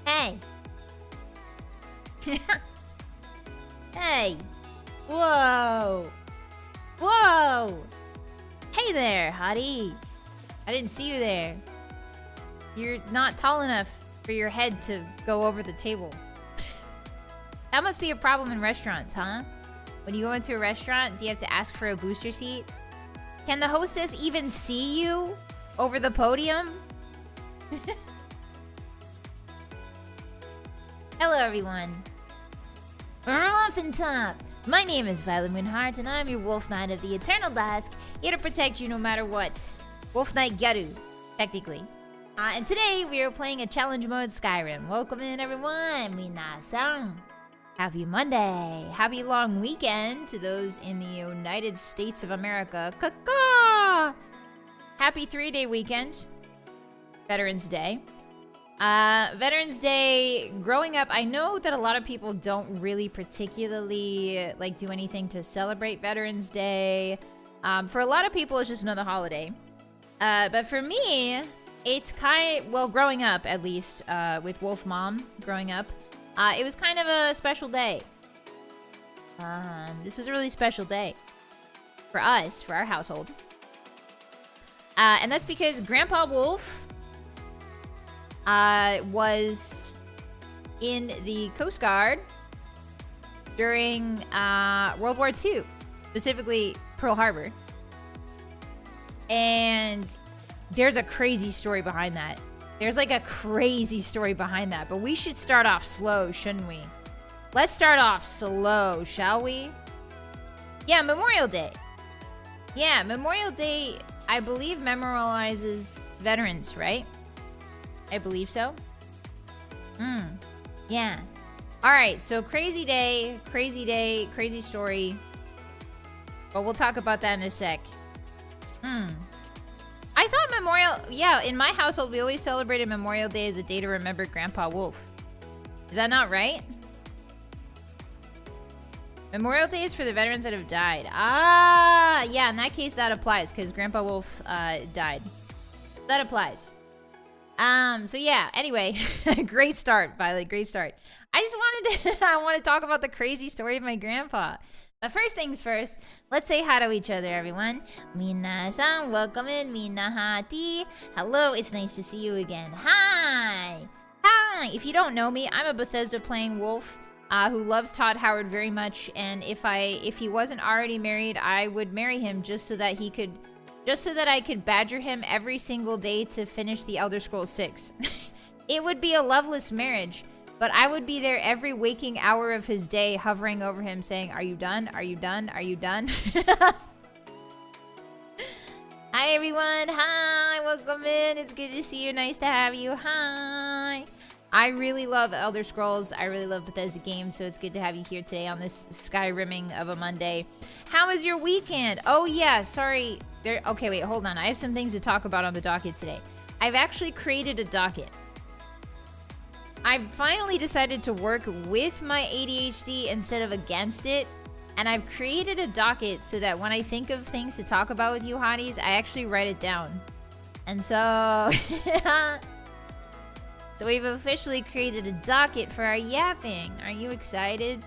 Hey. Hey. Whoa. Whoa. Hey there, Hottie. I didn't see you there. You're not tall enough for your head to go over the table. That must be a problem in restaurants, huh? When you go into a restaurant, do you have to ask for a booster seat? Can the hostess even see you over the podium? Hello, everyone. Ruff and Tuff. My name is Vylett Moonheart, and I'm your Wolf Knight of the Eternal Dusk, here to protect you no matter what. Wolf Knight Garu, technically. And today we are playing a challenge mode Skyrim. Welcome in, everyone. Minasan. Happy Monday. Happy long weekend to those in the United States of America. Kaka! Happy 3-day weekend. Veterans Day. Veterans Day, growing up, I know that a lot of people don't really particularly do anything to celebrate Veterans Day. For a lot of people, it's just another holiday. But for me, it's growing up at least, with Wolf Mom growing up, it was kind of a special day. This was a really special day for us, for our household. And that's because Grandpa Wolf was in the Coast Guard during World War II, specifically Pearl Harbor. And there's a crazy story behind that. There's like a crazy story behind that, but we should start off slow, shouldn't we? Let's start off slow, shall we? Yeah, Memorial Day. Yeah, Memorial Day, I believe, memorializes veterans, right? I believe so. Yeah. Alright, so crazy day, crazy story. But we'll talk about that in a sec. I thought in my household, we always celebrated Memorial Day as a day to remember Grandpa Wolf. Is that not right? Memorial Day is for the veterans that have died. Ah, yeah, in that case, that applies, because Grandpa Wolf died. That applies. So yeah, anyway, great start, Violet, great start. I want to talk about the crazy story of my grandpa. But first things first, let's say hi to each other, everyone. Minasan, welcome in, Minahati. Hello, it's nice to see you again. Hi! Hi! If you don't know me, I'm a Bethesda playing wolf who loves Todd Howard very much, and if he wasn't already married, I would marry him just so that I could badger him every single day to finish the Elder Scrolls 6. It would be a loveless marriage, but I would be there every waking hour of his day, hovering over him saying, "Are you done? Are you done? Are you done?" Hi, everyone. Hi, welcome in. It's good to see you. Nice to have you. Hi. I really love Elder Scrolls. I really love Bethesda games, so it's good to have you here today on this Skyrimming of a Monday. How was your weekend? Oh, yeah, sorry. Okay, wait, hold on. I have some things to talk about on the docket today. I've actually created a docket. I've finally decided to work with my ADHD instead of against it, and I've created a docket so that when I think of things to talk about with you hotties, I actually write it down. And so... So we've officially created a docket for our yapping. Are you excited?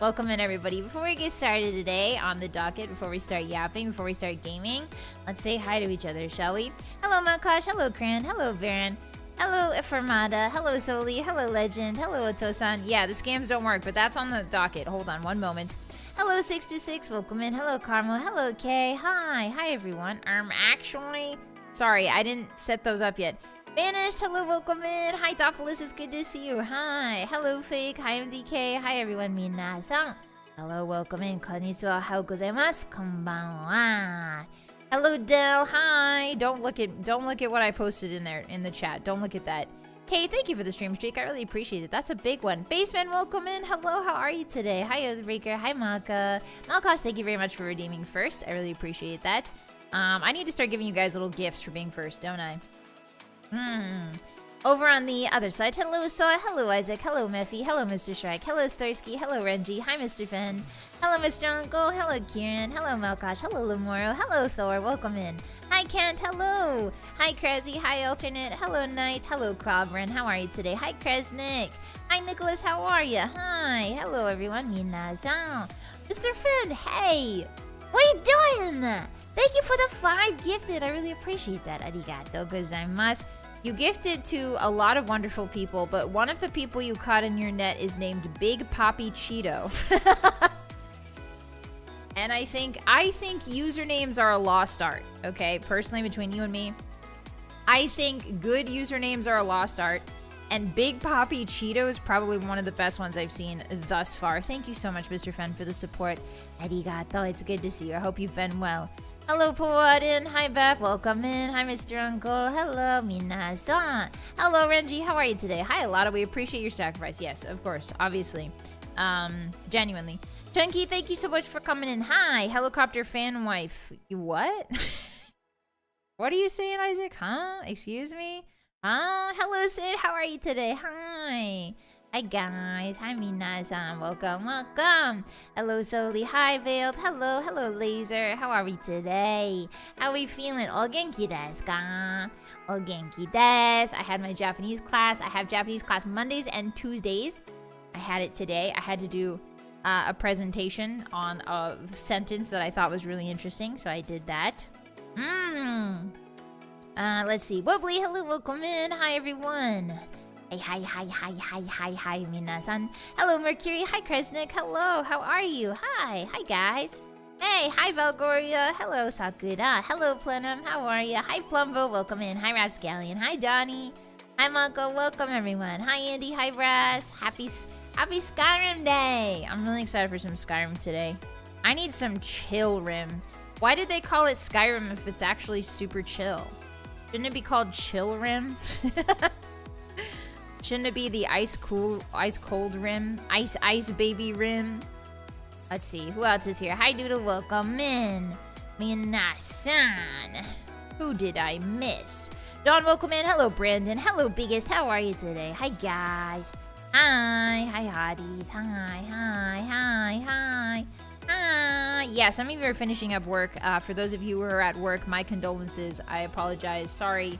Welcome in, everybody. Before we get started today on the docket, before we start yapping, before we start gaming, let's say hi to each other, shall we? Hello, Malkosh. Hello, Kran. Hello, Baron. Hello, Fermata. Hello, Soli. Hello, Legend. Hello, Otosan. Yeah, the scams don't work, but that's on the docket. Hold on one moment. Hello, 626. Welcome in. Hello, Carmel. Hello, Kay. Hi. Hi, everyone. Actually... Sorry, I didn't set those up yet. Banished, hello, welcome in. Hi, Dopolis, it's good to see you. Hi. Hello, Fake. Hi, MDK. Hi, everyone. Minasan. Hello, welcome in. Konnichiwa. How gozaimasu? Konbanwa. Hello, Del. Hi. Don't look at what I posted in there in the chat. Don't look at that. Kay, thank you for the stream streak. I really appreciate it. That's a big one. Baseman, welcome in. Hello, how are you today? Hi, Oathbreaker. Hi, Malka. Malkosh, thank you very much for redeeming first. I really appreciate that. I need to start giving you guys little gifts for being first, don't I? Over on the other side, hello Soy, hello Isaac, hello Mephi, hello Mr. Shrek, hello Starsky, hello Renji, hi Mr. Finn, hello Mr. Uncle, hello Kieran, hello Melkosh, hello Lamoro, hello Thor, welcome in. Hi Kent, hello. Hi Crazy, hi Alternate, hello Knight, hello Crobren, how are you today? Hi Kresnik, hi Nicholas, how are you? Hi, hello everyone, Minasan. Mr. Finn, hey, what are you doing? Thank you for the 5 gifted, I really appreciate that. Arigato gozaimasu. You gifted to a lot of wonderful people, but one of the people you caught in your net is named Big Poppy Cheeto. And I think usernames are a lost art, okay? Personally, between you and me, I think good usernames are a lost art, and Big Poppy Cheeto is probably one of the best ones I've seen thus far. Thank you so much, Mr. Fen, for the support. Arigato, it's good to see you. I hope you've been well. Hello, Puadin. Hi, Beth. Welcome in. Hi, Mr. Uncle. Hello, Minasan. Hello, Renji. How are you today? Hi, Alada. We appreciate your sacrifice. Yes, of course. Obviously. Genuinely. Chunky, thank you so much for coming in. Hi, helicopter fan wife. What? What are you saying, Isaac? Huh? Excuse me? Hello, Sid. How are you today? Hi. Hi guys, hi Minasan, welcome, welcome. Hello Soli, hi Veiled, hello, hello Laser, how are we today? How are we feeling? O genki desu ka? O genki desu. I had my Japanese class. I have Japanese class Mondays and Tuesdays. I had it today. I had to do a presentation on a sentence that I thought was really interesting, so I did that. Let's see. Wobbly, hello, welcome in. Hi everyone. Hi, minasan. Hello, Mercury. Hi, Kresnik. Hello, how are you? Hi guys. Hey, hi, Valgoria. Hello, Sakura. Hello, Plenum. How are you? Hi, Plumbo. Welcome in. Hi, Rapscallion. Hi, Donnie. Hi, Mako. Welcome, everyone. Hi, Andy. Hi, Brass. Happy Skyrim Day. I'm really excited for some Skyrim today. I need some chill rim. Why did they call it Skyrim if it's actually super chill? Shouldn't it be called Chill Rim? Shouldn't it be the ice cold rim? Ice baby rim? Let's see, who else is here? Hi Doodle, welcome in. Minasan. Who did I miss? Dawn, welcome in. Hello Brandon. Hello Biggest, how are you today? Hi guys. Hi Hotties. Hi. Yeah, some of you are finishing up work. For those of you who are at work, my condolences. I apologize, sorry.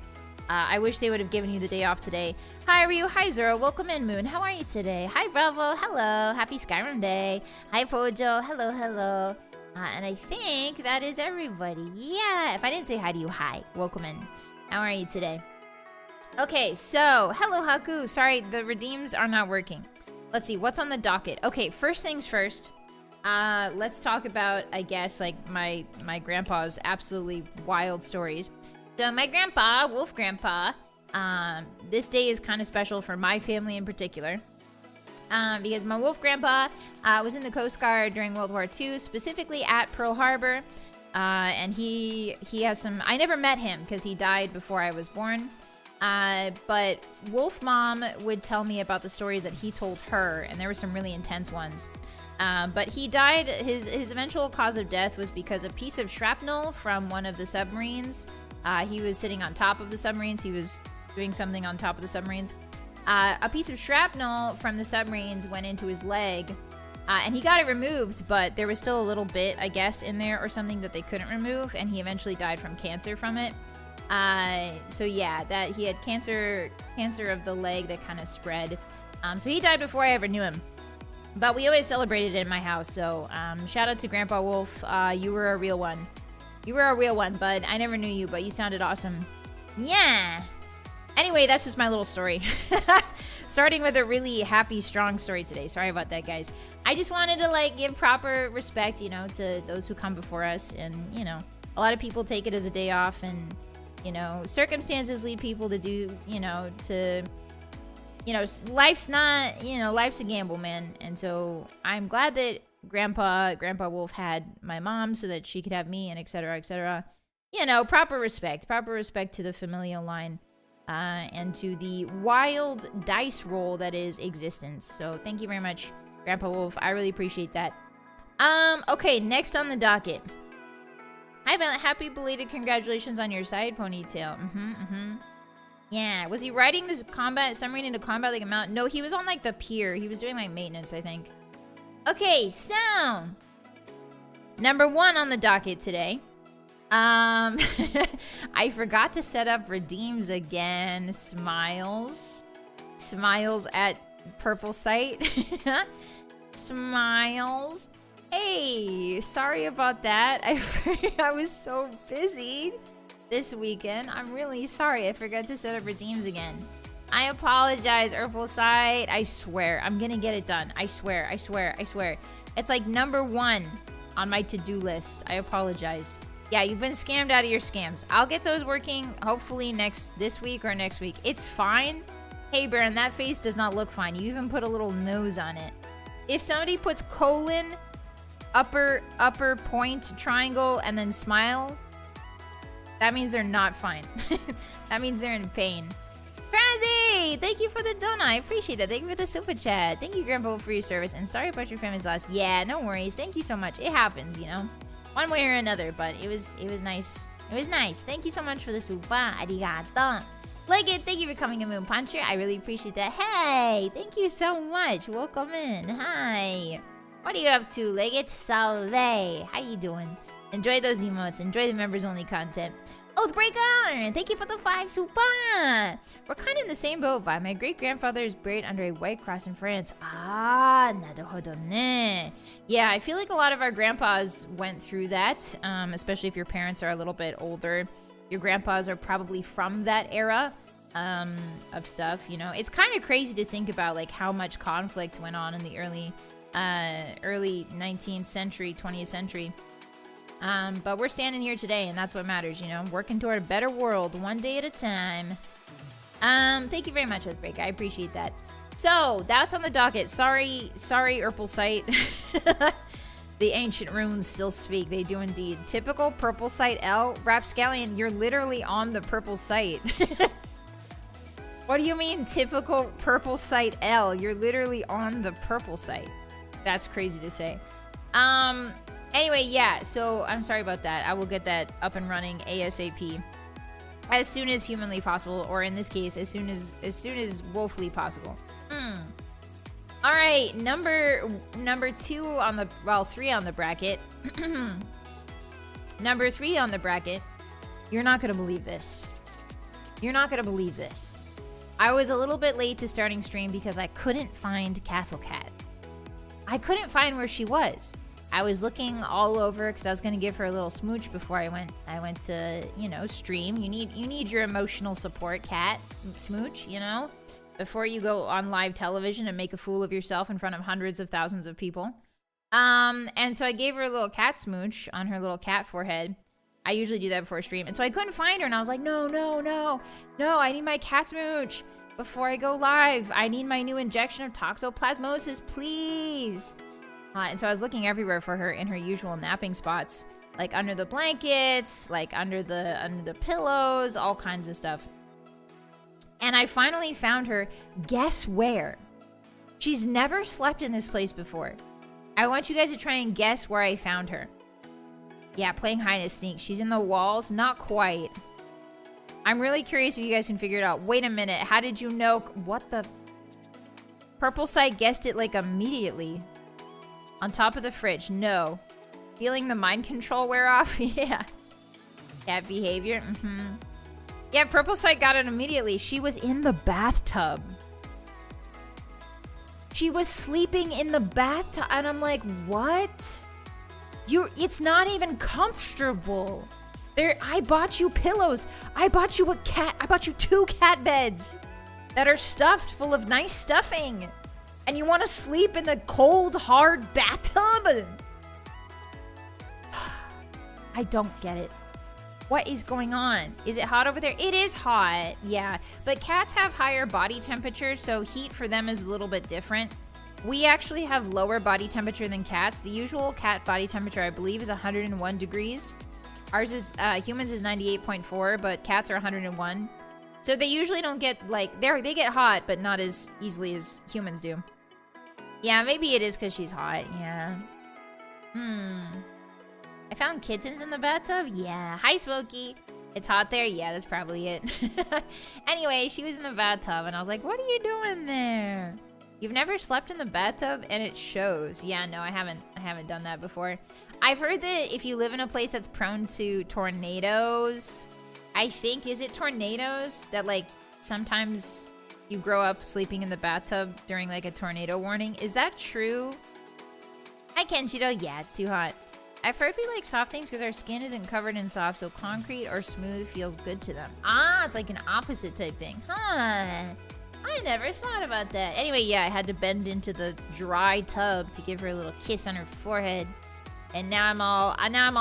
I wish they would have given you the day off today. Hi, Ryu. Hi, Zero. Welcome in, Moon. How are you today? Hi, Bravo. Hello. Happy Skyrim Day. Hi, Pojo. Hello. And I think that is everybody. Yeah. If I didn't say hi to you, hi. Welcome in. How are you today? Okay, so hello, Haku. Sorry, the redeems are not working. Let's see. What's on the docket? Okay, first things first. Let's talk about, I guess, like my grandpa's absolutely wild stories. So my grandpa, Wolf Grandpa, this day is kind of special for my family in particular. Because my Wolf Grandpa was in the Coast Guard during World War II, specifically at Pearl Harbor. And he has some... I never met him because he died before I was born. But Wolf Mom would tell me about the stories that he told her, and there were some really intense ones. But he died... His eventual cause of death was because a piece of shrapnel from one of the submarines... he was sitting on top of the submarines. He was doing something on top of the submarines. A piece of shrapnel from the submarines went into his leg. And he got it removed, but there was still a little bit, I guess, in there or something that they couldn't remove. And he eventually died from cancer from it. So yeah, that he had cancer of the leg that kind of spread. So he died before I ever knew him. But we always celebrated it in my house. So shout out to Grandpa Wolf. You were a real one. You were a real one, bud. I never knew you, but you sounded awesome. Yeah. Anyway, that's just my little story. Starting with a really happy, strong story today. Sorry about that, guys. I just wanted to, like, give proper respect, you know, to those who come before us. And, you know, a lot of people take it as a day off. And, you know, circumstances lead people to do, you know, to... You know, life's not... You know, life's a gamble, man. And so I'm glad that Grandpa Wolf had my mom so that she could have me and etc. You know, proper respect to the familial line. and to the wild dice roll that is existence. So thank you very much, Grandpa Wolf. I really appreciate that. Okay, next on the docket. Hi, Vylett. Happy belated congratulations on your side ponytail. Yeah, was he riding this submarine into combat like a mountain? No, he was on like the pier. He was doing like maintenance, I think. Okay, so number 1 on the docket today. I forgot to set up redeems again. Smiles at purple site. Smiles. Hey, sorry about that. I was so busy this weekend. I'm really sorry. I forgot to set up redeems again. I apologize, purple site. I swear, I'm gonna get it done. I swear. It's like number 1 on my to-do list. I apologize. Yeah, you've been scammed out of your scams. I'll get those working hopefully this week or next week. It's fine. Hey, Baron, that face does not look fine. You even put a little nose on it. If somebody puts colon, upper point, triangle, and then smile, that means they're not fine. That means they're in pain. Crazy! Thank you for the donut. I appreciate that. Thank you for the super chat. Thank you, Grandpa, for your service. And sorry about your family's loss. Yeah, no worries. Thank you so much. It happens, you know. One way or another, but it was nice. It was nice. Thank you so much for the super. Arigato. Leggett, thank you for coming in, Moon Puncher. I really appreciate that. Hey, thank you so much. Welcome in. Hi. What are you up to, Leggett? Salve. How you doing? Enjoy those emotes. Enjoy the members-only content. Oathbreaker! Thank you for the 5 super! We're kind of in the same boat, Vi. My great-grandfather is buried under a white cross in France. Ah, naruhodo ne. Yeah, I feel like a lot of our grandpas went through that, especially if your parents are a little bit older. Your grandpas are probably from that era of stuff, you know. It's kind of crazy to think about, like, how much conflict went on in the early 19th century, 20th century. But we're standing here today, and that's what matters, you know, working toward a better world, one day at a time. Thank you very much, Oathbreaker. I appreciate that. So, that's on the docket. Sorry, Urple Sight. The ancient runes still speak. They do indeed. Typical purple site L. Rapscallion, you're literally on the purple site. What do you mean, typical purple site L? You're literally on the purple site. That's crazy to say. Anyway, yeah, so I'm sorry about that. I will get that up and running ASAP. As soon as humanly possible, or in this case, as soon as wolfly possible. All right, number 2 on the, well, 3 on the bracket. Number 3 on the bracket. You're not gonna believe this. You're not gonna believe this. I was a little bit late to starting stream because I couldn't find Castle Cat. I couldn't find where she was. I was looking all over because I was gonna give her a little smooch before I went to, you know, stream. You need your emotional support, cat smooch, you know, before you go on live television and make a fool of yourself in front of hundreds of thousands of people. And so I gave her a little cat smooch on her little cat forehead. I usually do that before a stream, and so I couldn't find her, and I was like, no, I need my cat smooch before I go live. I need my new injection of toxoplasmosis, please. And so I was looking everywhere for her in her usual napping spots, like under the blankets, like under the pillows, all kinds of stuff. And I finally found her. Guess where? She's never slept in this place before. I want you guys to try and guess where I found her. Yeah, playing hide and sneak. She's in the walls. Not quite. I'm really curious if you guys can figure it out. Wait a minute. How did you know? What the? Purple Sight guessed it like immediately. On top of the fridge. No. Feeling the mind control wear off? Yeah. Cat behavior. Yeah, Purple Sight got it immediately. She was in the bathtub. She was sleeping in the bathtub. And I'm like, what? It's not even comfortable. I bought you pillows. I bought you 2 cat beds that are stuffed full of nice stuffing. And you want to sleep in the cold, hard bathtub? I don't get it. What is going on? Is it hot over there? It is hot, yeah. But cats have higher body temperatures, so heat for them is a little bit different. We actually have lower body temperature than cats. The usual cat body temperature, I believe, is 101 degrees. Ours is, humans is 98.4, but cats are 101. So they usually don't get, like, they get hot, but not as easily as humans do. Yeah, maybe it is because she's hot. Yeah. I found kittens in the bathtub? Yeah. Hi, Smokey. It's hot there? Yeah, that's probably it. Anyway, she was in the bathtub, and I was like, what are you doing there? You've never slept in the bathtub? And it shows. Yeah, no, I haven't done that before. I've heard that if you live in a place that's prone to tornadoes, I think, is it tornadoes? That, like, sometimes you grow up sleeping in the bathtub during, like, a tornado warning. Is that true? Hi, Kenshiro. Yeah, it's too hot. I've heard we like soft things because our skin isn't covered in soft, so concrete or smooth feels good to them. Ah, it's like an opposite type thing. Huh. I never thought about that. Anyway, yeah, I had to bend into the dry tub to give her a little kiss on her forehead. And now I'm all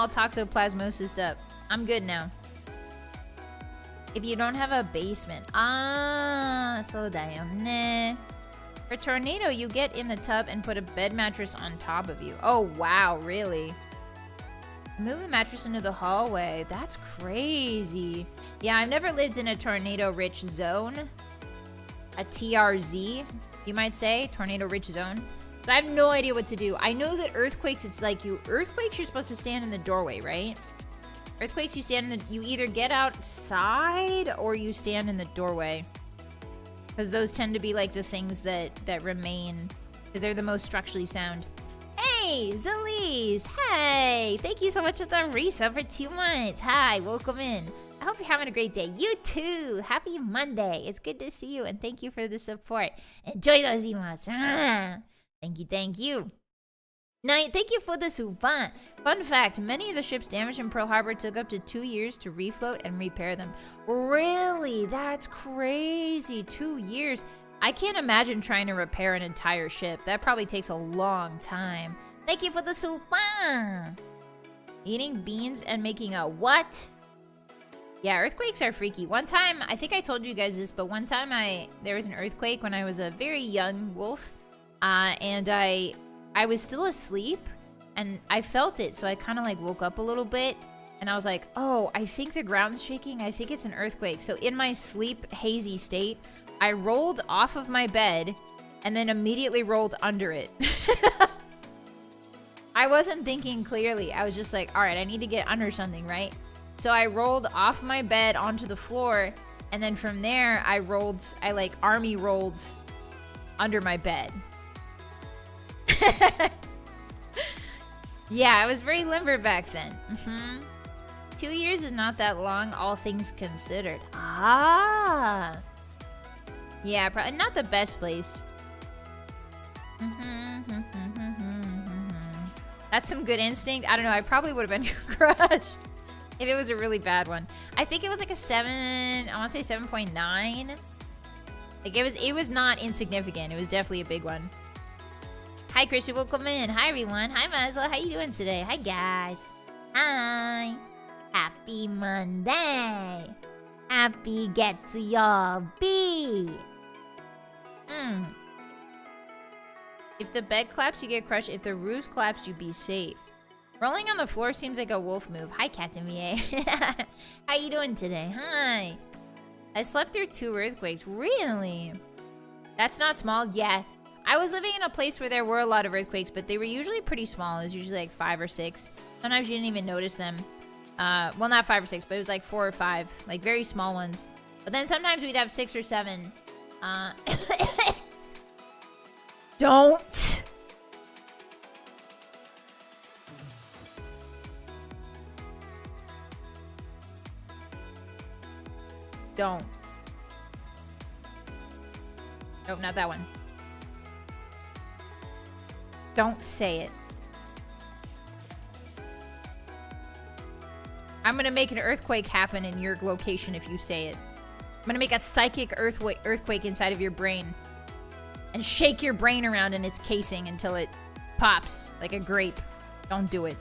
toxoplasmosis up. I'm good now. If you don't have a basement. Ah, so damn. For tornado, you get in the tub and put a bed mattress on top of you. Oh, wow, really? Move the mattress into the hallway. That's crazy. Yeah, I've never lived in a tornado-rich zone. A TRZ, you might say. Tornado-rich zone. So I have no idea what to do. I know that earthquakes, it's like earthquakes, you're supposed to stand in the doorway, right? Earthquakes, you either get outside or you stand in the doorway. Because those tend to be like the things that remain. Because they're the most structurally sound. Hey, Zalise! Hey! Thank you so much for the resub for 2 months. Hi, welcome in. I hope you're having a great day. You too! Happy Monday. It's good to see you, and thank you for the support. Enjoy those emails. Ah, thank you. Night, thank you for the super. Fun fact, many of the ships damaged in Pearl Harbor took up to 2 years to refloat and repair them. Really? That's crazy. 2 years. I can't imagine trying to repair an entire ship. That probably takes a long time. Thank you for the super. Eating beans and making a what? Yeah, earthquakes are freaky. One time, I think I told you guys this, but one time there was an earthquake when I was a very young wolf. And I was still asleep and I felt it. So I kind of like woke up a little bit and I was like, oh, I think the ground's shaking. I think it's an earthquake. So in my sleep hazy state, I rolled off of my bed and then immediately rolled under it. I wasn't thinking clearly. I was just like, all right, I need to get under something, right? So I rolled off my bed onto the floor. And then from there, I like army rolled under my bed. Yeah, I was very limber back then. 2 years is not that long, all things considered. Ah. Yeah, probably not the best place. That's some good instinct. I don't know. I probably would have been crushed if it was a really bad one. I think it was like a 7. I want to say 7.9. Like it was not insignificant. It was definitely a big one. Hi, Christian. Welcome in. Hi, everyone. Hi, Mazla. How you doing today? Hi, guys. Hi. Happy Monday. Happy get to your B. If the bed claps, you get crushed. If the roof claps, you be safe. Rolling on the floor seems like a wolf move. Hi, Captain VA. How you doing today? Hi. I slept through 2 earthquakes. Really? That's not small? Yeah. I was living in a place where there were a lot of earthquakes, but they were usually pretty small. It was usually like 5 or 6. Sometimes you didn't even notice them. Well, not 5 or 6, but it was like 4 or 5. Like very small ones. But then sometimes we'd have 6 or 7. Don't. Don't. Nope, not that one. Don't say it. I'm gonna make an earthquake happen in your location if you say it. I'm gonna make a psychic earthquake inside of your brain. And shake your brain around in its casing until it pops like a grape. Don't do it.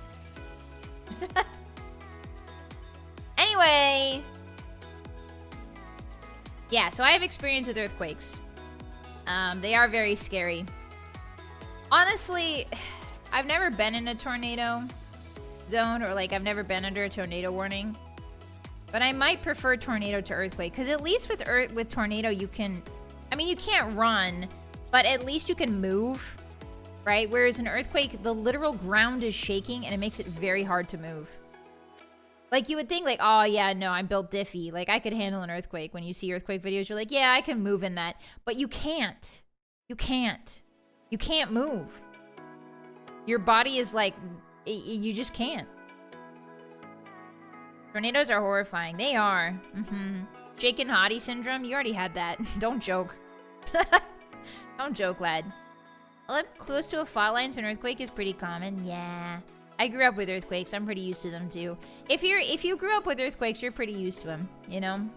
Anyway. Yeah, so I have experience with earthquakes. They are very scary. Honestly, I've never been in a tornado zone or like I've never been under a tornado warning. But I might prefer tornado to earthquake, because at least with tornado you can, I mean, you can't run, but at least you can move, right? Whereas an earthquake, the literal ground is shaking and it makes it very hard to move. Like, you would think, like, oh, yeah, no, I'm built diffy. Like, I could handle an earthquake. When you see earthquake videos, you're like, yeah, I can move in that. But you can't. You can't. You can't move. Your body is like, you just can't. Tornadoes are horrifying. They are. Shaken hottie syndrome? You already had that. Don't joke. Don't joke, lad. I live close to a fault line, so an earthquake is pretty common. Yeah. I grew up with earthquakes. I'm pretty used to them too. If you grew up with earthquakes, you're pretty used to them, you know?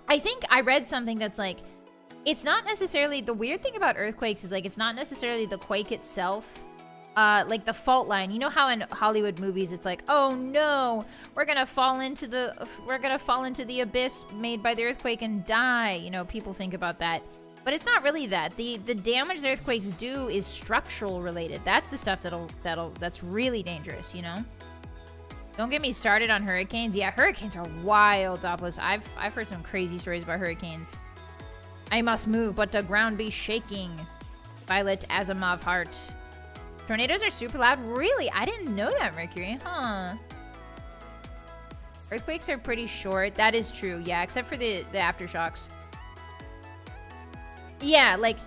I think I read something that's like, it's not necessarily, the weird thing about earthquakes is like, it's not necessarily the quake itself, like the fault line. You know how in Hollywood movies it's like, oh no, we're gonna fall into the abyss made by the earthquake and die. You know, people think about that. But it's not really that. The damage the earthquakes do is structural related. That's the stuff that's really dangerous, you know? Don't get me started on hurricanes. Yeah, hurricanes are wild, Doppos. I've heard some crazy stories about hurricanes. I must move, but the ground be shaking. Vylett Moonheart. Tornadoes are super loud? Really? I didn't know that, Mercury. Huh. Earthquakes are pretty short. That is true, yeah, except for the aftershocks. Yeah, like,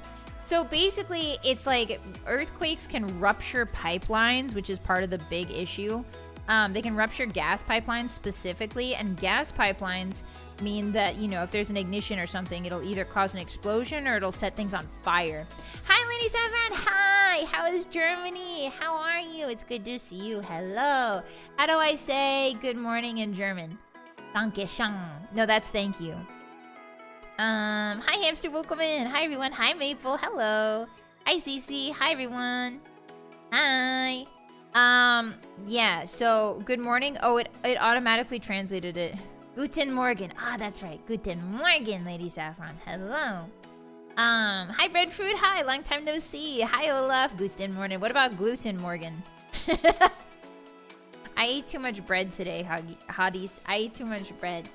so basically, it's like earthquakes can rupture pipelines, which is part of the big issue. They can rupture gas pipelines specifically, and gas pipelines mean that, you know, if there's an ignition or something, it'll either cause an explosion or it'll set things on fire. Hi, Lady Saffron. Hi. How is Germany? How are you? It's good to see you. Hello. How do I say good morning in German? Danke schön. No, that's thank you. Hi Hamster, welcome in. Hi everyone. Hi Maple, hello. Hi Cece, hi everyone. Hi. Yeah, so good morning. Oh, it automatically translated it. Guten Morgen. Ah, that's right. Guten Morgen, Lady Saffron. Hello. Hi Breadfruit, hi, long time no see. Hi Olaf, Guten Morgen. What about gluten Morgan? I ate too much bread today, Hotties. I ate too much bread.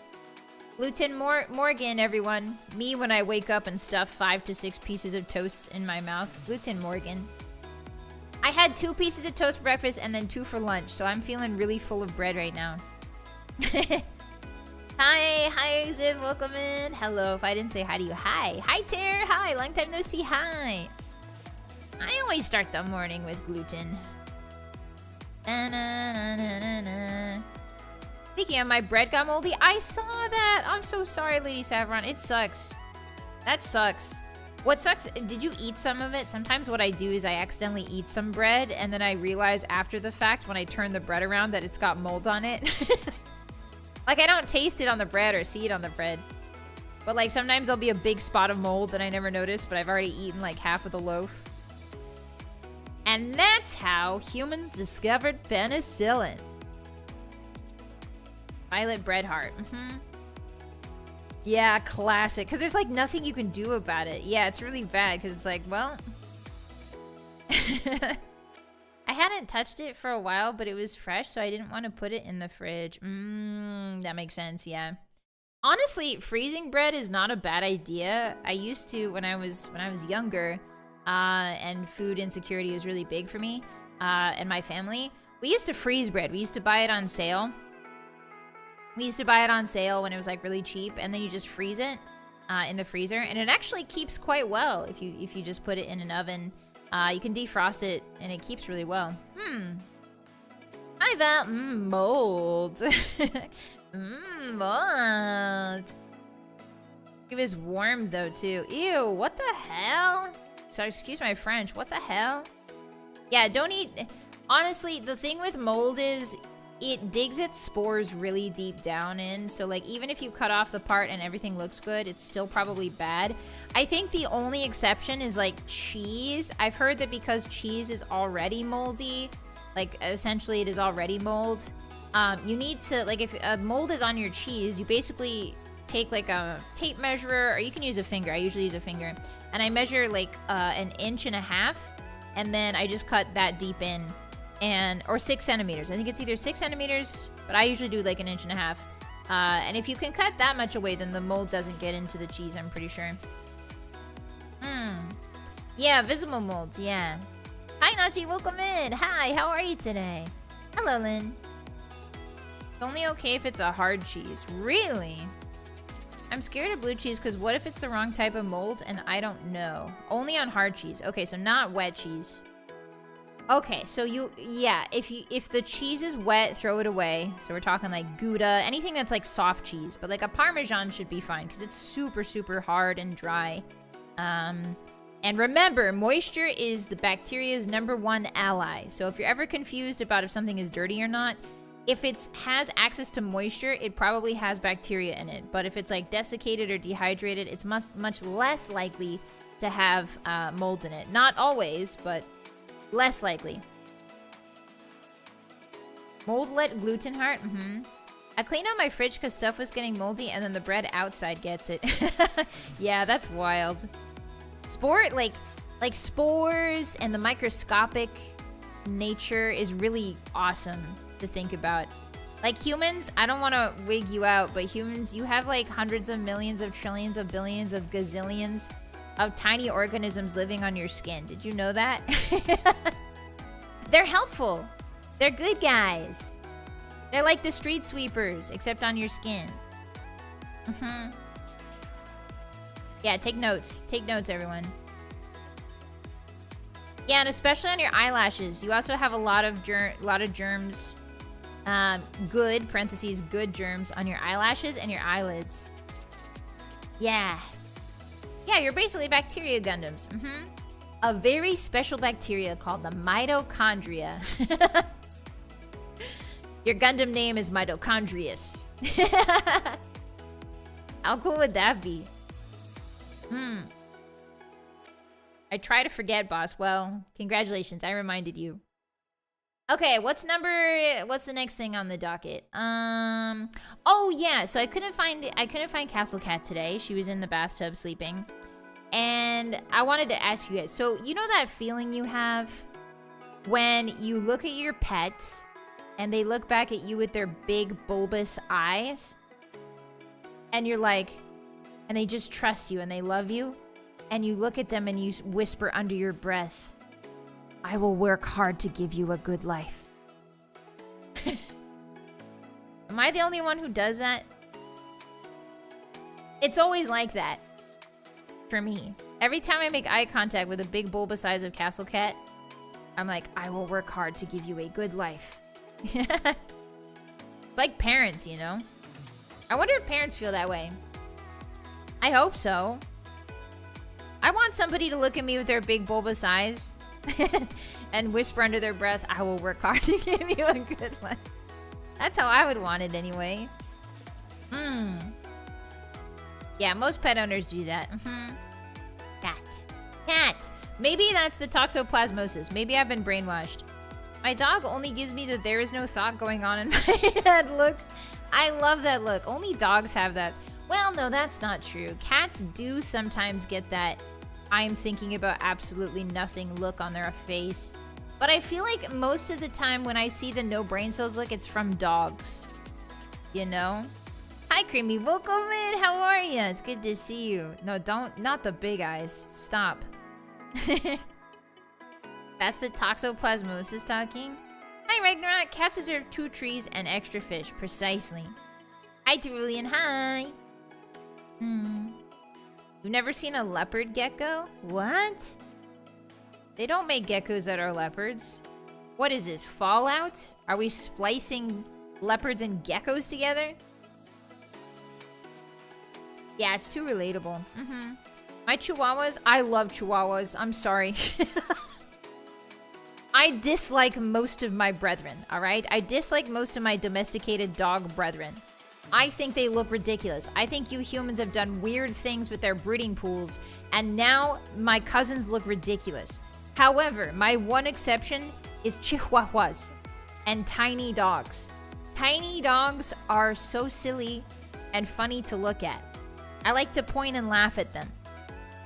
Gluten Morgan, everyone. Me when I wake up and stuff 5 to 6 pieces of toast in my mouth. Gluten Morgan. I had 2 pieces of toast for breakfast and then 2 for lunch, so I'm feeling really full of bread right now. Hi, Zib, welcome in. Hello, if I didn't say hi to you, hi. Hi, Tare, hi, long time no see, hi. I always start the morning with gluten. Speaking of, my bread got moldy. I saw that. I'm so sorry, Lady Saffron. It sucks. That sucks. What sucks, did you eat some of it? Sometimes what I do is I accidentally eat some bread, and then I realize after the fact when I turn the bread around that it's got mold on it. Like, I don't taste it on the bread or see it on the bread. But, like, sometimes there'll be a big spot of mold that I never noticed, but I've already eaten, like, half of the loaf. And that's how humans discovered penicillin. Vylett Breadheart. Yeah, classic. Because there's, like, nothing you can do about it. Yeah, it's really bad because it's like, well... I hadn't touched it for a while, but it was fresh, so I didn't want to put it in the fridge. That makes sense, yeah. Honestly, freezing bread is not a bad idea. I used to when I was younger, and food insecurity was really big for me and my family. We used to freeze bread. We used to buy it on sale. We used to buy it on sale when it was like really cheap, and then you just freeze it in the freezer, and it actually keeps quite well if you just put it in an oven. You can defrost it, and it keeps really well. Hi, Val. Mold. Mold. It was warm, though, too. Ew, what the hell? So, excuse my French. What the hell? Yeah, don't eat... Honestly, the thing with mold is it digs its spores really deep down in. So, like, even if you cut off the part and everything looks good, it's still probably bad. I think the only exception is, like, cheese. I've heard that because cheese is already moldy, like, essentially it is already mold, you need to, like, if mold is on your cheese, you basically take, like, a tape measure, or you can use a finger. I usually use a finger. And I measure, like, 1.5 inches, and then I just cut that deep in. Or 6 centimeters. I think it's either 6 centimeters, but I usually do like 1.5 inches. And if you can cut that much away, then the mold doesn't get into the cheese, I'm pretty sure. Yeah, visible molds, yeah. Hi, Nachi, welcome in. Hi, how are you today? Hello, Lynn. It's only okay if it's a hard cheese. Really? I'm scared of blue cheese because what if it's the wrong type of mold and I don't know? Only on hard cheese. Okay, so not wet cheese. Okay, so yeah, if the cheese is wet, throw it away. So we're talking like Gouda, anything that's like soft cheese, but like a Parmesan should be fine because it's super, super hard and dry. And remember, moisture is the bacteria's #1 ally. So if you're ever confused about if something is dirty or not, if it has access to moisture, it probably has bacteria in it. But if it's like desiccated or dehydrated, it's much less likely to have mold in it. Not always, but less likely. Moldlet gluten heart. I cleaned out my fridge because stuff was getting moldy, and then the bread outside gets it. Yeah, that's wild. Like spores and the microscopic nature is really awesome to think about. Like humans, I don't want to wig you out, but humans, you have like hundreds of millions of trillions of billions of gazillions of tiny organisms living on your skin. Did you know that? They're helpful. They're good guys. They're like the street sweepers, except on your skin. Yeah, take notes. Take notes, everyone. Yeah, and especially on your eyelashes. You also have a lot of germs, good, parentheses, good germs on your eyelashes and your eyelids. Yeah. Yeah, you're basically bacteria Gundams. A very special bacteria called the mitochondria. Your Gundam name is Mitochondrius. How cool would that be? I try to forget, boss. Well, congratulations. I reminded you. Okay, what's the next thing on the docket? Oh yeah, so I couldn't find Castle Cat today. She was in the bathtub sleeping. And I wanted to ask you guys. So, you know that feeling you have when you look at your pet and they look back at you with their big bulbous eyes? And you're like, and they just trust you and they love you, and you look at them and you whisper under your breath, I will work hard to give you a good life. Am I the only one who does that? It's always like that for me. Every time I make eye contact with a big bulbous eyes of Castle Cat, I'm like, I will work hard to give you a good life. It's like parents, you know? I wonder if parents feel that way. I hope so. I want somebody to look at me with their big bulbous eyes and whisper under their breath, I will work hard to give you a good one. That's how I would want it anyway. Yeah, most pet owners do that. Cat. Maybe that's the toxoplasmosis. Maybe I've been brainwashed. My dog only gives me the there is no thought going on in my head look. I love that look. Only dogs have that. Well, no, that's not true. Cats do sometimes get that I'm thinking about absolutely nothing look on their face. But I feel like most of the time when I see the no brain cells look, it's from dogs. You know? Hi, Creamy. Welcome in. How are you? It's good to see you. No, not the big eyes. Stop. That's the toxoplasmosis talking. Hi, Ragnarok. Cats deserve 2 trees and extra fish. Precisely. Hi, Cerulean. Hi. You've never seen a leopard gecko? What? They don't make geckos that are leopards. What is this, Fallout? Are we splicing leopards and geckos together? Yeah, it's too relatable. My chihuahuas, I love chihuahuas. I'm sorry. I dislike most of my brethren, alright? I dislike most of my domesticated dog brethren. I think they look ridiculous. I think you humans have done weird things with their breeding pools, and now my cousins look ridiculous. However, my one exception is chihuahuas and tiny dogs. Tiny dogs are so silly and funny to look at. I like to point and laugh at them,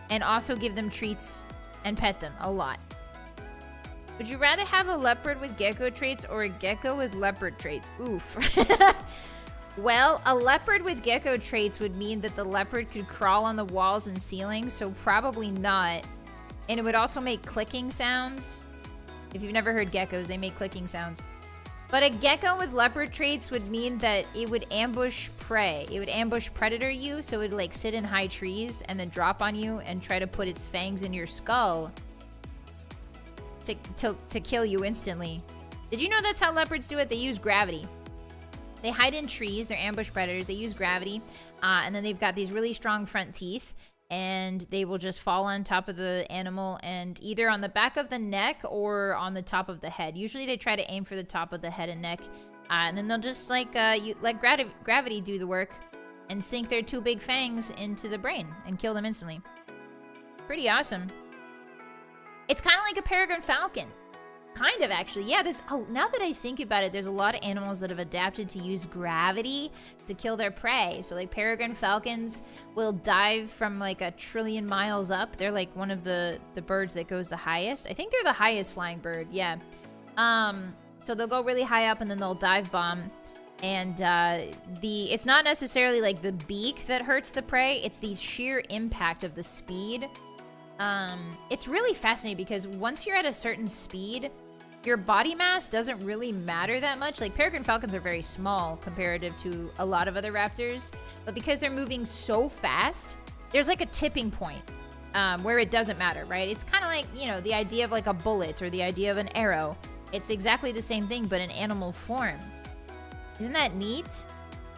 and also give them treats and pet them a lot. Would you rather have a leopard with gecko traits or a gecko with leopard traits? Oof. Well, a leopard with gecko traits would mean that the leopard could crawl on the walls and ceilings, so probably not. And it would also make clicking sounds. If you've never heard geckos, they make clicking sounds. But a gecko with leopard traits would mean that it would ambush prey. It would ambush predator you, so it would like sit in high trees and then drop on you and try to put its fangs in your skull to kill you instantly. Did you know that's how leopards do it? They use gravity. They hide in trees. They're ambush predators. They use gravity. And then they've got these really strong front teeth. And they will just fall on top of the animal and either on the back of the neck or on the top of the head. Usually they try to aim for the top of the head and neck. And then they'll just let gravity do the work and sink their two big fangs into the brain and kill them instantly. Pretty awesome. It's kind of like a peregrine falcon. Kind of, actually. Yeah, now that I think about it, there's a lot of animals that have adapted to use gravity to kill their prey. So, like, peregrine falcons will dive from, like, 1 trillion miles up. They're, like, one of the birds that goes the highest. I think they're the highest flying bird, yeah. So they'll go really high up and then they'll dive bomb. And it's not necessarily, like, the beak that hurts the prey. It's the sheer impact of the speed. It's really fascinating because once you're at a certain speed, your body mass doesn't really matter that much. Like, peregrine falcons are very small comparative to a lot of other raptors, but because they're moving so fast, there's like a tipping point where it doesn't matter, right? It's kind of like, you know, the idea of like a bullet or the idea of an arrow. It's exactly the same thing, but in animal form. Isn't that neat?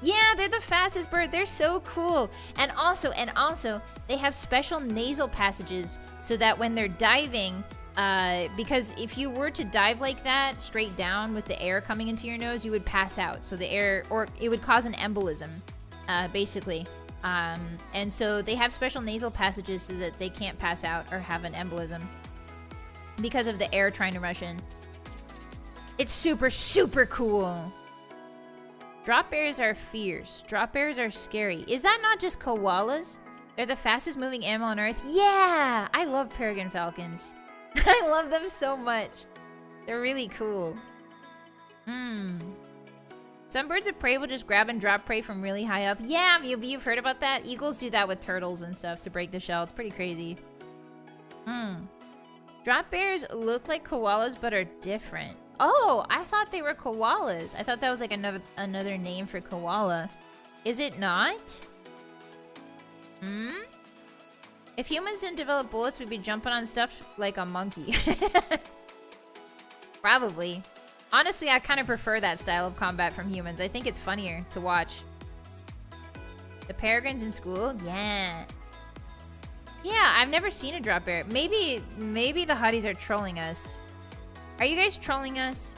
Yeah, they're the fastest bird. They're so cool. And also, they have special nasal passages so that when they're diving, because if you were to dive like that, straight down with the air coming into your nose, you would pass out. So the air, or it would cause an embolism, basically. And so they have special nasal passages so that they can't pass out or have an embolism because of the air trying to rush in. It's super, super cool. Drop bears are fierce. Drop bears are scary. Is that not just koalas? They're the fastest moving animal on Earth? Yeah! I love peregrine falcons. I love them so much. They're really cool. Some birds of prey will just grab and drop prey from really high up. Yeah, you've heard about that? Eagles do that with turtles and stuff to break the shell. It's pretty crazy. Drop bears look like koalas but are different. Oh, I thought they were koalas. I thought that was like another name for koala. Is it not? If humans didn't develop bullets, we'd be jumping on stuff like a monkey. Probably. Honestly, I kind of prefer that style of combat from humans. I think it's funnier to watch. The peregrines in school? Yeah. Yeah, I've never seen a drop bear. Maybe the Hotties are trolling us. Are you guys trolling us?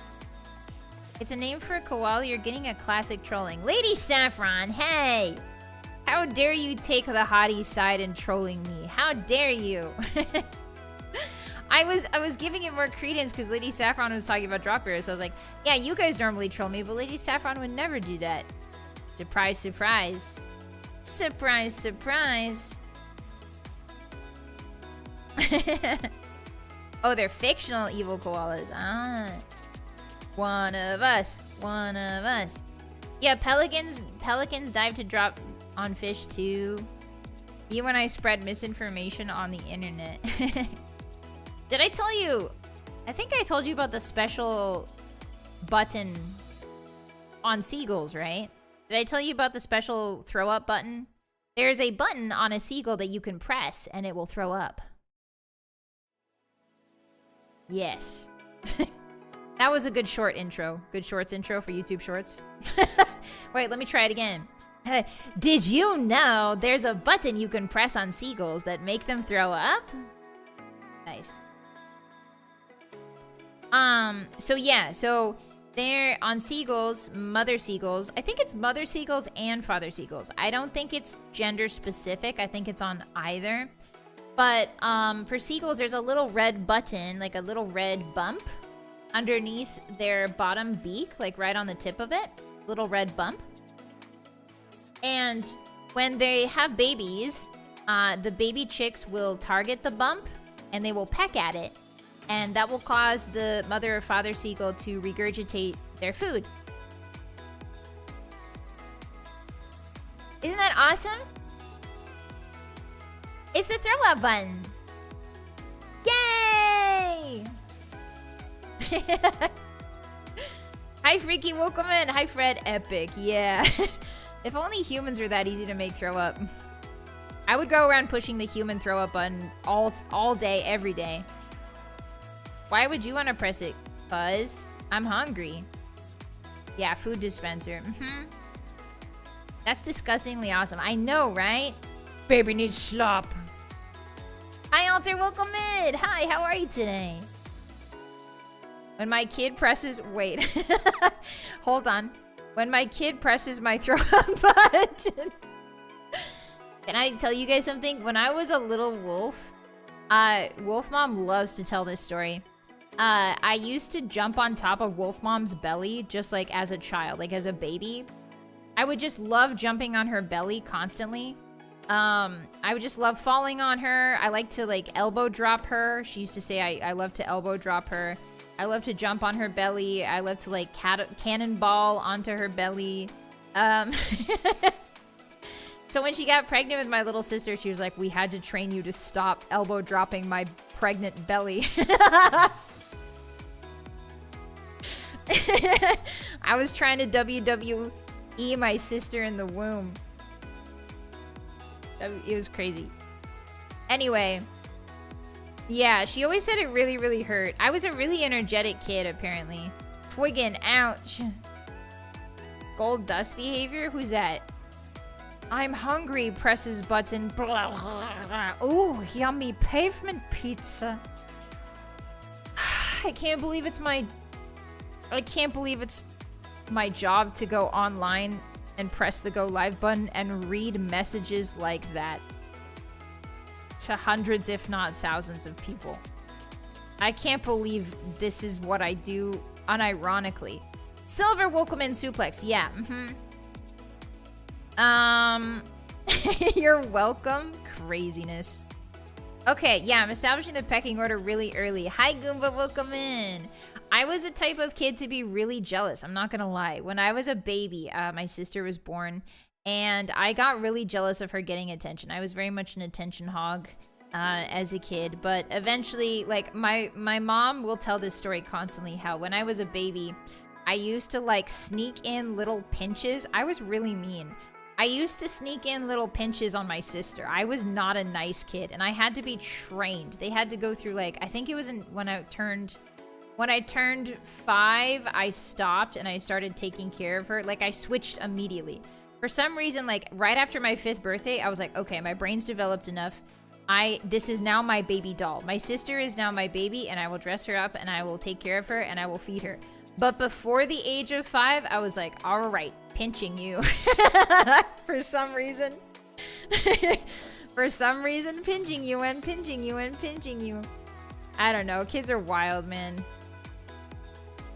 It's a name for a koala. You're getting a classic trolling. Lady Saffron, hey! How dare you take the Hottie side in trolling me? How dare you? I was giving it more credence because Lady Saffron was talking about drop bears. So I was like, yeah, you guys normally troll me, but Lady Saffron would never do that. Surprise, surprise. Surprise, surprise. Oh, they're fictional evil koalas. Ah. One of us. One of us. Yeah, pelicans dive to drop on fish too. You and I spread misinformation on the internet. Did I tell you? I think I told you about the special button on seagulls, right? Did I tell you about the special throw up button? There's a button on a seagull that you can press and it will throw up. Yes. That was a good short intro. Good shorts intro for YouTube Shorts. Wait, let me try it again. Did you know there's a button you can press on seagulls that make them throw up? Nice. So they're on seagulls, mother seagulls. I think it's mother seagulls and father seagulls. I don't think it's gender specific. I think it's on either. But for seagulls, there's a little red button, like a little red bump underneath their bottom beak, like right on the tip of it. Little red bump. And when they have babies, the baby chicks will target the bump and they will peck at it. And that will cause the mother or father seagull to regurgitate their food. Isn't that awesome? It's the throw up button. Yay! Hi, Freaky, welcome in. Hi, Fred, epic. Yeah. If only humans were that easy to make throw up. I would go around pushing the human throw up button all day, every day. Why would you want to press it? Buzz? I'm hungry. Yeah, food dispenser. That's disgustingly awesome. I know, right? Baby needs slop. Hi, Alter, welcome in. Hi, how are you today? When my kid presses... Wait. Hold on. When my kid presses my throw up button... Can I tell you guys something? When I was a little wolf, Wolf Mom loves to tell this story. I used to jump on top of Wolf Mom's belly just like as a child, like as a baby. I would just love jumping on her belly constantly. I would just love falling on her. I like to like elbow drop her. She used to say I love to elbow drop her. I love to jump on her belly. I love to like cannonball onto her belly. So when she got pregnant with my little sister, she was like, we had to train you to stop elbow dropping my pregnant belly. I was trying to WWE my sister in the womb. It was crazy. Anyway. Yeah, she always said it really, really hurt. I was a really energetic kid, apparently. Twiggin, ouch. Gold dust behavior? Who's that? I'm hungry, presses button. Ooh, yummy pavement pizza. I can't believe it's my job to go online and press the go live button and read messages like that to hundreds, if not thousands of people. I can't believe this is what I do unironically. Silver, welcome in suplex. Yeah, You're welcome. Craziness. Okay, yeah, I'm establishing the pecking order really early. Hi, Goomba, welcome in. I was the type of kid to be really jealous. I'm not gonna lie. When I was a baby, my sister was born, and I got really jealous of her getting attention. I was very much an attention hog as a kid, but eventually, like, my mom will tell this story constantly, how when I was a baby, I used to, like, sneak in little pinches. I was really mean. I used to sneak in little pinches on my sister. I was not a nice kid, and I had to be trained. They had to go through, like, I think it was when I turned 5, I stopped and I started taking care of her. Like, I switched immediately. For some reason, like, right after my 5th birthday, I was like, okay, my brain's developed enough. This is now my baby doll. My sister is now my baby, and I will dress her up, and I will take care of her, and I will feed her. But before the age of 5, I was like, all right, pinching you. For some reason. For some reason, pinching you and pinching you and pinching you. I don't know. Kids are wild, man.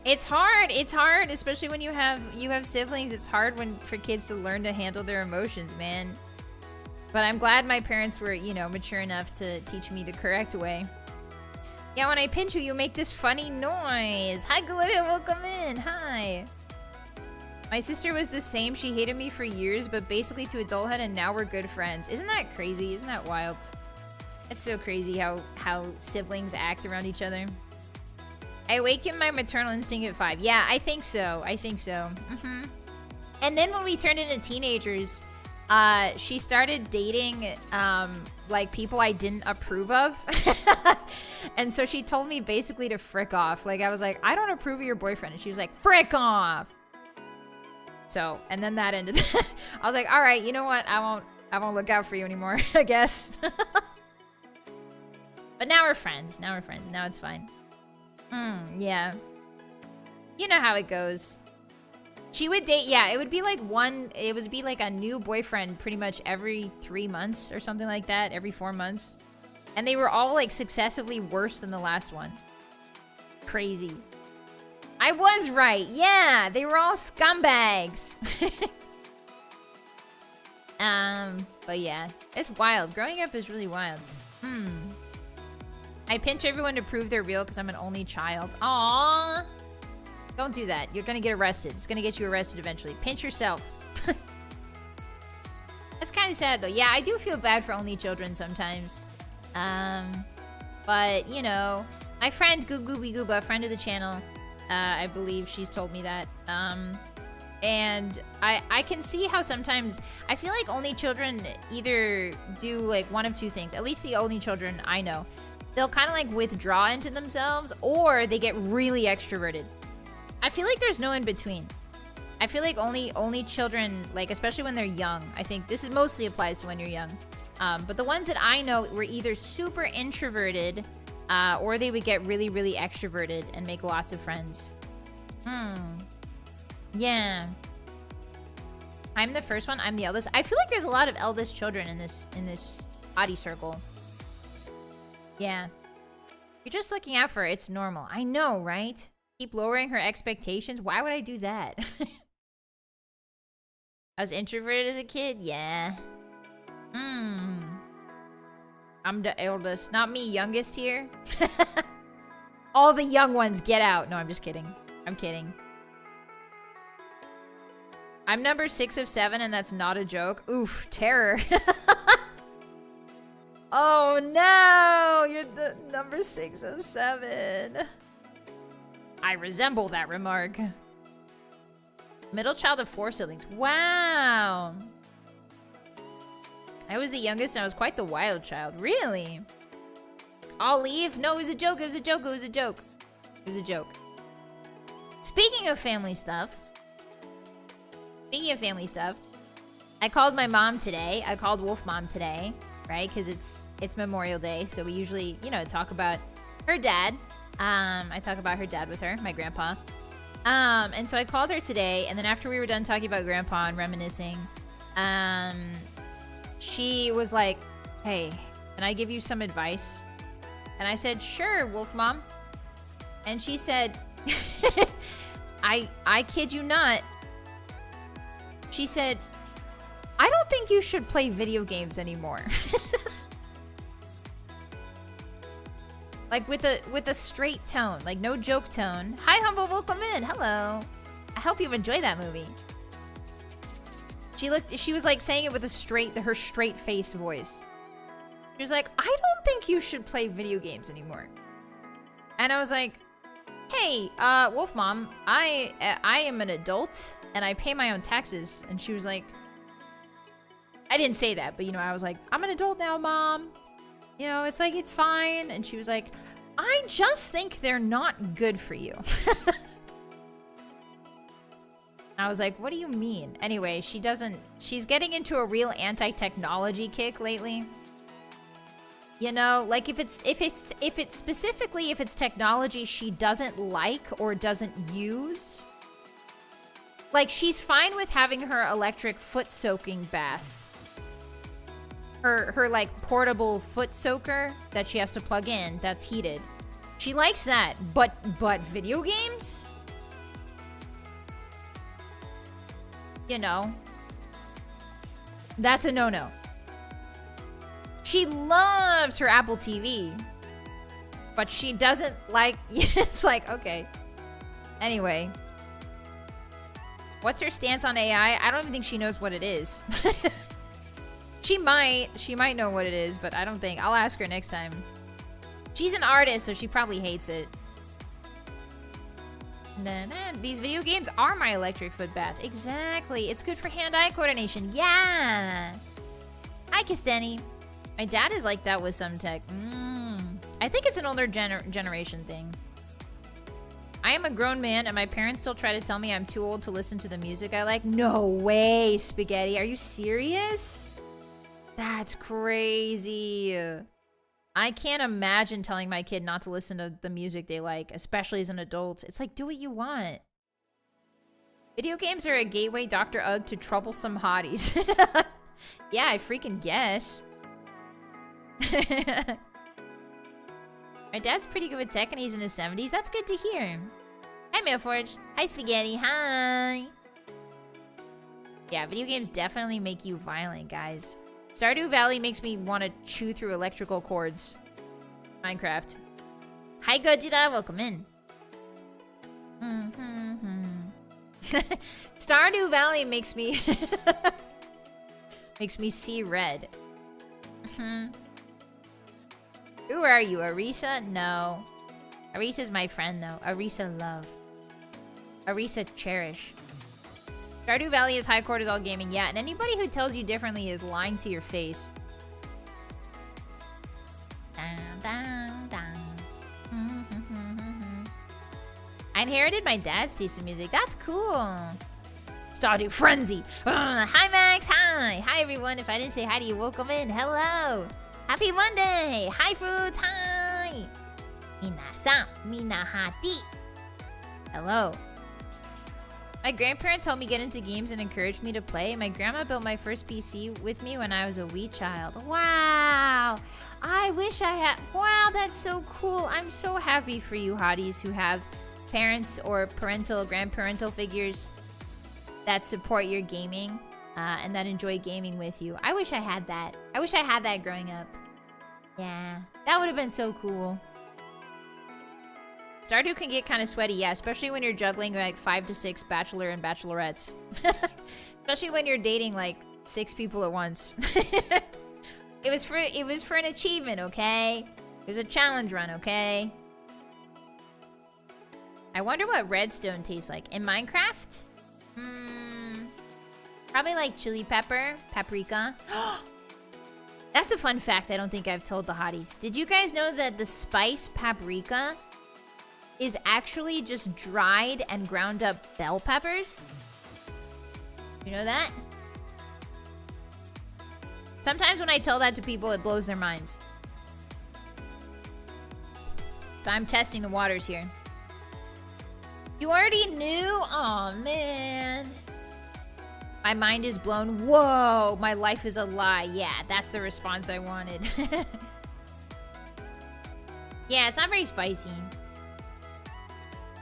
It's hard. It's hard, especially when you have siblings. It's hard for kids to learn to handle their emotions, man. But I'm glad my parents were, you know, mature enough to teach me the correct way. Yeah, when I pinch you, you make this funny noise. Hi, Galicia, welcome in. Hi. My sister was the same. She hated me for years, but basically to adulthood, and now we're good friends. Isn't that crazy? Isn't that wild? It's so crazy how siblings act around each other. I awakened my maternal instinct at 5. Yeah, I think so. I think so. And then when we turned into teenagers, she started dating like people I didn't approve of. And so she told me basically to frick off. Like, I was like, I don't approve of your boyfriend. And she was like, frick off. So, and then that ended. I was like, all right, you know what? I won't look out for you anymore, I guess. But now we're friends. Now we're friends. Now it's fine. Yeah. You know how it goes. She would date, yeah, it would be like a new boyfriend pretty much every 3 months or something like that, every 4 months. And they were all like successively worse than the last one. Crazy. I was right, yeah, they were all scumbags. But yeah, it's wild. Growing up is really wild. I pinch everyone to prove they're real because I'm an only child. Aww. Don't do that. You're gonna get arrested. It's gonna get you arrested eventually. Pinch yourself. That's kind of sad though. Yeah, I do feel bad for only children sometimes. But you know, my friend Gooby Gooba, friend of the channel, I believe she's told me that. And I can see how sometimes I feel like only children either do like one of two things. At least the only children I know, they'll kind of like withdraw into themselves, or they get really extroverted. I feel like there's no in between. I feel like only children, like especially when they're young, I think this is mostly applies to when you're young. But the ones that I know were either super introverted, or they would get really, really extroverted and make lots of friends. Yeah. I'm the first one. I'm the eldest. I feel like there's a lot of eldest children in this hottie circle. Yeah. You're just looking out for her. It's normal. I know, right? Keep lowering her expectations. Why would I do that? I was introverted as a kid? Yeah. I'm the eldest. Not me, youngest here. All the young ones, get out. No, I'm just kidding. I'm kidding. I'm number 6 of 7, and that's not a joke. Oof, terror. Oh no, you're the number 6 of 7. I resemble that remark. Middle child of 4 siblings. Wow. I was the youngest and I was quite the wild child. Really? I'll leave? No, it was a joke. It was a joke. It was a joke. It was a joke. Speaking of family stuff. I called my mom today. I called Wolf Mom today, right? Because it's Memorial Day, so we usually, you know, talk about her dad. I talk about her dad with her, my grandpa. And so I called her today, and then after we were done talking about grandpa and reminiscing, she was like, hey, can I give you some advice? And I said, sure, Wolf Mom. And she said, I kid you not. She said, I don't think you should play video games anymore. Like with a straight tone, like no joke tone. Hi, Humble, welcome in. Hello. I hope you enjoy that movie. She was like saying it with her straight face voice. She was like, I don't think you should play video games anymore. And I was like, hey, Wolf Mom, I am an adult and I pay my own taxes. And she was like, I didn't say that, but you know, I was like, I'm an adult now, Mom. You know, it's like, it's fine. And she was like, I just think they're not good for you. I was like, what do you mean? Anyway, she's getting into a real anti-technology kick lately. You know, like if it's technology she doesn't like or doesn't use. Like she's fine with having her electric foot soaking bath. Her like portable foot soaker that she has to plug in that's heated. She likes that, but video games? You know, that's a no-no. She loves her Apple TV, but she doesn't like, it's like, okay. Anyway. What's her stance on AI? I don't even think she knows what it is. She might know what it is, but I don't think. I'll ask her next time. She's an artist, so she probably hates it. Nah, these video games are my electric foot bath. Exactly. It's good for hand-eye coordination. Yeah. Hi, Kisteni. My dad is like that with some tech. I think it's an older generation thing. I am a grown man, and my parents still try to tell me I'm too old to listen to the music I like. No way, Spaghetti. Are you serious? That's crazy. I can't imagine telling my kid not to listen to the music they like, especially as an adult. It's like, do what you want. Video games are a gateway, Dr. Ugg, to troublesome hotties. Yeah, I freaking guess. My dad's pretty good with tech and he's in his 70s. That's good to hear. Hi, Mailforge. Hi, Spaghetti. Hi. Yeah, video games definitely make you violent, guys. Stardew Valley makes me want to chew through electrical cords. Minecraft. Hi, Gojira. Welcome in. Stardew Valley makes me Makes me see red. Who are you, Arisa? No. Arisa's my friend, though. Arisa love. Arisa cherish. Stardew Valley is high cortisol gaming, yeah, and anybody who tells you differently is lying to your face. I inherited my dad's taste in music. That's cool. Stardew Frenzy. Hi, Max. Hi. Hi, everyone. If I didn't say hi to you, welcome in. Hello. Happy Monday. Hi, fruits. Hi. Minasan. Minahati. Hello. My grandparents helped me get into games and encouraged me to play. My grandma built my first PC with me when I was a wee child. Wow. I wish I had... Wow, that's so cool. I'm so happy for you hotties who have parents or parental, grandparental figures that support your gaming and that enjoy gaming with you. I wish I had that. I wish I had that growing up. Yeah, that would have been so cool. Stardew can get kind of sweaty, yeah, especially when you're juggling like 5 to 6 bachelor and bachelorettes. Especially when you're dating like 6 people at once. It was for an achievement, okay? It was a challenge run, okay? I wonder what redstone tastes like. In Minecraft? Probably like chili pepper, paprika. That's a fun fact I don't think I've told the hotties. Did you guys know that the spice paprika is actually just dried and ground up bell peppers? You know that? Sometimes when I tell that to people, it blows their minds. So I'm testing the waters here. You already knew? Aw, man. My mind is blown. Whoa, my life is a lie. Yeah, that's the response I wanted. Yeah, it's not very spicy.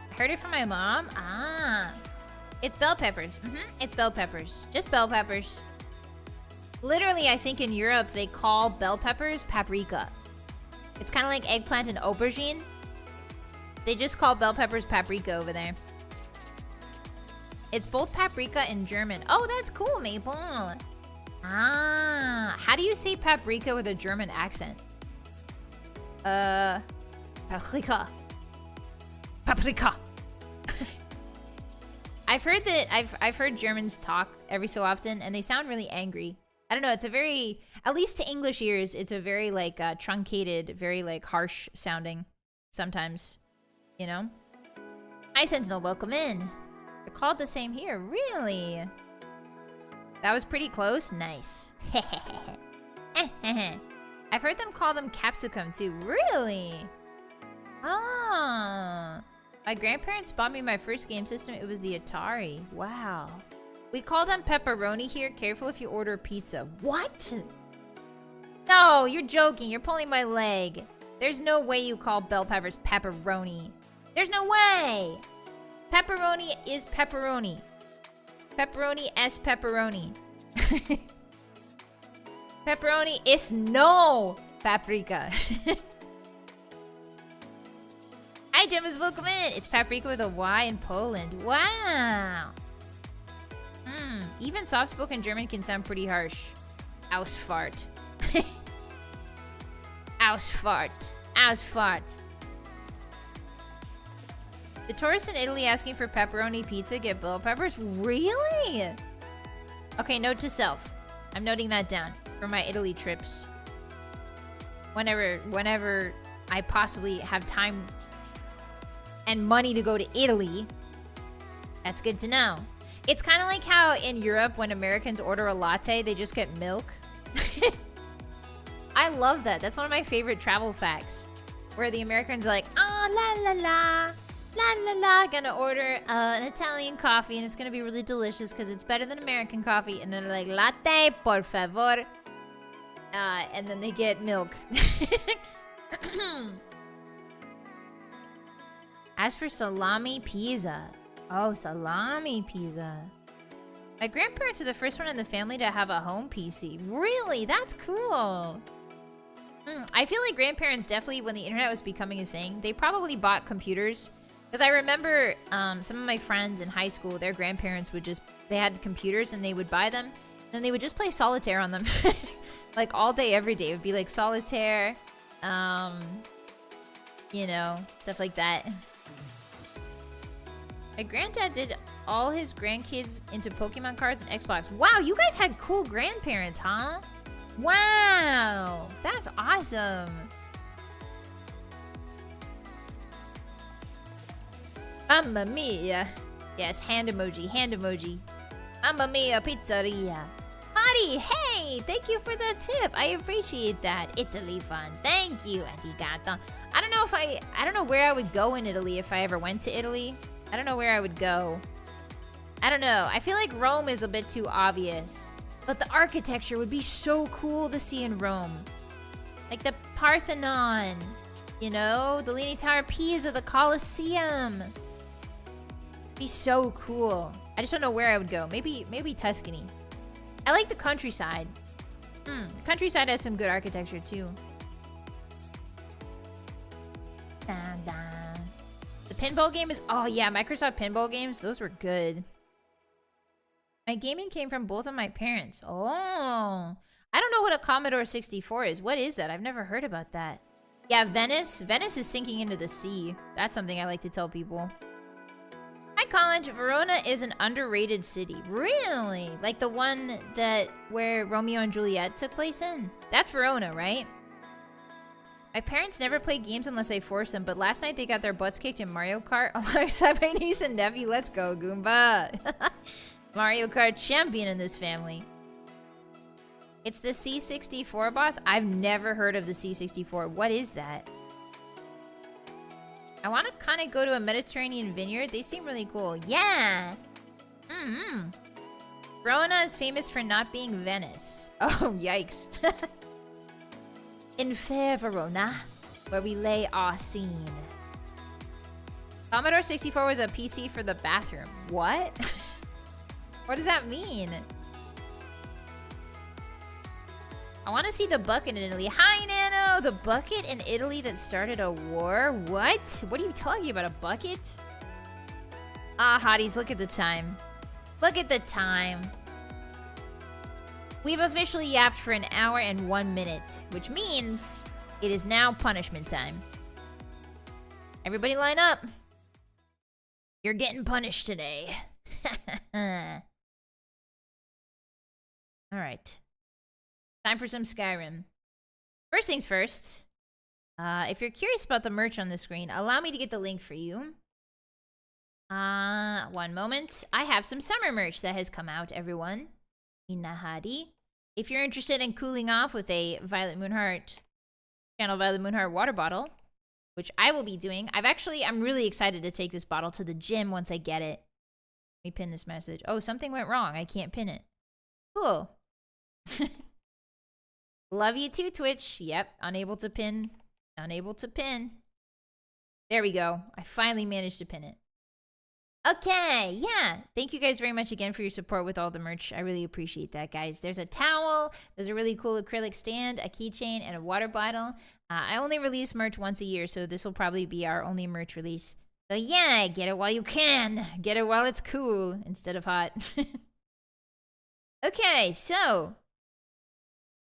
I heard it from my mom. Ah. It's bell peppers. It's bell peppers. Just bell peppers. Literally, I think in Europe, they call bell peppers paprika. It's kind of like eggplant and aubergine. They just call bell peppers paprika over there. It's both paprika and German. Oh, that's cool, Maple. Ah. How do you say paprika with a German accent? Paprika. Paprika. I've heard Germans talk every so often, and they sound really angry. I don't know. It's a very, at least to English ears, it's a very like truncated, very like harsh sounding. Sometimes, you know. Hi, Sentinel. Welcome in. They're called the same here. Really? That was pretty close. Nice. I've heard them call them capsicum too. Really? Ah. My grandparents bought me my first game system. It was the Atari. Wow. We call them pepperoni here. Careful if you order pizza. What? No, you're joking. You're pulling my leg. There's no way you call bell peppers pepperoni. There's no way. Pepperoni is pepperoni. Pepperoni es pepperoni. Pepperoni is no paprika. Hi, Gemmas, welcome in. It's paprika with a Y in Poland. Wow. Even soft-spoken German can sound pretty harsh. Ausfahrt. Ausfahrt. Ausfahrt. The tourists in Italy asking for pepperoni pizza get bell peppers? Really? Okay, note to self. I'm noting that down for my Italy trips. Whenever I possibly have time and money to go to Italy. That's good to know. It's kind of like how in Europe, when Americans order a latte, they just get milk. I love that. That's one of my favorite travel facts. Where the Americans are like, oh, la la la, la la la, gonna order an Italian coffee, and it's gonna be really delicious because it's better than American coffee. And then they're like, latte, por favor. And then they get milk. As for salami pizza. Oh, salami pizza. My grandparents are the first one in the family to have a home PC. Really? That's cool. I feel like grandparents definitely, when the internet was becoming a thing, they probably bought computers. Because I remember some of my friends in high school, their grandparents would just, they had computers and they would buy them. Then they would just play solitaire on them. Like all day, every day. It would be like solitaire. You know, stuff like that. My granddad did all his grandkids into Pokemon cards and Xbox. Wow, you guys had cool grandparents, huh? Wow, that's awesome. Mamma mia. Yes, hand emoji, hand emoji. Mamma mia pizzeria. Hottie, hey, thank you for the tip. I appreciate that. Italy funds. Thank you, arigato. I don't know where I would go in Italy if I ever went to Italy. I don't know where I would go. I don't know. I feel like Rome is a bit too obvious. But the architecture would be so cool to see in Rome. Like the Parthenon. You know? The Leaning Tower of Pisa, the Colosseum. Be so cool. I just don't know where I would go. Maybe Tuscany. I like the countryside. The countryside has some good architecture too. The pinball game is... Oh yeah, Microsoft pinball games. Those were good. My gaming came from both of my parents. Oh. I don't know what a Commodore 64 is. What is that? I've never heard about that. Yeah, Venice. Venice is sinking into the sea. That's something I like to tell people. Hi, College. Verona is an underrated city. Really? Like the one where Romeo and Juliet took place in? That's Verona, right? My parents never played games unless I forced them, but last night they got their butts kicked in Mario Kart alongside my niece and nephew. Let's go, Goomba. Mario Kart champion in this family. It's the C64 boss? I've never heard of the C64. What is that? I want to kind of go to a Mediterranean vineyard. They seem really cool. Yeah! Verona is famous for not being Venice. Oh, yikes. In fair Verona, where we lay our scene. Commodore 64 was a PC for the bathroom. What? What does that mean? I want to see the bucket in Italy. Hi, Nano! The bucket in Italy that started a war? What? What are you talking about? A bucket? Ah, hotties, look at the time. Look at the time. We've officially yapped for an hour and 1 minute, which means it is now punishment time. Everybody line up. You're getting punished today. Alright. Time for some Skyrim. First things first. If you're curious about the merch on the screen, allow me to get the link for you. 1 moment. I have some summer merch that has come out, everyone. Hottie. If you're interested in cooling off with a Vylett Moonheart, channel Vylett Moonheart water bottle, which I will be doing. I'm really excited to take this bottle to the gym once I get it. Let me pin this message. Oh, something went wrong. I can't pin it. Cool. Love you too, Twitch. Yep, unable to pin. Unable to pin. There we go. I finally managed to pin it. Okay, yeah. Thank you guys very much again for your support with all the merch. I really appreciate that, guys. There's a towel. There's a really cool acrylic stand, a keychain, and a water bottle. I only release merch once a year, so this will probably be our only merch release. So yeah, get it while you can. Get it while it's cool instead of hot. Okay, so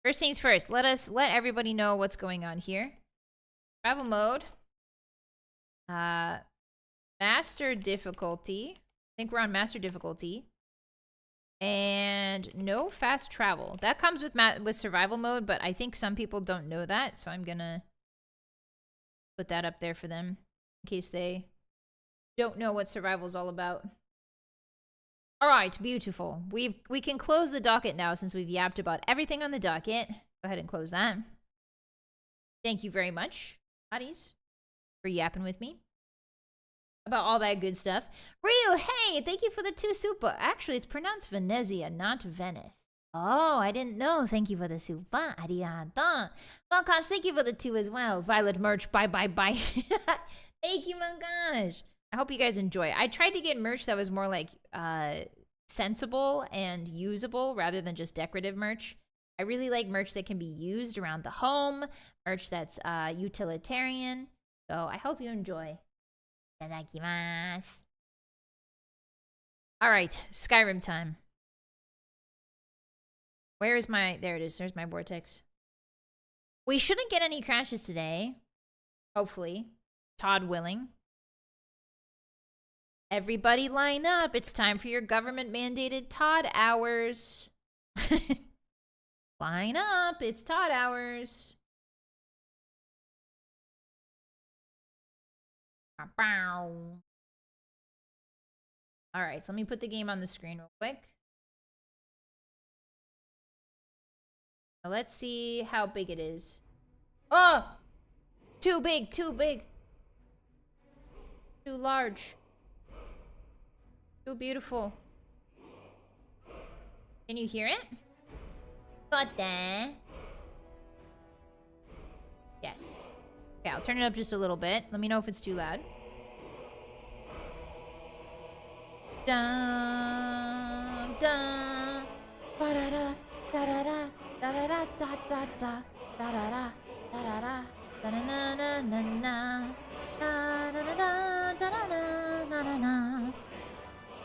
first things first. Let everybody know what's going on here. Travel mode. Master difficulty. I think we're on master difficulty. And no fast travel. That comes with survival mode, but I think some people don't know that, so I'm gonna put that up there for them in case they don't know what survival is all about. All right, beautiful. We can close the docket now since we've yapped about everything on the docket. Go ahead and close that. Thank you very much, Hotties, for yapping with me about all that good stuff. Ryu, hey, thank you for the 2 super. Actually, it's pronounced Venezia, not Venice. Oh, I didn't know. Thank you for the super. Arigato. Well, gosh, thank you for the 2 as well. Violet merch, bye. Thank you, my gosh. I hope you guys enjoy. I tried to get merch that was more like sensible and usable rather than just decorative merch. I really like merch that can be used around the home, merch that's utilitarian. So I hope you enjoy. Itadakimasu. All right, Skyrim time. Where is my... There it is. There's my vortex. We shouldn't get any crashes today. Hopefully. Todd willing. Everybody line up. It's time for your government-mandated Todd hours. Line up. It's Todd hours. All right, so let me put the game on the screen real quick. Now let's see how big it is. Oh! Too big, too big. Too large. Too beautiful. Can you hear it? Got that. Yes. Okay, I'll turn it up just a little bit. Let me know if it's too loud. Dun, dun, ba-da-da, da-da-da, da-da-da, da-da-da, da-da-da, da-da-da, da-da-na-na-na-na, da-da-da-da, da-da-na-na-na-na,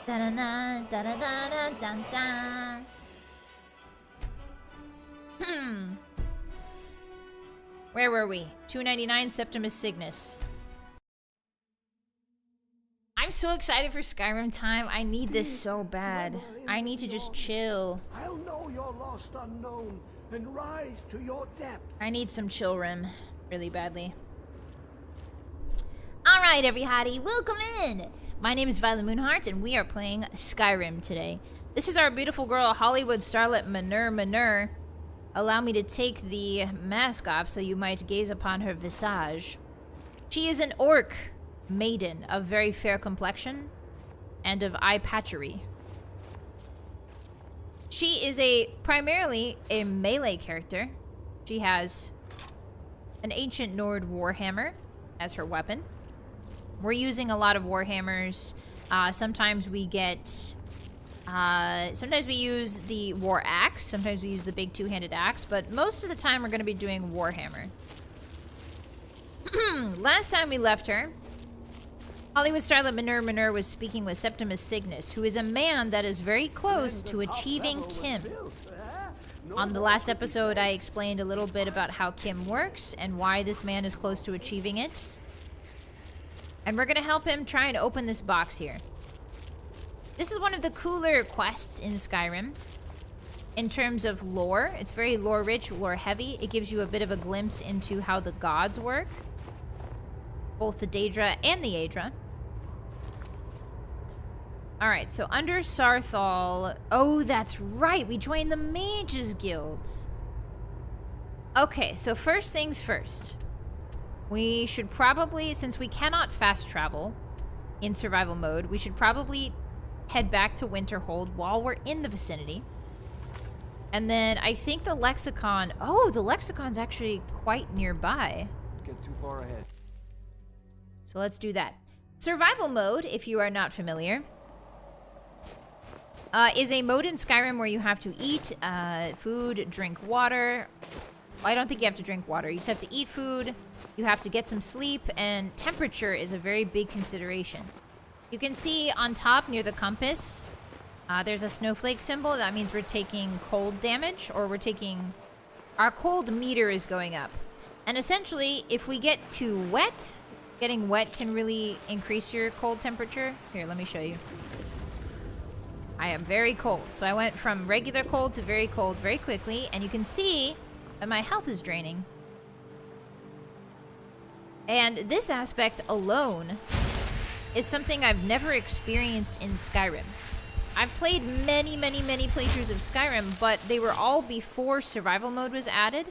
da-da-na, da-da-da-da-da-da. Where were we? 299 Septimus Cygnus. I'm so excited for Skyrim time. I need this so bad. I need to just chill. I'll know your lost unknown and rise to your depth. I need some chill rim really badly. Alright, every hottie, welcome in! My name is Vylett Moonheart, and we are playing Skyrim today. This is our beautiful girl, Hollywood starlet Manur. Allow me to take the mask off so you might gaze upon her visage. She is an orc maiden of very fair complexion and of eye patchery. She is primarily a melee character. She has an ancient Nord warhammer as her weapon. We're using a lot of warhammers. Sometimes we get... sometimes we use the war axe. Sometimes we use the big two-handed axe. But most of the time we're going to be doing warhammer. Last time we left her, Hollywood starlet Manur was speaking with Septimus Cygnus, who is a man that is very close to achieving Kim. On the last episode, I explained a little bit about how Kim works and why this man is close to achieving it. And we're going to help him try and open this box here. This is one of the cooler quests in Skyrim. In terms of lore, it's very lore-rich, lore-heavy. It gives you a bit of a glimpse into how the gods work. Both the Daedra and the Aedra. Alright, so under Sarthal... Oh, that's right! We joined the Mages Guild! Okay, so first things first. We should probably, since we cannot fast travel in survival mode, we should probably head back to Winterhold while we're in the vicinity. And then I think the Lexicon... Oh, the Lexicon's actually quite nearby. Get too far ahead. So let's do that. Survival mode, if you are not familiar, is a mode in Skyrim where you have to eat food, drink water. Well, I don't think you have to drink water. You just have to eat food, you have to get some sleep, and temperature is a very big consideration. You can see on top near the compass, there's a snowflake symbol. That means we're taking cold damage, or we're taking... Our cold meter is going up. And essentially, if we get too wet, getting wet can really increase your cold temperature. Here, let me show you. I am very cold. So I went from regular cold to very cold very quickly, and you can see that my health is draining. And this aspect alone is something I've never experienced in Skyrim. I've played many playthroughs of Skyrim, but they were all before survival mode was added.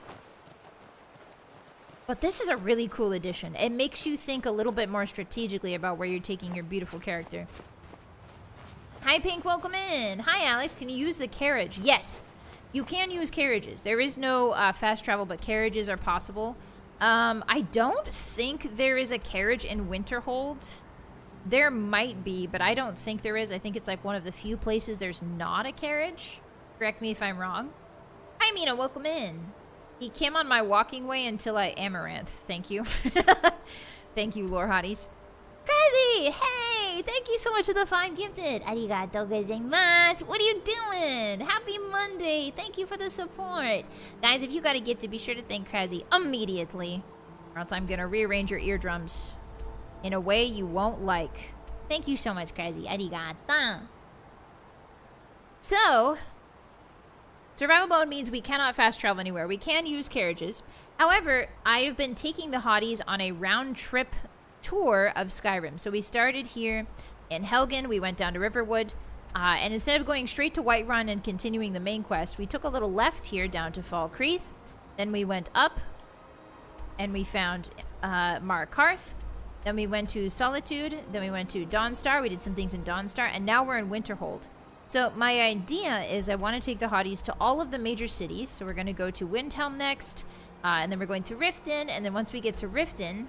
But this is a really cool addition. It makes you think a little bit more strategically about where you're taking your beautiful character. Hi, Pink. Welcome in. Hi, Alex. Can you use the carriage? Yes, you can use carriages. There is no fast travel, but carriages are possible. I don't think there is a carriage in Winterhold. There might be, but I don't think there is. I think it's like one of the few places there's not a carriage. Correct me if I'm wrong. Hi, Mina. Welcome in. He came on my walking way until I amaranth. Thank you. Thank you, lore hotties. Crazy! Hey! Hey, thank you so much for the 5 gifted. Arigato gozaimasu. What are you doing? Happy Monday. Thank you for the support. Guys, if you got a gift, be sure to thank Krazzy immediately. Or else I'm going to rearrange your eardrums in a way you won't like. Thank you so much, Krazzy. Arigato. So, survival mode means we cannot fast travel anywhere. We can use carriages. However, I have been taking the hotties on a round trip tour of Skyrim. So we started here in Helgen, we went down to Riverwood, and instead of going straight to Whiterun and continuing the main quest, we took a little left here down to Falkreath. Then we went up, and we found Markarth. Then we went to Solitude. Then we went to Dawnstar. We did some things in Dawnstar, and now we're in Winterhold. So my idea is I want to take the hotties to all of the major cities. So we're going to go to Windhelm next, and then we're going to Riften, and then once we get to Riften,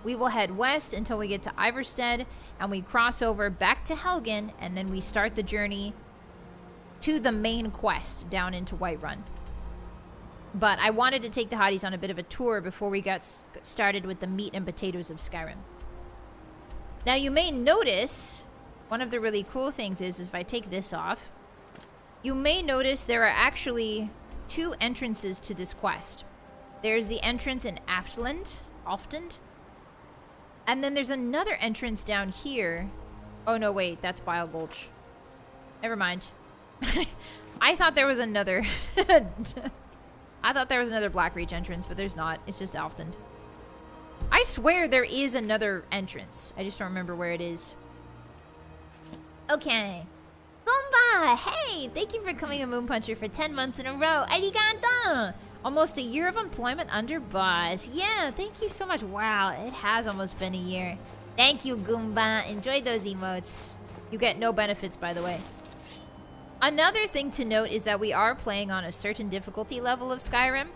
we will head west until we get to Ivarstead, and we cross over back to Helgen, and then we start the journey to the main quest down into Whiterun. But I wanted to take the hotties on a bit of a tour before we got started with the meat and potatoes of Skyrim. Now you may notice, one of the really cool things is if I take this off, you may notice there are actually 2 entrances to this quest. There's the entrance in Aftland, and then there's another entrance down here. Oh no, wait, that's Bile Gulch. Never mind. I thought there was another... I thought there was another Blackreach entrance, but there's not. It's just Aftland. I swear there is another entrance. I just don't remember where it is. Okay. Goomba! Hey! Thank you for coming a Moon Puncher for 10 months in a row. Arigato! Almost a year of employment under boss. Yeah, thank you so much. Wow, it has almost been a year. Thank you, Goomba. Enjoy those emotes. You get no benefits, by the way. Another thing to note is that we are playing on a certain difficulty level of Skyrim.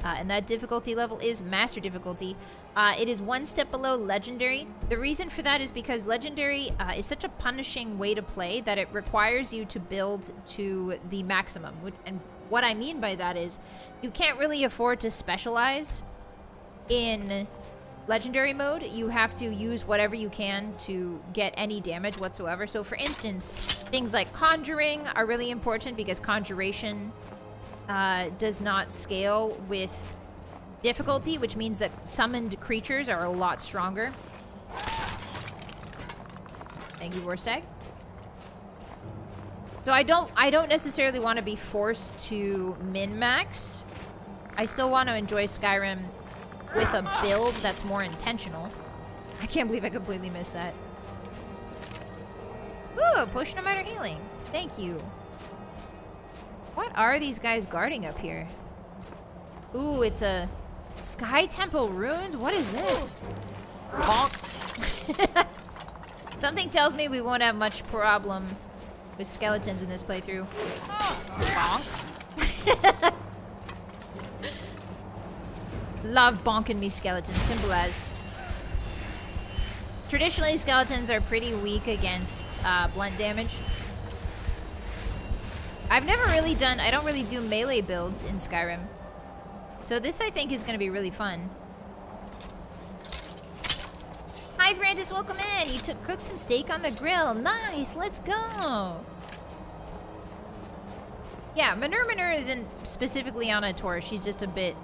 And that difficulty level is Master difficulty. It is 1 step below Legendary. The reason for that is because Legendary is such a punishing way to play that it requires you to build to the maximum. And what I mean by that is you can't really afford to specialize in Legendary mode. You have to use whatever you can to get any damage whatsoever. So for instance, things like Conjuring are really important because Conjuration does not scale with difficulty, which means that summoned creatures are a lot stronger. Thank you, Warstag. So I don't necessarily want to be forced to min-max. I still want to enjoy Skyrim with a build that's more intentional. I can't believe I completely missed that. Ooh, potion of minor healing. Thank you. What are these guys guarding up here? Ooh, it's a Sky Temple Ruins? What is this? Bonk. Something tells me we won't have much problem with skeletons in this playthrough. Bonk. Love bonking me skeletons. Simple as. Traditionally, skeletons are pretty weak against blunt damage. I've never really done... I don't really do melee builds in Skyrim. So this, I think, is going to be really fun. Hi, Francis. Welcome in. You cooked some steak on the grill. Nice. Let's go. Yeah, Manur isn't specifically on a tour. She's just a bit...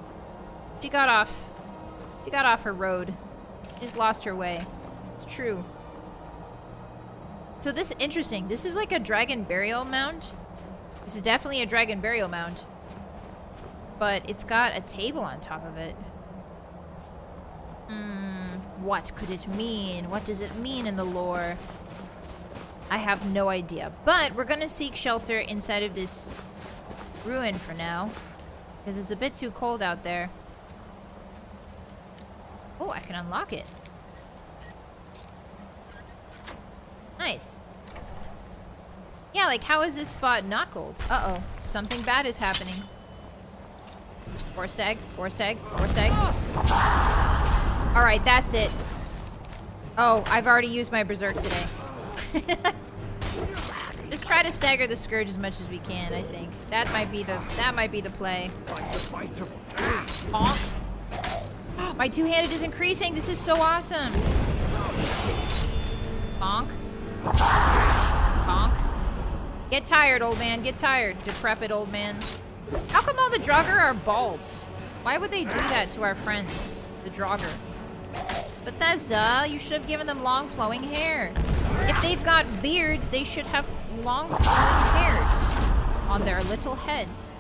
She got off her road. Just lost her way. It's true. So this is interesting. This is like a dragon burial mound. This is definitely a dragon burial mound. But it's got a table on top of it. What could it mean? What does it mean in the lore? I have no idea. But we're gonna seek shelter inside of this ruin for now. Because it's a bit too cold out there. Oh, I can unlock it. Nice. Yeah, like, how is this spot not cold? Uh-oh. Something bad is happening. Warstag. Alright, that's it. Oh, I've already used my Berserk today. Just try to stagger the Scourge as much as we can, I think. That might be the play. Bonk. My two-handed is increasing. This is so awesome. Honk. Honk. Get tired, old man. Get tired, decrepit old man. How come all the Draugr are bald? Why would they do that to our friends, the Draugr? Bethesda, you should have given them long flowing hair. If they've got beards, they should have long flowing hairs on their little heads.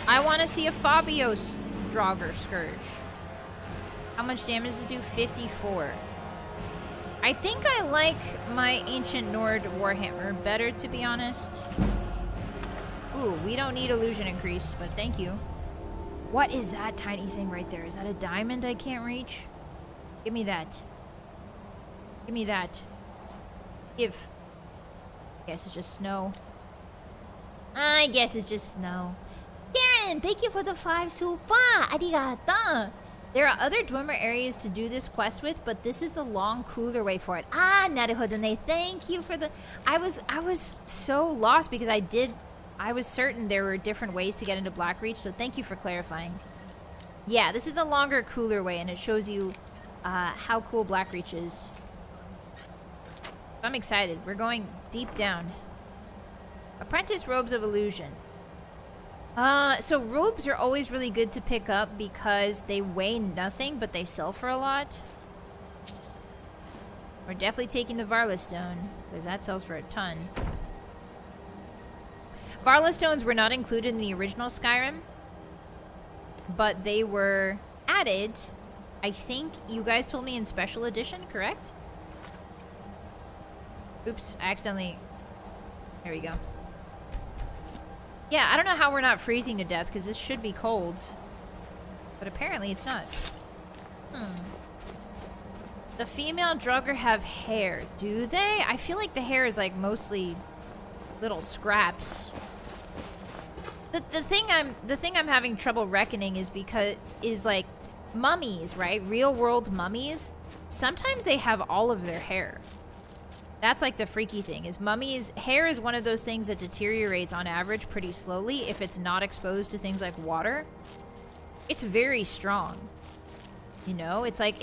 I want to see a Fabios Draugr Scourge. How much damage does it do? 54. I think I like my Ancient Nord Warhammer better, to be honest. Ooh, we don't need illusion increase, but thank you. What is that tiny thing right there? Is that a diamond I can't reach? Give me that. Give me that. Give. I guess it's just snow. I guess it's just snow. Karen, thank you for the 5 super. Arigato. There are other Dwemer areas to do this quest with, but this is the long, cooler way for it. Ah, Naruhodone, thank you for the... I was so lost because I was certain there were different ways to get into Blackreach, so thank you for clarifying. Yeah, this is the longer, cooler way, and it shows you how cool Blackreach is. I'm excited. We're going deep down. Apprentice Robes of Illusion. So robes are always really good to pick up because they weigh nothing, but they sell for a lot. We're definitely taking the Varla Stone, because that sells for a ton. Varla Stones were not included in the original Skyrim, but they were added, I think you guys told me, in Special Edition, correct? Oops, I accidentally... There we go. Yeah, I don't know how we're not freezing to death, because this should be cold. But apparently it's not. The female Draugr have hair. Do they? I feel like the hair is like mostly little scraps. The thing I'm having trouble reckoning is like mummies, right? Real world mummies. Sometimes they have all of their hair. That's like the freaky thing, is mummies, hair is one of those things that deteriorates on average pretty slowly if it's not exposed to things like water. It's very strong. You know, it's like,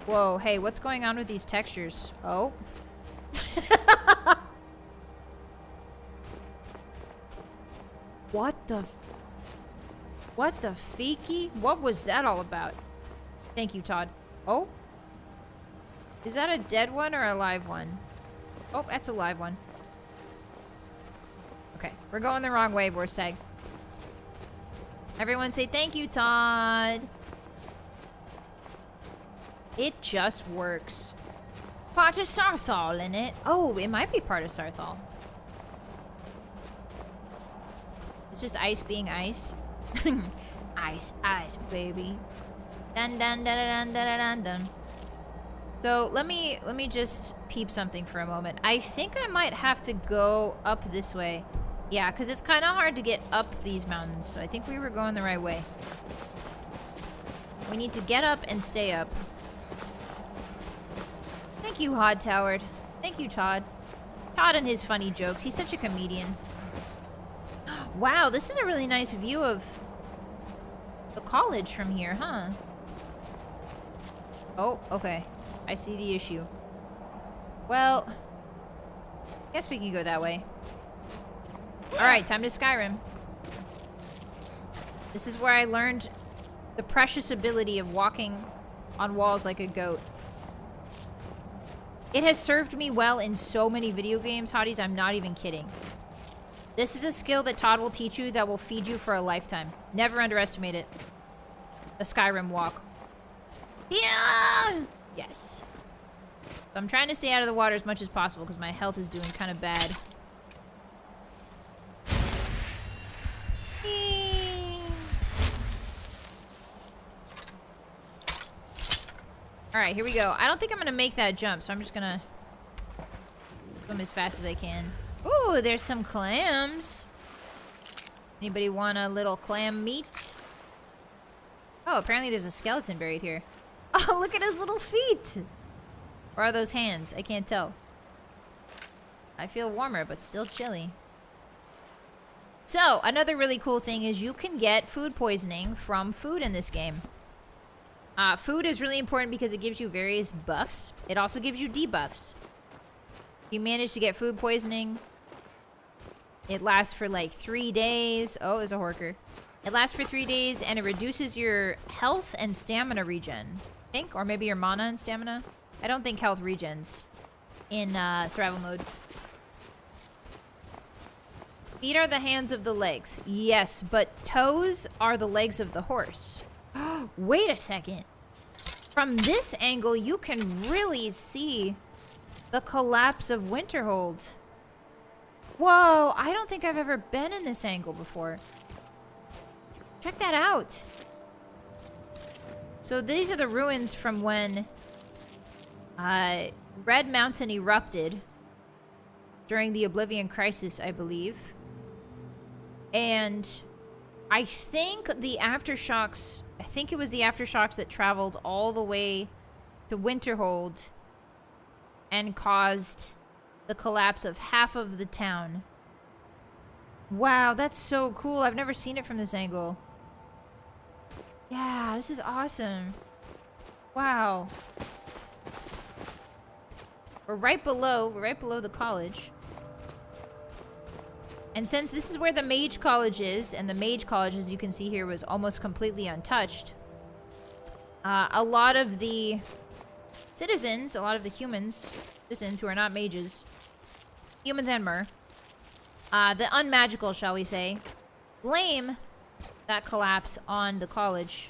whoa, hey, what's going on with these textures? Oh. What the feeky? What was that all about? Thank you, Todd. Oh. Is that a dead one or a live one? Oh, that's a live one. Okay, we're going the wrong way, Borseg. Everyone say thank you, Todd. It just works. Part of Sarthal in it. Oh, it might be part of Sarthal. It's just ice being ice. Ice, ice, baby. Dun dun dun dun dun dun dun. So let me just peep something for a moment. I think I might have to go up this way. Yeah, because it's kind of hard to get up these mountains. So I think we were going the right way. We need to get up and stay up. Thank you, Hod Towered. Thank you, Todd. Todd and his funny jokes. He's such a comedian. Wow, this is a really nice view of the college from here, huh? Oh, okay. I see the issue. Well, guess we can go that way. Alright, time to Skyrim. This is where I learned the precious ability of walking on walls like a goat. It has served me well in so many video games, Hotties, I'm not even kidding. This is a skill that Todd will teach you that will feed you for a lifetime. Never underestimate it. The Skyrim walk. Yeah! Yes. So I'm trying to stay out of the water as much as possible because my health is doing kind of bad. Alright, here we go. I don't think I'm going to make that jump, so I'm just going to swim as fast as I can. Ooh, there's some clams. Anybody want a little clam meat? Oh, apparently there's a skeleton buried here. Oh, look at his little feet! Or are those hands? I can't tell. I feel warmer, but still chilly. So, another really cool thing is you can get food poisoning from food in this game. Food is really important because it gives you various buffs. It also gives you debuffs. If you manage to get food poisoning, it lasts for like 3 days. Oh, there's a horker. It lasts for 3 days and it reduces your health and stamina regen. I think, or maybe your mana and stamina. I don't think health regens in survival mode. Feet are the hands of the legs. Yes, but toes are the legs of the horse. Wait a second. From this angle, you can really see the collapse of Winterhold. Whoa, I don't think I've ever been in this angle before. Check that out. So these are the ruins from when Red Mountain erupted during the Oblivion Crisis, I believe. And I think the aftershocks, I think it was the aftershocks that traveled all the way to Winterhold and caused the collapse of half of the town. Wow, that's so cool. I've never seen it from this angle. Yeah, this is awesome. Wow. We're right below the college. And since this is where the Mage College is, and the Mage College, as you can see here, was almost completely untouched, a lot of the citizens, a lot of the citizens who are not mages, humans and mer, the unmagical, shall we say, blame that collapse on the college.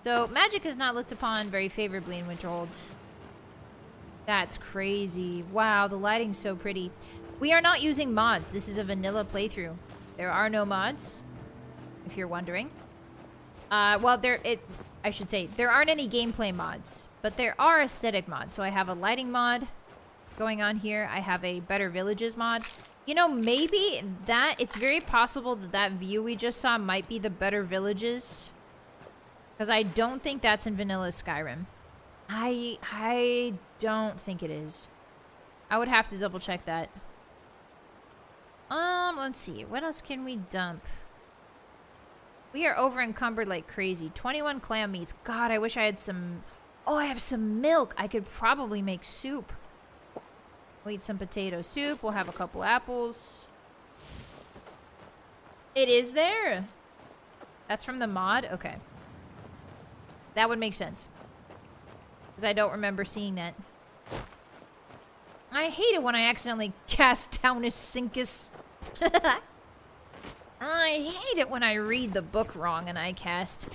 So magic is not looked upon very favorably in Winterhold. That's crazy. Wow, the lighting's so pretty. We are not using mods. This is a vanilla playthrough. There are no mods, if you're wondering. Well, I should say, there aren't any gameplay mods, but there are aesthetic mods. So I have a lighting mod going on here. I have a Better Villages mod. You know, maybe it's very possible that that view we just saw might be the Better Villages, because I don't think that's in vanilla Skyrim. I don't think it is. I would have to double check that. Let's see. What else can we dump? We are over encumbered like crazy. 21 clam meats. God, I wish I had some... Oh, I have some milk. I could probably make soup. We'll eat some potato soup. We'll have a couple apples. It is there. That's from the mod? Okay. That would make sense. Because I don't remember seeing that. I hate it when I accidentally cast Taunus Sincus. I hate it when I read the book wrong and I cast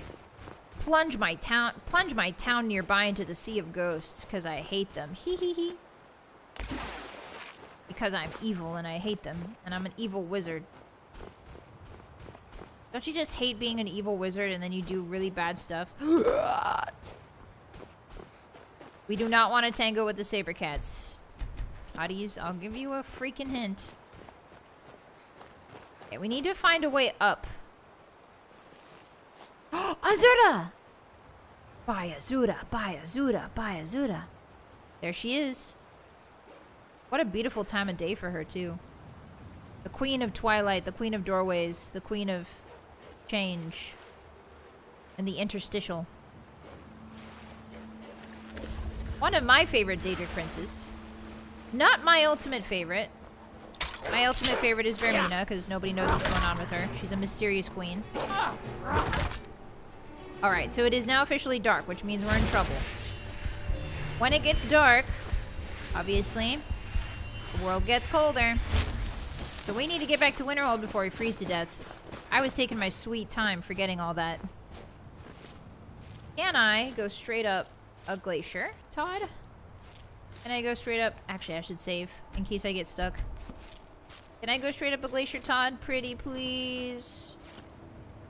plunge my town nearby into the sea of ghosts because I hate them. Hee hee hee. Because I'm evil and I hate them and I'm an evil wizard. Don't you just hate being an evil wizard and then you do really bad stuff? We do not want to tango with the saber cats. Hotties, I'll give you a freaking hint. Okay, we need to find a way up. Azura! Bye Azura, bye Azura, bye Azura. There she is. What a beautiful time of day for her, too. The Queen of Twilight, the Queen of Doorways, the Queen of Change, and the Interstitial. One of my favorite Daedric princes. Not my ultimate favorite. My ultimate favorite is Vermina, because nobody knows what's going on with her. She's a mysterious queen. Alright, so it is now officially dark, which means we're in trouble. When it gets dark, obviously, the world gets colder. So we need to get back to Winterhold before we freeze to death. I was taking my sweet time forgetting all that. Can I go straight up a glacier, Todd? Can I go straight up? Actually, I should save in case I get stuck. Can I go straight up a glacier, Todd? Pretty please.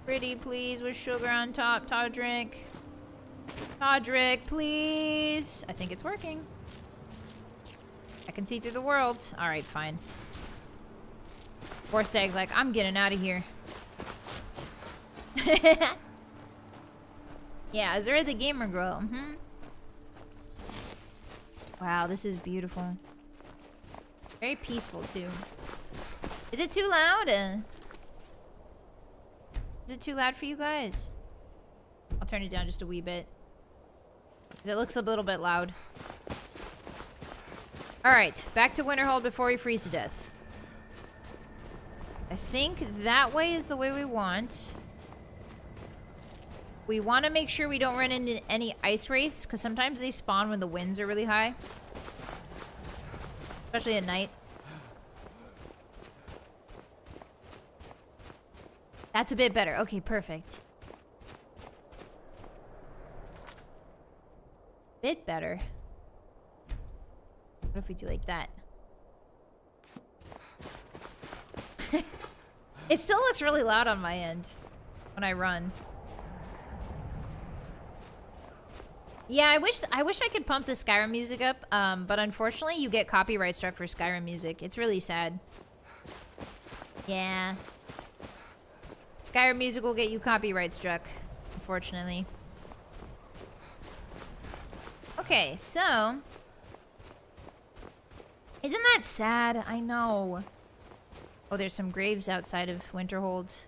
Pretty please with sugar on top. Toddrick. Toddrick, please. I think it's working. I can see through the world. Alright, fine. Forstag's like, I'm getting out of here. Yeah, Azura the Gamer Girl. Wow, this is beautiful. Very peaceful, too. Is it too loud? Is it too loud for you guys? turn it down just a wee bit. 'Cause it looks a little bit loud. Alright, back to Winterhold before we freeze to death. I think that way is the way we want. We want to make sure we don't run into any ice wraiths, because sometimes they spawn when the winds are really high. Especially at night. That's a bit better. Okay, perfect. Bit better. What if we do like that? It still looks really loud on my end when I run. Yeah, I wish I could pump the Skyrim music up, but unfortunately you get copyright struck for Skyrim music. It's really sad. Yeah. Skyrim music will get you copyright struck, unfortunately. Okay, so... Isn't that sad? I know. Oh, there's some graves outside of Winterhold.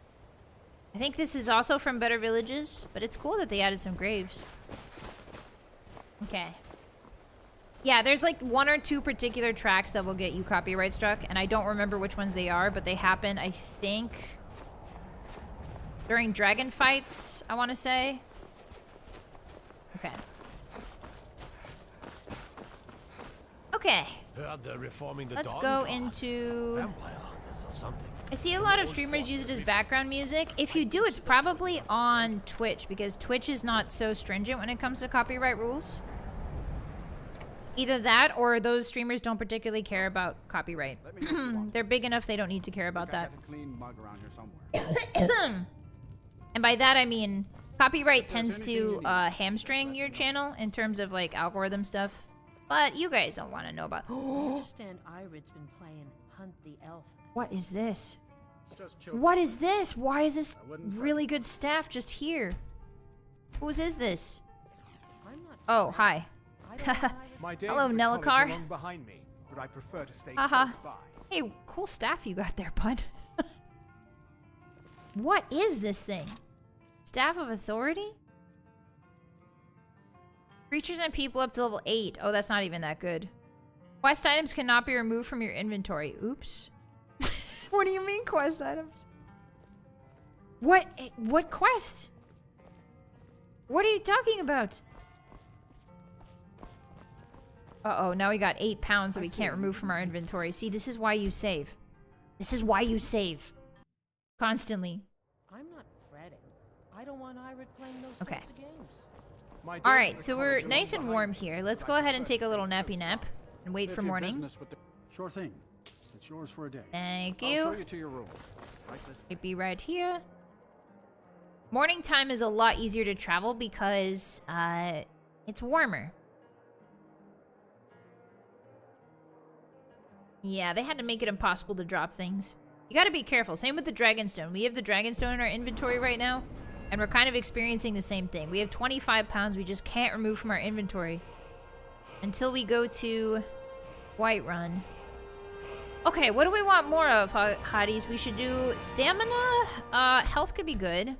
I think this is also from Better Villages, but it's cool that they added some graves. Okay. Yeah, there's like 1 or 2 particular tracks that will get you copyright struck, and I don't remember which ones they are, but they happen, I think, during dragon fights, I want to say. Okay. Okay. Let's go into... I see a lot of streamers use it as background music. If you do, it's probably on Twitch, because Twitch is not so stringent when it comes to copyright rules. Either that, or those streamers don't particularly care about copyright. They're big enough they don't need to care about that. And by that I mean, copyright tends to hamstring your channel in terms of like algorithm stuff. But you guys don't want to know about... understand Irid's been playing Hunt the Elf. What is this? What is this? Why is this really good staff just here? Whose is this? Oh, hi. Hello, Nellikar. Haha. Hey, cool staff you got there, bud. What is this thing? Staff of Authority? Creatures and people up to level 8. Oh, that's not even that good. Quest items cannot be removed from your inventory. Oops. What do you mean, quest items? What quest? What are you talking about? Uh-oh, now we got 8 pounds that we can't remove from our inventory. See, this is why you save. This is why you save. Constantly. I'm not fretting. I don't want Irid playing those sorts of games. Alright, so we're nice and warm here. Let's go ahead and take a little nappy nap and wait for morning. Sure thing. It's yours for a day. Thank I'll you. show you to your room. It'd be right here. Morning time is a lot easier to travel because it's warmer. Yeah, they had to make it impossible to drop things. You gotta be careful. Same with the Dragonstone. We have the Dragonstone in our inventory right now, and we're kind of experiencing the same thing. We have 25 pounds we just can't remove from our inventory until we go to Whiterun. Okay, what do we want more of, hotties? We should do stamina. Health could be good.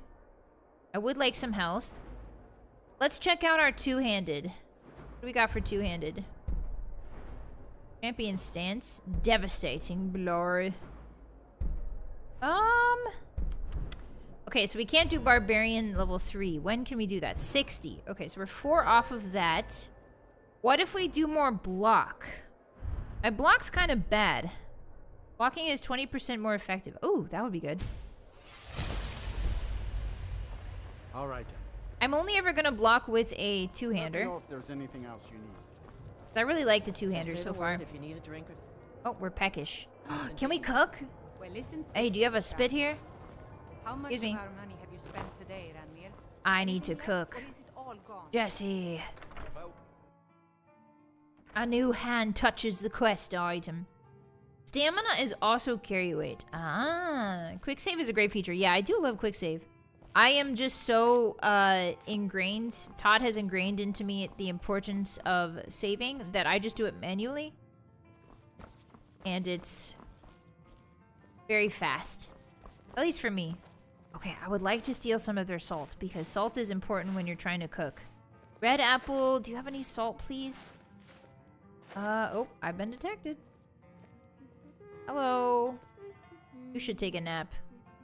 I would like some health. Let's check out our two-handed. What do we got for two-handed? Champion stance. Devastating blow. Okay, so we can't do barbarian level 3. When can we do that? 60. Okay, so we're 4 off of that. What if we do more block? My block's kind of bad. Blocking is 20% more effective. Oh, that would be good. All right. I'm only ever gonna block with a two-hander. Let me know if there's anything else you need. I really like the two-hander so far. If you need a drink or... Oh, we're peckish. Can we cook? Well, listen, Hey, do you have a spit here? how much Excuse me. of our money have you spent today, Ranmir? I need to Anything left, cook. or is it all gone? Jesse. A new hand touches the quest item. Stamina is also carry weight. Ah, quick save is a great feature. Yeah, I do love quick save. I am just so ingrained. Todd has ingrained into me the importance of saving that I just do it manually. And it's very fast. At least for me. Okay, I would like to steal some of their salt because salt is important when you're trying to cook. Red apple, do you have any salt, please? Oh, I've been detected. Hello. You should take a nap.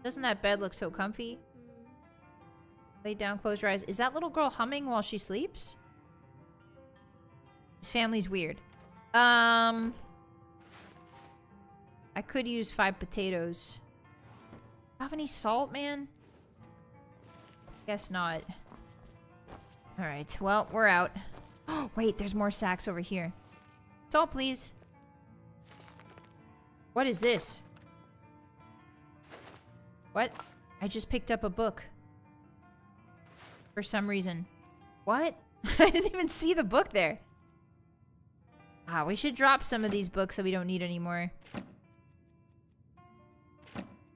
Doesn't that bed look so comfy? Lay down, close your eyes. Is that little girl humming while she sleeps? This family's weird. I could use 5 potatoes. Have any salt, man? Guess not. Alright, well, we're out. Oh, wait, there's more sacks over here. Salt, please. What is this? What? I just picked up a book. For some reason. What? I didn't even see the book there. Ah, we should drop some of these books that we don't need anymore.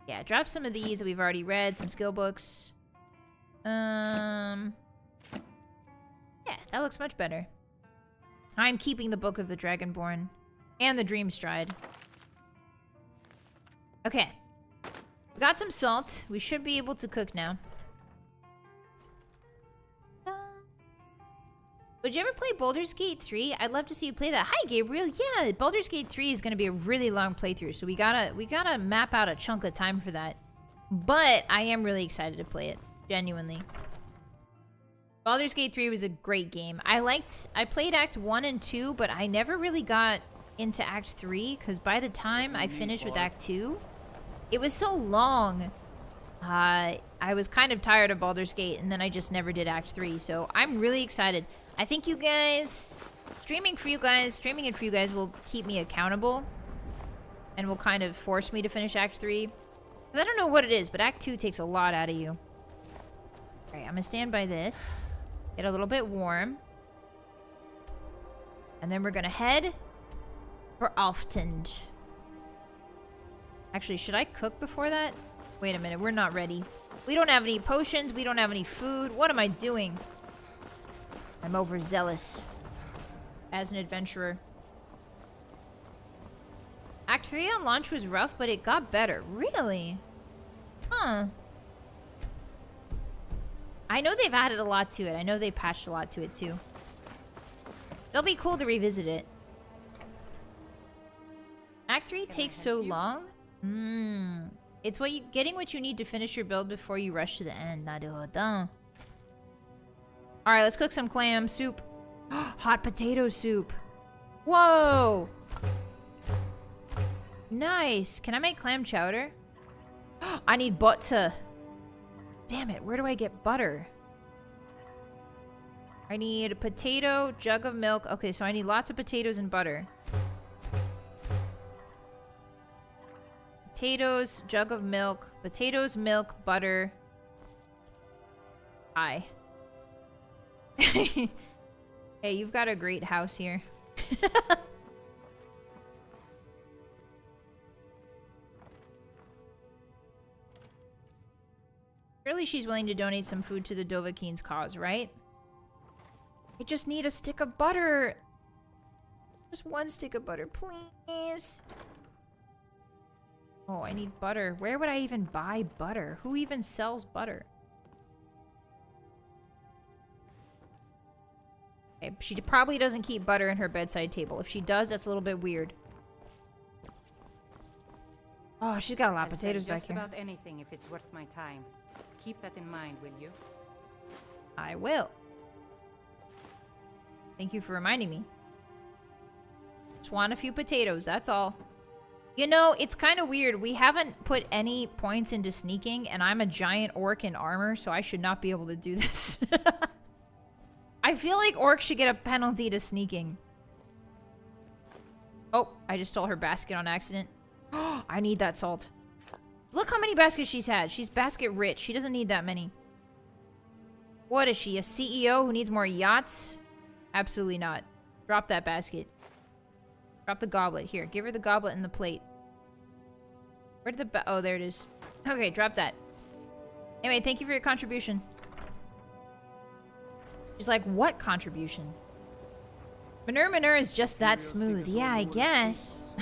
Yeah, drop some of these that we've already read. Some skill books. Yeah, that looks much better. I'm keeping the Book of the Dragonborn. And the Dream Stride. Okay. We got some salt. We should be able to cook now. Would you ever play Baldur's Gate 3? I'd love to see you play that. Hi, Gabriel. Yeah, Baldur's Gate 3 is going to be a really long playthrough, so we gotta map out a chunk of time for that. But I am really excited to play it, genuinely. Baldur's Gate 3 was a great game. I played Act 1 and 2, but I never really got into Act 3, because by the time I finished with Act 2, it was so long. I was kind of tired of Baldur's Gate, and then I just never did Act 3, so I'm really excited. I think you guys, streaming it for you guys will keep me accountable, and will kind of force me to finish Act 3. Because I don't know what it is, but Act 2 takes a lot out of you. Alright, I'm gonna stand by this, get a little bit warm, and then we're gonna head for Alftund. Actually, should I cook before that? Wait a minute, we're not ready. We don't have any potions, we don't have any food. What am I doing? I'm overzealous as an adventurer. Act 3 on launch was rough, but it got better. Really? Huh. I know they've added a lot to it. I know they patched a lot to it, too. It'll be cool to revisit it. Act 3 takes so long? It's getting what you need to finish your build before you rush to the end. Alright, let's cook some clam soup. Hot potato soup. Whoa! Nice. Can I make clam chowder? I need butter. Damn it, where do I get butter? I need a potato, jug of milk. Okay, so I need lots of potatoes and butter. Potatoes, jug of milk. Potatoes, milk, butter. Hi. Hey, you've got a great house here. Surely she's willing to donate some food to the Dovahkiin's cause, right? I just need a stick of butter. Just one stick of butter, please. Oh, I need butter. Where would I even buy butter? Who even sells butter? Okay, she probably doesn't keep butter in her bedside table. If she does, that's a little bit weird. Oh, she's got a lot of potatoes back here. Just about anything if it's worth my time. Keep that in mind, will you? I will. Thank you for reminding me. Just want a few potatoes, that's all. You know, it's kind of weird. We haven't put any points into sneaking, and I'm a giant orc in armor, so I should not be able to do this. I feel like orcs should get a penalty to sneaking. Oh, I just stole her basket on accident. I need that salt. Look how many baskets she's had. She's basket rich. She doesn't need that many. What is she, a CEO who needs more yachts? Absolutely not. Drop that basket. Drop the goblet. Here, give her the goblet and the plate. Where did oh, there it is. Okay, drop that. Anyway, thank you for your contribution. She's like, what contribution? Manure is just that smooth. Yeah, I guess.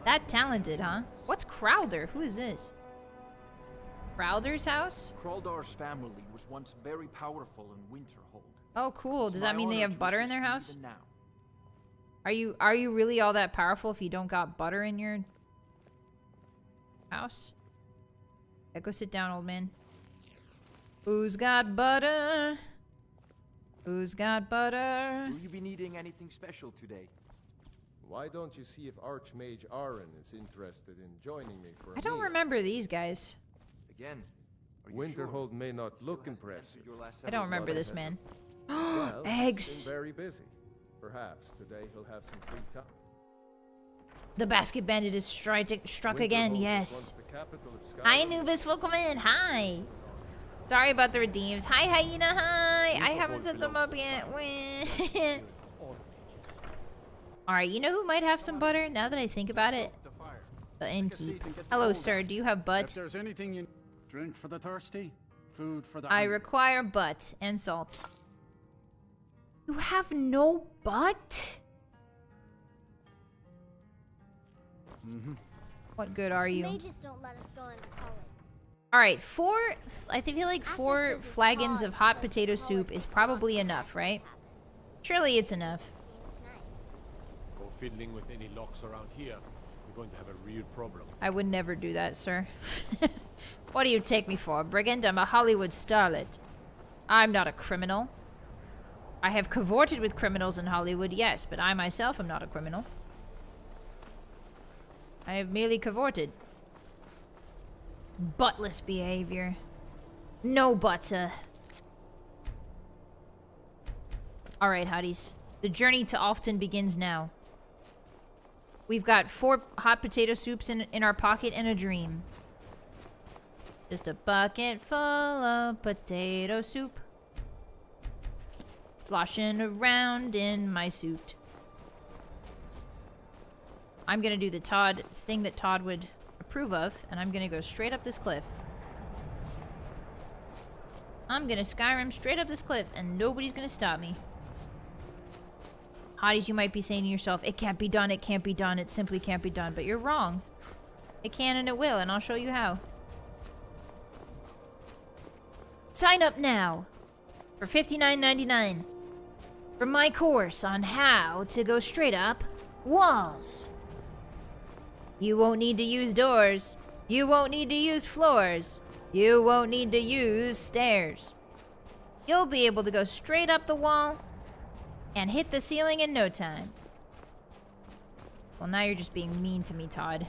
That talented, huh? What's Crowder? Who is this? Crowder's house? Kraldar's family was once very powerful in Winterhold. Oh, cool. It's Does that my mean they honor have to butter in assist their you house? even now. Are you really all that powerful if you don't got butter in your house? Yeah, go sit down, old man. Who's got butter? Who's got butter? Will you be needing anything special today? Why don't you see if Archmage Aaron is interested in joining me for a I don't meal? remember these guys. Again, are you Winterhold sure? may not Still look hasn't impressive. answered your last I don't several remember letters. this man. Well, Eggs. he's been very busy. Perhaps today he'll have some free time. The basket bandit is struck again, Winterhold is yes. once the capital of Skyrim. Hi, Anubis, welcome in. Hi. Sorry about the redeems. Hi, Hyena, hi. I haven't set them up yet. Wah. Alright, you know who might have some butter now that I think about it? The innkeep. Hello, sir. Do you have If butt? there's anything you drink for the thirsty, food for the I hungry. require butt and salt. You have no butt? What good are you? Mages don't let us go into college. Alright, I feel like Master 4 says it's flagons hard of hot because potato college soup is makes probably lots of enough, right? happen. Surely it's enough. Seems nice. Go fiddling with any locks around here, we're going to have a real problem. I would never do that, sir. What do you take me for, brigand? I'm a Hollywood starlet. I'm not a criminal. I have cavorted with criminals in Hollywood, yes, but I myself am not a criminal. I have merely cavorted. Buttless behavior. No butter. Alright, hotties. The journey to Alfton begins now. We've got 4 hot potato soups in our pocket and a dream. Just a bucket full of potato soup. Sloshing around in my suit. I'm gonna do the Todd thing that Todd would approve of, and I'm gonna go straight up this cliff. I'm gonna Skyrim straight up this cliff, and nobody's gonna stop me. Hotties, you might be saying to yourself, it can't be done, it can't be done, it simply can't be done. But you're wrong. It can and it will, and I'll show you how. Sign up now for $59.99 for my course on how to go straight up walls. You won't need to use doors. You won't need to use floors. You won't need to use stairs. You'll be able to go straight up the wall and hit the ceiling in no time. Well, now you're just being mean to me, Todd.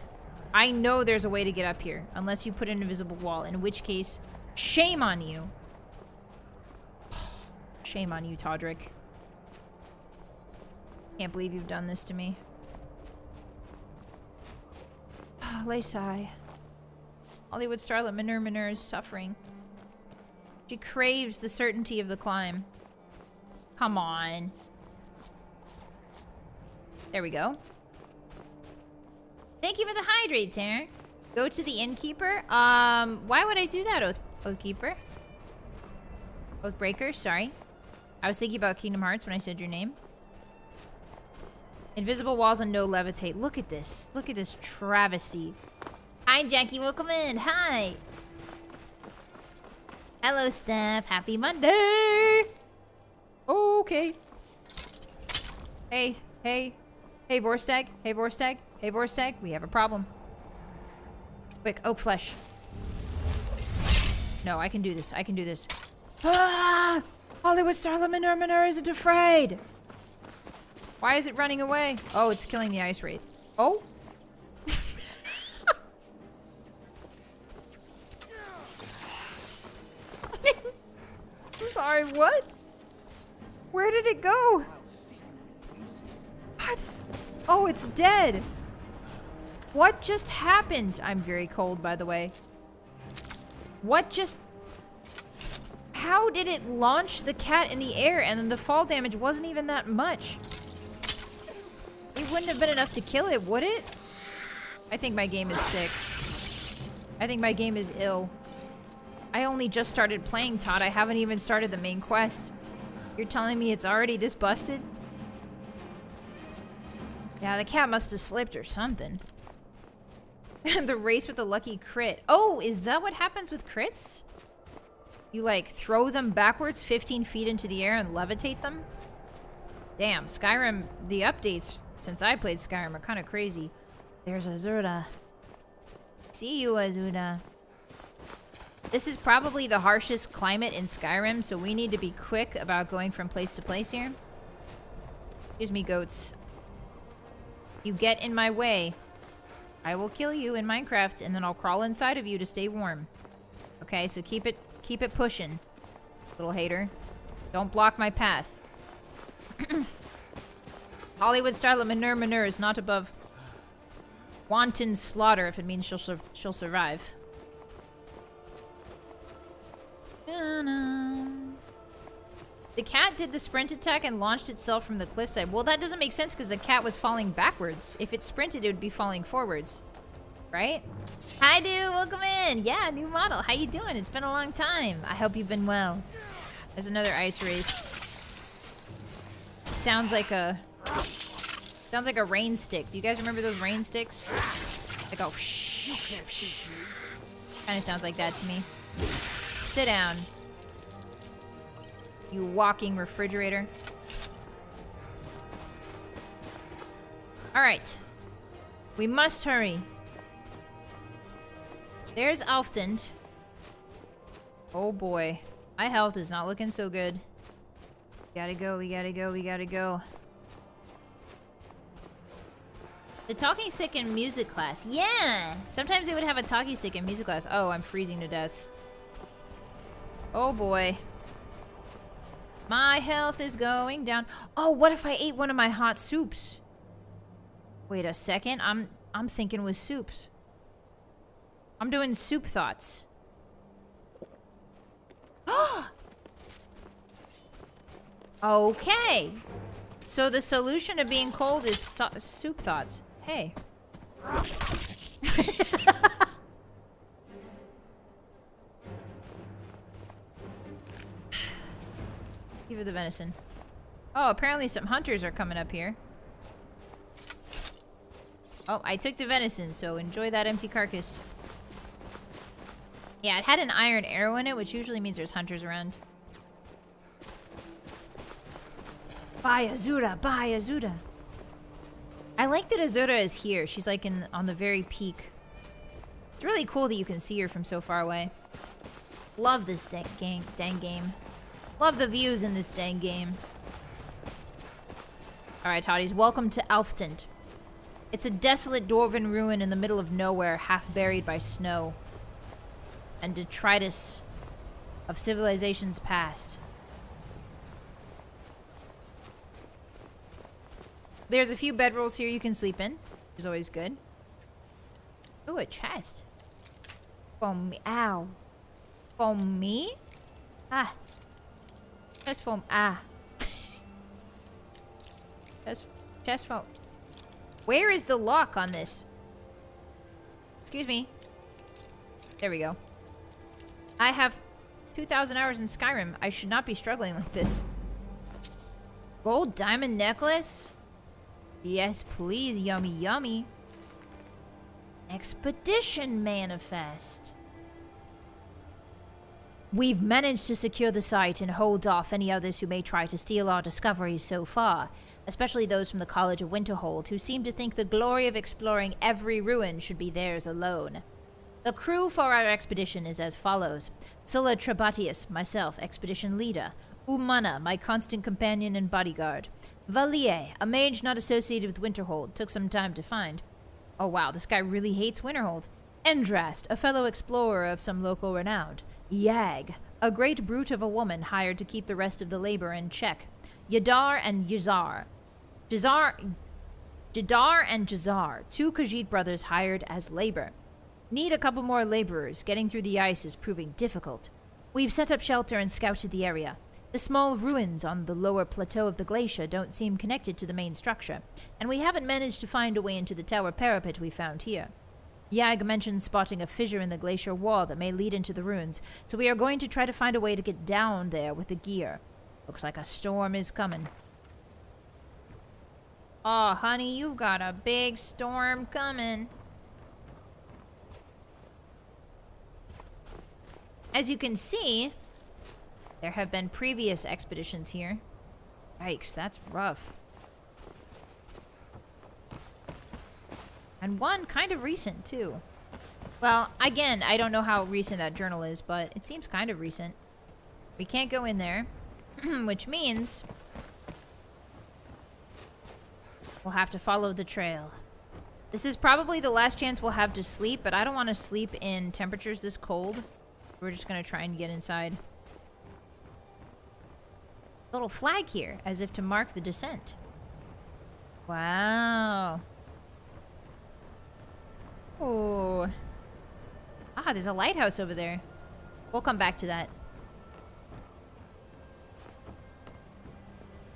I know there's a way to get up here, unless you put an invisible wall, in which case, shame on you. Shame on you, Todrick. Can't believe you've done this to me. Lay sigh. Hollywood starlet Manur is suffering. She craves the certainty of the climb. Come on. There we go. Thank you for the hydrate, Taryn. Go to the innkeeper. Why would I do that, Oathkeeper? Oathbreaker, sorry. I was thinking about Kingdom Hearts when I said your name. Invisible walls and no levitate. Look at this. Look at this travesty. Hi, Jackie. Welcome in. Hi. Hello, Steph. Happy Monday. Okay. Hey, hey. Hey, Vorstag. Hey, Vorstag. Hey, Vorstag. We have a problem. Quick, oak flesh. No, I can do this. I can do this. Ah! Hollywood starlet Manur isn't afraid. Why is it running away? Oh, it's killing the ice wraith. Oh? I'm sorry, what? Where did it go? What? Oh, it's dead. What just happened? I'm very cold, by the way. What just... How did it launch the cat in the air and then the fall damage wasn't even that much? It wouldn't have been enough to kill it, would it? I think my game is sick. I think my game is ill. I only just started playing, Todd. I haven't even started the main quest. You're telling me it's already this busted? Yeah, the cat must have slipped or something. The race with the lucky crit. Oh, is that what happens with crits? You, like, throw them backwards 15 feet into the air and levitate them? Damn, Skyrim, the updates since I played Skyrim are kind of crazy. There's Azura. See you, Azura. This is probably the harshest climate in Skyrim, so we need to be quick about going from place to place here. Excuse me, goats. You get in my way, I will kill you in Minecraft, and then I'll crawl inside of you to stay warm. Okay, so keep it pushing, little hater. Don't block my path. Hollywood style of manure is not above wanton slaughter if it means she'll survive. The cat did the sprint attack and launched itself from the cliffside. Well, that doesn't make sense because the cat was falling backwards. If it sprinted, it would be falling forwards. Right? Hi, dude. Welcome in. Yeah, new model. How you doing? It's been a long time. I hope you've been well. There's another ice wraith. Sounds like a rain stick. Do you guys remember those rain sticks? Like, oh, shh. Kind of sounds like that to me. Sit down. You walking refrigerator. Alright. We must hurry. There's Alftund. Oh boy. My health is not looking so good. We gotta go. The talking stick in music class. Yeah! Sometimes they would have a talking stick in music class. Oh, I'm freezing to death. Oh boy. My health is going down. Oh, what if I ate one of my hot soups? Wait a second. I'm thinking with soups. I'm doing soup thoughts. Okay. So the solution to being cold is soup thoughts. Hey. Give her the venison. Oh, apparently some hunters are coming up here. Oh, I took the venison, so enjoy that empty carcass. Yeah, it had an iron arrow in it, which usually means there's hunters around. Bye, Azura! Bye, Azura! I like that Azura is here. She's like on the very peak. It's really cool that you can see her from so far away. Love this dang game. Love the views in this dang game. Alright, Hotties, welcome to Alftund. It's a desolate dwarven ruin in the middle of nowhere, half buried by snow and detritus of civilizations past. There's a few bedrolls here you can sleep in, which is always good. Ooh, a chest. For me. Ow. For me? Ah. Chest foam. Ah. Chest foam. Where is the lock on this? Excuse me. There we go. I have 2,000 hours in Skyrim. I should not be struggling like this. Gold diamond necklace? Yes, please. Yummy, yummy. Expedition manifest. We've managed to secure the site and hold off any others who may try to steal our discoveries so far, especially those from the College of Winterhold, who seem to think the glory of exploring every ruin should be theirs alone. The crew for our expedition is as follows. Sulla Trebatius, myself, expedition leader. Umana, my constant companion and bodyguard. Vylehe, a mage not associated with Winterhold, took some time to find. Oh wow, this guy really hates Winterhold. Endrast, a fellow explorer of some local renown. Yag, a great brute of a woman hired to keep the rest of the labor in check. Yadar and Jazar, Jadar and Jazar, two Khajiit brothers hired as labor. Need a couple more laborers. Getting through the ice is proving difficult. We've set up shelter and scouted the area. The small ruins on the lower plateau of the glacier don't seem connected to the main structure, and we haven't managed to find a way into the tower parapet we found here. Yag mentioned spotting a fissure in the glacier wall that may lead into the ruins, so we are going to try to find a way to get down there with the gear. Looks like a storm is coming. Aw, honey, you've got a big storm coming. As you can see, there have been previous expeditions here. Yikes, that's rough. And one kind of recent, too. Well, again, I don't know how recent that journal is, but it seems kind of recent. We can't go in there, which means we'll have to follow the trail. This is probably the last chance we'll have to sleep, but I don't want to sleep in temperatures this cold. We're just going to try and get inside. Little flag here, as if to mark the descent. Wow. Oh. Ah, there's a lighthouse over there. We'll come back to that.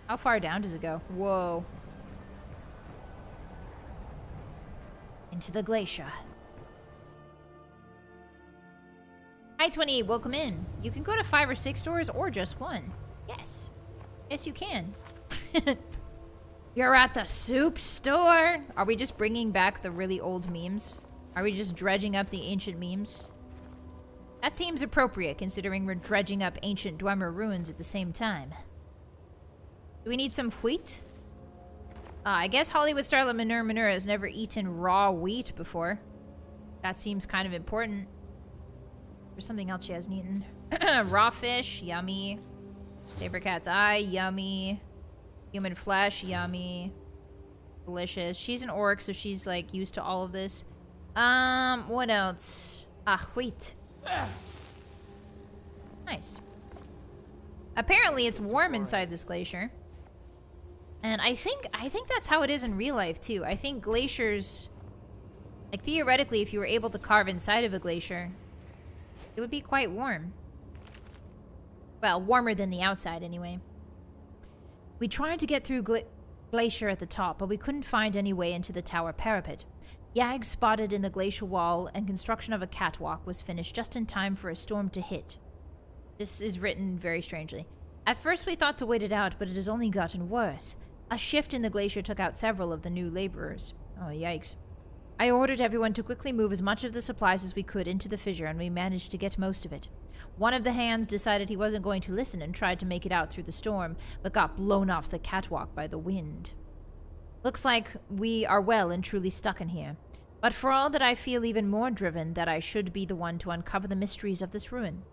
How far down does it go? Whoa. Into the glacier. Hi, 28. Welcome in. You can go to 5 or 6 stores or just one. Yes. Yes, you can. You're at the soup store? Are we just bringing back the really old memes? Are we just dredging up the ancient memes? That seems appropriate, considering we're dredging up ancient Dwemer ruins at the same time. Do we need some wheat? I guess Hollywood starlet Manure has never eaten raw wheat before. That seems kind of important. There's something else she hasn't eaten. Raw fish, yummy. Saber cat's eye, yummy. Human flesh, yummy. Delicious. She's an orc, so she's like used to all of this. What else? Ah, wheat. Nice. Apparently it's warm inside this glacier. And I think that's how it is in real life too. I think glaciers, like theoretically, if you were able to carve inside of a glacier, it would be quite warm. Well, warmer than the outside anyway. We tried to get through glacier at the top, but we couldn't find any way into the tower parapet. Yag spotted in the glacial wall, and construction of a catwalk was finished just in time for a storm to hit. This is written very strangely. At first we thought to wait it out, but it has only gotten worse. A shift in the glacier took out several of the new laborers. Oh, yikes. I ordered everyone to quickly move as much of the supplies as we could into the fissure, and we managed to get most of it. One of the hands decided he wasn't going to listen and tried to make it out through the storm, but got blown off the catwalk by the wind. Looks like we are well and truly stuck in here. But for all that, I feel even more driven that I should be the one to uncover the mysteries of this ruin.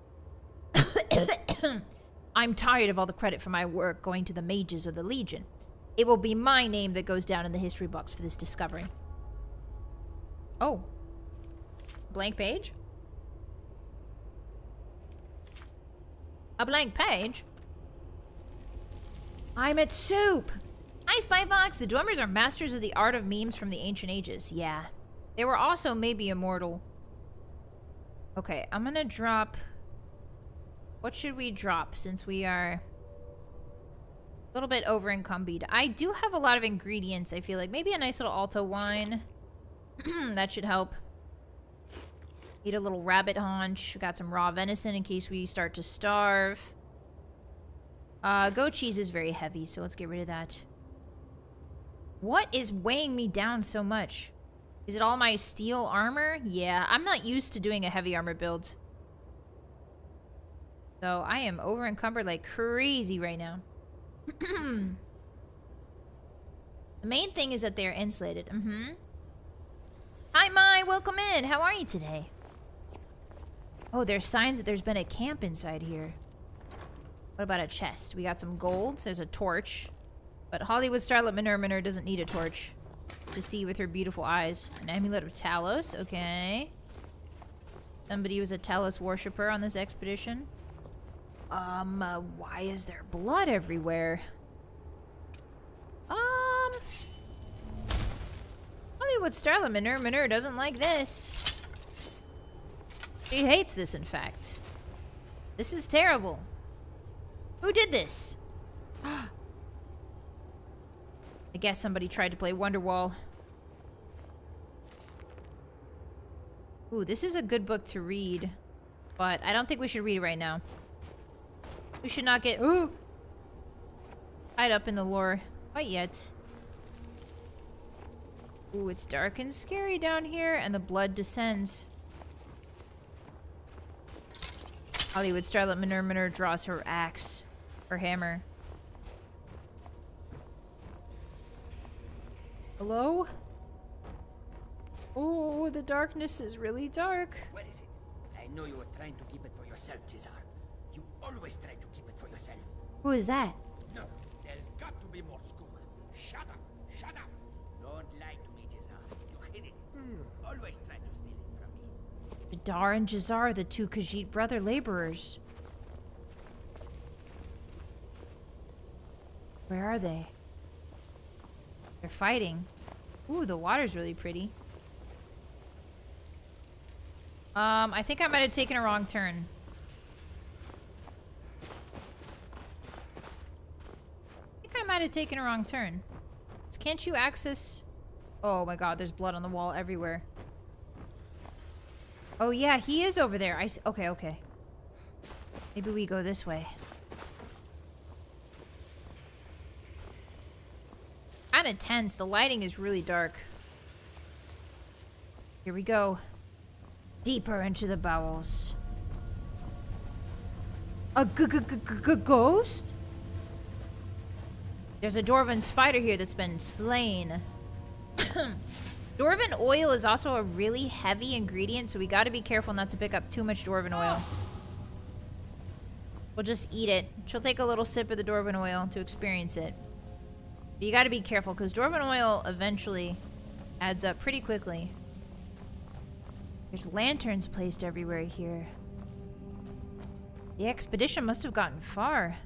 I'm tired of all the credit for my work going to the mages or the Legion. It will be my name that goes down in the history books for this discovery. Oh. Blank page? A blank page? I'm at soup! Hi, Spyfox! The Dwemers are masters of the art of memes from the ancient ages. Yeah. They were also maybe immortal. Okay, I'm gonna drop... What should we drop since we are a little bit over encumbered? I do have a lot of ingredients, I feel like. Maybe a nice little alto wine. That should help. Eat a little rabbit haunch. We got some raw venison in case we start to starve. Goat cheese is very heavy, so let's get rid of that. What is weighing me down so much? Is it all my steel armor? Yeah, I'm not used to doing a heavy armor build. So I am over encumbered like crazy right now. The main thing is that they're insulated. Hi, Mai. Welcome in. How are you today? Oh, there's signs that there's been a camp inside here. What about a chest? We got some gold. There's a torch. But Hollywood starlet Manure doesn't need a torch to see with her beautiful eyes. An amulet of Talos. Okay. Somebody was a Talos worshipper on this expedition. Why is there blood everywhere? Hollywood starlet Manure doesn't like this. She hates this, in fact. This is terrible. Who did this? I guess somebody tried to play Wonderwall. Ooh, this is a good book to read, but I don't think we should read it right now. We should not get tied up in the lore quite yet. Ooh, it's dark and scary down here, and the blood descends. Hollywood starlet Minor draws her axe. Her hammer. Hello? Oh, the darkness is really dark. What is it? I know you were trying to keep it for yourself, Cesar. You always try to keep it for yourself. Who is that? No, there's got to be more school. Shut up! Shut up! Don't lie to me, Cesar. You hid it. Always try to steal it from me. Jadar and Jazar, the two Khajiit brother laborers. Where are they? They're fighting. Ooh, the water's really pretty. I think I might have taken a wrong turn. Can't you access... Oh my god, there's blood on the wall everywhere. Oh yeah, he is over there. Okay. Maybe we go this way. Kinda tense. The lighting is really dark. Here we go. Deeper into the bowels. A ghost? There's a dwarven spider here that's been slain. Dwarven oil is also a really heavy ingredient, so we gotta be careful not to pick up too much dwarven oil. We'll just eat it. She'll take a little sip of the dwarven oil to experience it. But you gotta be careful, because dwarven oil eventually adds up pretty quickly. There's lanterns placed everywhere here. The expedition must have gotten far.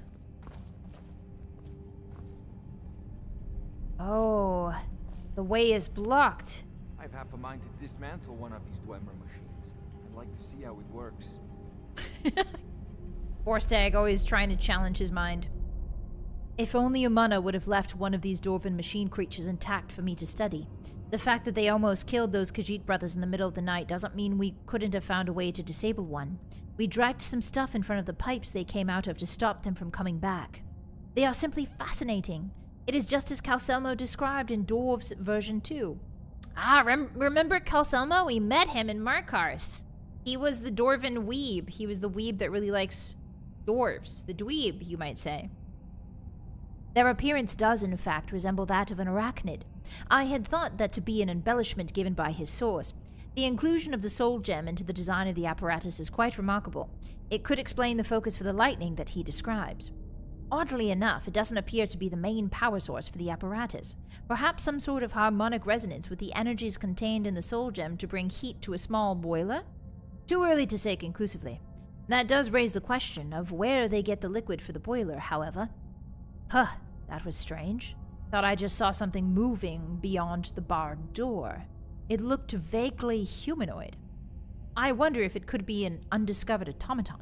Oh, the way is blocked. I've half a mind to dismantle one of these Dwemer machines. I'd like to see how it works. Orstag always trying to challenge his mind. If only Umana would have left one of these dwarven machine creatures intact for me to study. The fact that they almost killed those Khajiit brothers in the middle of the night doesn't mean we couldn't have found a way to disable one. We dragged some stuff in front of the pipes they came out of to stop them from coming back. They are simply fascinating. It is just as Calcelmo described in Dwarves version 2. Ah, remember Calcelmo? We met him in Markarth. He was the Dwarven weeb. He was the weeb that really likes dwarves. The dweeb, you might say. Their appearance does, in fact, resemble that of an arachnid. I had thought that to be an embellishment given by his source. The inclusion of the soul gem into the design of the apparatus is quite remarkable. It could explain the focus for the lightning that he describes. Oddly enough, it doesn't appear to be the main power source for the apparatus. Perhaps some sort of harmonic resonance with the energies contained in the soul gem to bring heat to a small boiler? Too early to say conclusively. That does raise the question of where they get the liquid for the boiler, however. Huh, that was strange. Thought I just saw something moving beyond the barred door. It looked vaguely humanoid. I wonder if it could be an undiscovered automaton.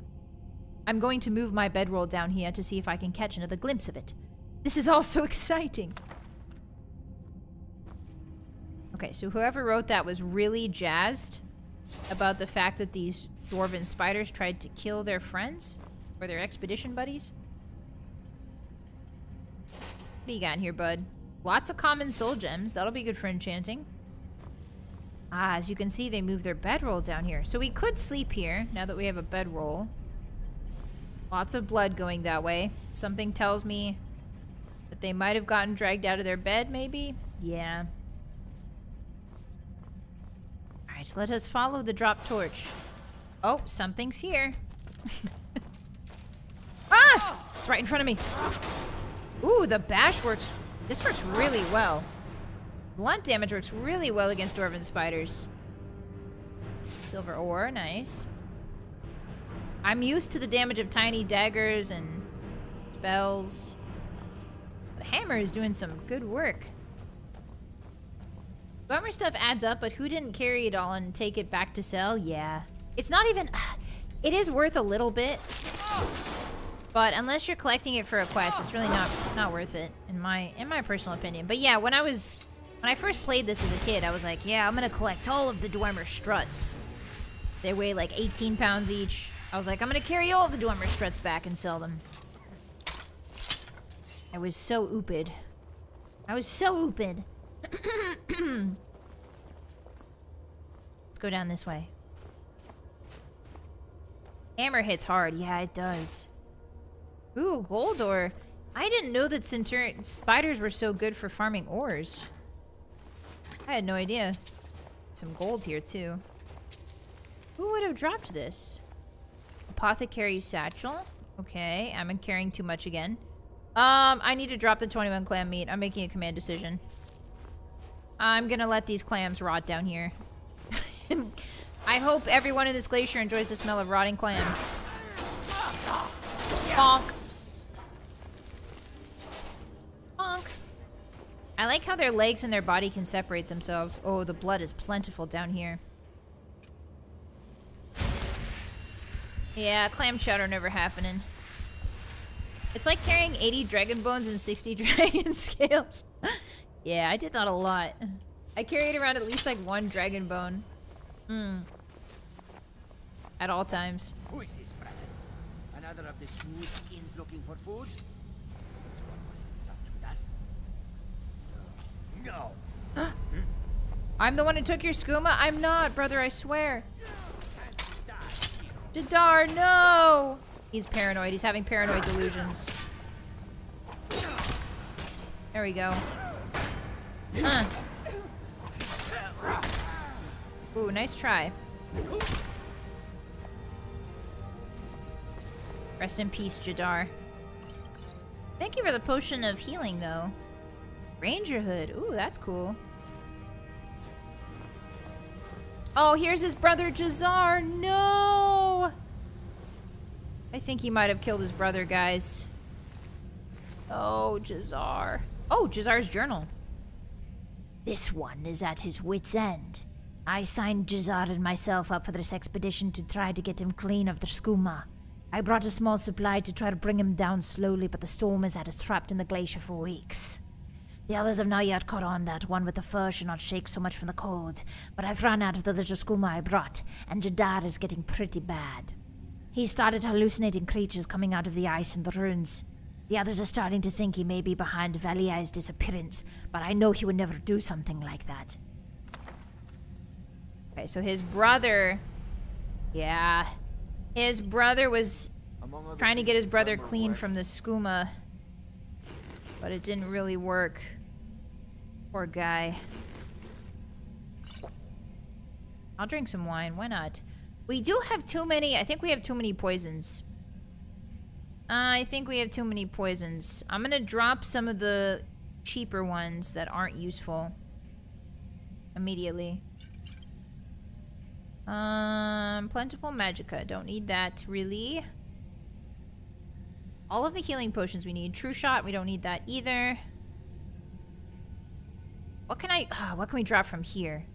I'm going to move my bedroll down here to see if I can catch another glimpse of it. This is all so exciting. Okay, so whoever wrote that was really jazzed about the fact that these dwarven spiders tried to kill their friends or their expedition buddies. What do you got in here, bud? Lots of common soul gems. That'll be good for enchanting. Ah, as you can see, they moved their bedroll down here. So we could sleep here now that we have a bedroll. Lots of blood going that way. Something tells me that they might have gotten dragged out of their bed, maybe? Yeah. Alright, let us follow the drop torch. Oh, something's here. Ah! It's right in front of me. Ooh, the bash works. This works really well. Blunt damage works really well against dwarven spiders. Silver ore, nice. I'm used to the damage of tiny daggers and spells. The hammer is doing some good work. Bummer stuff adds up, but who didn't carry it all and take it back to sell? Yeah. It's not even... It is worth a little bit. But unless you're collecting it for a quest, it's really not worth it, in my personal opinion. But yeah, when I first played this as a kid, I was like, yeah, I'm gonna collect all of the Dwemer struts. They weigh like 18 pounds each. I was like, I'm gonna carry all of the Dwemer struts back and sell them. I was so ooped. Let's go down this way. Hammer hits hard. Yeah, it does. Ooh, gold ore. I didn't know that spiders were so good for farming ores. I had no idea. Some gold here, too. Who would have dropped this? Apothecary satchel. Okay, I'm carrying too much again. I need to drop the 21 clam meat. I'm making a command decision. I'm gonna let these clams rot down here. I hope everyone in this glacier enjoys the smell of rotting clam. Bonk. Bonk. I like how their legs and their body can separate themselves. Oh, the blood is plentiful down here. Yeah, clam chowder never happening. It's like carrying 80 dragon bones and 60 dragon scales. Yeah, I did that a lot. I carried around at least like 1 dragon bone. At all times. Who is this, brother? Another of the smooth skins looking for food? This one wasn't trapped with us. No. I'm the one who took your skooma? I'm not, brother, I swear. Jadar, no! He's paranoid. He's having paranoid delusions. There we go. Ooh, nice try. Rest in peace, Jadar. Thank you for the potion of healing, though. Ranger hood. Ooh, that's cool. Oh, here's his brother, Jazar. No! I think he might have killed his brother, guys. Oh, Jazar. Oh, Jazar's journal. This one is at his wit's end. I signed Jazar and myself up for this expedition to try to get him clean of the skooma. I brought a small supply to try to bring him down slowly, but the storm has had us trapped in the glacier for weeks. The others have not yet caught on that one with the fur should not shake so much from the cold, but I've run out of the little skooma I brought, and Jadar is getting pretty bad. He started hallucinating creatures coming out of the ice in the ruins. The others are starting to think he may be behind Valiai's disappearance, but I know he would never do something like that. Okay, so his brother... Yeah. His brother was trying to get his brother clean from the skooma, but it didn't really work. Poor guy. I'll drink some wine. Why not? We do have too many... I think we have too many poisons. I think we have too many poisons. I'm gonna drop some of the cheaper ones that aren't useful immediately. Plentiful Magicka. Don't need that, really. All of the healing potions we need. True Shot, we don't need that either. What can we drop from here?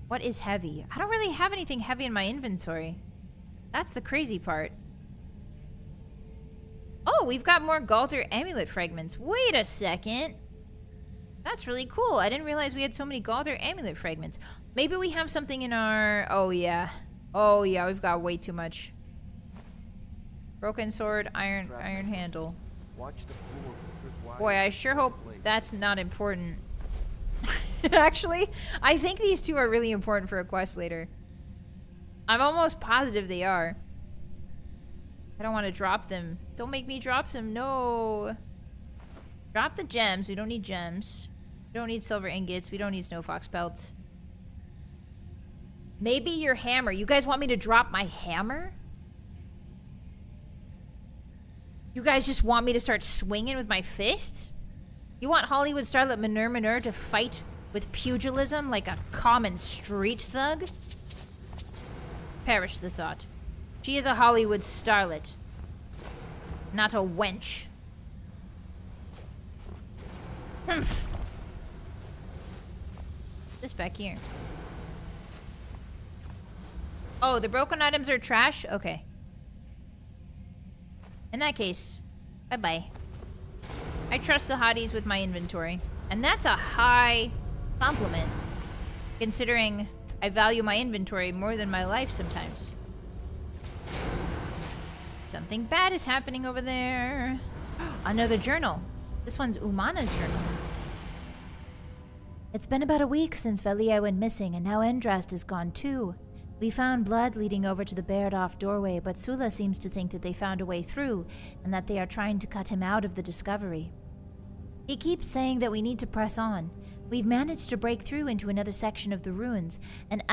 What is heavy? I don't really have anything heavy in my inventory. That's the crazy part. Oh, we've got more Galter amulet fragments. Wait a second. That's really cool. I didn't realize we had so many Galter amulet fragments. Maybe we have something in our... Oh, yeah. Oh, yeah, we've got way too much. Broken sword, iron handle. Watch the floor. Boy, I sure hope that's not important. Actually, I think these two are really important for a quest later. I'm almost positive they are. I don't want to drop them. Don't make me drop them. No. Drop the gems. We don't need gems. We don't need silver ingots. We don't need snow fox pelts. Maybe your hammer. You guys want me to drop my hammer? You guys just want me to start swinging with my fists? You want Hollywood starlet Manur to fight with pugilism like a common street thug? Perish the thought. She is a Hollywood starlet, not a wench. This back here. Oh, the broken items are trash? Okay. In that case, bye-bye. I trust the hotties with my inventory. And that's a high compliment, considering I value my inventory more than my life sometimes. Something bad is happening over there. Another journal. This one's Umana's journal. It's been about a week since Valia went missing, and now Endrast is gone too. We found blood leading over to the barred-off doorway, but Sula seems to think that they found a way through and that they are trying to cut him out of the discovery. He keeps saying that we need to press on. We've managed to break through into another section of the ruins, an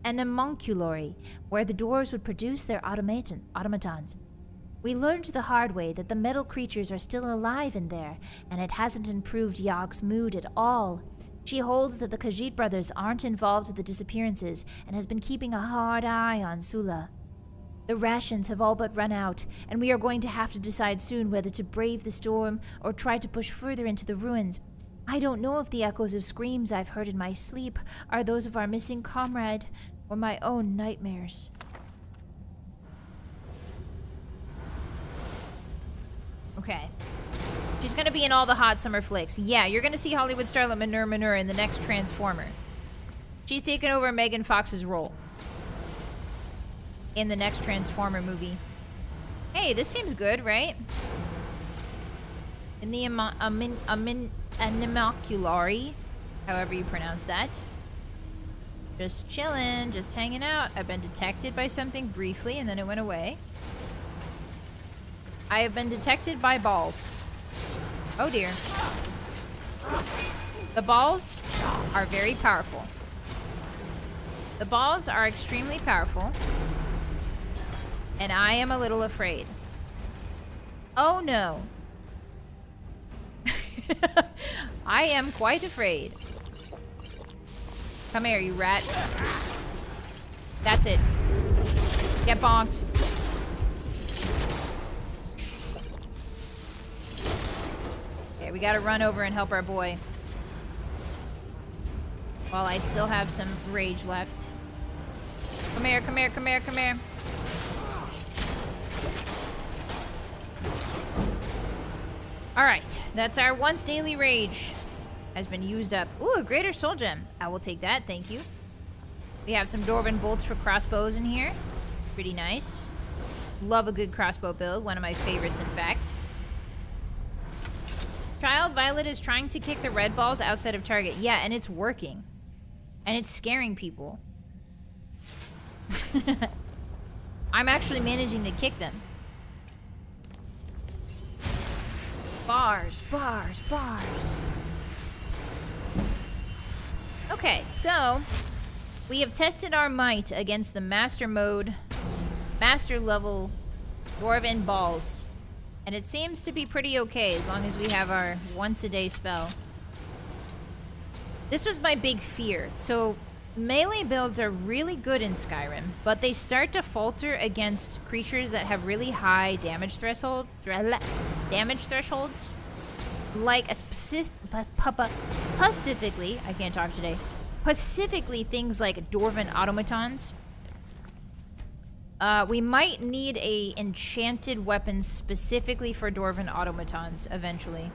homunculary, where the dwarves would produce their automatons. We learned the hard way that the metal creatures are still alive in there, and it hasn't improved Yog's mood at all. She holds that the Khajiit brothers aren't involved with the disappearances and has been keeping a hard eye on Sula. The rations have all but run out, and we are going to have to decide soon whether to brave the storm or try to push further into the ruins. I don't know if the echoes of screams I've heard in my sleep are those of our missing comrade or my own nightmares. Okay. She's gonna be in all the hot summer flicks. Yeah, you're gonna see Hollywood starlet Manure in the next Transformer. She's taken over Megan Fox's role in the next Transformer movie. Hey, this seems good, right? In the homunculary, however you pronounce that. Just chilling, just hanging out. I've been detected by something briefly, and then it went away. I have been detected by balls. Oh dear. The balls are very powerful. The balls are extremely powerful. And I am a little afraid. Oh no. I am quite afraid. Come here, you rat. That's it. Get bonked. Okay, we gotta run over and help our boy. While I still have some rage left. Come here, come here, come here, come here. Alright, that's our once daily rage. Has been used up. Ooh, a greater soul gem. I will take that, thank you. We have some Dwarven bolts for crossbows in here. Pretty nice. Love a good crossbow build, one of my favorites in fact. Child Vylett is trying to kick the red balls outside of target. Yeah, and it's working. And it's scaring people. I'm actually managing to kick them. Bars, bars, bars. Okay, so we have tested our might against the master mode, master level Dwarven balls. And it seems to be pretty okay as long as we have our once a day spell. This was my big fear. So melee builds are really good in Skyrim, but they start to falter against creatures that have really high damage thresholds. Like a specifically, I can't talk today. Specifically things like Dwarven automatons. We might need a enchanted weapon specifically for Dwarven automatons eventually.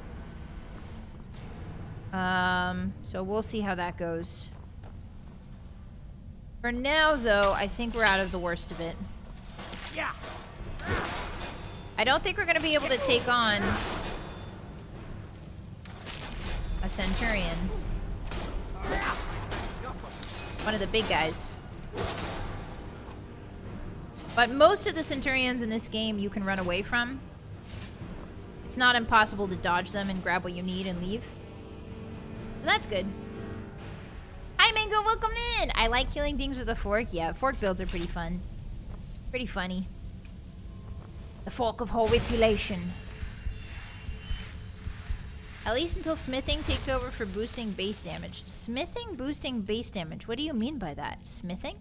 So we'll see how that goes. For now, though, I think we're out of the worst of it. Yeah. I don't think we're going to be able to take on a Centurion. One of the big guys. But most of the Centurions in this game you can run away from. It's not impossible to dodge them and grab what you need and leave. So that's good. Hi Mango, welcome in! I like killing things with a fork. Yeah, fork builds are pretty fun. Pretty funny. The fork of horripulation. At least until smithing takes over for boosting base damage. Smithing boosting base damage. What do you mean by that? Smithing?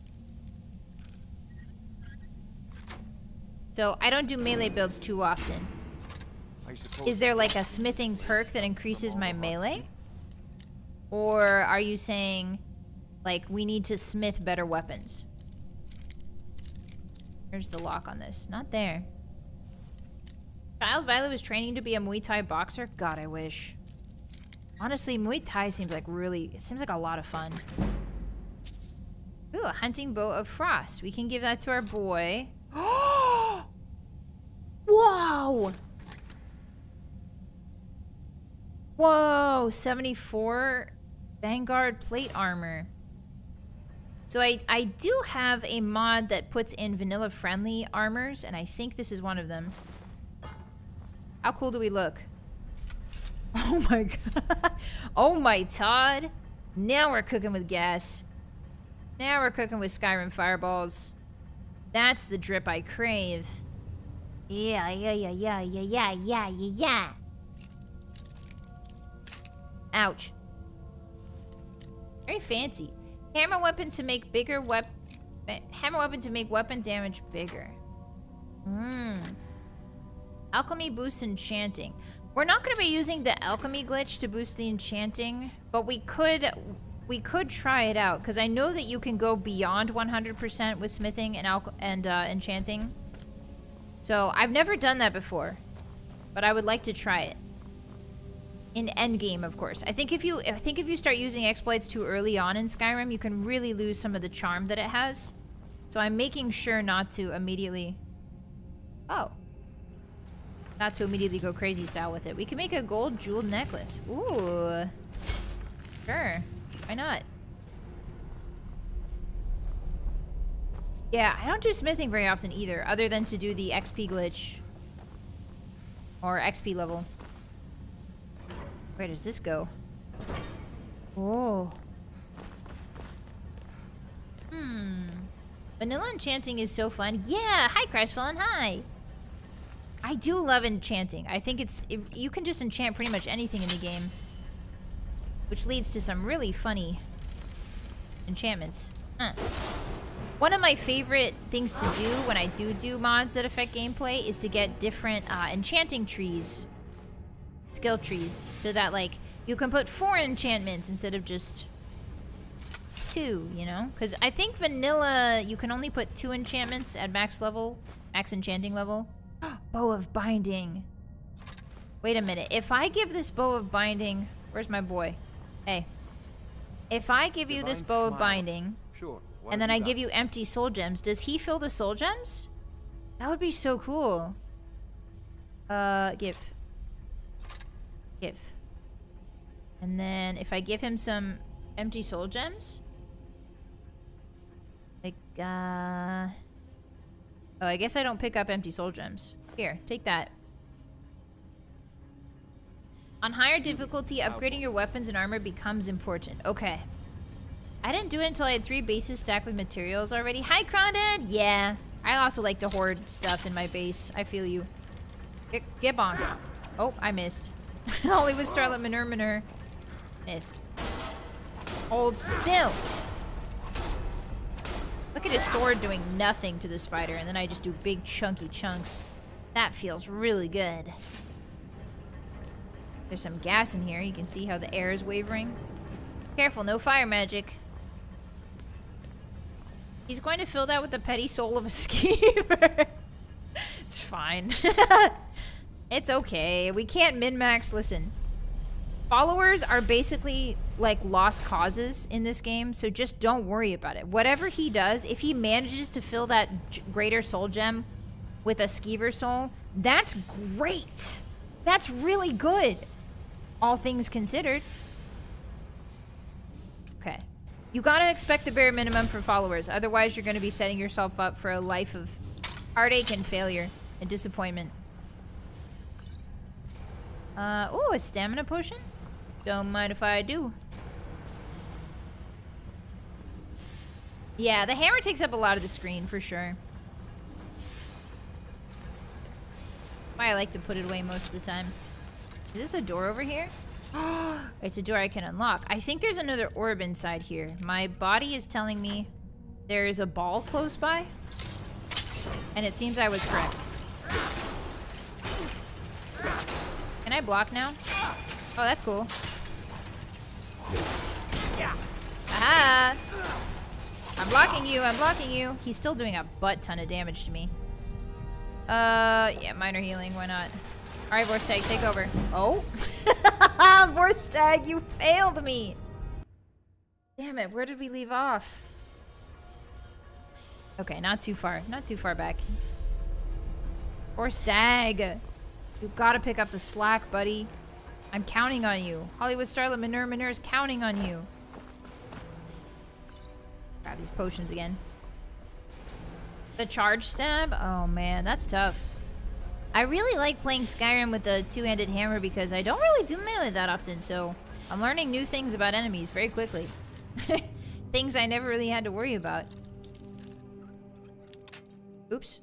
So, I don't do melee builds too often. Is there like a smithing perk that increases my melee? Or are you saying, like, we need to smith better weapons? Here's the lock on this. Not there. Child Vylett was training to be a Muay Thai boxer? God, I wish. Honestly, Muay Thai seems like it seems like a lot of fun. Ooh, a hunting bow of frost. We can give that to our boy. Whoa! Whoa, 74 Vanguard plate armor. So So I do have a mod that puts in vanilla-friendly armors, and I think this is one of them. How cool do we look? Oh my god. Oh my Todd. Now we're cooking with gas. Now we're cooking with Skyrim fireballs. That's the drip I crave. Yeah. Ouch. Very fancy. Hammer weapon to make bigger hammer weapon to make weapon damage bigger. Alchemy boosts enchanting. We're not going to be using the alchemy glitch to boost the enchanting, but we could try it out because I know that you can go beyond 100% with smithing and enchanting. So I've never done that before, but I would like to try it. In endgame, of course. I think if you start using exploits too early on in Skyrim, you can really lose some of the charm that it has. So I'm making sure not to immediately... Oh. Not to immediately go crazy style with it. We can make a gold jeweled necklace. Ooh. Sure. Why not? Yeah, I don't do smithing very often either, other than to do the XP glitch. Or XP level. Where does this go? Oh. Vanilla enchanting is so fun. Yeah! Hi, Crashfallen, hi! I do love enchanting. I think you can just enchant pretty much anything in the game. Which leads to some really funny enchantments. One of my favorite things to do when I do mods that affect gameplay is to get different enchanting trees. Skill trees. So that, like, you can put 4 enchantments instead of just 2, you know? Because I think vanilla, you can only put 2 enchantments at max level. Max enchanting level. Bow of Binding. Wait a minute. If I give this Bow of Binding... Where's my boy? Hey. If I give you this Bow of Binding... Sure. And then I give you empty soul gems, does he fill the soul gems? That would be so cool. Give. And then if I give him some empty soul gems... Like, oh, I guess I don't pick up empty soul gems. Here, take that. On higher difficulty, upgrading your weapons and armor becomes important. Okay. I didn't do it until I had 3 bases stacked with materials already. Hi, Crawdad! Yeah. I also like to hoard stuff in my base. I feel you. Get bonked. Oh, I missed. Hollywood Starlet Manure. Missed. Hold still! Look at his sword doing nothing to the spider, and then I just do big chunky chunks. That feels really good. There's some gas in here. You can see how the air is wavering. Careful, no fire magic. He's going to fill that with the petty soul of a schemer. It's fine. It's okay. We can't min-max. Listen. Followers are basically like lost causes in this game, so just don't worry about it. Whatever he does, if he manages to fill that greater soul gem with a skeever soul, that's great. That's really good. All things considered. Okay. You gotta expect the bare minimum for followers, otherwise you're gonna be setting yourself up for a life of heartache and failure and disappointment. Ooh, a stamina potion? Don't mind if I do. Yeah, the hammer takes up a lot of the screen, for sure. Why I like to put it away most of the time. Is this a door over here? It's a door I can unlock. I think there's another orb inside here. My body is telling me there is a ball close by. And it seems I was correct. Can I block now? Oh, that's cool. Aha! I'm blocking you, I'm blocking you. He's still doing a butt ton of damage to me. Yeah, minor healing, why not? Alright, Vorstag, take over. Oh! Vorstag, you failed me! Damn it, where did we leave off? Okay, not too far. Not too far back. Vorstag! You gotta pick up the slack, buddy. I'm counting on you. Hollywood Starlet Manure is counting on you. Grab these potions again. The charge stab? Oh man, that's tough. I really like playing Skyrim with the two-handed hammer because I don't really do melee that often, so I'm learning new things about enemies very quickly. Things I never really had to worry about. Oops.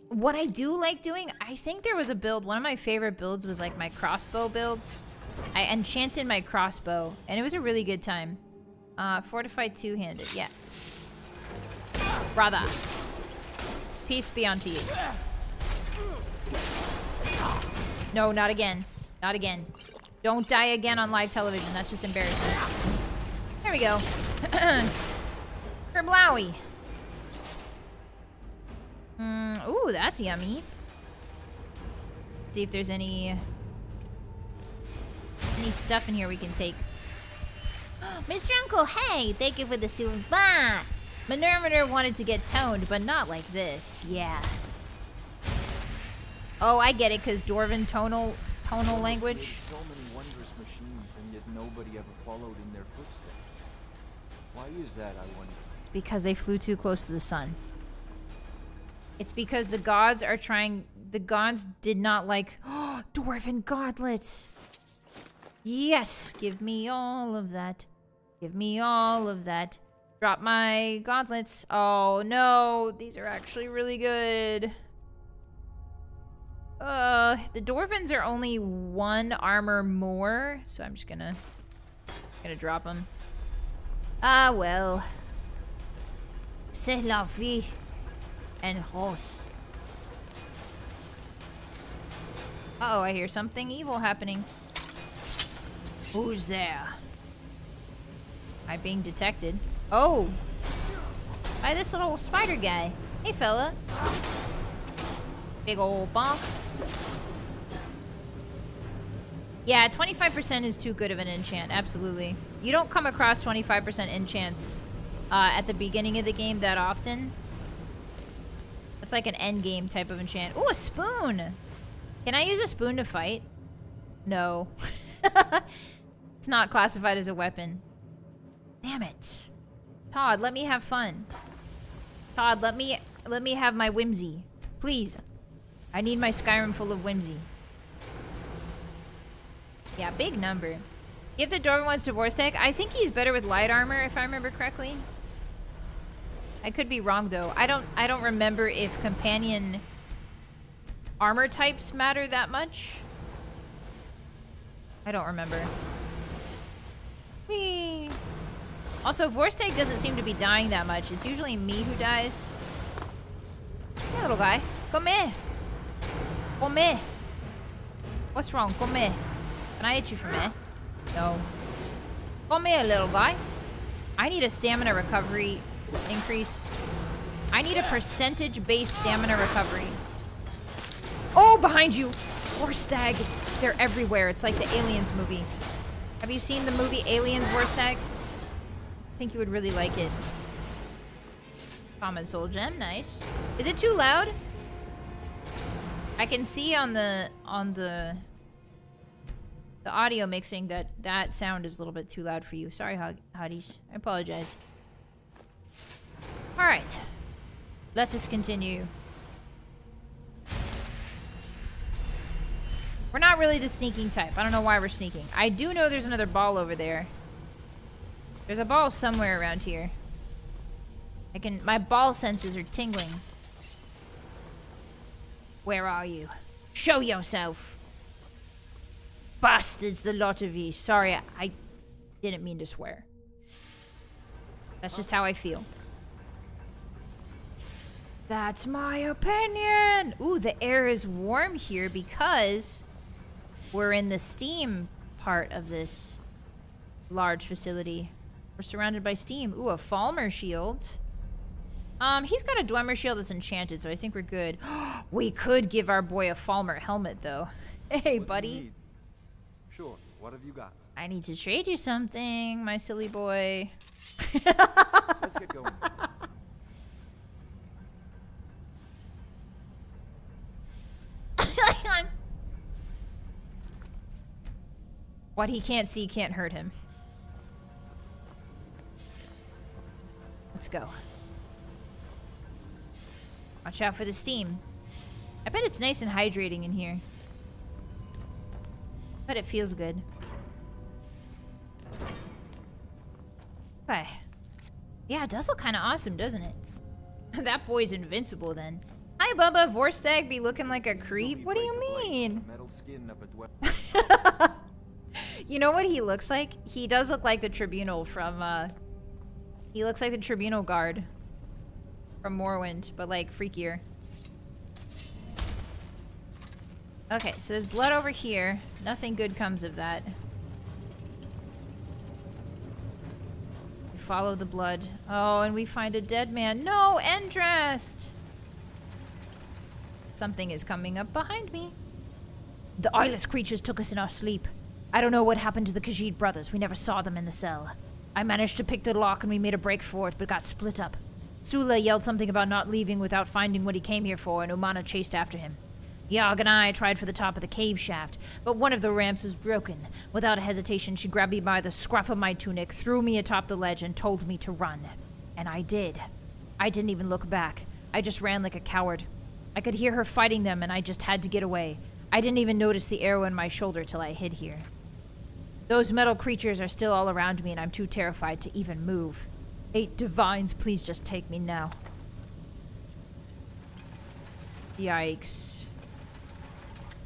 What I do like doing, I think there was a build, one of my favorite builds was like my crossbow build. I enchanted my crossbow, and it was a really good time. Fortified two-handed, yeah. Brother. Peace be unto you. No, not again. Not again. Don't die again on live television. That's just embarrassing. There we go. Kerblowy. Ooh, that's yummy. Let's see if there's any stuff in here we can take. Mr. Uncle, hey! Thank you for the silver bar! Minervator wanted to get toned, but not like this. Yeah. Oh, I get it, because Dwarven tonal language. So many wondrous machines, and yet nobody ever followed in their footsteps. Why is that, I wonder? It's because they flew too close to the sun. It's because the gods are trying... The gods did not like... Dwarven godlets! Yes! Give me all of that. Give me all of that. Drop my gauntlets. Oh, no. These are actually really good. The Dwarvens are only 1 armor more, so I'm just gonna drop them. Ah, well. C'est la vie. And rose. Uh-oh, I hear something evil happening. Who's there? Am I being detected? Oh! By this little spider guy. Hey, fella. Big ol' bonk. Yeah, 25% is too good of an enchant. Absolutely. You don't come across 25% enchants at the beginning of the game that often. It's like an end game type of enchant. Ooh, a spoon! Can I use a spoon to fight? No. It's not classified as a weapon. Damn it. Todd, let me have fun. Todd, let me have my whimsy. Please. I need my Skyrim full of whimsy. Yeah, big number. Give the Dwarven ones to Vorstag. I think he's better with light armor, if I remember correctly. I could be wrong though. I don't remember if companion armor types matter that much. I don't remember. Whee! Also, Vorstag doesn't seem to be dying that much. It's usually me who dies. Hey, little guy. Come here. Come here. What's wrong? Come here. Can I hit you from here? No. Come here, little guy. I need a stamina recovery increase. I need a percentage-based stamina recovery. Oh, behind you! Vorstag. They're everywhere. It's like the Aliens movie. Have you seen the movie Aliens Vorstag? I think you would really like it. Common soul gem, nice. Is it too loud? I can see on the audio mixing that sound is a little bit too loud for you. Sorry, Hotties. I apologize. All right, let us continue. We're not really the sneaking type. I don't know why we're sneaking. I do know there's another ball over there. There's a ball somewhere around here. My ball senses are tingling. Where are you? Show yourself. Bastards, the lot of you. Sorry, I didn't mean to swear. That's just how I feel. That's my opinion. Ooh, the air is warm here because we're in the steam part of this large facility. We're surrounded by steam. Ooh, a Falmer shield. He's got a Dwemer shield that's enchanted, so I think we're good. We could give our boy a Falmer helmet, though. Hey, buddy. Sure, what have you got? I need to trade you something, my silly boy. Let's get going. What he can't see can't hurt him. go. Watch out for the steam. I bet it's nice and hydrating in here. But it feels good. Okay. Yeah, it does look kind of awesome, doesn't it? That boy's invincible then. Hi, Bubba. Vorstag be looking like a creep? What do you mean? Metal skin up at You know what he looks like? He does look like the Tribunal from, he looks like the Tribunal guard from Morrowind, but, like, freakier. Okay, so there's blood over here. Nothing good comes of that. We follow the blood. Oh, and we find a dead man. No, Endrest! Something is coming up behind me. The eyeless creatures took us in our sleep. I don't know what happened to the Khajiit brothers. We never saw them in the cell. I managed to pick the lock and we made a break for it, but got split up. Sula yelled something about not leaving without finding what he came here for, and Umana chased after him. Yogg and I tried for the top of the cave shaft, but one of the ramps was broken. Without a hesitation, she grabbed me by the scruff of my tunic, threw me atop the ledge, and told me to run. And I did. I didn't even look back. I just ran like a coward. I could hear her fighting them, and I just had to get away. I didn't even notice the arrow in my shoulder till I hid here. Those metal creatures are still all around me, and I'm too terrified to even move. 8 divines, please just take me now. Yikes.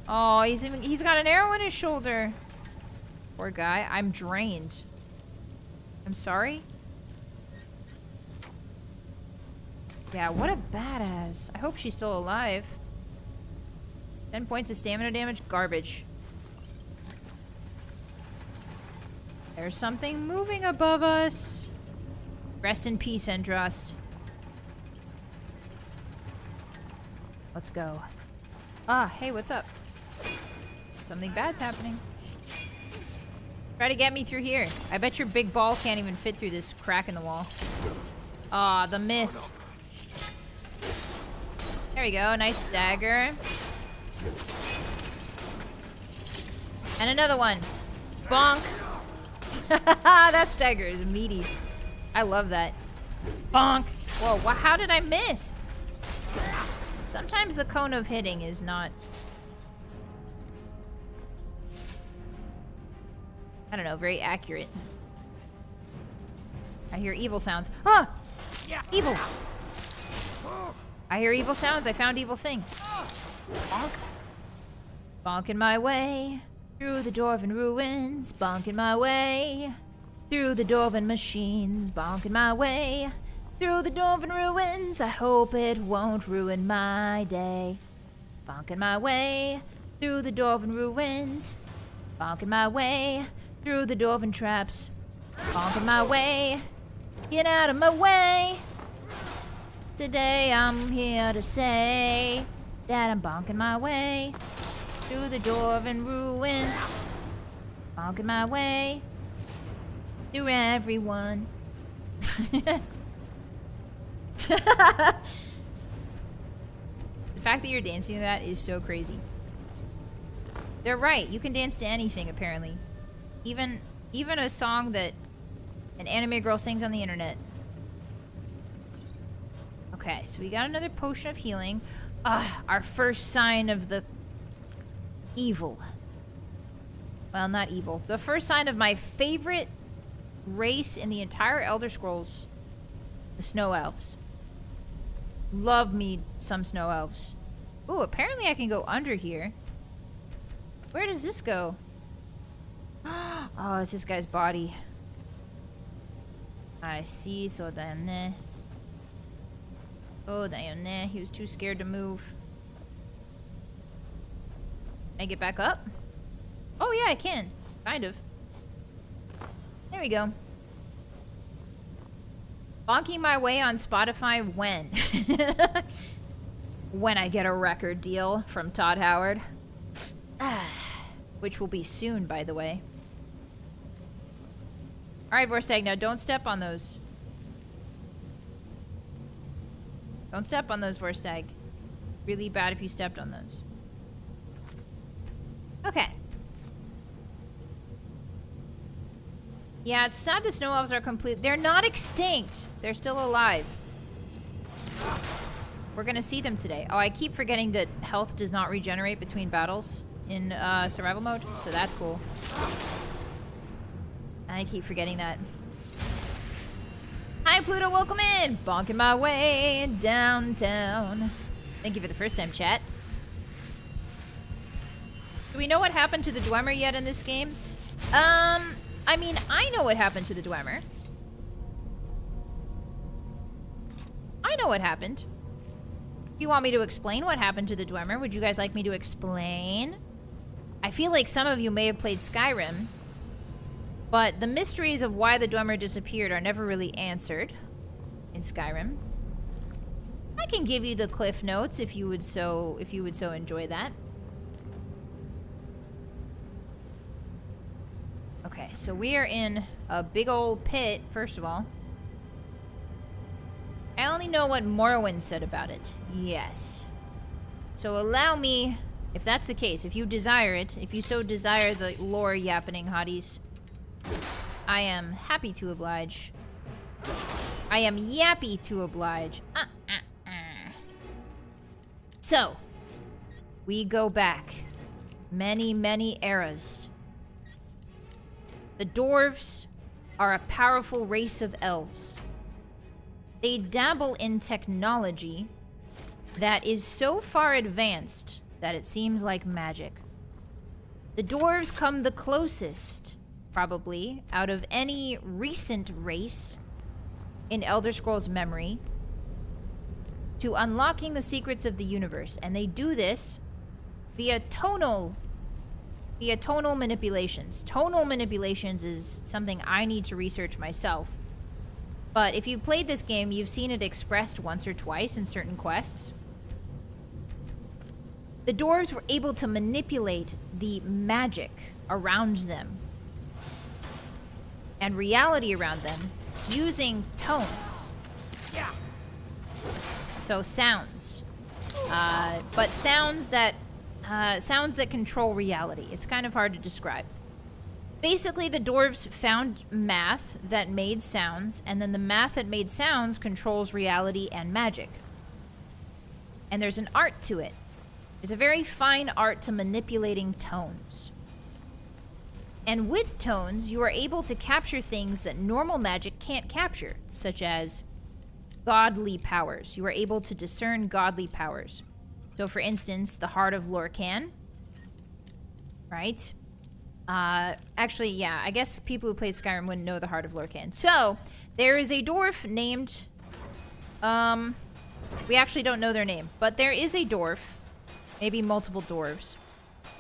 Oh, he's got an arrow in his shoulder. Poor guy. I'm drained. I'm sorry? Yeah, what a badass. I hope she's still alive. 10 points of stamina damage? Garbage. There's something moving above us. Rest in peace, Endrest. Let's go. Ah, hey, what's up? Something bad's happening. Try to get me through here. I bet your big ball can't even fit through this crack in the wall. Ah, the miss. There we go, nice stagger. And another one. Bonk. That stagger is meaty. I love that. Bonk. Whoa, how did I miss? Sometimes the cone of hitting is not... I don't know, very accurate. I hear evil sounds. Ah! Evil! I hear evil sounds. I found evil thing. Bonk. Bonking my way through the dwarven ruins. Bonking my way through the dwarven machines. Bonking my way through the dwarven ruins. I hope it won't ruin my day. Bonking my way through the dwarven ruins. Bonking my way through the dwarven traps. Bonking my way. Get out of my way. Today I'm here to say that I'm bonking my way through the dwarven ruins. Bonking my way through everyone. The fact that you're dancing to that is so crazy. They're right. You can dance to anything, apparently. Even a song that an anime girl sings on the internet. Okay, so we got another potion of healing. Our first sign of the evil. Well, not evil. The first sign of my favorite race in the entire Elder Scrolls. The Snow Elves. Love me some Snow Elves. Ooh, apparently I can go under here. Where does this go? Oh, it's this guy's body. I see, so then oh, damn, nah. He was too scared to move. Can I get back up? Oh, yeah, I can. Kind of. There we go. Bonking my way on Spotify when? When I get a record deal from Todd Howard. Which will be soon, by the way. Alright, Vorstag, now don't step on those. Don't step on those, Vorstag. Really bad if you stepped on those. Okay. Yeah, it's sad the snow elves are complete. They're not extinct. They're still alive. We're gonna see them today. Oh, I keep forgetting that health does not regenerate between battles in survival mode, so that's cool. I keep forgetting that. Hi, Pluto, welcome in! Bonking my way downtown. Thank you for the first time, chat. Do we know what happened to the Dwemer yet in this game? I mean, I know what happened to the Dwemer. I know what happened. If you want me to explain what happened to the Dwemer, would you guys like me to explain? I feel like some of you may have played Skyrim, but the mysteries of why the Dwemer disappeared are never really answered in Skyrim. I can give you the cliff notes if you would so enjoy that. Okay, so we are in a big old pit, first of all. I only know what Morrowind said about it. Yes. So allow me, if that's the case, if you desire it, if you so desire the lore yappening hotties, I am happy to oblige. I am yappy to oblige. So, we go back many, many eras. The dwarves are a powerful race of elves. They dabble in technology that is so far advanced that it seems like magic. The dwarves come the closest, probably, out of any recent race in Elder Scrolls memory to unlocking the secrets of the universe. And they do this via tonal manipulations. Tonal manipulations is something I need to research myself. But if you've played this game, you've seen it expressed once or twice in certain quests. The dwarves were able to manipulate the magic around them and reality around them using tones. Yeah. So sounds. But sounds that control reality. It's kind of hard to describe. Basically, the dwarves found math that made sounds, and then the math that made sounds controls reality and magic. And there's an art to it. There's a very fine art to manipulating tones. And with tones, you are able to capture things that normal magic can't capture, such as godly powers. You are able to discern godly powers. So, for instance, the Heart of Lorcan, right? Actually, yeah, I guess people who played Skyrim wouldn't know the Heart of Lorcan. So, there is a dwarf named, we actually don't know their name, but there is a dwarf, maybe multiple dwarves.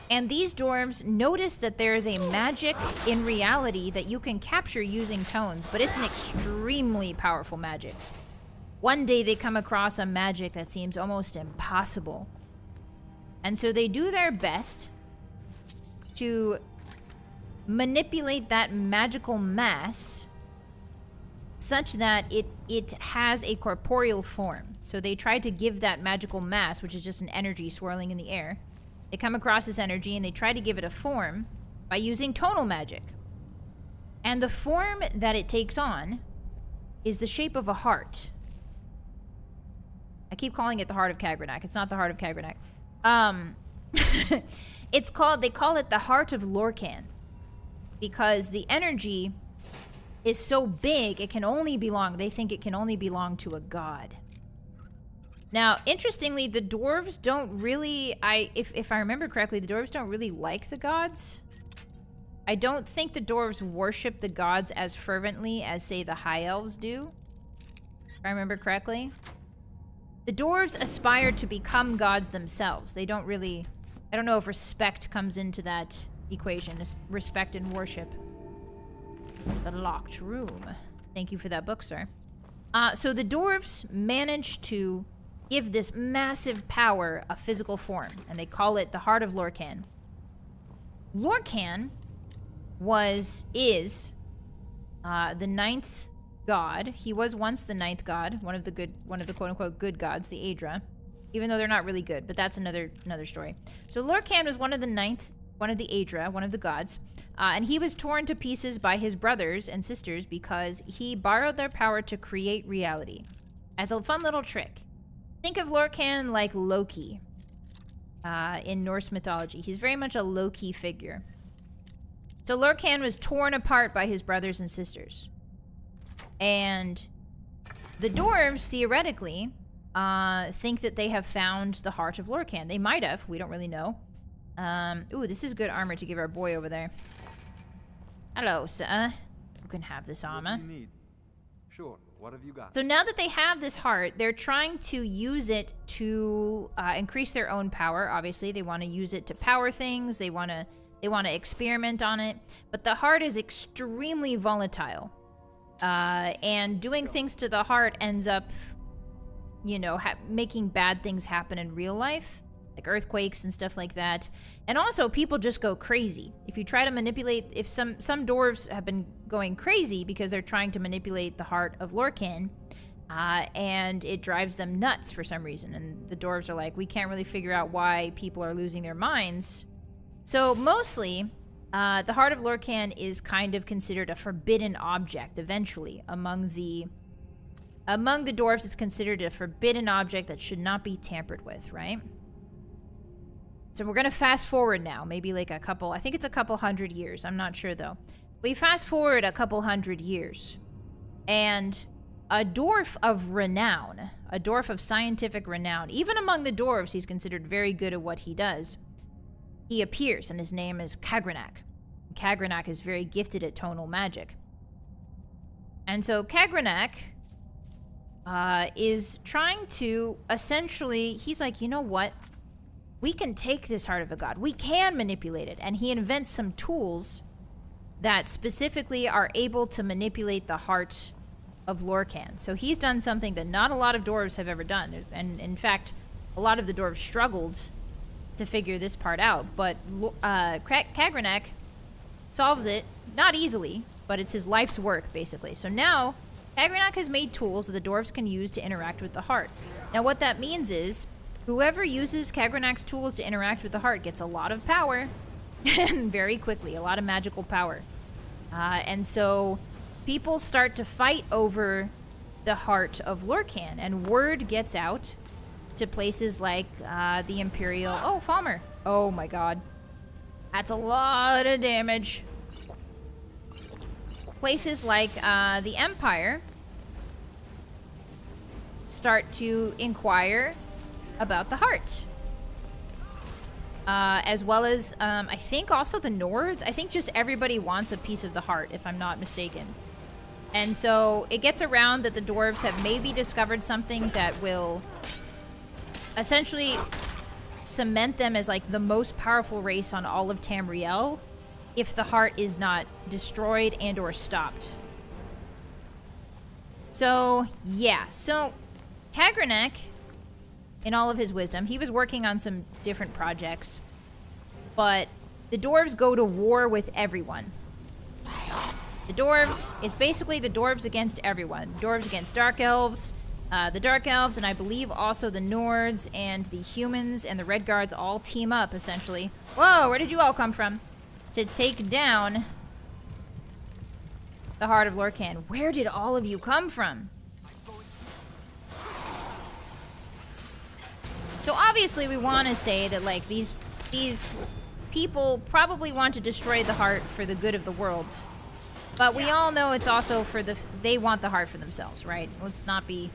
And these dwarves notice that there is a magic in reality that you can capture using tones, but it's an extremely powerful magic. One day they come across a magic that seems almost impossible. And so they do their best to manipulate that magical mass such that it has a corporeal form. So they try to give that magical mass, which is just an energy swirling in the air. They come across this energy and they try to give it a form by using tonal magic. And the form that it takes on is the shape of a heart. I keep calling it the Heart of Kagrenac. It's not the Heart of Kagrenac. They call it the Heart of Lorcan, because the energy is so big, they think it can only belong to a god. Now, interestingly, the dwarves don't really, if I remember correctly, the dwarves don't really like the gods. I don't think the dwarves worship the gods as fervently as, say, the high elves do, if I remember correctly. The dwarves aspire to become gods themselves. They don't really, I don't know if respect comes into that equation, respect and worship. The locked room. Thank you for that book, sir. So the dwarves manage to give this massive power a physical form, and they call it the Heart of Lorcan. Lorcan is the ninth god. He was once the ninth god, one of the quote-unquote good gods, the Aedra, even though they're not really good, but that's another story. So Lorcan was one of the Aedra, one of the gods. And he was torn to pieces by his brothers and sisters because he borrowed their power to create reality. As a fun little trick, think of Lorcan like Loki in Norse mythology. He's very much a Loki figure. So Lorcan was torn apart by his brothers and sisters. And the dwarves, theoretically, think that they have found the heart of Lorcan. They might have. We don't really know. Ooh, this is good armor to give our boy over there. Hello, sir. You can have this armor. What do you need? Sure. What have you got? So now that they have this heart, they're trying to use it to increase their own power. Obviously, they want to use it to power things. They want to experiment on it. But the heart is extremely volatile. And doing things to the heart ends up, you know, making bad things happen in real life. Like earthquakes and stuff like that. And also, people just go crazy. If you try to manipulate... If some dwarves have been going crazy because they're trying to manipulate the heart of Lorcan, and it drives them nuts for some reason. And the dwarves are like, we can't really figure out why people are losing their minds. So, mostly, the heart of Lorcan is kind of considered a forbidden object, eventually. Among the dwarves, it's considered a forbidden object that should not be tampered with, right? So we're going to fast forward now, maybe like I think it's a couple hundred years. I'm not sure though. We fast forward a couple hundred years, and a dwarf of renown, a dwarf of scientific renown, even among the dwarves, he's considered very good at what he does. He appears, and his name is Kagranak. Kagranak is very gifted at tonal magic. And so Kagranak is trying to essentially, he's like, you know what? We can take this heart of a god. We can manipulate it. And he invents some tools that specifically are able to manipulate the heart of Lorcan. So he's done something that not a lot of dwarves have ever done. And in fact, a lot of the dwarves struggled to figure this part out. But Kagranak solves it, not easily, but it's his life's work, basically. So now, Kagranak has made tools that the dwarves can use to interact with the heart. Now what that means is, whoever uses Kagranak's tools to interact with the heart gets a lot of power, and very quickly, a lot of magical power. And so people start to fight over the heart of Lorcan, and word gets out to places like the Imperial... Oh, Falmer. Oh my god. That's a lot of damage. Places like the Empire start to inquire about the heart. As well as, I think also the Nords. I think just everybody wants a piece of the heart, if I'm not mistaken. And so it gets around that the dwarves have maybe discovered something that will essentially cement them as like the most powerful race on all of Tamriel if the heart is not destroyed and or stopped. So, yeah. So, Kagranak, in all of his wisdom, he was working on some different projects, but the dwarves go to war with everyone. The dwarves, it's basically the dwarves against everyone. Dwarves against dark elves, the dark elves, and I believe also the Nords and the humans and the Red Guards all team up, essentially. Whoa, where did you all come from? To take down the heart of Lorcan. Where did all of you come from? So obviously we want to say that like these people probably want to destroy the heart for the good of the world. But we all know it's also for they want the heart for themselves, right? Let's not be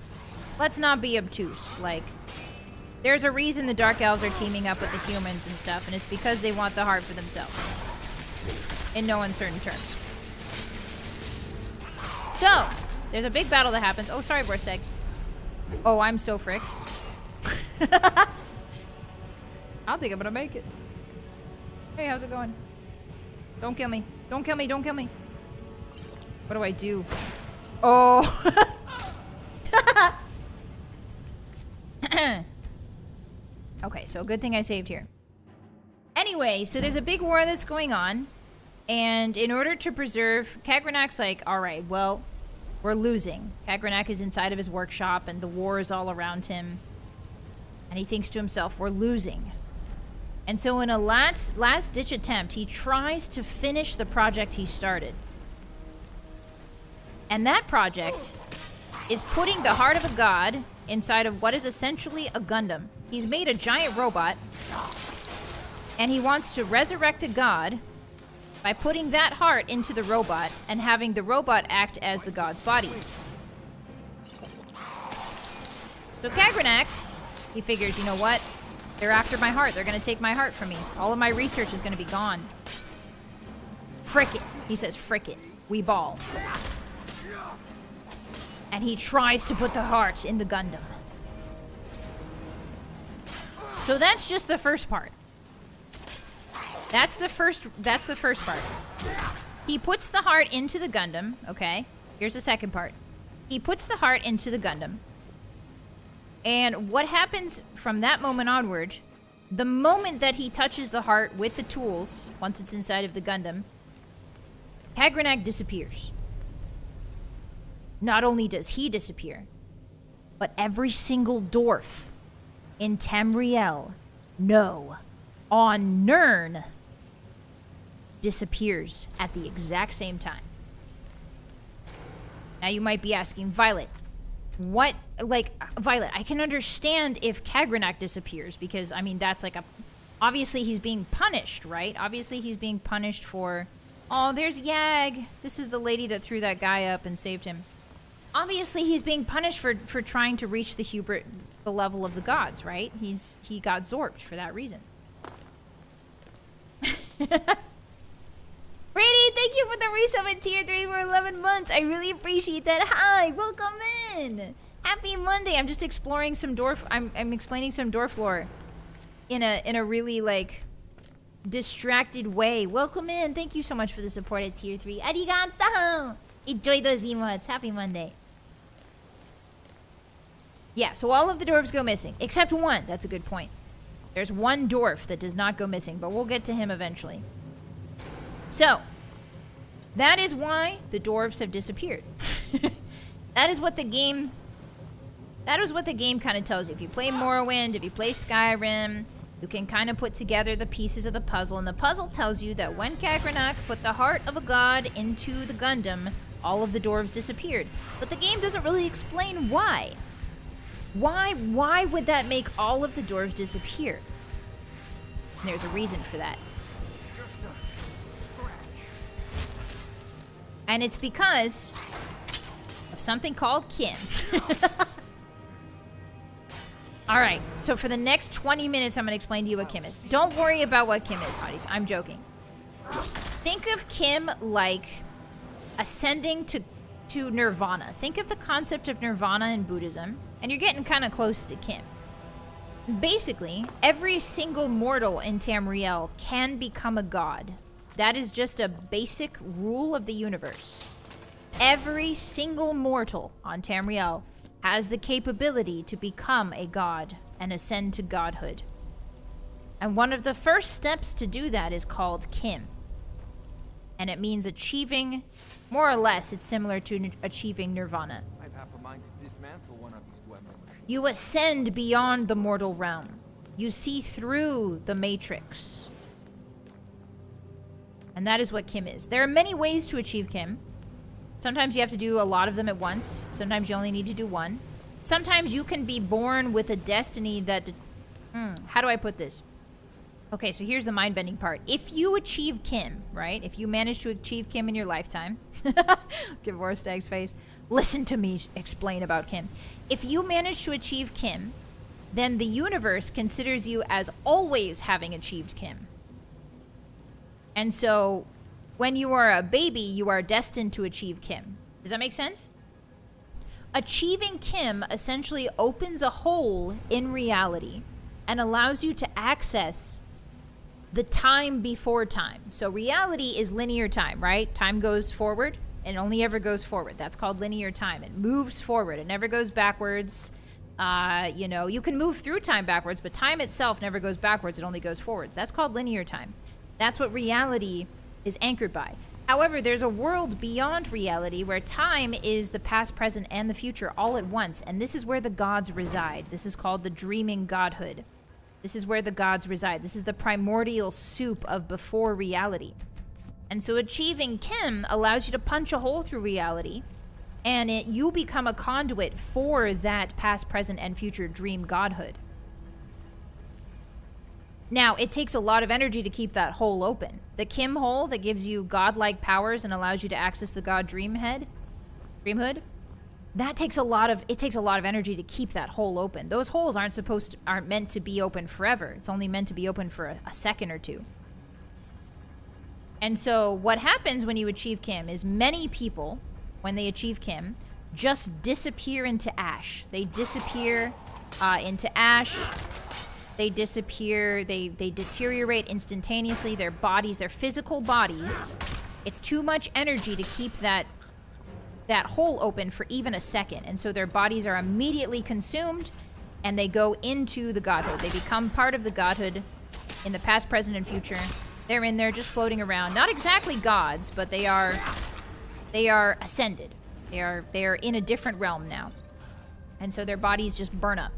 obtuse. Like, there's a reason the Dark Elves are teaming up with the humans and stuff, and it's because they want the heart for themselves. In no uncertain terms. So, there's a big battle that happens. Oh, sorry, Vorstag. Oh, I'm so fricked. I don't think I'm gonna make it. Hey, how's it going? Don't kill me. Don't kill me, don't kill me. What do I do? Oh. Okay, so good thing I saved here. Anyway, so there's a big war that's going on. And in order to preserve... Kagranak's like, alright, well, we're losing. Kagranak is inside of his workshop and the war is all around him. And he thinks to himself, we're losing. And so in a last-ditch attempt, he tries to finish the project he started. And that project is putting the heart of a god inside of what is essentially a Gundam. He's made a giant robot, and he wants to resurrect a god by putting that heart into the robot and having the robot act as the god's body. So Kagranak, he figures, you know what? They're after my heart. They're going to take my heart from me. All of my research is going to be gone. Frick it. He says, frick it. We ball. And he tries to put the heart in the Gundam. So that's just the first part. That's the first part. He puts the heart into the Gundam, okay? Here's the second part. He puts the heart into the Gundam. And what happens from that moment onward, the moment that he touches the heart with the tools, once it's inside of the Gundam, Kagranak disappears. Not only does he disappear, but every single dwarf in Tamriel, no, on Nirn, disappears at the exact same time. Now you might be asking, Vylett, what, like, Vylett, I can understand if Kagranak disappears, because, I mean, that's like a, obviously he's being punished, right? Obviously he's being punished for, oh, there's Yag. This is the lady that threw that guy up and saved him. Obviously he's being punished for trying to reach the level of the gods, right? He got zorked for that reason. Brady, thank you for the resub in tier 3 for 11 months. I really appreciate that. Hi, welcome in. Happy Monday. I'm just exploring some dwarf. I'm explaining some dwarf lore in a really like distracted way. Welcome in. Thank you so much for the support at tier 3. Arigato. Enjoy those emotes. Happy Monday. Yeah, so all of the dwarves go missing except one. That's a good point. There's one dwarf that does not go missing, but we'll get to him eventually. So, that is why the dwarves have disappeared. That is what the game kind of tells you. If you play Morrowind, if you play Skyrim, you can kind of put together the pieces of the puzzle, and the puzzle tells you that when Kagranak put the heart of a god into the Gundam, all of the dwarves disappeared. But the game doesn't really explain why. Why would that make all of the dwarves disappear? And there's a reason for that. And it's because of something called Kim. Alright, so for the next 20 minutes, I'm going to explain to you what Kim is. Don't worry about what Kim is, Hotties. I'm joking. Think of Kim like ascending to nirvana. Think of the concept of nirvana in Buddhism, and you're getting kind of close to Kim. Basically, every single mortal in Tamriel can become a god. That is just a basic rule of the universe. Every single mortal on Tamriel has the capability to become a god and ascend to godhood. And one of the first steps to do that is called Kim. And it means achieving, more or less, it's similar to achieving nirvana. I've half a mind to dismantle one of these dwemer machines. You ascend beyond the mortal realm. You see through the matrix. And that is what Kim is. There are many ways to achieve Kim. Sometimes you have to do a lot of them at once. Sometimes you only need to do one. Sometimes you can be born with a destiny that... how do I put this? Okay, so here's the mind-bending part. If you achieve Kim, right? If you manage to achieve Kim in your lifetime... Give Warstag's face. Listen to me explain about Kim. If you manage to achieve Kim, then the universe considers you as always having achieved Kim. And so, when you are a baby, you are destined to achieve Kim. Does that make sense? Achieving Kim essentially opens a hole in reality and allows you to access the time before time. So reality is linear time, right? Time goes forward and only ever goes forward. That's called linear time. It moves forward. It never goes backwards. You know, you can move through time backwards, but time itself never goes backwards. It only goes forwards. That's called linear time. That's what reality is anchored by. However, there's a world beyond reality where time is the past, present, and the future all at once, and this is where the gods reside. This is called the dreaming godhood. This is where the gods reside. This is the primordial soup of before reality. And so achieving Kim allows you to punch a hole through reality, and you become a conduit for that past, present, and future dream godhood. Now, it takes a lot of energy to keep that hole open. The Kim hole that gives you godlike powers and allows you to access the god Dreamhood, that takes a lot of energy to keep that hole open. Those holes aren't meant to be open forever. It's only meant to be open for a second or two. And so what happens when you achieve Kim is many people, when they achieve Kim, just disappear into ash. They disappear into ash. They disappear, they deteriorate instantaneously, their bodies, their physical bodies. It's too much energy to keep that hole open for even a second. And so their bodies are immediately consumed and they go into the godhood. They become part of the godhood in the past, present, and future. They're in there just floating around. Not exactly gods, but they are ascended. They are in a different realm now. And so their bodies just burn up.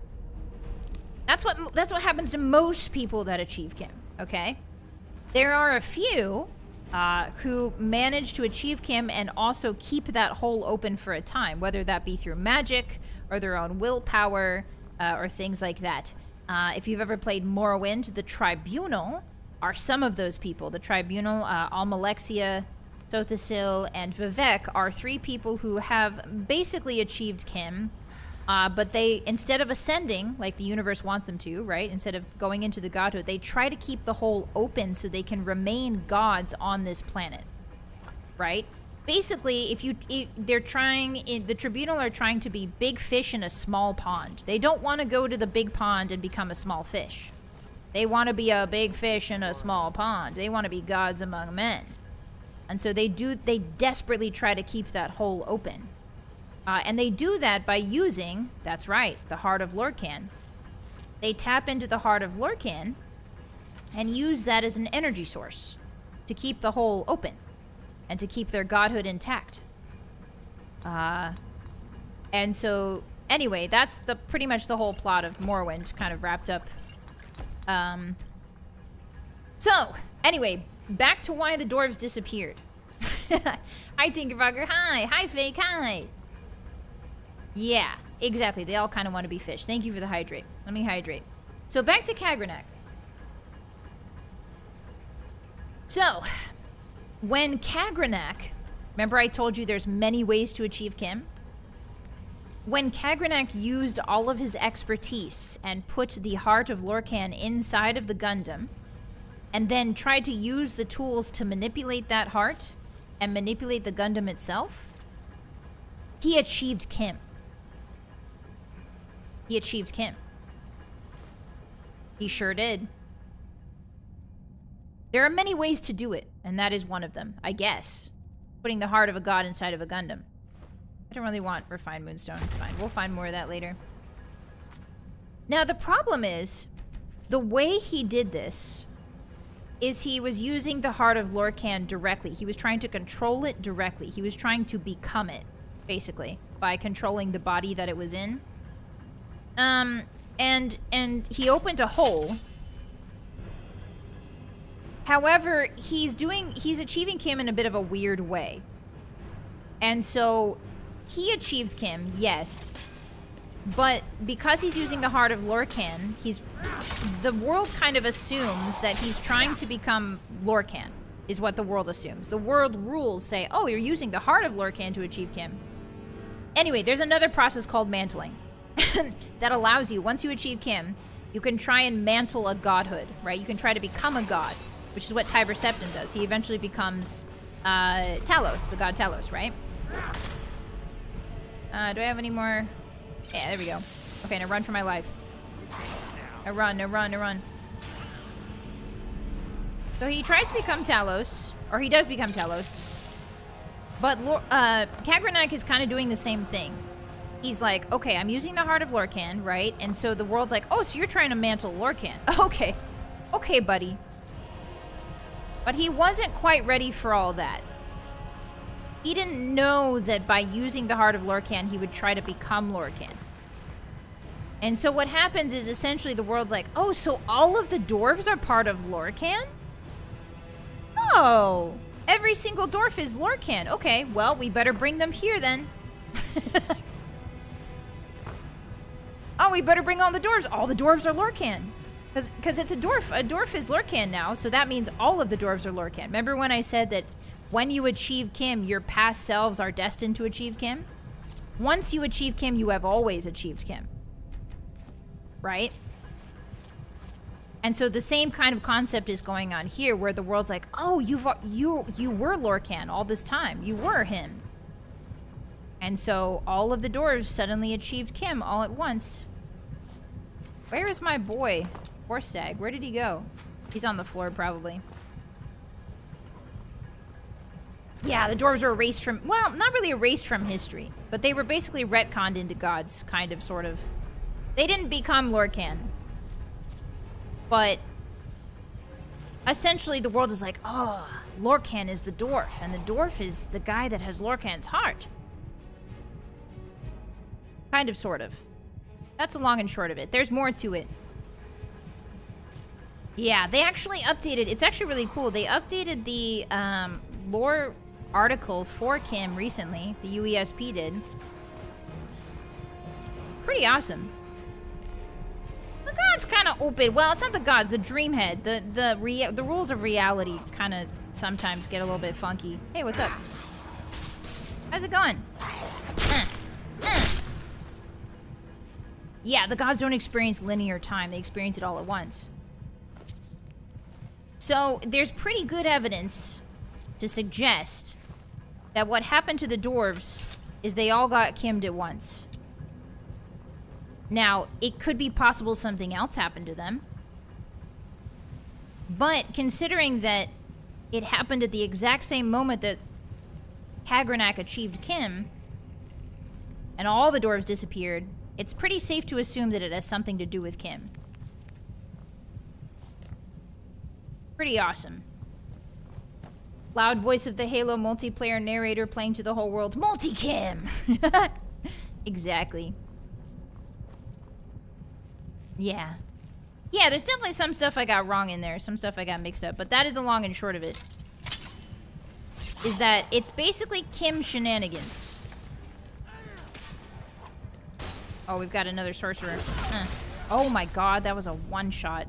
That's what happens to most people that achieve Kim, okay? There are a few who manage to achieve Kim and also keep that hole open for a time, whether that be through magic or their own willpower or things like that. If you've ever played Morrowind, the Tribunal are some of those people. The Tribunal, Almalexia, Totasil, and Vivek are 3 people who have basically achieved Kim. But they, instead of ascending, like the universe wants them to, right? Instead of going into the godhood, they try to keep the hole open so they can remain gods on this planet, right? Basically, the Tribunal are trying to be big fish in a small pond. They don't want to go to the big pond and become a small fish. They want to be a big fish in a small pond. They want to be gods among men. And so they desperately try to keep that hole open. And they do that by using, that's right, the Heart of Lorcan. They tap into the Heart of Lorcan and use that as an energy source to keep the hole open and to keep their godhood intact. And so, anyway, that's pretty much the whole plot of Morrowind kind of wrapped up. So, anyway, back to why the dwarves disappeared. Hi, Tinkerfucker. Hi. Hi, Fake. Hi. Yeah, exactly. They all kind of want to be fish. Thank you for the hydrate. Let me hydrate. So back to Kagranak. So, when Kagranak... Remember I told you there's many ways to achieve Kim? When Kagranak used all of his expertise and put the Heart of Lorcan inside of the Gundam, and then tried to use the tools to manipulate that heart and manipulate the Gundam itself, he achieved Kim. He achieved Kim. He sure did. There are many ways to do it, and that is one of them, I guess. Putting the heart of a god inside of a Gundam. I don't really want refined moonstone, it's fine. We'll find more of that later. Now, the problem is, the way he did this is he was using the Heart of Lorcan directly. He was trying to control it directly. He was trying to become it, basically, by controlling the body that it was in. And he opened a hole. However, he's achieving Kim in a bit of a weird way. And so, he achieved Kim, yes. But because he's using the Heart of Lorcan, the world kind of assumes that he's trying to become Lorcan, is what the world assumes. The world rules say, oh, you're using the Heart of Lorcan to achieve Kim. Anyway, there's another process called mantling that allows you, once you achieve Kim, you can try and mantle a godhood, right? You can try to become a god, which is what Tiber Septim does. He eventually becomes Talos, the god Talos, right? Do I have any more? Yeah, there we go. Okay, now run for my life. Now run, now run, now run. So he tries to become Talos, or he does become Talos. But Kagranak is kind of doing the same thing. He's like, okay, I'm using the Heart of Lorcan, right? And so the world's like, oh, so you're trying to mantle Lorcan. Okay. Okay, buddy. But he wasn't quite ready for all that. He didn't know that by using the Heart of Lorcan, he would try to become Lorcan. And so what happens is essentially the world's like, oh, so all of the dwarves are part of Lorcan? Oh, every single dwarf is Lorcan. Okay, well, we better bring them here then. Oh, we better bring all the dwarves. All the dwarves are Lorcan. Because it's a dwarf. A dwarf is Lorcan now, so that means all of the dwarves are Lorcan. Remember when I said that when you achieve Kim, your past selves are destined to achieve Kim? Once you achieve Kim, you have always achieved Kim. Right? And so the same kind of concept is going on here, where the world's like, oh, you were Lorcan all this time. You were him. And so all of the dwarves suddenly achieved Kim all at once. Where is my boy? Poor Stag. Where did he go? He's on the floor, probably. Yeah, the dwarves were erased from... Well, not really erased from history. But they were basically retconned into gods, kind of, sort of. They didn't become Lorcan. But... essentially, the world is like, oh, Lorcan is the dwarf. And the dwarf is the guy that has Lorcan's heart. Kind of, sort of. That's the long and short of it. There's more to it. Yeah, they actually updated... It's actually really cool. They updated the lore article for Kim recently. The UESP did. Pretty awesome. The gods kind of open. Well, it's not the gods. The Dreamhead. The rules of reality kind of sometimes get a little bit funky. Hey, what's up? How's it going? Yeah, the gods don't experience linear time. They experience it all at once. So, there's pretty good evidence to suggest that what happened to the dwarves is they all got Kim'd at once. Now, it could be possible something else happened to them. But, considering that it happened at the exact same moment that Kagranak achieved Kim, and all the dwarves disappeared, it's pretty safe to assume that it has something to do with Kim. Pretty awesome. Loud voice of the Halo multiplayer narrator playing to the whole world. Multi-Kim! Exactly. Yeah. Yeah, there's definitely some stuff I got wrong in there. Some stuff I got mixed up. But that is the long and short of it. Is that it's basically Kim shenanigans. Oh, we've got another sorcerer. Oh my god, that was a one-shot.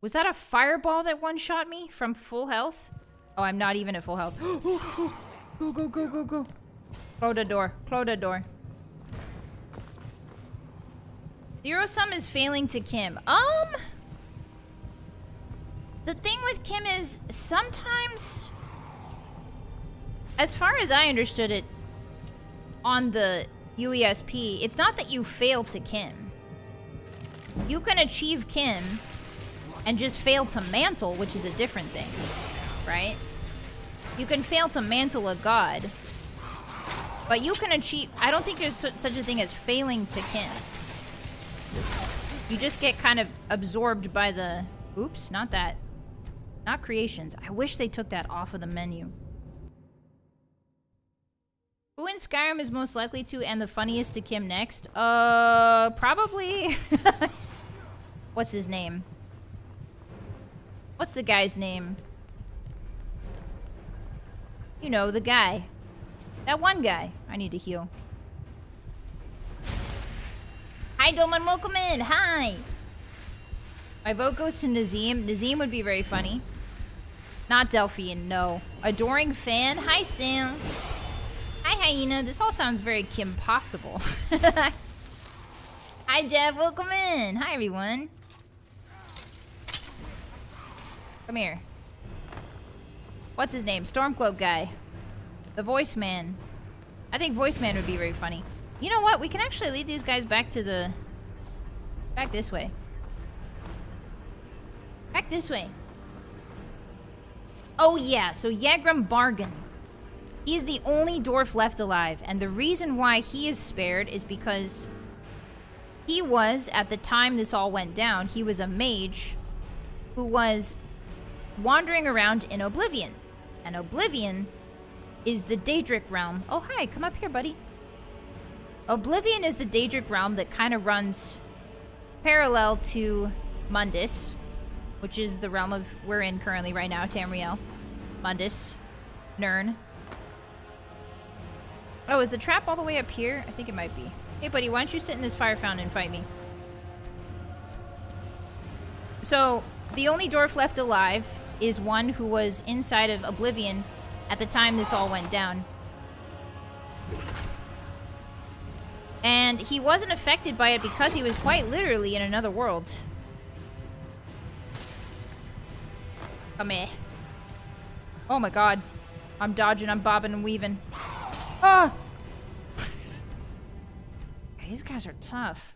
Was that a fireball that one-shot me from full health? Oh, I'm not even at full health. Go, go, go, go, go. Close the door. Close the door. Zero sum is failing to Kim. The thing with Kim is sometimes, as far as I understood it, on the UESP, it's not that you fail to Kim. You can achieve Kim and just fail to mantle, which is a different thing, right? You can fail to mantle a god, but you can achieve... I don't think there's such a thing as failing to Kim. You just get kind of absorbed by the... Oops, not that. Not creations. I wish they took that off of the menu. Who in Skyrim is most likely to and the funniest to Kim next? Probably... What's his name? What's the guy's name? You know, the guy. That one guy. I need to heal. Hi, Dolman, welcome in. Hi. My vote goes to Nazim. Nazim would be very funny. Not Delphian, no. Adoring fan. Hi, Stan. Hi, Hyena. This all sounds very Kim possible. Hi, Jeff. Welcome in. Hi, everyone. Come here. What's his name? Stormcloak guy. The voice man. I think voice man would be very funny. You know what? We can actually lead these guys back to the... Back this way. Back this way. Oh yeah, so Yagram Bargain. He's the only dwarf left alive, and the reason why he is spared is because he was, at the time this all went down, he was a mage who was wandering around in Oblivion. And Oblivion is the Daedric realm. Oh, hi, come up here, buddy. Oblivion is the Daedric realm that kind of runs parallel to Mundus, which is the realm of we're in currently right now, Tamriel. Mundus. Nirn. Oh, is the trap all the way up here? I think it might be. Hey, buddy, why don't you sit in this fire fountain and fight me? So, the only dwarf left alive is one who was inside of Oblivion at the time this all went down. And he wasn't affected by it because he was quite literally in another world. Come here. Oh my god. I'm dodging, I'm bobbing and weaving. Ah! These guys are tough.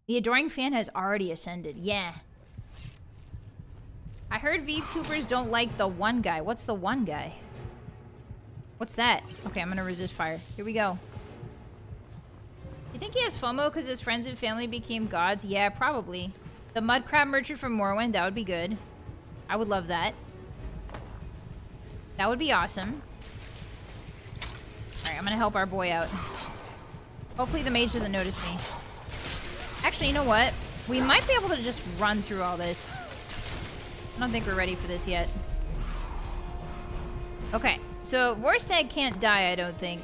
The Adoring Fan has already ascended. Yeah. I heard VTubers don't like the one guy. What's the one guy? What's that? Okay, I'm gonna resist fire. Here we go. You think he has FOMO because his friends and family became gods? Yeah, probably. The mud crab merchant from Morrowind, that would be good. I would love that. That would be awesome. Alright, I'm gonna help our boy out. Hopefully the mage doesn't notice me. Actually, you know what? We might be able to just run through all this. I don't think we're ready for this yet. Okay, so Vorstag can't die, I don't think.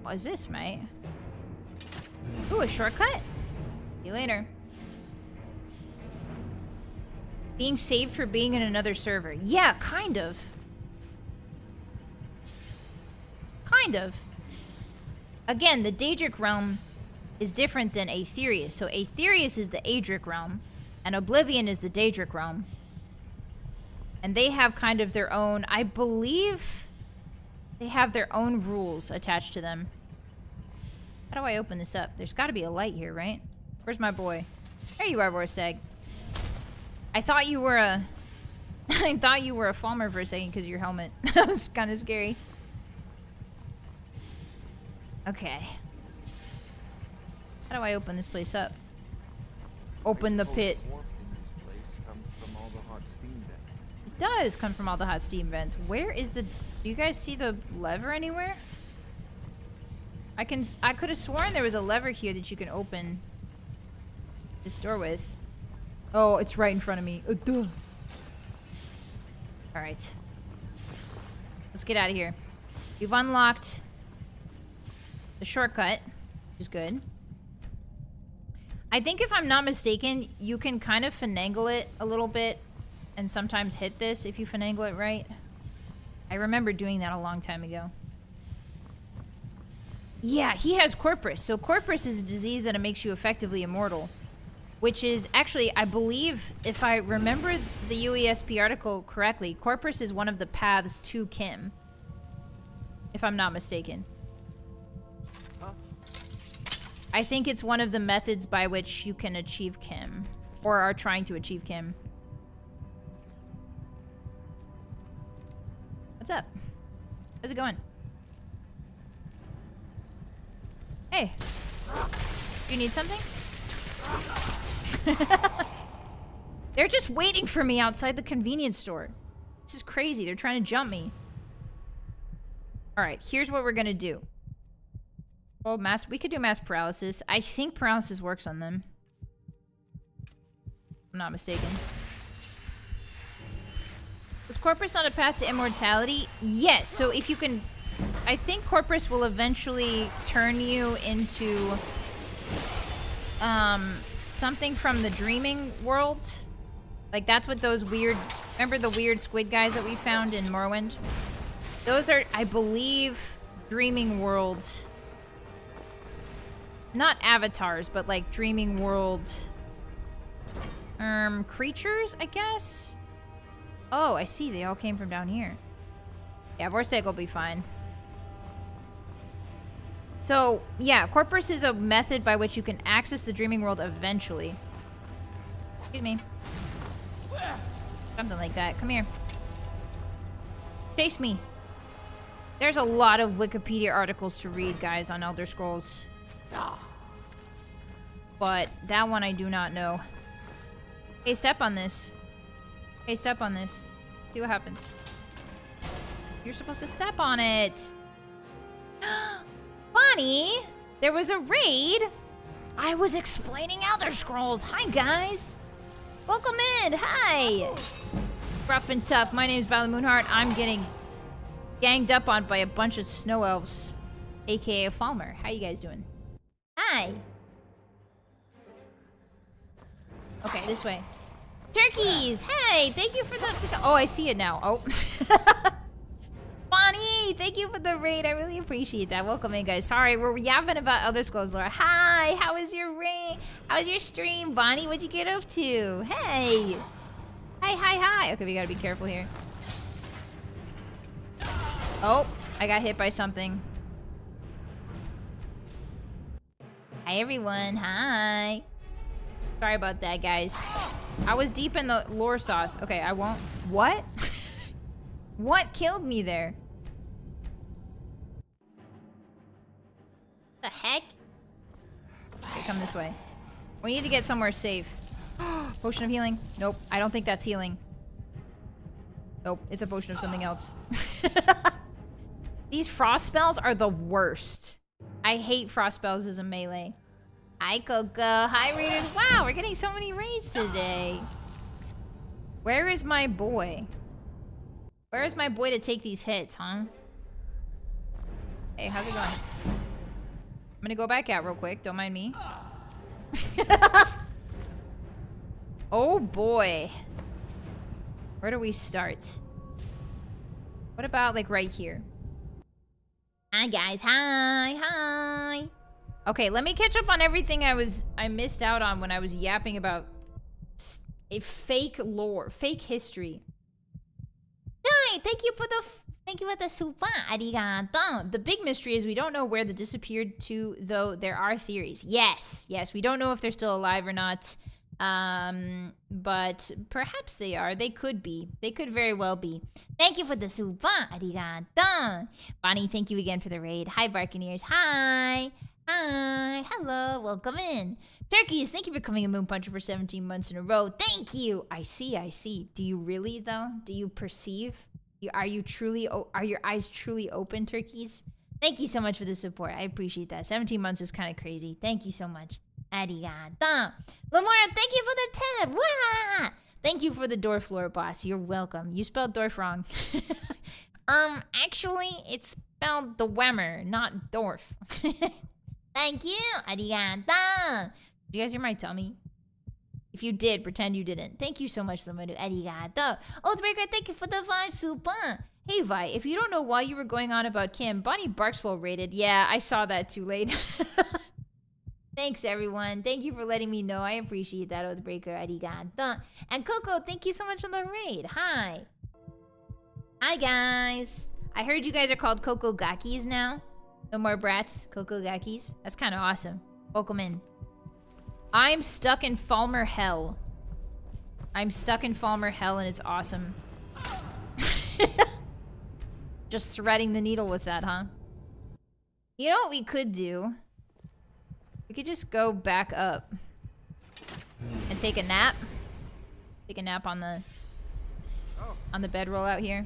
What is this, mate? Ooh, a shortcut? See you later. Being saved for being in another server. Yeah, kind of. Kind of. Again, the Daedric realm is different than Aetherius. So Aetherius is the Aedric realm, and Oblivion is the Daedric realm. And they have kind of their own, I believe they have their own rules attached to them. How do I open this up? There's got to be a light here, right? Where's my boy? There you are, Vorstag. I thought you were a... I thought you were a Falmer for a second because of your helmet. That was kind of scary. Okay. How do I open this place up? Open the pit. It does come from all the hot steam vents. Where is the... Do you guys see the lever anywhere? I could have sworn there was a lever here that you can open this door with. Oh, it's right in front of me. Duh. Alright. Let's get out of here. You've unlocked the shortcut, which is good. I think if I'm not mistaken, you can kind of finagle it a little bit and sometimes hit this if you finagle it right. I remember doing that a long time ago. Yeah, he has Corpus. So Corpus is a disease that makes you effectively immortal. Which is actually, I believe, if I remember the UESP article correctly, Corpus is one of the paths to Kim. If I'm not mistaken. Huh? I think it's one of the methods by which you can achieve Kim. Or are trying to achieve Kim. What's up? How's it going? Hey. You need something? They're just waiting for me outside the convenience store. This is crazy. They're trying to jump me. Alright, here's what we're gonna do. Well, we could do mass paralysis. I think paralysis works on them. If I'm not mistaken. Is Corpus on a path to immortality? Yes, so if you can... I think Corpus will eventually turn you into... something from the dreaming world. Like, that's what those weird... Remember the weird squid guys that we found in Morrowind? Those are, I believe, dreaming world... Not avatars, but like dreaming world... creatures, I guess? Oh, I see. They all came from down here. Yeah, Vorstag will be fine. So, yeah, Corpus is a method by which you can access the dreaming world eventually. Excuse me. Something like that. Come here. Chase me. There's a lot of Wikipedia articles to read, guys, on Elder Scrolls. But that one I do not know. Hey, step on this. Hey, step on this. See what happens. You're supposed to step on it. Bonnie, there was a raid. I was explaining Elder Scrolls. Hi, guys. Welcome in. Hi. Ruff and Tuff. My name's Vylett Moonheart. I'm getting ganged up on by a bunch of snow elves, aka a Falmer. How you guys doing? Hi. Okay, this way. Turkeys! Hey, thank you for the... Oh, I see it now. Oh. Bonnie, thank you for the raid. I really appreciate that. Welcome in, guys. Sorry, we're yapping about Elder Scrolls lore. Hi, how was your raid? How was your stream, Bonnie? What'd you get up to? Hey. Hi. Okay, we gotta be careful here. Oh, I got hit by something. Hi, everyone. Hi. Sorry about that, guys. I was deep in the lore sauce. Okay, I won't... What? What killed me there? The heck? Okay, come this way. We need to get somewhere safe. Potion of healing. Nope, I don't think that's healing. Nope, it's a potion of something else. These frost spells are the worst. I hate frost spells as a melee. Hi, Coco. Hi, readers. Wow, we're getting so many raids today. Where is my boy? Where is my boy to take these hits, huh? Hey, how's it going? I'm gonna go back out real quick. Don't mind me. Oh, boy. Where do we start? What about, like, right here? Hi, guys. Hi. Okay, let me catch up on everything I missed out on when I was yapping about a fake lore, fake history. Hi, thank you for the super. Arigato. The big mystery is we don't know where they disappeared to, though there are theories. Yes, we don't know if they're still alive or not. But perhaps they are. They could be. They could very well be. Thank you for the super. Arigato. Bonnie, thank you again for the raid. Hi, Barkineers. Hi. Hello, welcome in. Turkeys, thank you for coming a Moon Puncher for 17 months in a row. Thank you. I see. Do you really, though? Do you perceive? Are your eyes truly open, Turkeys? Thank you so much for the support. I appreciate that. 17 months is kind of crazy. Thank you so much. Arigato. Lamora, thank you for the tip. Wah! Thank you for the dwarf floor, boss. You're welcome. You spelled dwarf wrong. Actually, it's spelled the Wemmer, not dwarf. Thank you. Arigato. Did you guys hear my tummy? If you did, pretend you didn't. Thank you so much, Lamodu. Arigato. Oathbreaker, thank you for the 5 super. Hey, Vi, if you don't know why you were going on about Kim, Bonnie Barkswell rated. Yeah, I saw that too late. Thanks, everyone. Thank you for letting me know. I appreciate that, Oathbreaker. Arigato. And Coco, thank you so much on the raid. Hi. Hi, guys. I heard you guys are called Coco Gakis now. No more brats, Coco Gakis. That's kind of awesome. Welcome in. I'm stuck in Falmer Hell. And it's awesome. Just threading the needle with that, huh? You know what we could do? We could just go back up and take a nap. Take a nap on the bedroll out here.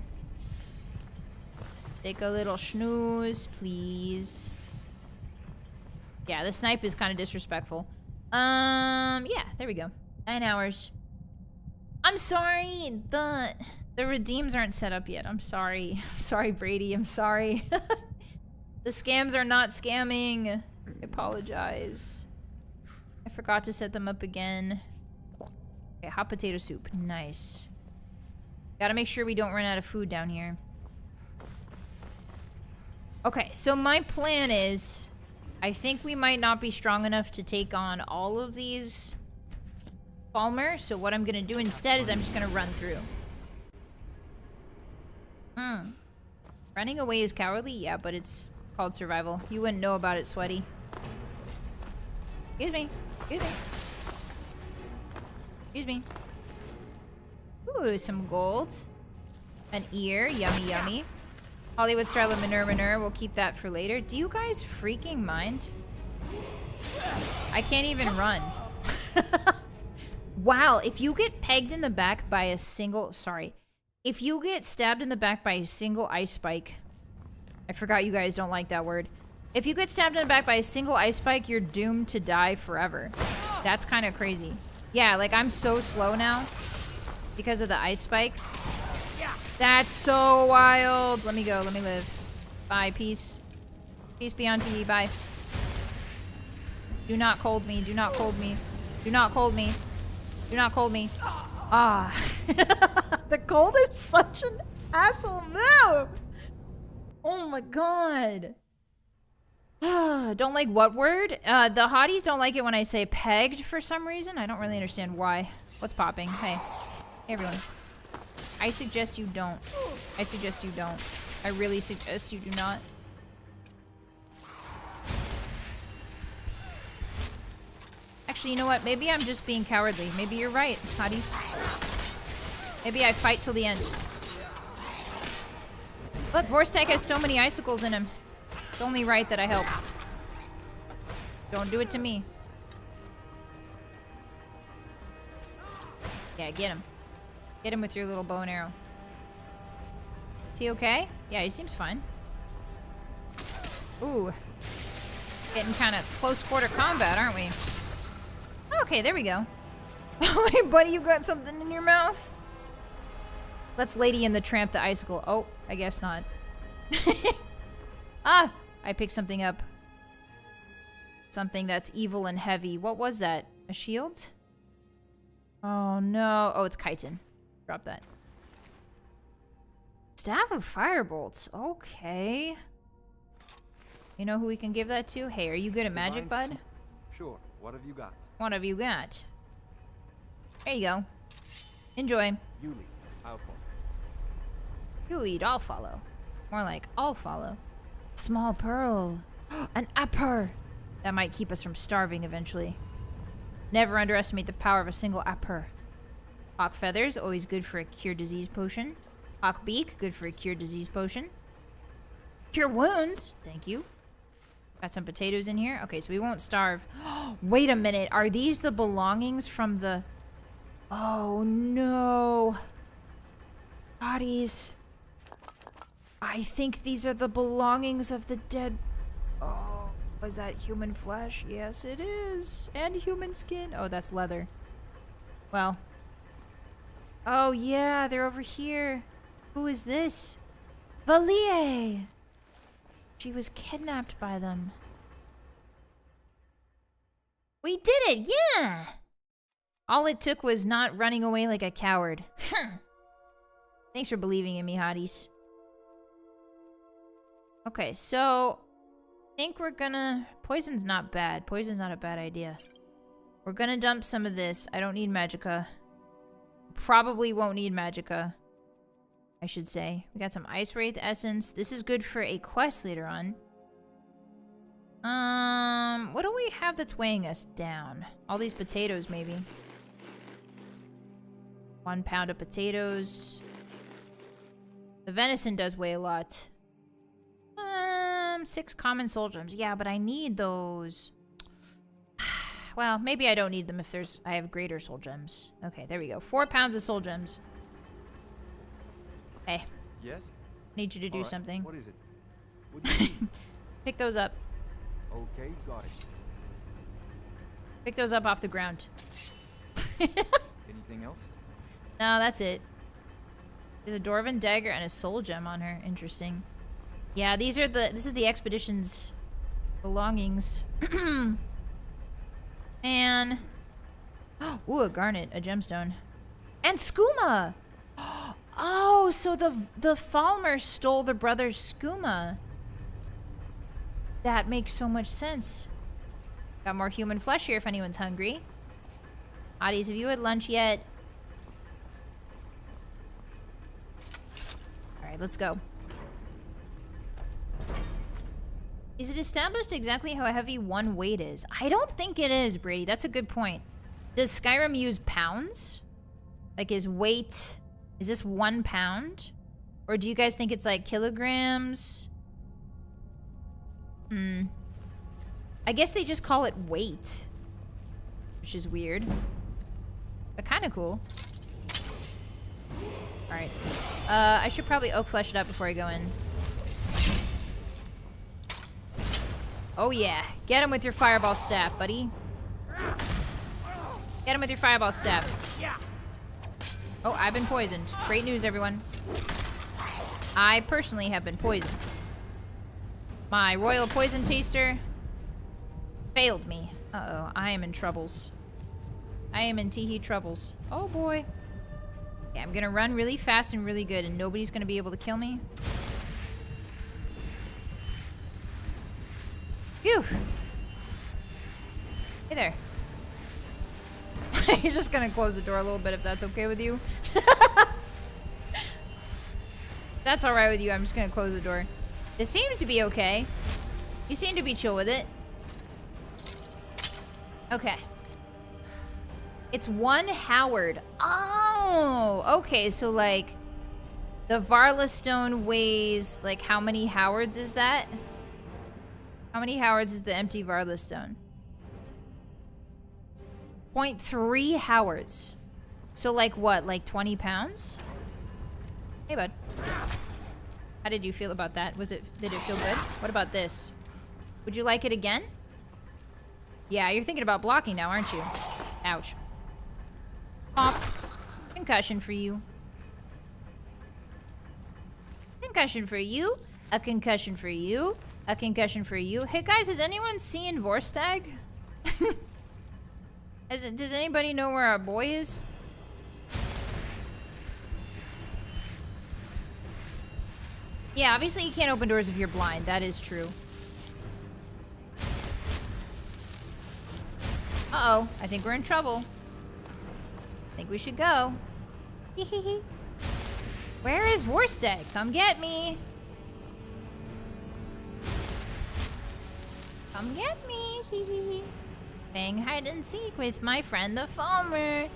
Take a little snooze, please. Yeah, the snipe is kind of disrespectful. Yeah, there we go. 9 hours. I'm sorry, the redeems aren't set up yet. I'm sorry. I'm sorry, Brady. I'm sorry. The scams are not scamming. I apologize. I forgot to set them up again. Okay, hot potato soup. Nice. Gotta make sure we don't run out of food down here. Okay, so my plan is, I think we might not be strong enough to take on all of these Falmer, so what I'm gonna do instead is I'm just gonna run through. Running away is cowardly? Yeah, but it's called survival. You wouldn't know about it, Sweaty. Excuse me. Ooh, some gold. An ear, yummy. Hollywood style of manure. We'll keep that for later. Do you guys freaking mind? I can't even run. Wow, if you get pegged in the back by a single... Sorry. If you get stabbed in the back by a single ice spike... I forgot you guys don't like that word. If you get stabbed in the back by a single ice spike, you're doomed to die forever. That's kind of crazy. Yeah, like I'm so slow now because of the ice spike. That's so wild. Let me go. Let me live. Bye. Peace. Peace be unto ye. Bye. Do not cold me. Do not cold me. Do not cold me. Do not cold me. Ah. The cold is such an asshole move. Oh my god. Don't like what word? The hotties don't like it when I say pegged for some reason. I don't really understand why. What's popping? Hey. Hey, everyone. I suggest you don't. I suggest you don't. I really suggest you do not. Actually, you know what? Maybe I'm just being cowardly. Maybe you're right, hotties. Maybe I fight till the end. Look, Vorstag has so many icicles in him. It's only right that I help. Don't do it to me. Yeah, get him. Get him with your little bow and arrow. Is he okay? Yeah, he seems fine. Ooh. Getting kind of close quarter combat, aren't we? Okay, there we go. Wait, buddy, you got something in your mouth? Let's Lady in the Tramp the icicle. Oh, I guess not. Ah! I picked something up. Something that's evil and heavy. What was that? A shield? Oh, no. Oh, it's chitin. Drop that. Staff of Firebolts. Okay. You know who we can give that to? Hey, are you good at magic, bud? Sure. What have you got? What have you got? There you go. Enjoy. You lead. I'll follow. You lead, I'll follow. More like, I'll follow. Small pearl. An apper. That might keep us from starving eventually. Never underestimate the power of a single apper. Hawk feathers, always good for a cure disease potion. Hawk beak, good for a cure disease potion. Cure wounds. Thank you. Got some potatoes in here. Okay, so we won't starve. Wait a minute. Are these the belongings from the... Oh, no. Hotties. I think these are the belongings of the dead... Oh, was that human flesh? Yes, it is. And human skin. Oh, that's leather. Well. Oh, yeah, they're over here. Who is this? Vylehe! She was kidnapped by them. We did it, yeah! All it took was not running away like a coward. Thanks for believing in me, hotties. Okay, so... I think we're gonna... Poison's not bad. Poison's not a bad idea. We're gonna dump some of this. I don't need magicka. Probably won't need magicka, I should say. We got some Ice Wraith Essence. This is good for a quest later on. What do we have that's weighing us down? All these potatoes, maybe. 1 pound of potatoes. The venison does weigh a lot. 6 common soul gems. Yeah, but I need those. Well, maybe I don't need them if I have greater soul gems. Okay, there we go. 4 pounds of soul gems. Hey. Yes? Need you to do All right. something. What is it? What do you need? Pick those up. Okay, got it. Pick those up off the ground. Anything else? No, that's it. There's a Dwarven dagger and a soul gem on her. Interesting. Yeah, this is the expedition's belongings. And... Ooh, a garnet, a gemstone. And skooma! Oh, so the Falmer stole the brother's skooma. That makes so much sense. Got more human flesh here if anyone's hungry. Hotties, have you had lunch yet? Alright, let's go. Is it established exactly how heavy one weight is? I don't think it is, Brady. That's a good point. Does Skyrim use pounds? Like, is weight... Is this 1 pound? Or do you guys think it's like kilograms? I guess they just call it weight. Which is weird. But kind of cool. Alright. I should probably oak flesh it up before I go in. Oh yeah. Get him with your fireball staff, buddy. Get him with your fireball staff. Oh, I've been poisoned. Great news, everyone. I personally have been poisoned. My royal poison taster failed me. Uh-oh, I am in troubles. I am in teehee troubles. Oh boy. Okay, I'm gonna run really fast and really good and nobody's gonna be able to kill me. Phew. Hey there. You're just gonna close the door a little bit if that's okay with you. That's alright with you, I'm just gonna close the door. This seems to be okay. You seem to be chill with it. Okay. It's 1 Howard. Oh! Okay, so like... The Varla stone weighs... Like, how many Howards is that? How many Howards is the empty Varla stone? 0.3 Howards. So like what? Like 20 pounds? Hey, bud. How did you feel about that? Did it feel good? What about this? Would you like it again? Yeah, you're thinking about blocking now, aren't you? Ouch. Honk. Concussion for you. Concussion for you. A concussion for you. A concussion for you. Hey guys, has anyone seen Vorstag? Does anybody know where our boy is? Yeah, obviously you can't open doors if you're blind. That is true. Uh-oh. I think we're in trouble. I think we should go. Hee. Where is Vorstag? Come get me. Come get me. Hee. Playing hide and seek with my friend the Falmer.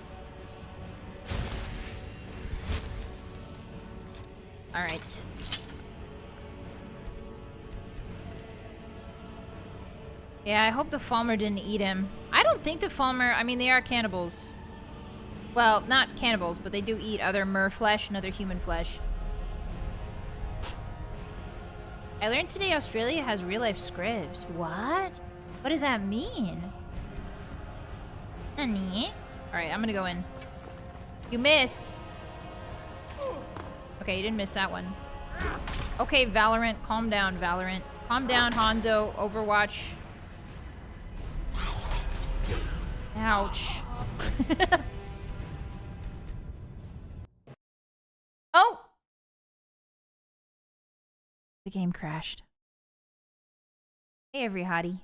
Alright. Yeah, I hope the Falmer didn't eat him. I don't think the Falmer... I mean, they are cannibals. Well, not cannibals, but they do eat other mer flesh and other human flesh. I learned today Australia has real-life scribs. What? What does that mean? Honey? Alright, I'm gonna go in. You missed. Okay, you didn't miss that one. Okay, Valorant. Calm down, Valorant. Calm down, Hanzo. Overwatch. Ouch. Oh! The game crashed. Hey, every hottie.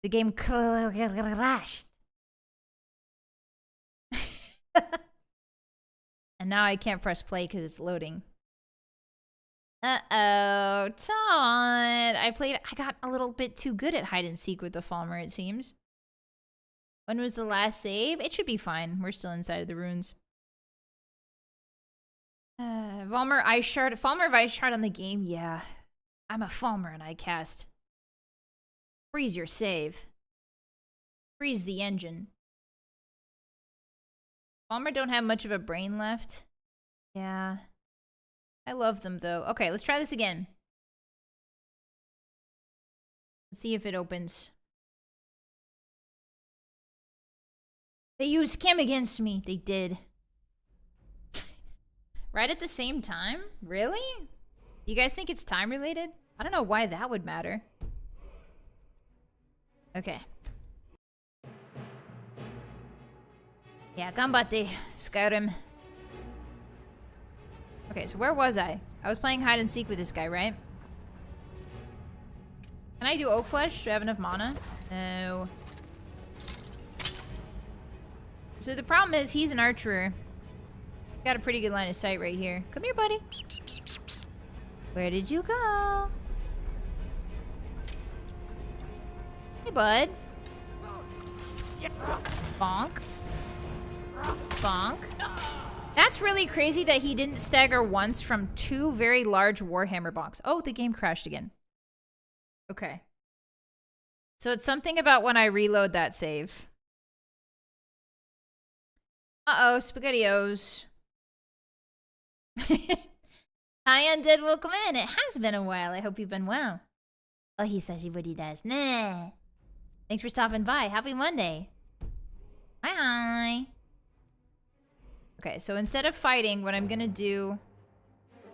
The game crashed. And now I can't press play because it's loading. Uh-oh, Todd. I got a little bit too good at hide and seek with the Falmer, it seems. When was the last save? It should be fine. We're still inside of the ruins. Falmer ice shard. Falmer of ice shard on the game? Yeah. I'm a Falmer and I cast. Freeze your save. Freeze the engine. Falmer don't have much of a brain left. Yeah. I love them though. Okay, let's try this again. Let's see if it opens. They used Kim against me. They did. Right at the same time? Really? You guys think it's time related? I don't know why that would matter. Okay. Yeah, ganbatte, Skyrim. Okay, so where was I? I was playing hide and seek with this guy, right? Can I do oak flesh? Do I have enough mana? No. So the problem is he's an archer. Got a pretty good line of sight right here. Come here, buddy. Where did you go? Hey, bud. Bonk. Bonk. That's really crazy that he didn't stagger once from 2 very large Warhammer bonks. Oh, the game crashed again. Okay. So it's something about when I reload that save. Uh-oh, SpaghettiOs. Hi, Undead, welcome in. It has been a while. I hope you've been well. Oh, he says he what he does. Nah. Thanks for stopping by. Happy Monday. Hi. Okay, so instead of fighting, what I'm gonna do...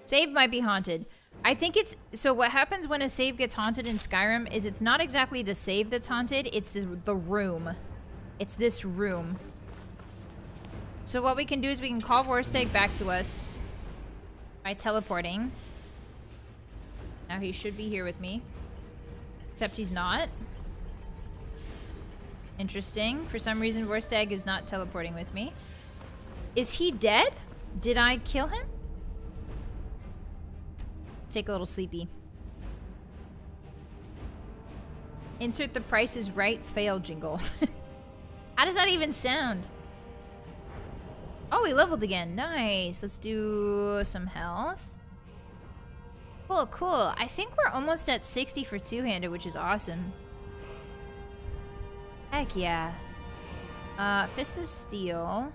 Save might be haunted. I think it's... So what happens when a save gets haunted in Skyrim is it's not exactly the save that's haunted, it's the room. It's this room. So what we can do is we can call Vorstag back to us by teleporting. Now he should be here with me. Except he's not. Interesting. For some reason, Vorstag is not teleporting with me. Is he dead? Did I kill him? Take a little sleepy. Insert the Price is Right fail jingle. How does that even sound? Oh, we leveled again. Nice. Let's do some health. Cool, cool. I think we're almost at 60 for two-handed, which is awesome. Heck yeah. Fist of Steel.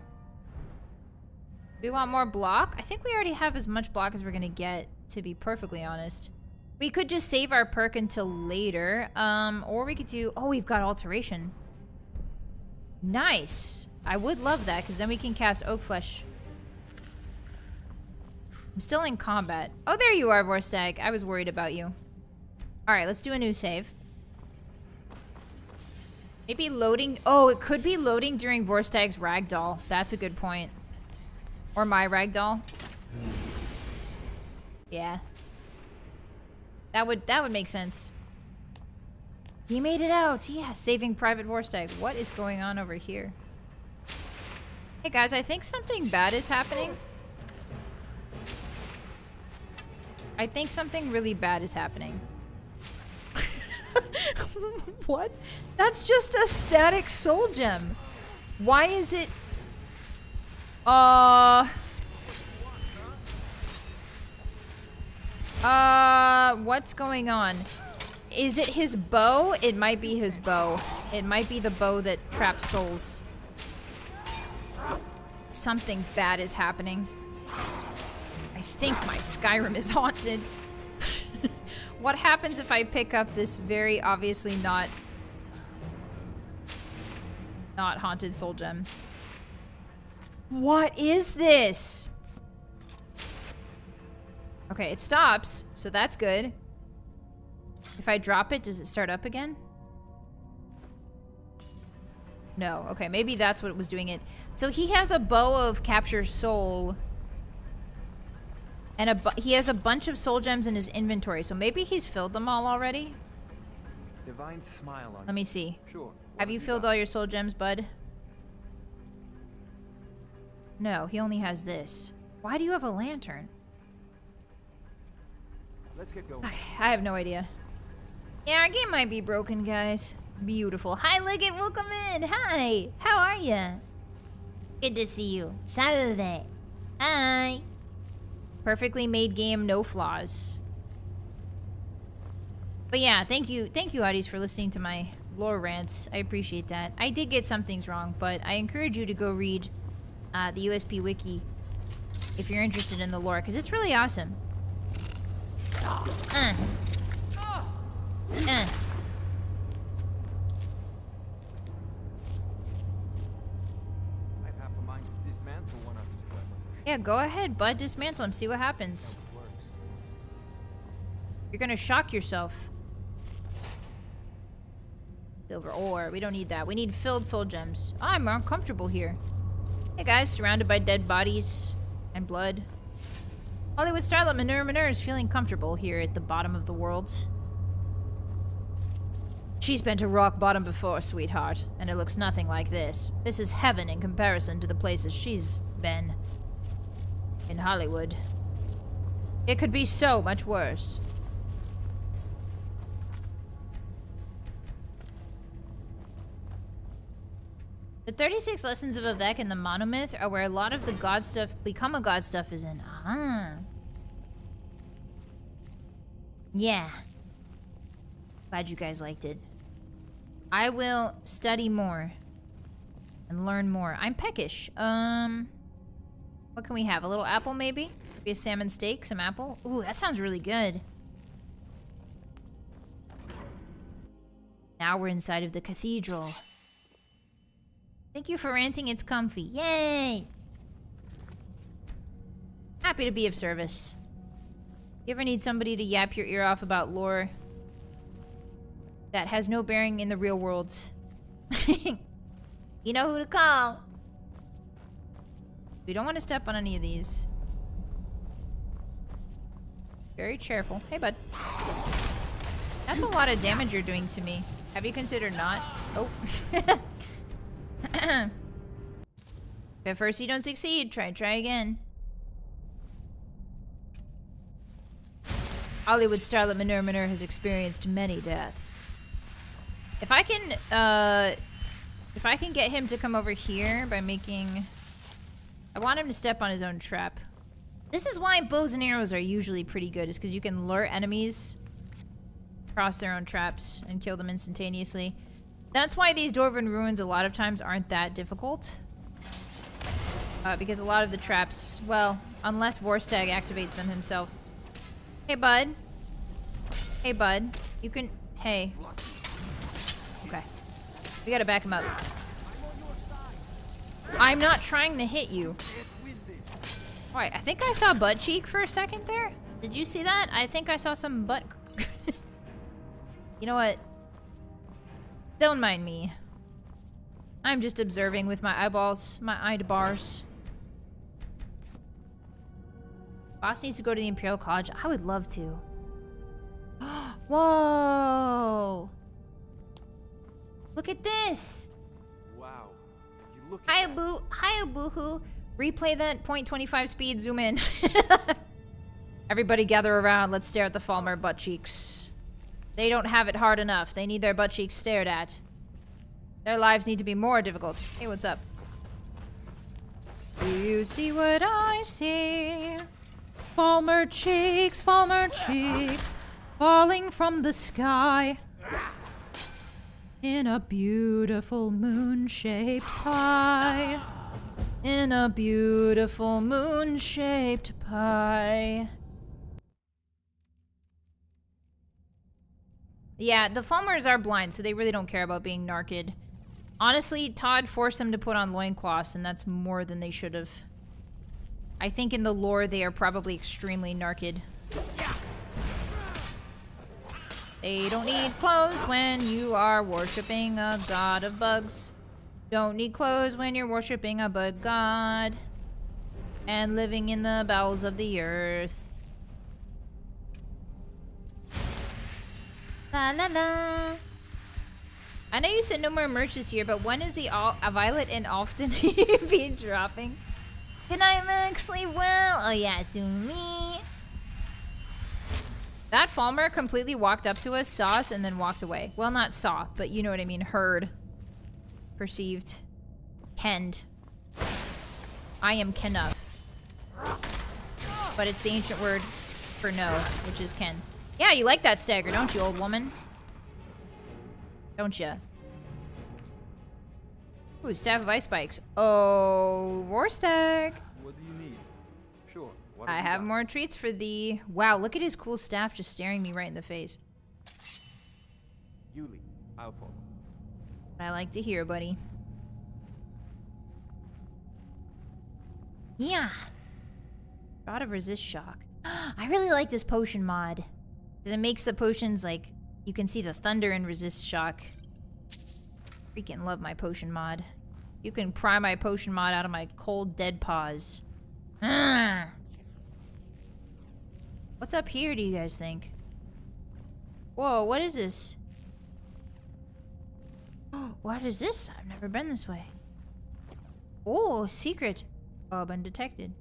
Do we want more block? I think we already have as much block as we're gonna get, to be perfectly honest. We could just save our perk until later. Or we could do... Oh, we've got Alteration. Nice. I would love that, because then we can cast Oak Flesh. I'm still in combat. Oh, there you are, Vorstag. I was worried about you. Alright, let's do a new save. Maybe loading... Oh, it could be loading during Vorstag's ragdoll. That's a good point. Or my ragdoll. Yeah. That would make sense. He made it out. Yeah, saving Private Vorstag. What is going on over here? Hey guys, I think something bad is happening. I think something really bad is happening. What? That's just a static soul gem. Why is it... what's going on? Is it his bow? It might be his bow. It might be the bow that traps souls. Something bad is happening. I think my Skyrim is haunted. What happens if I pick up this very obviously not haunted soul gem? What is this? Okay, it stops, so that's good. If I drop it, does it start up again? No. Okay, maybe that's what was doing it. So he has a bow of capture soul. And he has a bunch of soul gems in his inventory, so maybe he's filled them all already? Divine smile on Let me see. Sure. Have you filled all your soul gems, bud? No, he only has this. Why do you have a lantern? Let's get going. I have no idea. Yeah, our game might be broken, guys. Beautiful. Hi, Liggett. Welcome in. Hi. How are ya? Good to see you. Saturday. Hi. Perfectly made game, no flaws. But yeah, thank you, Hotties, for listening to my lore rants. I appreciate that. I did get some things wrong, but I encourage you to go read the USP Wiki if you're interested in the lore, because it's really awesome. I have half a mind to dismantle one of these weapons. Yeah, go ahead, bud. Dismantle him. See what happens. You're gonna shock yourself. Silver ore. We don't need that. We need filled soul gems. Oh, I'm uncomfortable here. Hey guys, surrounded by dead bodies and blood. Hollywood starlet Manure is feeling comfortable here at the bottom of the world. She's been to rock bottom before, sweetheart, and it looks nothing like this. This is heaven in comparison to the places she's been. In Hollywood. It could be so much worse. The 36 lessons of Avec and the Monomyth are where a lot of the god stuff, become a god stuff is in. Ah. Yeah. Glad you guys liked it. I will study more and learn more. I'm peckish. What can we have? A little apple, maybe? Maybe a salmon steak, some apple. Ooh, that sounds really good. Now we're inside of the cathedral. Thank you for ranting, it's comfy. Yay! Happy to be of service. You ever need somebody to yap your ear off about lore that has no bearing in the real world? You know who to call. We don't want to step on any of these. Very careful. Hey, bud. That's a lot of damage you're doing to me. Have you considered not? Oh. If at first you don't succeed, try again. Hollywood starlet Manure has experienced many deaths. If I can get him to come over here by making... I want him to step on his own trap. This is why bows and arrows are usually pretty good, is because you can lure enemies across their own traps and kill them instantaneously. That's why these Dwarven ruins a lot of times aren't that difficult. Because a lot of the traps, well, unless Vorstag activates them himself. Hey, bud. Hey, bud. You can... Hey. Okay. We gotta back him up. I'm not trying to hit you. Alright, I think I saw butt cheek for a second there. Did you see that? I think I saw some butt... You know what? Don't mind me. I'm just observing with my eyeballs, my eye bars. Boss needs to go to the Imperial College. I would love to. Whoa! Look at this! Wow. You look at that. Hiya boo-hoo. Replay that 0.25 speed, zoom in. Everybody gather around, let's stare at the Falmer butt cheeks. They don't have it hard enough. They need their butt cheeks stared at. Their lives need to be more difficult. Hey, what's up? Do you see what I see? Falmer cheeks, falling from the sky. In a beautiful moon-shaped pie. In a beautiful moon-shaped pie. Yeah, the Falmers are blind, so they really don't care about being narked. Honestly, Todd forced them to put on loincloths, and that's more than they should have. I think in the lore, they are probably extremely narked. They don't need clothes when you are worshipping a god of bugs. Don't need clothes when you're worshipping a bug god. And living in the bowels of the earth. La la la. I know you said no more merch this year, but when is the Vylett and often be dropping? Good night, Max. Sleep well. Oh yeah, it's me. That Falmer completely walked up to us, saw us, and then walked away. Well, not saw, but you know what I mean. Heard. Perceived. Kenned. I am Kenna. But it's the ancient word for no, which is Ken. Yeah, you like that stagger, don't you, old woman? Don't ya? Ooh, staff of ice spikes. Oh, Vorstag. What do you need? Sure. What I have more treats for thee. Wow, look at his cool staff just staring me right in the face. You lead. I'll follow. I like to hear, buddy. Yeah. Rod of resist shock. I really like this potion mod. Because it makes the potions like you can see the thunder and resist shock. Freaking love my potion mod. You can pry my potion mod out of my cold dead paws. What's up here, do you guys think? Whoa, what is this? What is this? I've never been this way. Oh, secret. Bob undetected.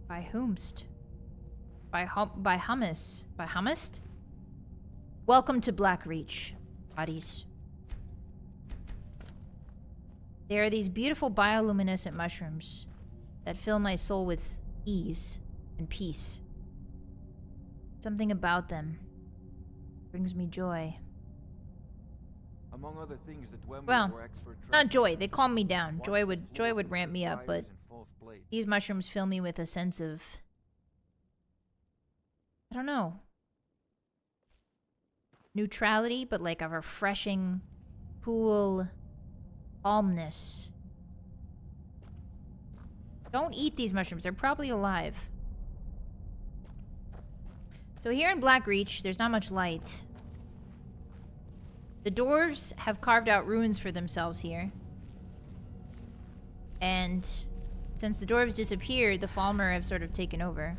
By whomst? By hummus. By hummist? Welcome to Blackreach, Hotties. There are these beautiful bioluminescent mushrooms that fill my soul with ease and peace. Something about them brings me joy. Among other things, the Dwemer Well, were expert not joy. They calm me down. Joy would ramp me up, but these mushrooms fill me with a sense of, I don't know, neutrality, but like a refreshing, cool calmness. Don't eat these mushrooms. They're probably alive. So here in Blackreach, there's not much light. The dwarves have carved out ruins for themselves here. And since the dwarves disappeared, the Falmer have sort of taken over.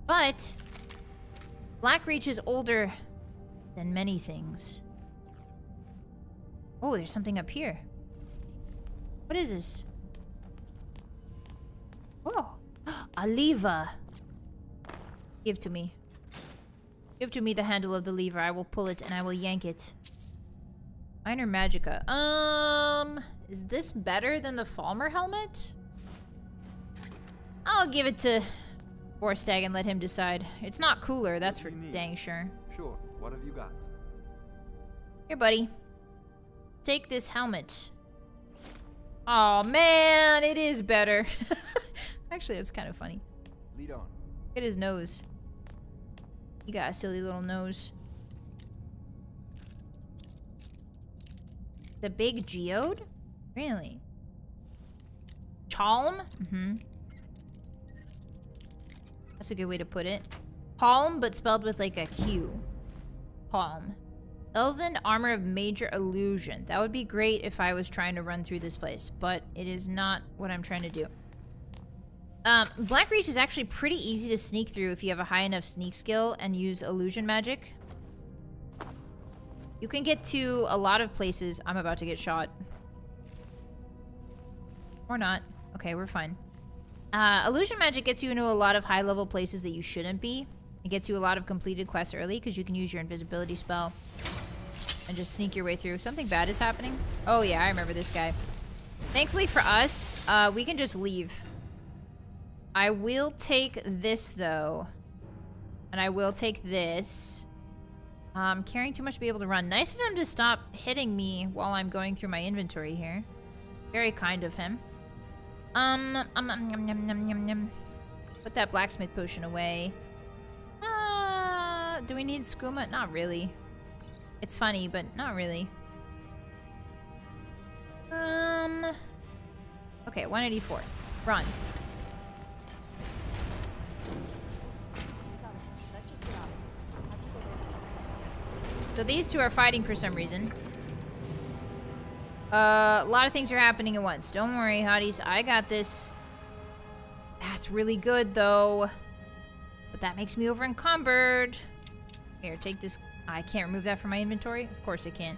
But Blackreach is older than many things. Oh, there's something up here. What is this? Oh, a lever. Give to me. Give to me the handle of the lever. I will pull it and I will yank it. Minor Magicka. Is this better than the Falmer helmet? I'll give it to Vorstag and let him decide. It's not cooler, that's for dang sure. Sure. What have you got? Here, buddy. Take this helmet. Oh man, it is better. Actually, that's kind of funny. Lead on. Look at his nose. He got a silly little nose. The big geode? Really? Chalm? Mm-hmm. That's a good way to put it. Palm, but spelled with like a Q. Palm. Elven armor of major illusion. That would be great if I was trying to run through this place, but it is not what I'm trying to do. Blackreach is actually pretty easy to sneak through if you have a high enough sneak skill and use illusion magic. You can get to a lot of places. I'm about to get shot. Or not. Okay, we're fine. Illusion magic gets you into a lot of high-level places that you shouldn't be. It gets you a lot of completed quests early because you can use your invisibility spell and just sneak your way through. Something bad is happening. Oh yeah, I remember this guy. Thankfully for us, we can just leave. I will take this, though. And I will take this. Carrying too much to be able to run. Nice of him to stop hitting me while I'm going through my inventory here. Very kind of him. Put that blacksmith potion away. Do we need skooma? Not really. It's funny, but not really. Okay, 184. Run. So these two are fighting for some reason. A lot of things are happening at once. Don't worry, hotties. I got this. That's really good, though. But that makes me over encumbered. Here, take this. I can't remove that from my inventory? Of course I can't.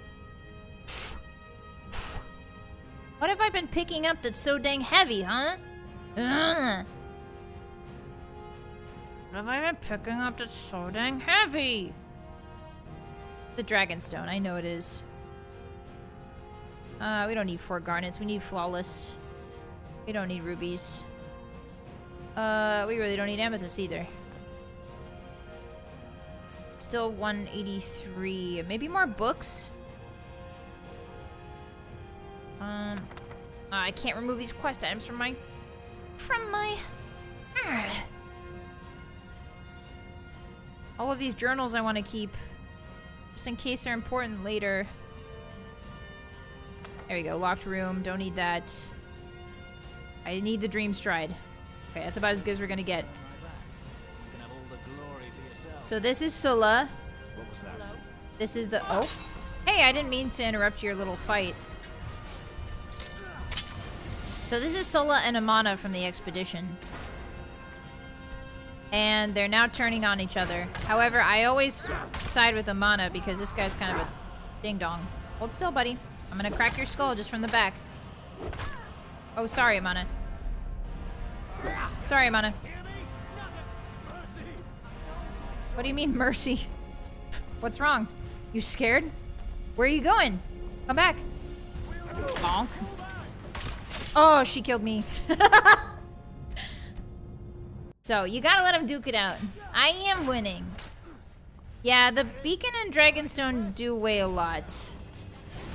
What have I been picking up that's so dang heavy, huh? Ugh. What have I been picking up that's so dang heavy? The Dragonstone, I know it is. We don't need 4 garnets. We need flawless. We don't need rubies. We really don't need amethyst either. Still 183. Maybe more books? I can't remove these quest items from my... All of these journals I want to keep. Just in case they're important later. There we go. Locked room. Don't need that. I need the dream stride. Okay, that's about as good as we're gonna get. So this is Sulla. What was that? This is the... Oh. Hey, I didn't mean to interrupt your little fight. So this is Sulla and Amana from the expedition. And they're now turning on each other. However, I always side with Amana because this guy's kind of a ding-dong. Hold still, buddy. I'm gonna crack your skull just from the back. Oh, sorry, Amana. Sorry, Amana. What do you mean, mercy? What's wrong? You scared? Where are you going? Come back. Bonk. Oh, she killed me. So, you gotta let him duke it out. I am winning. Yeah, the beacon and Dragonstone do weigh a lot.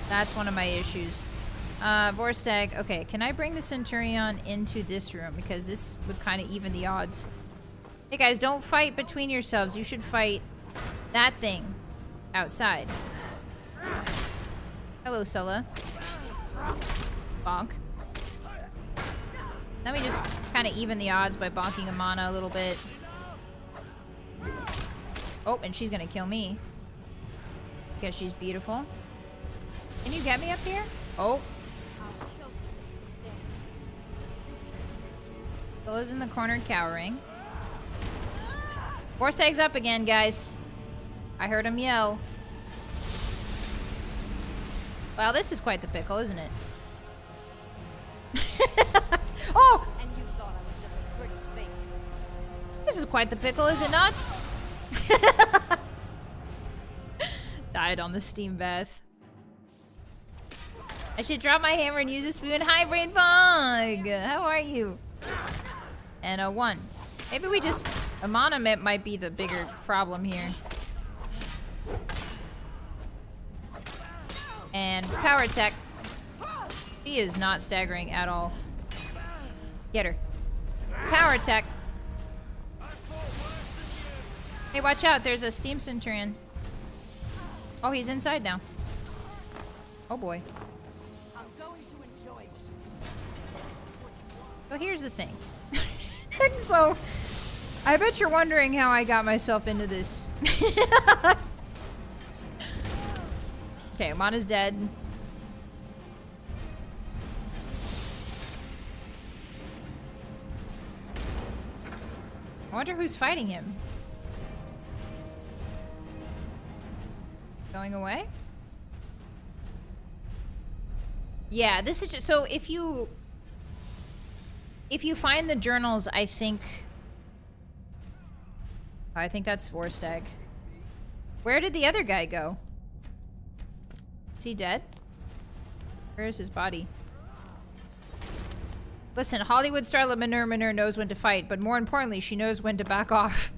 That's one of my issues. Vorstag. Okay, can I bring the Centurion into this room? Because this would kind of even the odds. Hey guys, don't fight between yourselves. You should fight that thing outside. Hello, Sulla. Bonk. Let me just kind of even the odds by bonking Amana a little bit. Oh, and she's gonna kill me. Because she's beautiful. Can you get me up here? Oh. Sulla's in the corner cowering. Vorstag's up again, guys. I heard him yell. Wow, this is quite the pickle, isn't it? Oh! And you thought I was just a pretty face. This is quite the pickle, is it not? Died on the steam bath. I should drop my hammer and use a spoon. Hi, Brain Fog! How are you? And a 1. Maybe we just... Amana might be the bigger problem here. And power attack. She is not staggering at all. Get her. Power attack. Hey, watch out. There's a steam centurion. Oh, he's inside now. Oh boy. I'm going to enjoy it. So here's the thing. So, I bet you're wondering how I got myself into this. Okay, Amana's dead. I wonder who's fighting him. Going away? Yeah, this is just, so if you find the journals, I think that's Vorstag. Where did the other guy go? Is he dead? Where is his body? Listen, Hollywood starlet Manur knows when to fight, but more importantly, she knows when to back off.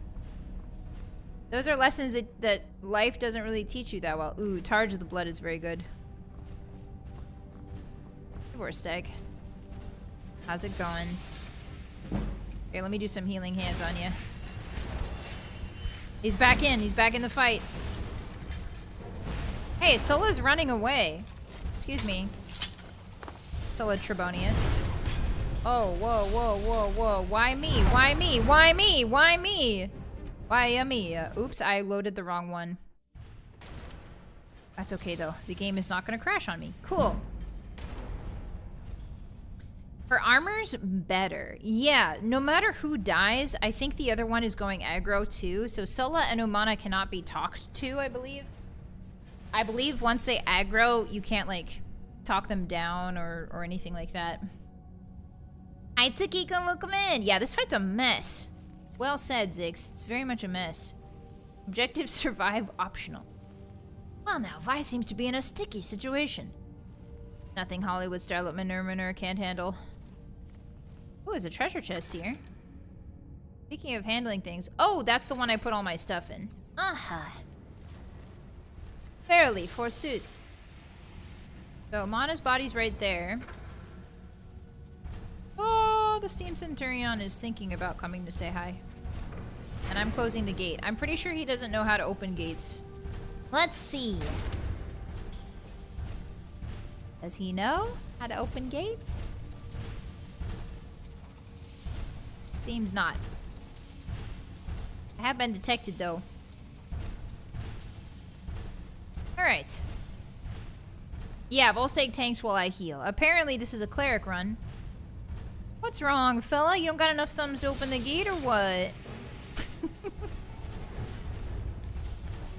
Those are lessons that life doesn't really teach you that well. Ooh, Targe of the Blood is very good. Vorstag. How's it going? Okay, let me do some healing hands on you. He's back in. He's back in the fight. Hey, Sola's running away. Excuse me. Sola Trebonius. Oh, whoa, whoa, whoa, whoa. Why me? Why me? Why me? Why me? Why me? Oops, I loaded the wrong one. That's okay, though. The game is not going to crash on me. Cool. Her armor's better. Yeah, no matter who dies, I think the other one is going aggro too. So Sola and Umana cannot be talked to, I believe. I believe once they aggro, you can't, like, talk them down or anything like that. Hi, Takiko, welcome in. Yeah, this fight's a mess. Well said, Zix. It's very much a mess. Objective survive optional. Well, now, Vi seems to be in a sticky situation. Nothing Hollywood starlet Manur can't handle. Oh, there's a treasure chest here. Speaking of handling things. Oh, that's the one I put all my stuff in. Aha. Fairly, forsooth. So, Mana's body's right there. Oh, the Steam Centurion is thinking about coming to say hi. And I'm closing the gate. I'm pretty sure he doesn't know how to open gates. Let's see. Does he know how to open gates? Seems not. I have been detected, though. Alright. Yeah, Volstagg tanks while I heal. Apparently, this is a cleric run. What's wrong, fella? You don't got enough thumbs to open the gate, or what?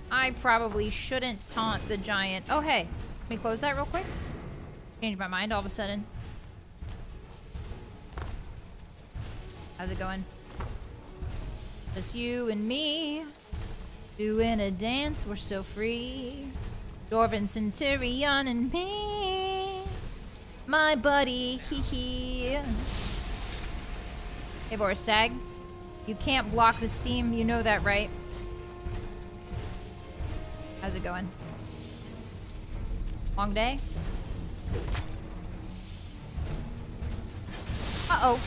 I probably shouldn't taunt the giant. Oh, hey. Let me close that real quick. Changed my mind all of a sudden. How's it going? Just you and me. Doing a dance, we're so free. Dwarven Centurion and me. My buddy, hee hee. Hey, Vorstagg. You can't block the steam, you know that, right? How's it going? Long day? Uh-oh.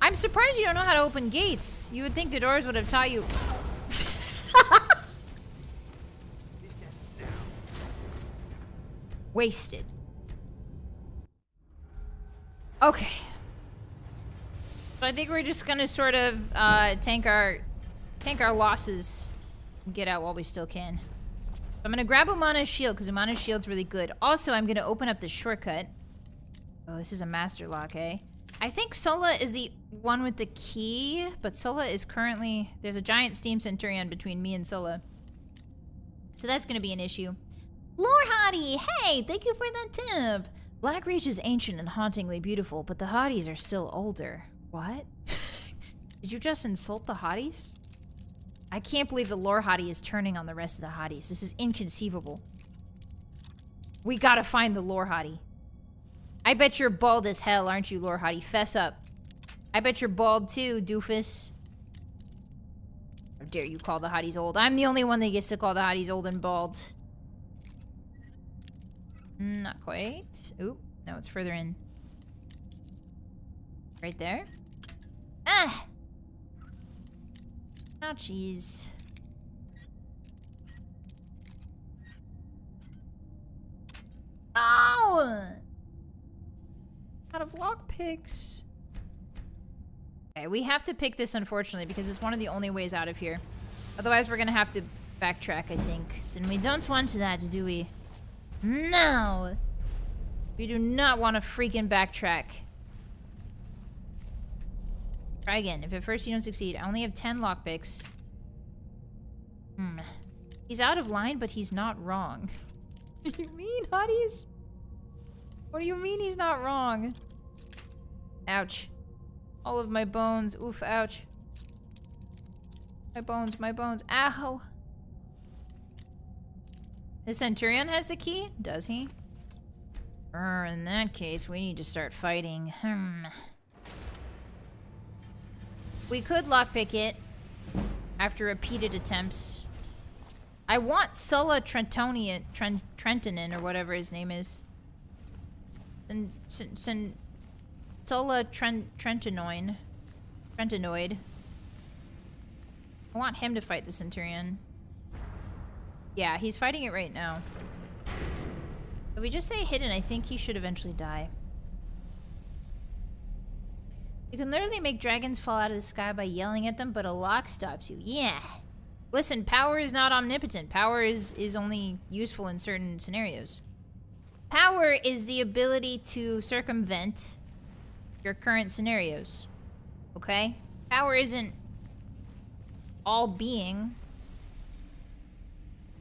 I'm surprised you don't know how to open gates. You would think the doors would have taught you. Wasted. Okay. So I think we're just gonna sort of tank our losses and get out while we still can. I'm gonna grab Umana's shield because Umana's shield's really good. Also, I'm gonna open up the shortcut. Oh, this is a master lock, eh? I think Sola is the one with the key, but Sola is currently... There's a giant steam centurion between me and Sola. So that's gonna be an issue. Lore Hottie! Hey, thank you for that tip! Blackreach is ancient and hauntingly beautiful, but the Hotties are still older. What? Did you just insult the Hotties? I can't believe the Lore Hottie is turning on the rest of the Hotties. This is inconceivable. We gotta find the Lore Hottie. I bet you're bald as hell, aren't you, Lore Hottie? Fess up. I bet you're bald too, doofus. How dare you call the Hotties old? I'm the only one that gets to call the Hotties old and bald. Not quite. Oop. No, it's further in. Right there. Ah! Ouchies. Oh! Out of lockpicks. Okay, we have to pick this, unfortunately, because it's one of the only ways out of here. Otherwise, we're gonna have to backtrack, I think. And we don't want that, do we? No! We do not want to freaking backtrack. Try again. If at first you don't succeed, I only have 10 lockpicks. He's out of line, but he's not wrong. What do you mean, Hotties? What do you mean he's not wrong? Ouch. All of my bones. Oof, ouch. My bones, my bones. Ow! The Centurion has the key? Does he? In that case, we need to start fighting. We could lockpick it after repeated attempts. I want Sulla Trentonin, or whatever his name is. Sulla Trentinoid. I want him to fight the Centurion. Yeah, he's fighting it right now. If we just say hidden, I think he should eventually die. You can literally make dragons fall out of the sky by yelling at them, but a lock stops you. Yeah. Listen, power is not omnipotent. Power is only useful in certain scenarios. Power is the ability to circumvent your current scenarios. Okay? Power isn't all being.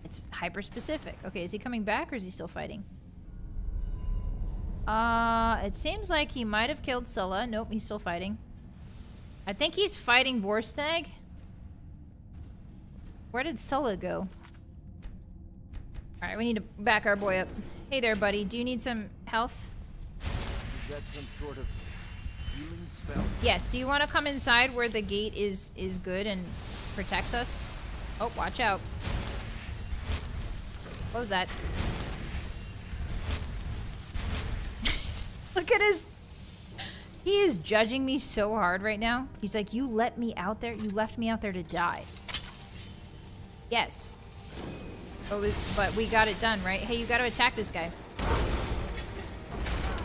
It's hyper-specific. Okay, is he coming back or is he still fighting? It seems like he might have killed Sulla. Nope, he's still fighting. I think he's fighting Vorstag. Where did Sulla go? Alright, we need to back our boy up. Hey there, buddy. Do you need some health? Is that some sort of healing spell? Yes, do you want to come inside where the gate is good and protects us? Oh, watch out. What was that? Look at his... He is judging me so hard right now. He's like, you let me out there? You left me out there to die. Yes. But we got it done, right? Hey, you got to attack this guy.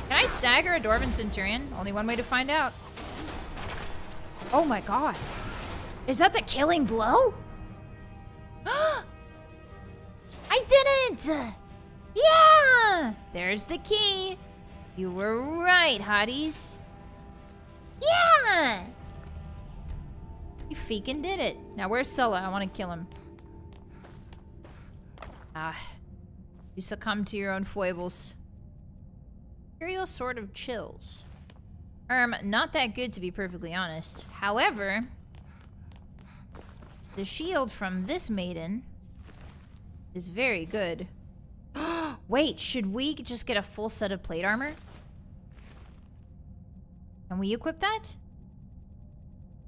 Can I stagger a Dwarven Centurion? Only one way to find out. Oh my god. Is that the killing blow? I didn't! Yeah! There's the key. You were right, Hotties. Yeah! You freaking did it. Now, where's Sulla? I want to kill him. You succumb to your own foibles. Imperial Sword of Chills. Not that good, to be perfectly honest. However, the shield from this maiden is very good. Wait, should we just get a full set of plate armor? Can we equip that?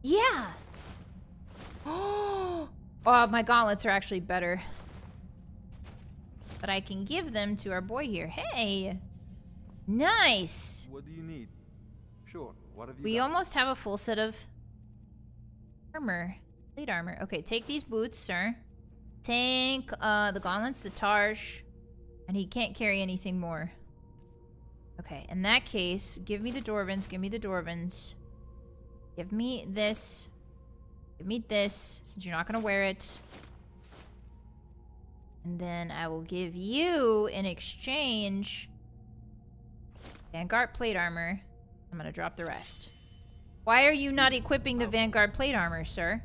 Yeah! Oh, my gauntlets are actually better. But I can give them to our boy here. Hey! Nice! What do you need? Sure, What have you We got? almost have a full set of armor. Plate armor. Okay, take these boots, sir. Take the gauntlets, the tarsh. And he can't carry anything more. Okay, in that case, give me the dwarvens, give me the dwarvens. Give me this. Give me this, since you're not gonna wear it. And then I will give you, in exchange, Vanguard plate armor. I'm gonna drop the rest. Why are you not equipping the Vanguard plate armor, sir?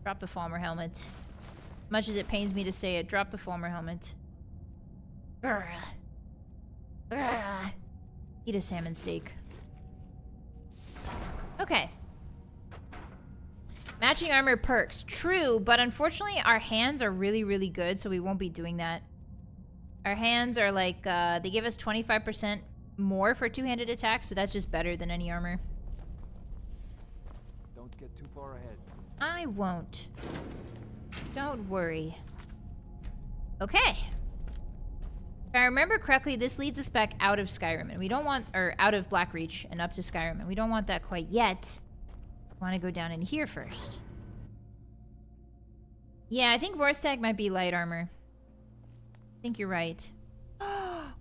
Drop the Falmer helmet. Much as it pains me to say it, drop the Falmer helmet. Grr. Grr. Eat a salmon steak. Okay. Matching armor perks. True, but unfortunately our hands are really, really good, so we won't be doing that. Our hands are like, they give us 25% more for two-handed attacks, so that's just better than any armor. Don't get too far ahead. I won't. Don't worry. Okay. If I remember correctly, this leads us back out of Skyrim, and we don't want, or out of Blackreach and up to Skyrim, and we don't want that quite yet. I want to go down in here first. Yeah, I think Vorstag might be light armor. I think you're right.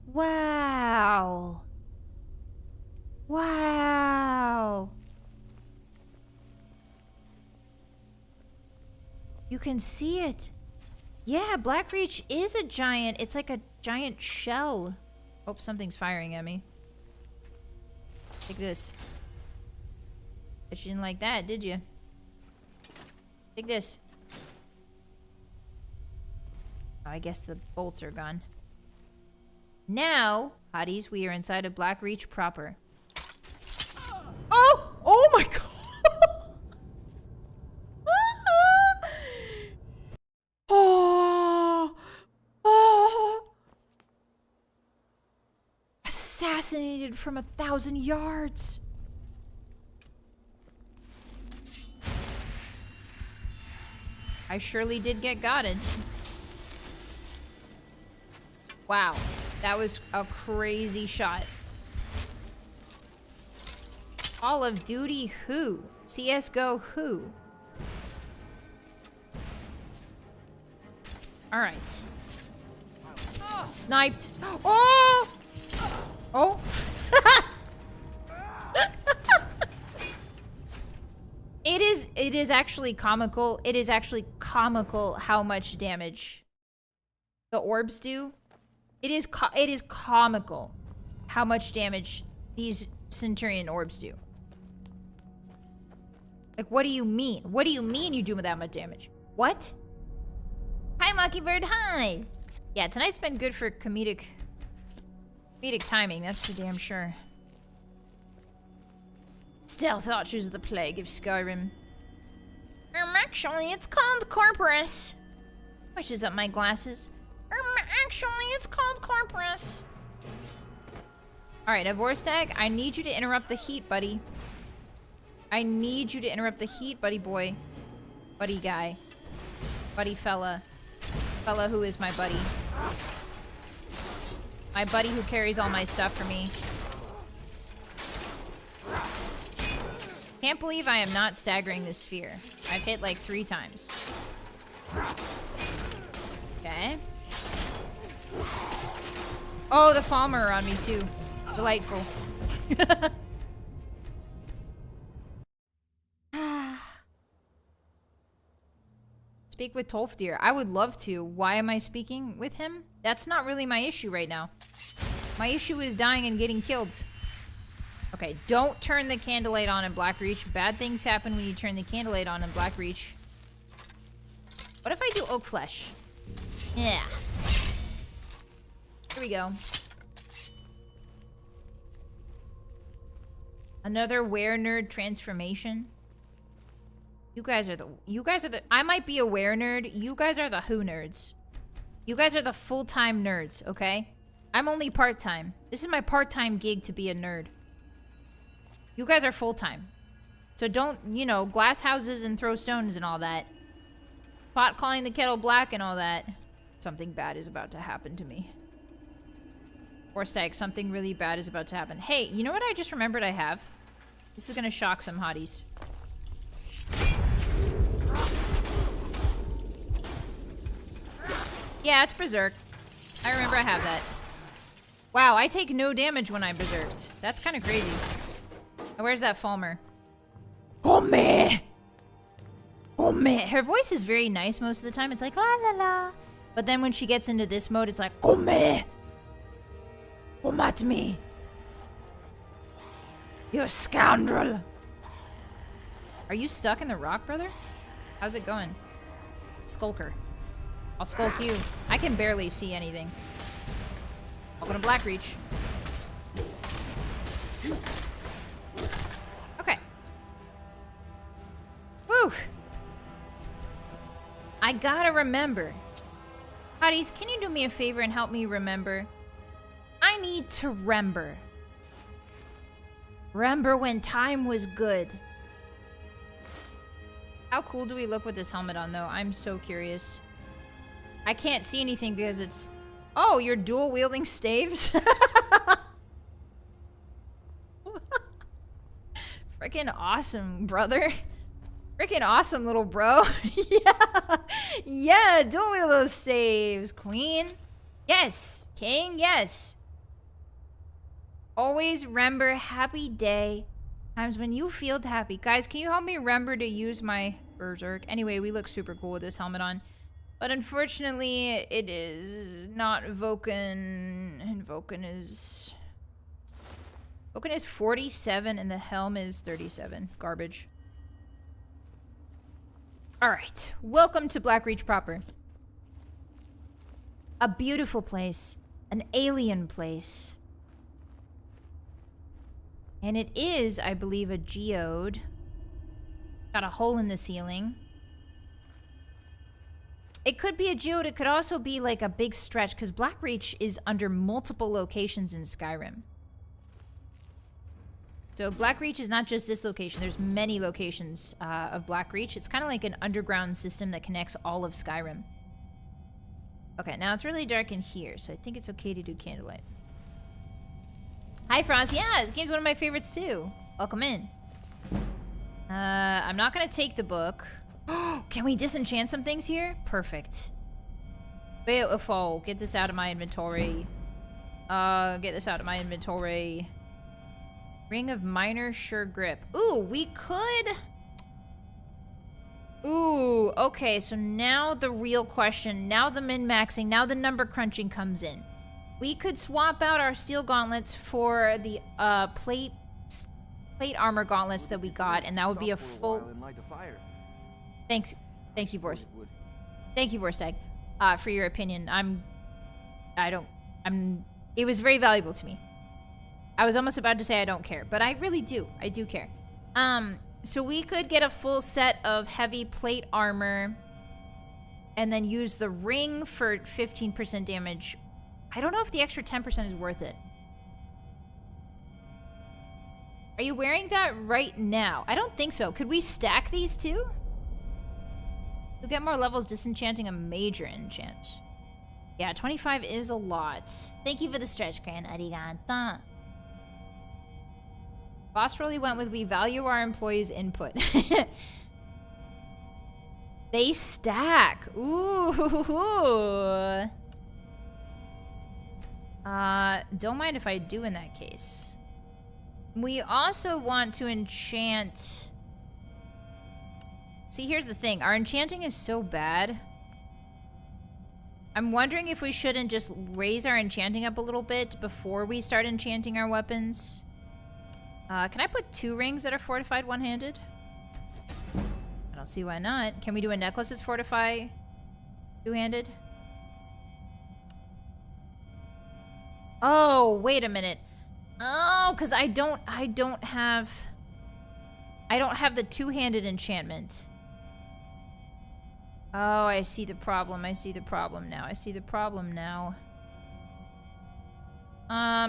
Wow. Wow. You can see it. Yeah, Blackreach is a giant. It's like a giant shell. Oh, something's firing at me. Take this. Bet you didn't like that, did you? Take this. Oh, I guess the bolts are gone. Now, hotties, we are inside of Blackreach proper. Oh! Oh my god! Oh! Oh! Assassinated from 1,000 yards. I surely did get gotten. Wow, that was a crazy shot. Call of Duty who? CSGO who? Alright. Sniped. Oh! Oh! It is actually comical. It is actually comical how much damage the orbs do. It is comical how much damage these Centurion orbs do. Like, what do you mean? What do you mean you do that much damage? What? Hi, Mockingbird, hi! Yeah, tonight's been good for comedic timing, that's for damn sure. Stealth Archers of the Plague of Skyrim. Actually, it's called Corporus. Pushes up my glasses. Actually, it's called Corporus. Alright, Vorstag, I need you to interrupt the heat, buddy. I need you to interrupt the heat, buddy boy. Buddy guy. Buddy fella. Fella who is my buddy. My buddy who carries all my stuff for me. Can't believe I am not staggering this sphere. I've hit like 3 times. Okay. Oh, the Falmer are on me too. Delightful. Speak with Tolfdir. I would love to. Why am I speaking with him? That's not really my issue right now. My issue is dying and getting killed. Okay, don't turn the candlelight on in Blackreach. Bad things happen when you turn the candlelight on in Blackreach. What if I do oak flesh? Yeah. Here we go. Another were nerd transformation. You guys are the I might be a were nerd. You guys are the who nerds. You guys are the full-time nerds, okay? I'm only part-time. This is my part-time gig to be a nerd. You guys are full-time. So don't, you know, glass houses and throw stones and all that. Pot calling the kettle black and all that. Something bad is about to happen to me. Or Stag, something really bad is about to happen. Hey, you know what I just remembered I have? This is gonna shock some hotties. Yeah, it's Berserk. I remember I have that. Wow, I take no damage when I berserked. That's kind of crazy. Where's that Falmer? Come! Come! Her voice is very nice most of the time. It's like, la la la. But then when she gets into this mode, it's like, come! Come at me! You scoundrel! Are you stuck in the rock, brother? How's it going? Skulker. I'll skulk you. I can barely see anything. Welcome to Blackreach. Okay. Whew. I gotta remember. Hotties, can you do me a favor and help me remember? I need to remember. Remember when time was good. How cool do we look with this helmet on, though? I'm so curious. I can't see anything because it's... Oh, you're dual-wielding staves? Freaking awesome, brother. Freaking awesome, little bro. Yeah. Yeah, dual-wield those staves, queen. Yes. King, yes. Always remember happy day. Times when you feel happy. Guys, can you help me remember to use my Berserk? Anyway, we look super cool with this helmet on. But unfortunately, it is not Vulcan. And Vulcan is 47 and the helm is 37. Garbage. Alright. Welcome to Blackreach proper. A beautiful place. An alien place. And it is, I believe, a geode. Got a hole in the ceiling. It could be a geode. It could also be like a big stretch because Blackreach is under multiple locations in Skyrim. So Blackreach is not just this location. There's many locations of Blackreach. It's kind of like an underground system that connects all of Skyrim. Okay, now it's really dark in here, so I think it's okay to do candlelight. Hi, Frost. Yeah, this game's one of my favorites too. Welcome in. I'm not gonna take the book. Can we disenchant some things here? Perfect. Beautiful. Get this out of my inventory. Get this out of my inventory. Ring of Minor Sure Grip. Ooh, we could... Ooh, okay, so now the real question, now the min-maxing, now the number crunching comes in. We could swap out our steel gauntlets for the plate armor gauntlets that we got, and that would be a full... Thanks. Thank you, Vorst. Thank you, Vorstag, for your opinion. It was very valuable to me. I was almost about to say I don't care, but I really do. I do care. So we could get a full set of heavy plate armor and then use the ring for 15% damage. I don't know if the extra 10% is worth it. Are you wearing that right now? I don't think so. Could we stack these two? You'll get more levels disenchanting a major enchant. Yeah, 25 is a lot. Thank you for the stretch, Gran. Arigata. Boss really went with we value our employees' input. They stack. Ooh. Don't mind if I do in that case. We also want to enchant... See, here's the thing. Our enchanting is so bad. I'm wondering if we shouldn't just raise our enchanting up a little bit before we start enchanting our weapons. Can I put 2 rings that are fortified one-handed? I don't see why not. Can we do a necklace that's fortify two-handed? Oh, wait a minute. Oh, because I don't have the two-handed enchantment. Oh, I see the problem. I see the problem now. I see the problem now.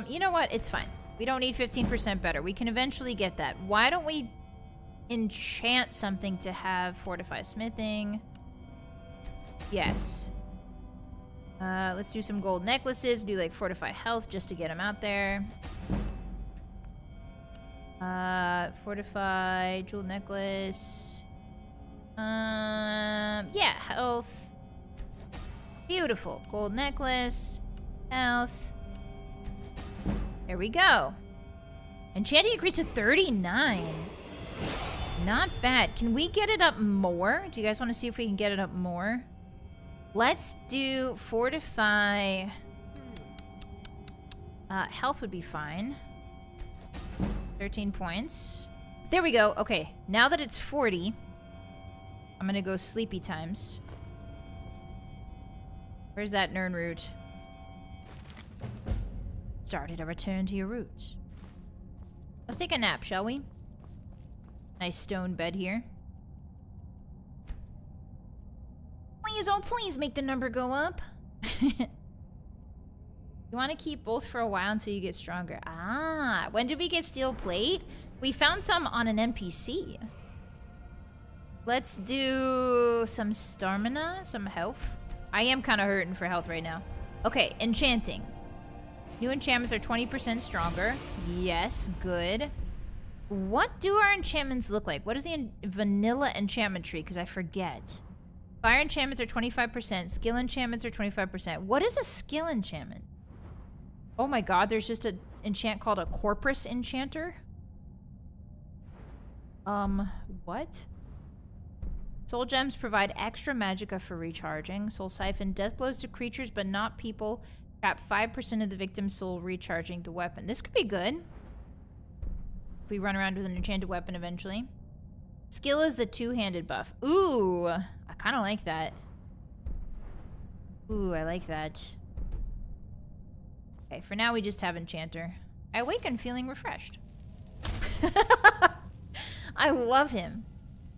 You know what? It's fine. We don't need 15% better. We can eventually get that. Why don't we enchant something to have fortify smithing? Yes. Let's do some gold necklaces. Do like fortify health just to get them out there. Fortify jewel necklace. Yeah, health. Beautiful. Gold necklace. Health. There we go. Enchanting increased to 39. Not bad. Can we get it up more? Do you guys want to see if we can get it up more? Let's do fortify. Health would be fine. 13 points. There we go. Okay, now that it's 40, I'm gonna go sleepy times. Where's that Nern root? Started a return to your roots. Let's take a nap, shall we? Nice stone bed here. Please, oh please make the number go up. You want to keep both for a while until you get stronger. Ah, when did we get steel plate? We found some on an NPC. Let's do some stamina, some health. I am kind of hurting for health right now. Okay, enchanting. New enchantments are 20% stronger. Yes, good. What do our enchantments look like? What is the vanilla enchantment tree? Because I forget. Fire enchantments are 25%. Skill enchantments are 25%. What is a skill enchantment? Oh my god, there's just an enchant called a Corpus Enchanter? What? Soul gems provide extra magicka for recharging. Soul siphon, death blows to creatures but not people. Trap 5% of the victim's soul recharging the weapon. This could be good. If we run around with an enchanted weapon eventually. Skill is the two-handed buff. Ooh, I kind of like that. Ooh, I like that. Okay, for now we just have enchanter. I awaken feeling refreshed. I love him.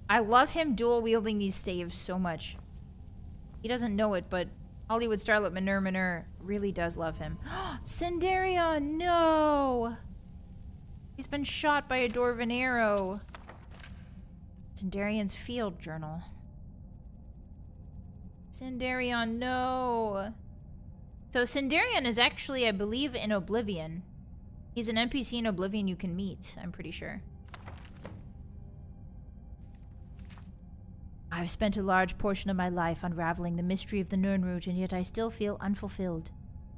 I love him dual wielding these staves so much. He doesn't know it, but Hollywood starlet Manur really does love him. Cinderion, no! He's been shot by a dwarven arrow. Cinderion's field journal. Cinderion, no! So Cinderion is actually, I believe, in Oblivion. He's an NPC in Oblivion you can meet, I'm pretty sure. I've spent a large portion of my life unraveling the mystery of the Nirnroot, and yet I still feel unfulfilled.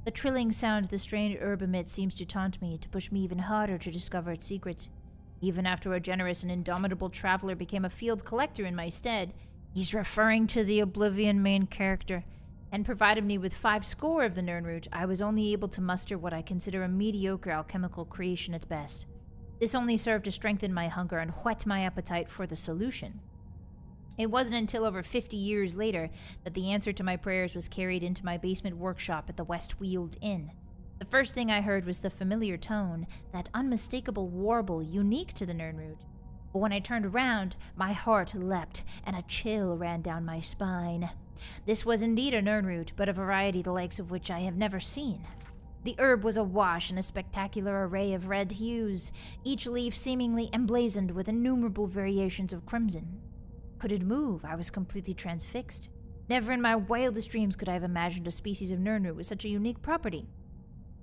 The trilling sound the strange herb emits seems to taunt me, to push me even harder to discover its secret. Even after a generous and indomitable traveler became a field collector in my stead, he's referring to the Oblivion main character, and provided me with 5 score of the Nirnroot, I was only able to muster what I consider a mediocre alchemical creation at best. This only served to strengthen my hunger and whet my appetite for the solution. It wasn't until over 50 years later that the answer to my prayers was carried into my basement workshop at the West Weald Inn. The first thing I heard was the familiar tone, that unmistakable warble unique to the Nirnroot. But when I turned around, my heart leapt, and a chill ran down my spine. This was indeed a Nirnroot, but a variety the likes of which I have never seen. The herb was awash in a spectacular array of red hues, each leaf seemingly emblazoned with innumerable variations of crimson. Could it move? I was completely transfixed. Never in my wildest dreams could I have imagined a species of Nirnroot with such a unique property.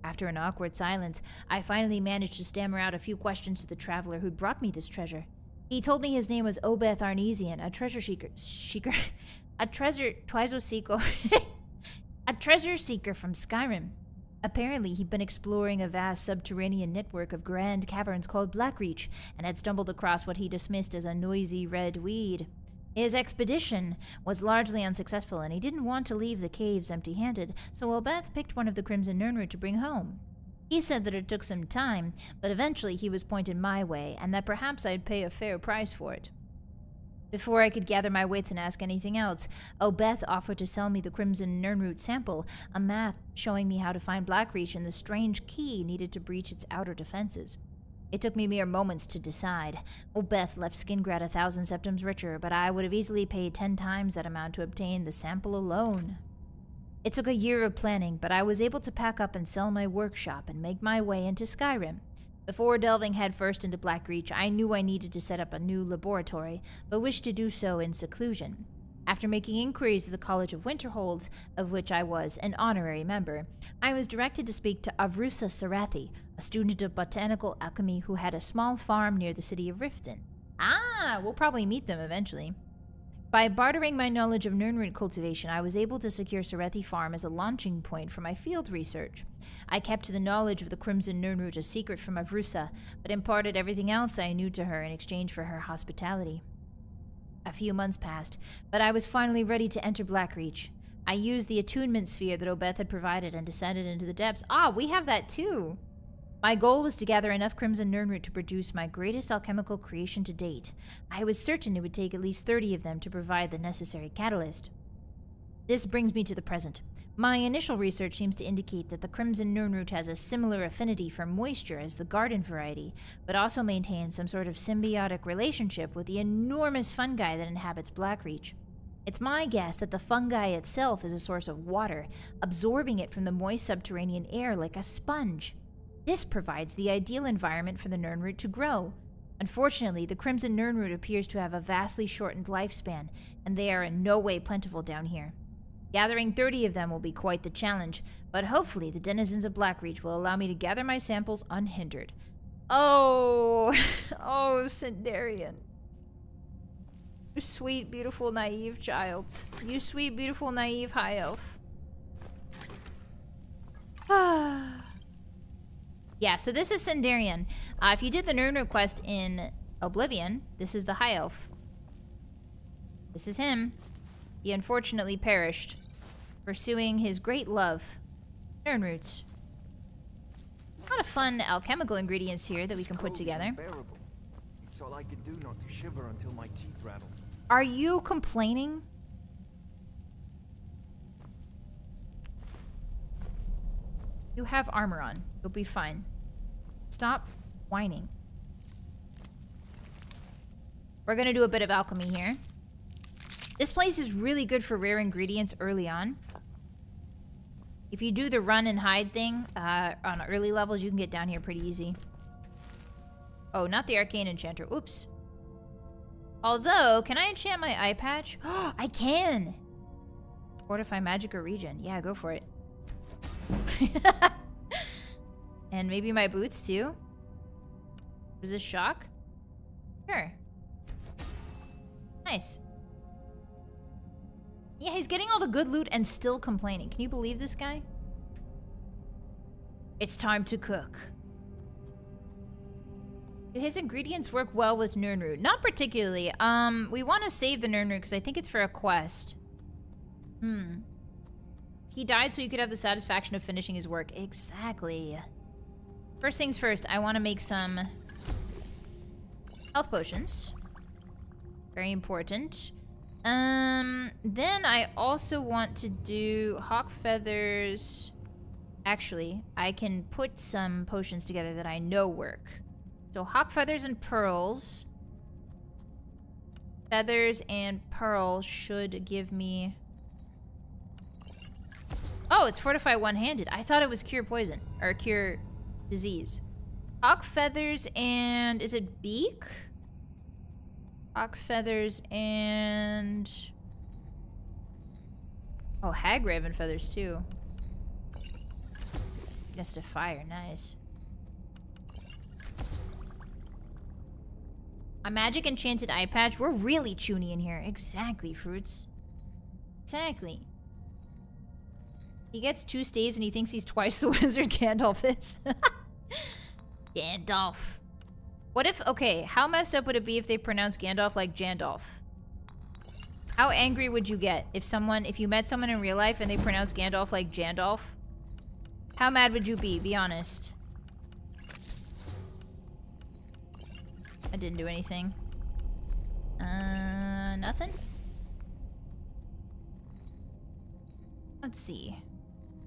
After an awkward silence, I finally managed to stammer out a few questions to the traveler who'd brought me this treasure. He told me his name was Obeth Arnesian, a treasure seeker from Skyrim. Apparently, he'd been exploring a vast subterranean network of grand caverns called Blackreach, and had stumbled across what he dismissed as a noisy red weed. His expedition was largely unsuccessful, and he didn't want to leave the caves empty-handed, so Obeth picked one of the Crimson Nirnroot to bring home. He said that it took some time, but eventually he was pointed my way, and that perhaps I'd pay a fair price for it. Before I could gather my wits and ask anything else, Obeth offered to sell me the Crimson Nirnroot sample, a map showing me how to find Blackreach and the strange key needed to breach its outer defenses. It took me mere moments to decide. Obeth left Skingrad 1,000 septims richer, but I would have easily paid 10 times that amount to obtain the sample alone. It took a year of planning, but I was able to pack up and sell my workshop and make my way into Skyrim. Before delving headfirst into Blackreach, I knew I needed to set up a new laboratory, but wished to do so in seclusion. After making inquiries at the College of Winterhold, of which I was an honorary member, I was directed to speak to Avrusa Sarathi, a student of botanical alchemy who had a small farm near the city of Riften. Ah, we'll probably meet them eventually. By bartering my knowledge of nirnroot cultivation, I was able to secure Sarathi Farm as a launching point for my field research. I kept the knowledge of the Crimson Nirnroot a secret from Avrusa, but imparted everything else I knew to her in exchange for her hospitality. A few months passed, but I was finally ready to enter Blackreach. I used the attunement sphere that Obeth had provided and descended into the depths. Ah, we have that too! My goal was to gather enough Crimson Nirnroot to produce my greatest alchemical creation to date. I was certain it would take at least 30 of them to provide the necessary catalyst. This brings me to the present. My initial research seems to indicate that the Crimson Nirnroot has a similar affinity for moisture as the garden variety, but also maintains some sort of symbiotic relationship with the enormous fungi that inhabits Blackreach. It's my guess that the fungi itself is a source of water, absorbing it from the moist subterranean air like a sponge. This provides the ideal environment for the Nirnroot to grow. Unfortunately, the Crimson Nirnroot appears to have a vastly shortened lifespan, and they are in no way plentiful down here. Gathering 30 of them will be quite the challenge, but hopefully the denizens of Blackreach will allow me to gather my samples unhindered. Oh, oh, Sindarian. You sweet, beautiful, naive child. You sweet, beautiful, naive high elf. Ah. Yeah, so this is Sindarian. If you did the Nirnroot quest in Oblivion, this is the High Elf. This is him. He unfortunately perished, pursuing his great love, Nirnroots. A lot of fun alchemical ingredients here that we can put together. It's all I could do not to shiver until my teeth rattled. Are you complaining? You have armor on. You'll be fine. Stop whining. We're gonna do a bit of alchemy here. This place is really good for rare ingredients early on. If you do the run and hide thing on early levels, you can get down here pretty easy. Oh, not the arcane enchanter. Oops. Although, can I enchant my eye patch? Oh, I can! Fortify magic or regen. Yeah, go for it. And maybe my boots too. Was this shock? Sure. Nice. Yeah, he's getting all the good loot and still complaining. Can you believe this guy? It's time to cook. Do his ingredients work well with Nirnroot? Not particularly. We want to save the Nirnroot because I think it's for a quest. He died so he could have the satisfaction of finishing his work. Exactly. First things first, I want to make some health potions. Very important. Then I also want to do hawk feathers. Actually, I can put some potions together that I know work. So hawk feathers and pearls. Feathers and pearl should give me... Oh, it's fortify one-handed. I thought it was cure poison. Or cure disease. Hawk feathers and... Is it beak? Hawk feathers and... Oh, hag raven feathers too. Gust of fire, nice. A magic enchanted eye patch. We're really chuny in here. Exactly, fruits. Exactly. He gets 2 staves and he thinks he's twice the wizard Gandalf is. Gandalf. What if, okay, how messed up would it be if they pronounced Gandalf like Jandalf? How angry would you get if you met someone in real life and they pronounced Gandalf like Jandalf? How mad would you be? Be honest. I didn't do anything. Nothing? Let's see.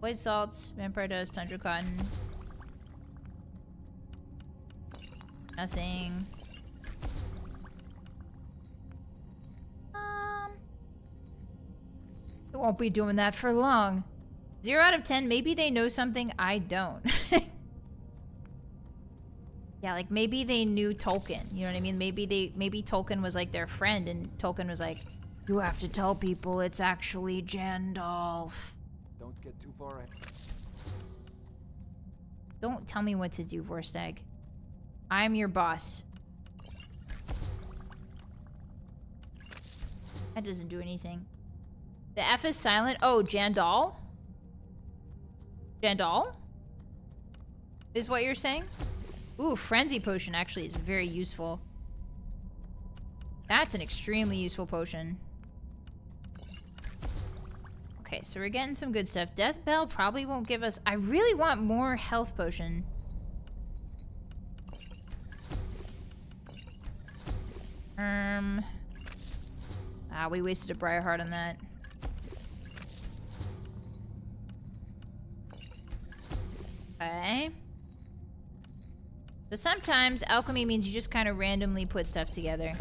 White salts, vampire dust, tundra cotton. Nothing. It won't be doing that for long. 0 out of 10, maybe they know something I don't. Yeah, like maybe they knew Tolkien. You know what I mean? Maybe Tolkien was like their friend and Tolkien was like, You have to tell people it's actually Jandalf. Don't get too far ahead. Don't tell me what to do, Vorstag. I'm your boss. That doesn't do anything. The F is silent. Oh, Jandal? Jandal? Is what you're saying? Ooh, Frenzy Potion actually is very useful. That's an extremely useful potion. Okay, so we're getting some good stuff. Death Bell probably won't give us... I really want more health potion. We wasted a Briarheart on that. Okay. So sometimes alchemy means you just kind of randomly put stuff together.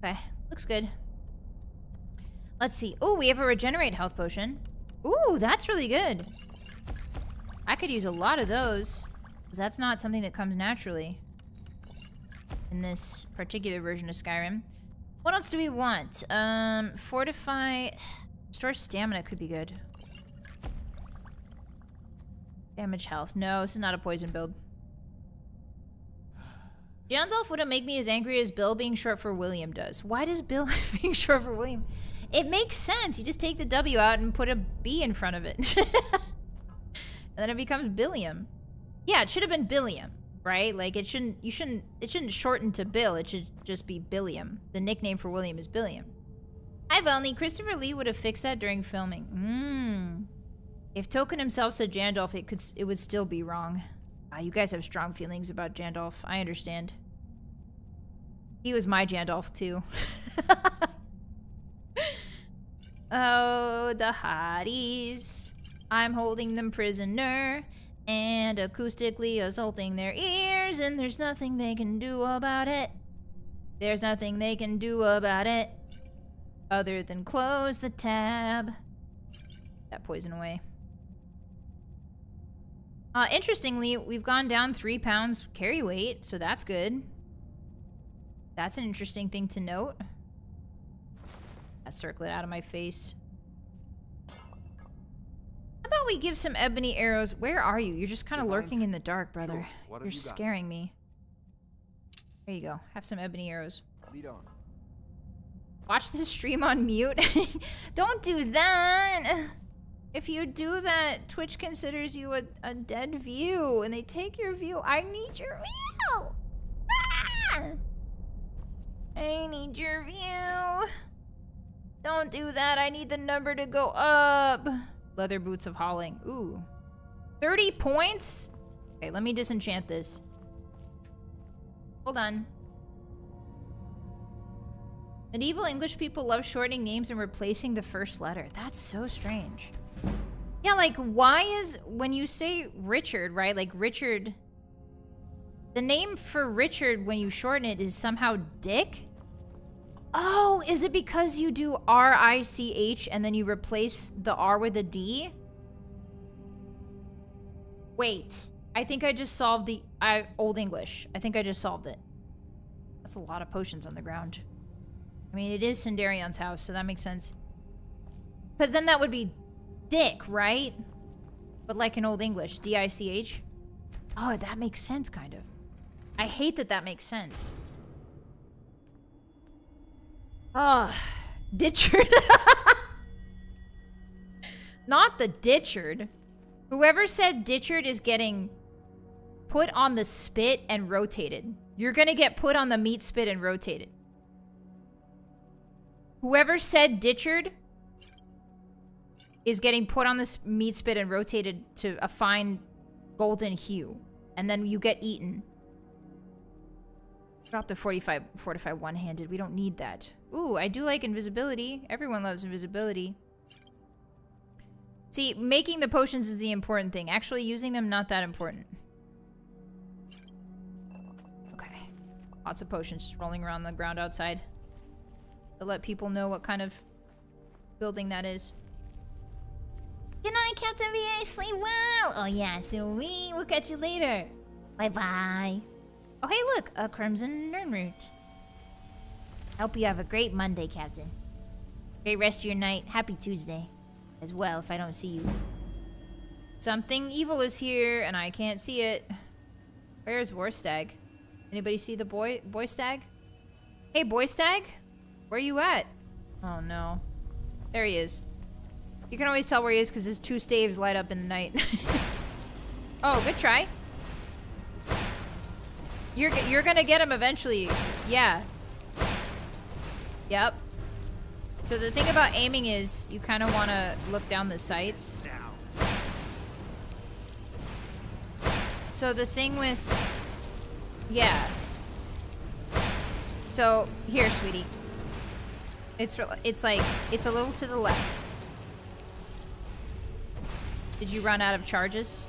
Okay, looks good. Let's see. Oh, we have a regenerate health potion. Ooh, that's really good. I could use a lot of those, because that's not something that comes naturally in this particular version of Skyrim. What else do we want? Fortify... Store stamina could be good. Damage health. No, this is not a poison build. Jandalf wouldn't make me as angry as Bill being short for William does. Why does Bill being short for William? It makes sense. You just take the W out and put a B in front of it. And then it becomes Billiam. Yeah, it should have been Billiam, right? Like it shouldn't shorten to Bill. It should just be Billiam. The nickname for William is Billiam. Hi, Velny. Christopher Lee would have fixed that during filming. If Token himself said Jandalf, it would still be wrong. You guys have strong feelings about Jandalf. I understand. He was my Jandalf, too. Oh, the hotties. I'm holding them prisoner and acoustically assaulting their ears, and there's nothing they can do about it. There's nothing they can do about it other than close the tab. That poison away. Interestingly, we've gone down 3 pounds carry weight, so that's good. That's an interesting thing to note. I circle it out of my face. How about we give some ebony arrows? Where are you? You're just kind of lurking in the dark, brother. Sure. You're scaring me. There you go. Have some ebony arrows. Lead on. Watch the stream on mute. Don't do that. If you do that, Twitch considers you a dead view, and they take your view. I need your view. Ah! I need your view. Don't do that. I need the number to go up. Leather boots of hauling. Ooh. 30 points? Okay, let me disenchant this. Hold on. Medieval English people love shortening names and replacing the first letter. That's so strange. Yeah, like, why is... When you say Richard, right? Like, Richard... The name for Richard, when you shorten it, is somehow Dick? Oh, is it because you do R-I-C-H and then you replace the R with a D? Wait. I think I just solved the... Old English. I think I just solved it. That's a lot of potions on the ground. I mean, it is Cinderion's house, so that makes sense. Because then that would be Dick, right? But like in Old English. D-I-C-H. Oh, that makes sense, kind of. I hate that that makes sense. Oh, Ditchard. Not the Ditchard. Whoever said Ditchard is getting put on the spit and rotated. You're gonna get put on the meat spit and rotated. Whoever said Ditchard is getting put on this meat spit and rotated to a fine golden hue. And then you get eaten. Drop the fortify one-handed. We don't need that. Ooh, I do like invisibility. Everyone loves invisibility. See, making the potions is the important thing. Actually using them, not that important. Okay. Lots of potions just rolling around the ground outside. To let people know what kind of building that is. Good night, Captain VA. Sleep well. Oh, yeah, so we'll catch you later. Bye-bye. Oh, hey, look. A Crimson Nernroot. I hope you have a great Monday, Captain. Great rest of your night. Happy Tuesday. As well, if I don't see you. Something evil is here, and I can't see it. Where's Warstag? Anybody see the boy stag? Hey, boy stag? Where you at? Oh, no. There he is. You can always tell where he is because his 2 staves light up in the night. Oh, good try. You're gonna get him eventually. Yeah. Yep. So the thing about aiming is you kind of want to look down the sights. So the thing with... Yeah. So, here, sweetie. It's like, it's a little to the left. Did you run out of charges?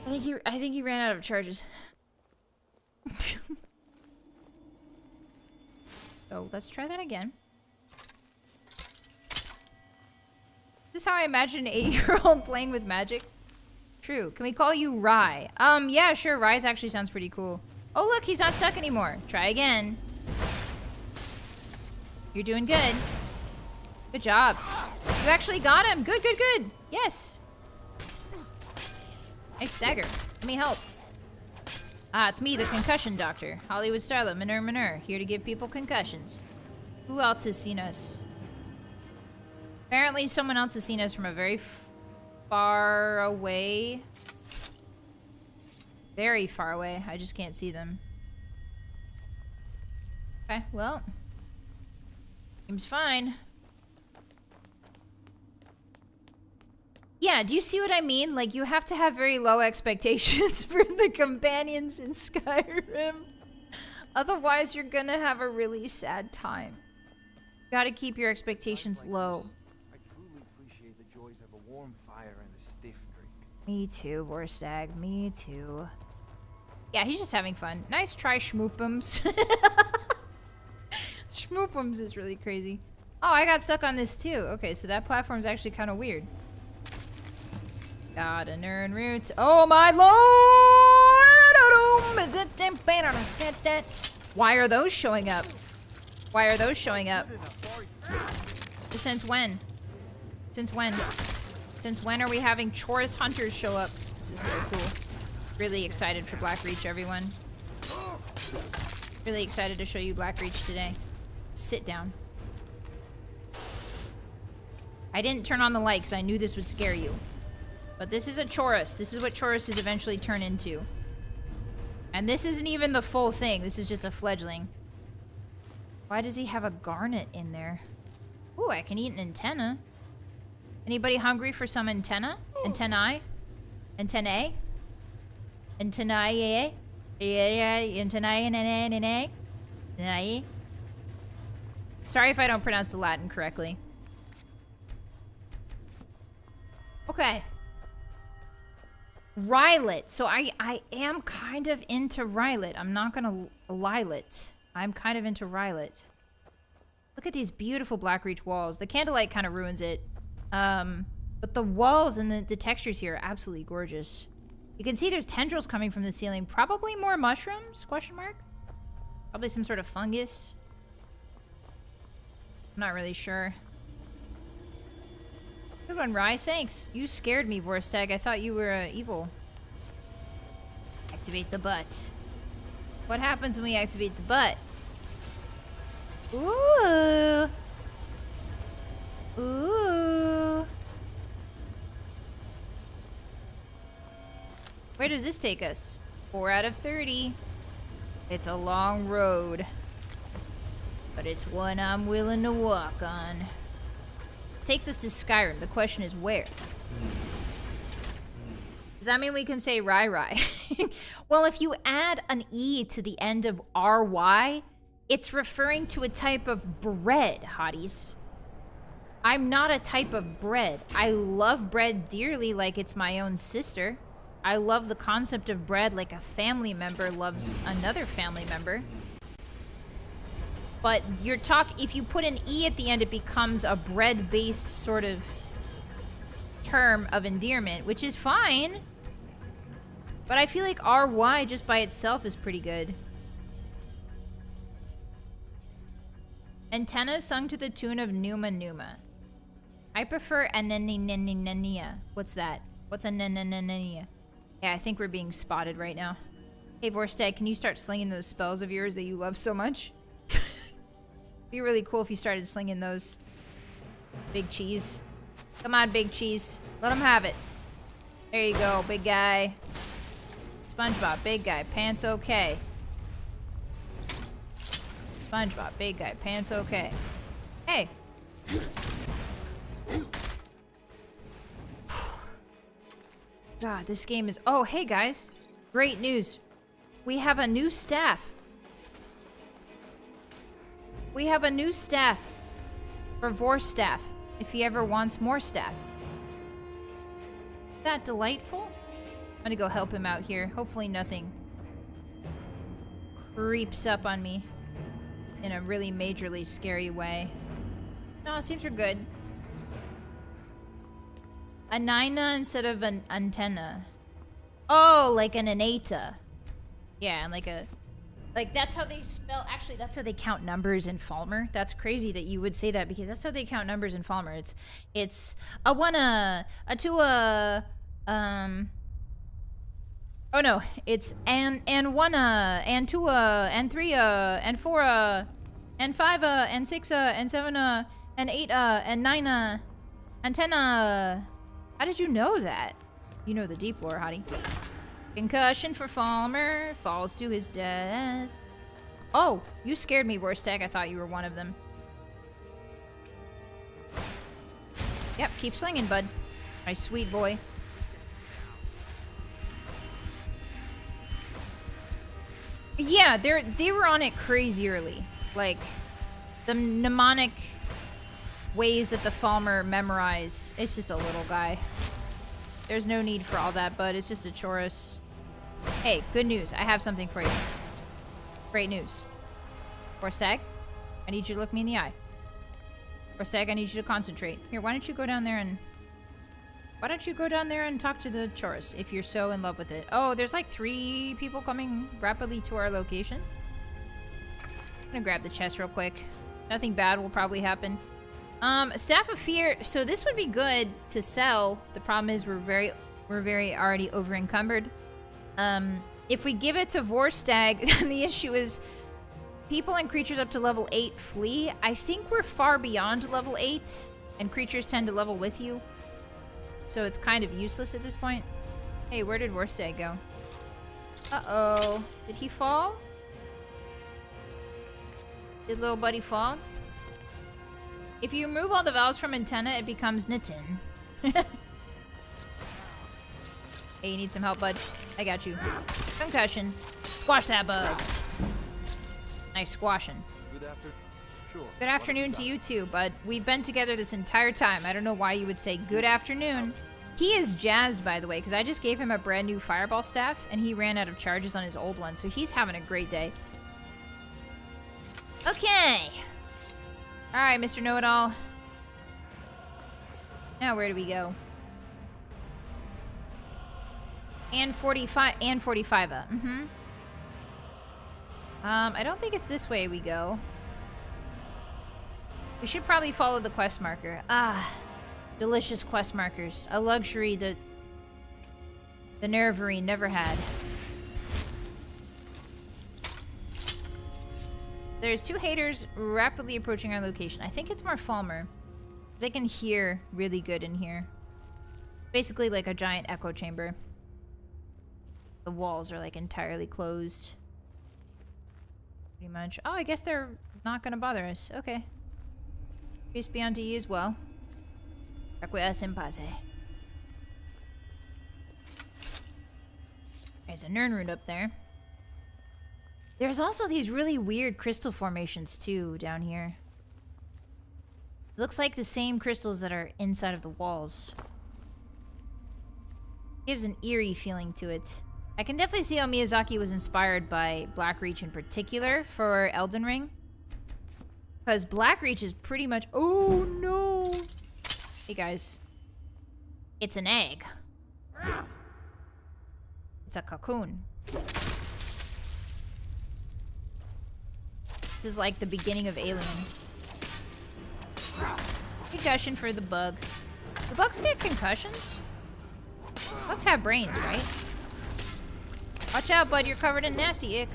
I think he ran out of charges. So let's try that again. Is this how I imagine an 8-year-old playing with magic? True. Can we call you Rye? Yeah, sure. Rye's actually sounds pretty cool. Oh, look, he's not stuck anymore. Try again. You're doing good. Good job. You actually got him. Good, good, good. Yes. Nice stagger. Let me help. Ah, it's me, the concussion doctor. Hollywood starlet, Manur, here to give people concussions. Who else has seen us? Apparently someone else has seen us from a very far away. Very far away. I just can't see them. Okay, well. Seems fine. Yeah, do you see what I mean? Like, you have to have very low expectations for the companions in Skyrim. Otherwise, you're gonna have a really sad time. You gotta keep your expectations low. I truly appreciate the joys of a warm fire and a stiff drink. Me too, Vorstag. Me too. Yeah, he's just having fun. Nice try, Schmoopums. Schmoopums is really crazy. Oh, I got stuck on this too. Okay, so that platform's actually kind of weird. Gotta learn roots. Oh my lord! Why are those showing up? Why are those showing up? Since when? Since when? Since when are we having Chorus Hunters show up? This is so cool. Really excited for Blackreach, everyone. Really excited to show you Blackreach today. Sit down. I didn't turn on the light because I knew this would scare you. But this is a Chorus. This is what Choruses eventually turn into. And this isn't even the full thing. This is just a fledgling. Why does he have a garnet in there? Ooh, I can eat an antenna. Anybody hungry for some antenna? Antennae? Antennae? Antennae? Antennae? Antennae? Sorry if I don't pronounce the Latin correctly. Okay. Vylett. So I am kind of into Vylett. I'm not gonna lie it. I'm kind of into Vylett. Look at these beautiful Blackreach walls. The candlelight kind of ruins it. But the walls and the textures here are absolutely gorgeous. You can see there's tendrils coming from the ceiling. Probably more mushrooms? Question mark? Probably some sort of fungus. I'm not really sure. Good one, Rye. Thanks. You scared me, Vorstag. I thought you were evil. Activate the butt. What happens when we activate the butt? Ooh. Ooh. Where does this take us? 4 out of 30. It's a long road. But it's one I'm willing to walk on. Takes us to Skyrim. The question is where? Does that mean we can say Rai? Well, if you add an E to the end of RY, it's referring to a type of bread, hotties. I'm not a type of bread. I love bread dearly like it's my own sister. I love the concept of bread like a family member loves another family member. But if you put an E at the end, it becomes a bread-based sort of term of endearment, which is fine. But I feel like RY just by itself is pretty good. Antenna sung to the tune of Numa Numa. I prefer Anenenenenia. What's that? What's Anenenenenia? Yeah, I think we're being spotted right now. Hey, Vorstag, can you start slinging those spells of yours that you love so much? Be really cool if you started slinging those. Big cheese. Come on, big cheese. Let him have it. There you go, big guy. SpongeBob, big guy, pants okay. SpongeBob, big guy, pants okay. Hey. God, this game is... Oh, hey guys. Great news. We have a new staff. We have a new staff for Vor's staff, if he ever wants more staff. Is that delightful? I'm gonna go help him out here. Hopefully nothing creeps up on me in a really majorly scary way. No, it seems we're good. A nina instead of an antenna. Oh, like an anata. Yeah, and like a... Like, that's how they spell... Actually, that's how they count numbers in Falmer. That's crazy that you would say that, because that's how they count numbers in Falmer. It's a one-a, a two-a, Oh, no. It's and one-a, and two-a, and three-a, and four-a, and five-a, and six-a, and seven-a, and eight-a, and nine-a, and ten-a. How did you know that? You know the deep lore, Hottie. Concussion for Falmer. Falls to his death. Oh, you scared me, Vorstag. I thought you were one of them. Yep, keep slinging, bud. My sweet boy. Yeah, they were on it crazy early. Like, the mnemonic ways that the Falmer memorize. It's just a little guy. There's no need for all that, bud. It's just a chorus. Hey, good news. I have something for you. Great news. Vorstag, I need you to look me in the eye. Vorstag, I need you to concentrate. Here, why don't you go down there and... Why don't you go down there and talk to the chorus if you're so in love with it? Oh, there's like 3 people coming rapidly to our location. I'm gonna grab the chest real quick. Nothing bad will probably happen. Staff of Fear. So this would be good to sell. The problem is we're very already over encumbered. If we give it to Vorstag, then the issue is people and creatures up to level 8 flee. I think we're far beyond level 8, and creatures tend to level with you. So it's kind of useless at this point. Hey, where did Vorstag go? Uh-oh. Did he fall? Did little buddy fall? If you remove all the vowels from antenna, it becomes Nitin. Hey, you need some help, bud? I got you. Concussion. Squash that bug. Nice squashing. Good afternoon to you too, bud. We've been together this entire time. I don't know why you would say good afternoon. He is jazzed, by the way, because I just gave him a brand new fireball staff, and he ran out of charges on his old one, so he's having a great day. Okay. Alright, Mr. Know-It-All. Now where do we go? And 45, and 45. I don't think it's this way we go. We should probably follow the quest marker. Ah, delicious quest markers. A luxury that the Nervery never had. There's 2 haters rapidly approaching our location. I think it's more Falmer. They can hear really good in here. Basically like a giant echo chamber. The walls are like entirely closed. Pretty much. Oh, I guess they're not gonna bother us. Okay. Peace be unto you as well. Requies in pace. There's a Nern root up there. There's also these really weird crystal formations too down here. It looks like the same crystals that are inside of the walls. Gives an eerie feeling to it. I can definitely see how Miyazaki was inspired by Blackreach in particular for Elden Ring. Because Blackreach is pretty much... Oh, no! Hey, guys. It's an egg. It's a cocoon. This is like the beginning of Alien. Concussion for the bug. Do bugs get concussions? Bugs have brains, right? Watch out, bud. You're covered in nasty ick.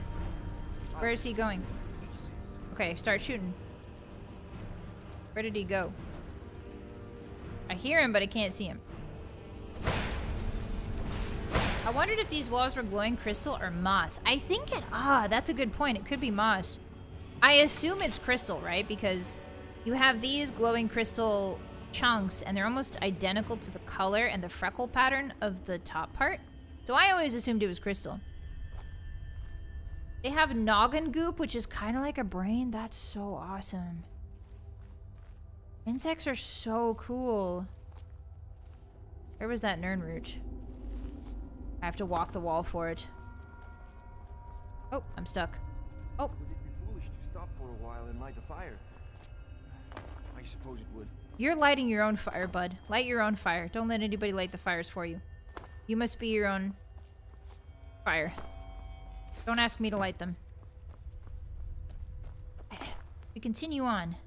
Where is he going? Okay, start shooting. Where did he go? I hear him, but I can't see him. I wondered if these walls were glowing crystal or moss. I think it... Ah, that's a good point. It could be moss. I assume it's crystal, right? Because you have these glowing crystal chunks, and they're almost identical to the color and the freckle pattern of the top part. So I always assumed it was crystal. They have noggin goop, which is kind of like a brain. That's so awesome. Insects are so cool. Where was that Nern root? I have to walk the wall for it. Oh, I'm stuck. Oh. Would it be foolish to stop for a while and light a fire? I suppose it would. You're lighting your own fire, bud. Light your own fire. Don't let anybody light the fires for you. You must be your own fire. Don't ask me to light them. We continue on.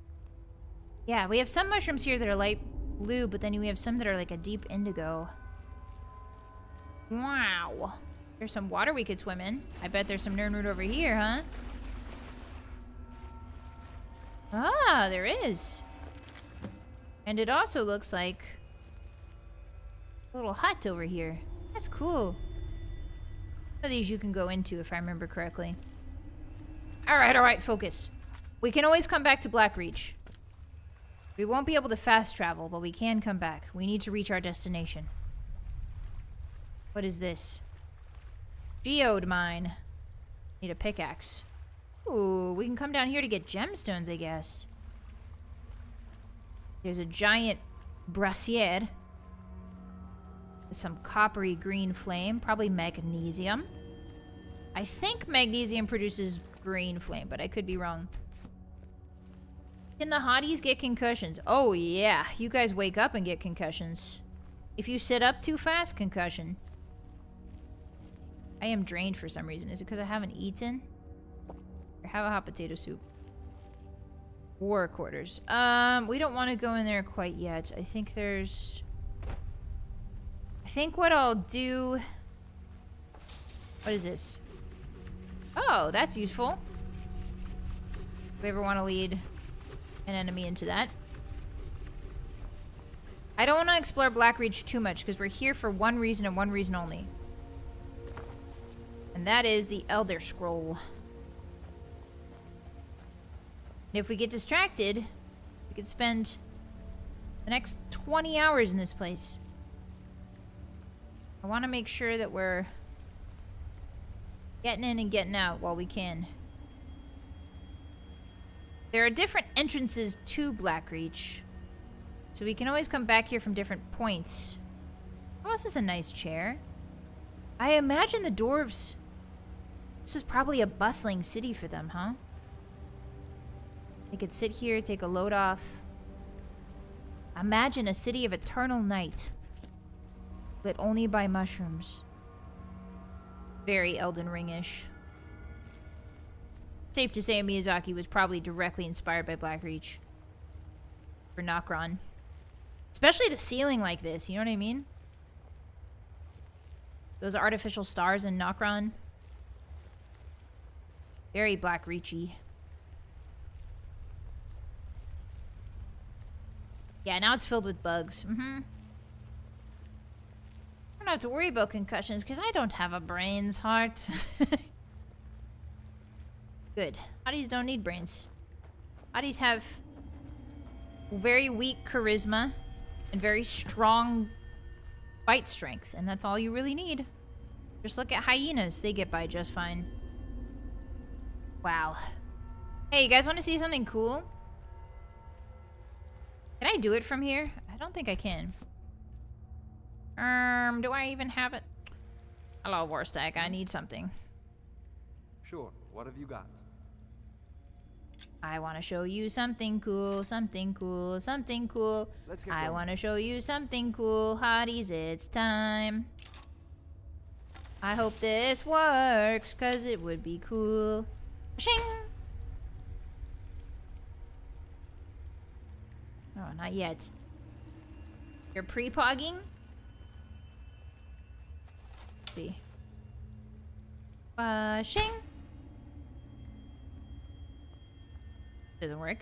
Yeah, we have some mushrooms here that are light blue, but then we have some that are like a deep indigo. Wow. There's some water we could swim in. I bet there's some Nern root over here, huh? Ah, there is. And it also looks like a little hut over here. That's cool. Some of these you can go into if I remember correctly. Alright, focus. We can always come back to Blackreach. We won't be able to fast travel, but we can come back. We need to reach our destination. What is this? Geode mine. Need a pickaxe. Ooh, we can come down here to get gemstones, I guess. There's a giant brassiere. With some coppery green flame. Probably magnesium. I think magnesium produces green flame, but I could be wrong. Can the hotties get concussions? Oh, yeah. You guys wake up and get concussions. If you sit up too fast, concussion. I am drained for some reason. Is it because I haven't eaten? Or have a hot potato soup. War quarters. We don't want to go in there quite yet. I think there's... I think what I'll do... What is this? Oh, that's useful. If we ever want to lead an enemy into that. I don't want to explore Blackreach too much because we're here for one reason and one reason only. And that is the Elder Scroll. And if we get distracted, we could spend the next 20 hours in this place. I want to make sure that we're getting in and getting out while we can. There are different entrances to Blackreach, so we can always come back here from different points. Oh, this is a nice chair. I imagine the dwarves... This was probably a bustling city for them, huh? They could sit here, take a load off. Imagine a city of eternal night, lit only by mushrooms. Very Elden Ring-ish. Safe to say Miyazaki was probably directly inspired by Blackreach. For Nokron. Especially the ceiling like this, you know what I mean? Those artificial stars in Nokron. Very Blackreachy. Yeah, now it's filled with bugs. I don't have to worry about concussions because I don't have a brains heart. Good. Hotties don't need brains. Hotties have very weak charisma and very strong fight strength, and that's all you really need. Just look at hyenas. They get by just fine. Wow. Hey, you guys want to see something cool? Can I do it from here? I don't think I can. Do I even have it? Hello, Warstack. I need something. Sure. What have you got? I want to show you something cool, something cool, something cool. Let's get I going. want to show you something cool. Hotties, it's time. I hope this works, cause it would be cool. Shing! Oh, not yet. You're pre-pogging? Let's see. Shing! Doesn't work.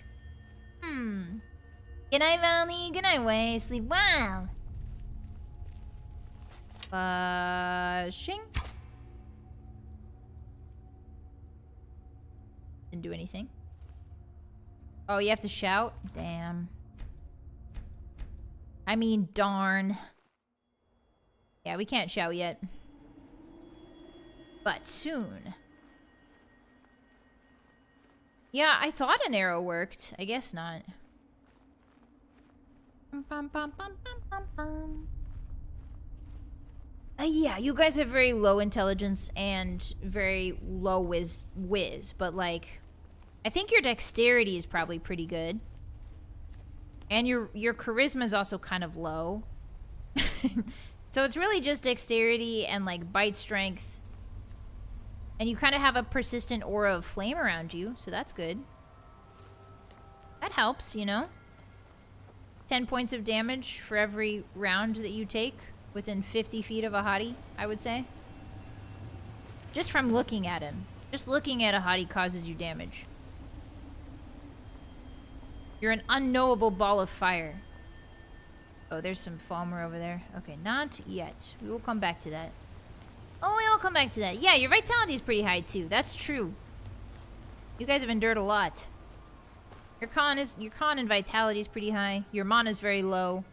Good night, Valley. Good night, Way. Sleep well. Shing. Didn't do anything. Oh, you have to shout? Damn. I mean, darn. Yeah, we can't shout yet. But soon. Yeah, I thought an arrow worked. I guess not. Yeah, you guys have very low intelligence and very low whiz, but like, I think your dexterity is probably pretty good. And your charisma is also kind of low. So it's really just dexterity and like bite strength. And you kind of have a persistent aura of flame around you, so that's good. That helps, you know? 10 points of damage for every round that you take within 50 feet of a hottie, I would say. Just from looking at him. Just looking at a hottie causes you damage. You're an unknowable ball of fire. Oh, there's some Falmer over there. Okay, not yet. We will come back to that. Oh, we will come back to that. Yeah, your vitality is pretty high too. That's true. You guys have endured a lot. Your con and vitality is pretty high. Your mana is very low.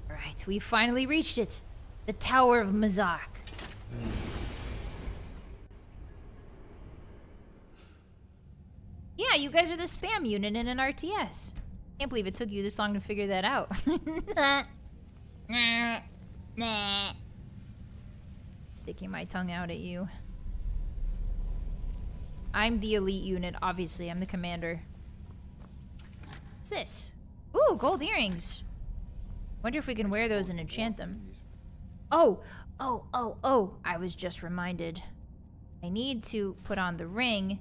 Alright, we finally reached it. The Tower of Mazak. Yeah, you guys are the spam unit in an RTS. Can't believe it took you this long to figure that out. Nah. Sticking my tongue out at you. I'm the elite unit, obviously. I'm the commander. What's this? Ooh, gold earrings. Wonder if we can wear those and enchant them. Oh! I was just reminded. I need to put on the ring.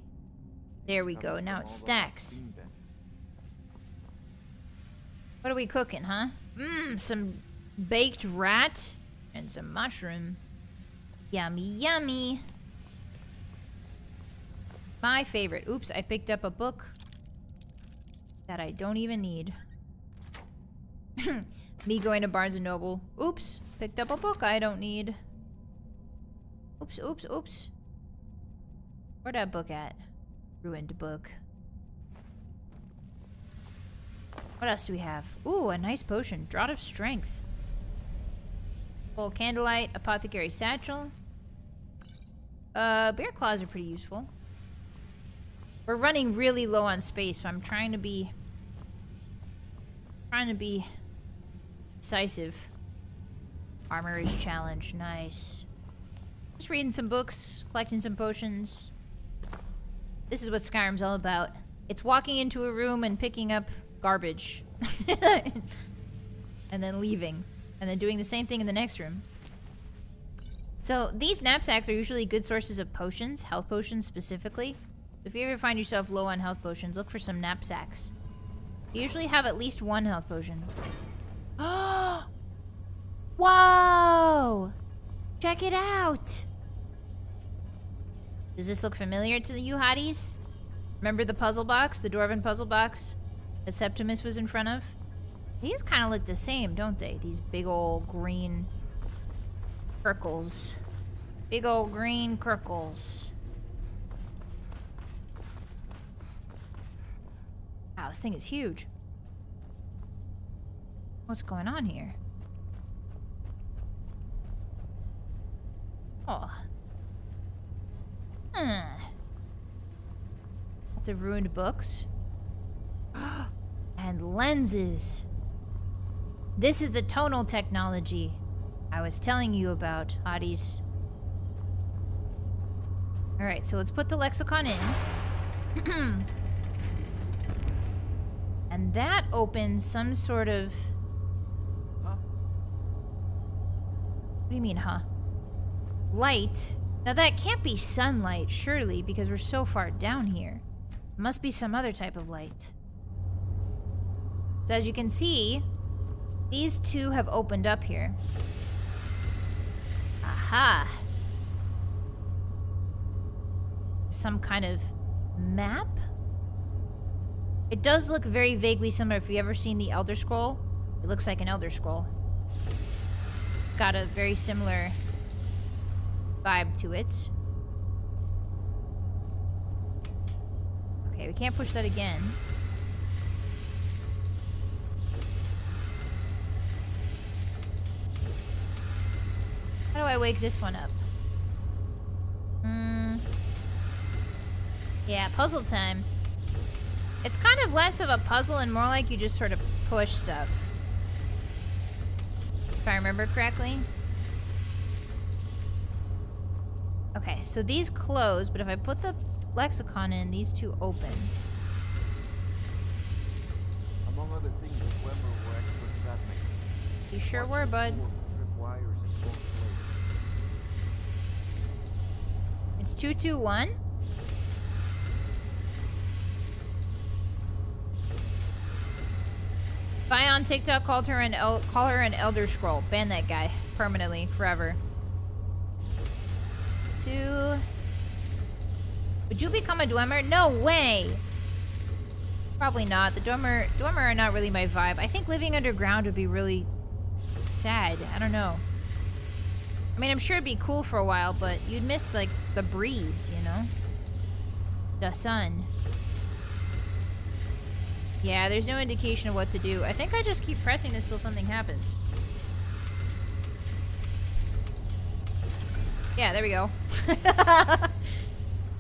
There we go. Now it stacks. What are we cooking, huh? Some baked rat and some mushroom. Yummy, yummy. My favorite. Oops, I picked up a book that I don't even need. Me going to Barnes & Noble. Oops, picked up a book I don't need. Oops. Where'd that book at? Ruined book. What else do we have? Ooh, a nice potion. Draught of Strength. Full Candlelight. Apothecary Satchel. Bear Claws are pretty useful. We're running really low on space, so I'm trying to be decisive. Armorer's Challenge. Nice. Just reading some books, collecting some potions. This is what Skyrim's all about. It's walking into a room and picking up garbage. And then leaving. And then doing the same thing in the next room. So these knapsacks are usually good sources of potions, health potions specifically. If you ever find yourself low on health potions, look for some knapsacks. You usually have at least one health potion. Whoa! Check it out! Does this look familiar to you hotties? Remember the puzzle box? The Dwarven puzzle box that Septimus was in front of? These kind of look the same, don't they? These big old green circles. Big old green circles. Wow, this thing is huge. What's going on here? Oh. Lots of ruined books. And lenses. This is the tonal technology I was telling you about, Hotties. Alright, so let's put the lexicon in. And that opens some sort of... Huh? What do you mean, huh? Light. Now that can't be sunlight, surely, because we're so far down here. It must be some other type of light. So as you can see, these two have opened up here. Aha! Some kind of map? It does look very vaguely similar. If you've ever seen the Elder Scroll, it looks like an Elder Scroll. Got a very similar vibe to it. Okay, we can't push that again. How do I wake this one up? Yeah, puzzle time. It's kind of less of a puzzle and more like you just sort of push stuff. If I remember correctly. Okay, so these close, but if I put the lexicon in, these two open. Among other things, the Dwemer were expert trap makers. You sure were, bud. Trip wires and both plates. It's 221. Vi on TikTok call her an Elder Scroll. Ban that guy permanently, forever. 2. Would you become a Dwemer? No way. Probably not. The Dwemer are not really my vibe. I think living underground would be really sad. I don't know. I mean, I'm sure it'd be cool for a while, but you'd miss like the breeze, you know? The sun. Yeah, there's no indication of what to do. I think I just keep pressing this till something happens. Yeah, there we go.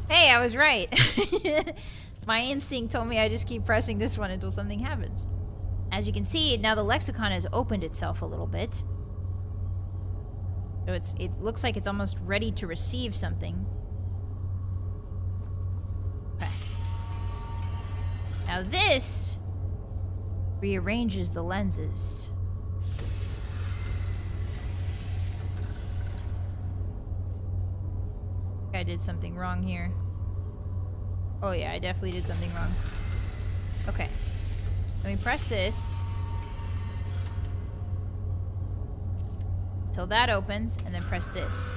Hey, I was right. My instinct told me I just keep pressing this one until something happens. As you can see, now the lexicon has opened itself a little bit. So it looks like it's almost ready to receive something. Okay. Now this rearranges the lenses. I did something wrong here. Oh yeah, I definitely did something wrong. Okay. Let me press this. Till that opens, and then press this.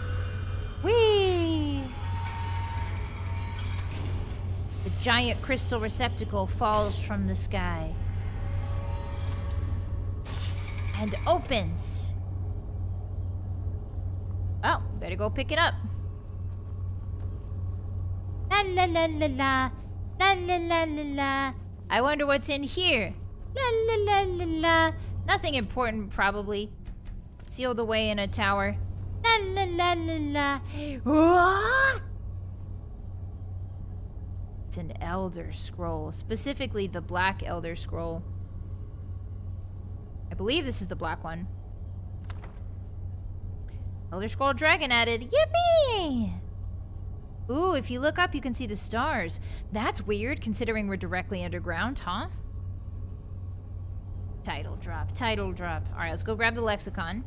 Whee! The giant crystal receptacle falls from the sky. And opens. Oh, better go pick it up. La la la la la. La la la la la. I wonder what's in here. La la la la la. Nothing important, probably. Sealed away in a tower. La la la la la. It's an Elder Scroll. Specifically the Black Elder Scroll. I believe this is the black one. Elder Scroll Dragon added. Yippee! Ooh, if you look up, you can see the stars. That's weird, considering we're directly underground, huh? Title drop, title drop. Alright, let's go grab the lexicon.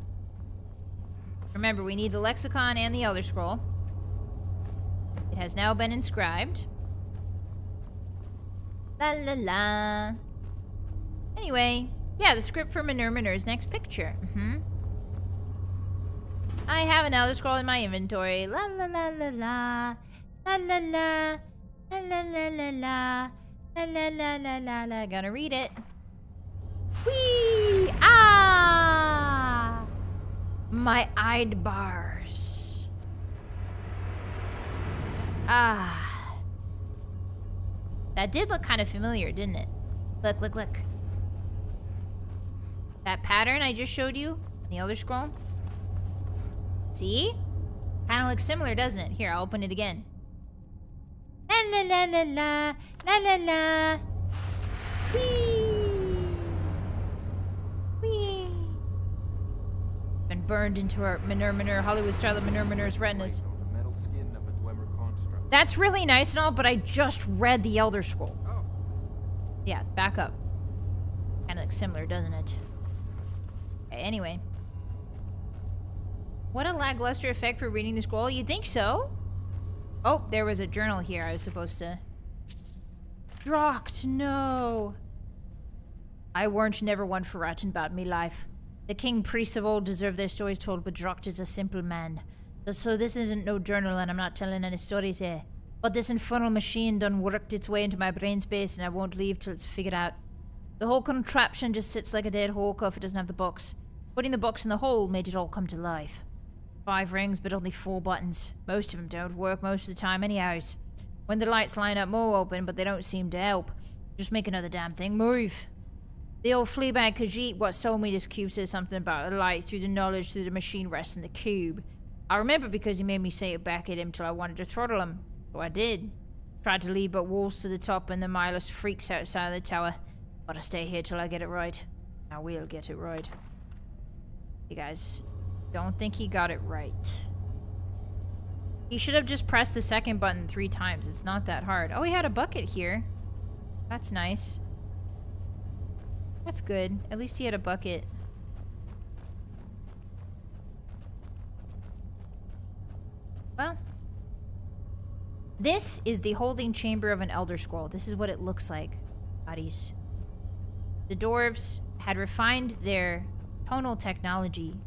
Remember, we need the lexicon and the Elder Scroll. It has now been inscribed. La la la. Anyway, yeah, the script for Miner's next picture. I have an Elder Scroll in my inventory. La la la la la. La la la. La la la la la. La la la la la la. Gonna read it. Whee! Ah! My eyed bars. Ah. That did look kind of familiar, didn't it? Look, look, look. That pattern I just showed you in the Elder Scroll. See? Kind of looks similar, doesn't it? Here, I'll open it again. La la la la la. La la la. Whee! Whee! Been burned into our Minur Hollywood style of Minur's retinas. The metal skin of a Dwemer construct. That's really nice and all, but I just read the Elder Scroll. Oh. Yeah, back up. Kind of looks similar, doesn't it? Okay, anyway. What a lackluster effect for reading the scroll. You think so? Oh, there was a journal here I was supposed to... Drocked, no. I weren't never one forgotten about me life. The king priests of old deserve their stories told, but Drocked is a simple man. So this isn't no journal, and I'm not telling any stories here. But this infernal machine done worked its way into my brain space, and I won't leave till it's figured out. The whole contraption just sits like a dead hawk if it doesn't have the box. Putting the box in the hole made it all come to life. 5 rings, but only 4 buttons. Most of them don't work most of the time anyhows. When the lights line up, more open, but they don't seem to help. Just make another damn thing move. The old Fleabag Khajiit what sold me this cube says something about a light through the knowledge through the machine rests in the cube. I remember because he made me say it back at him till I wanted to throttle him. So I did. Tried to lead but wolves to the top and the mindless freaks outside the tower. But I stay here till I get it right. I will get it right. You guys, don't think he got it right. He should have just pressed the second button 3 times. It's not that hard. Oh, he had a bucket here. That's nice. That's good. At least he had a bucket. Well. This is the holding chamber of an Elder Scroll. This is what it looks like. Hotties. The dwarves had refined their tonal technology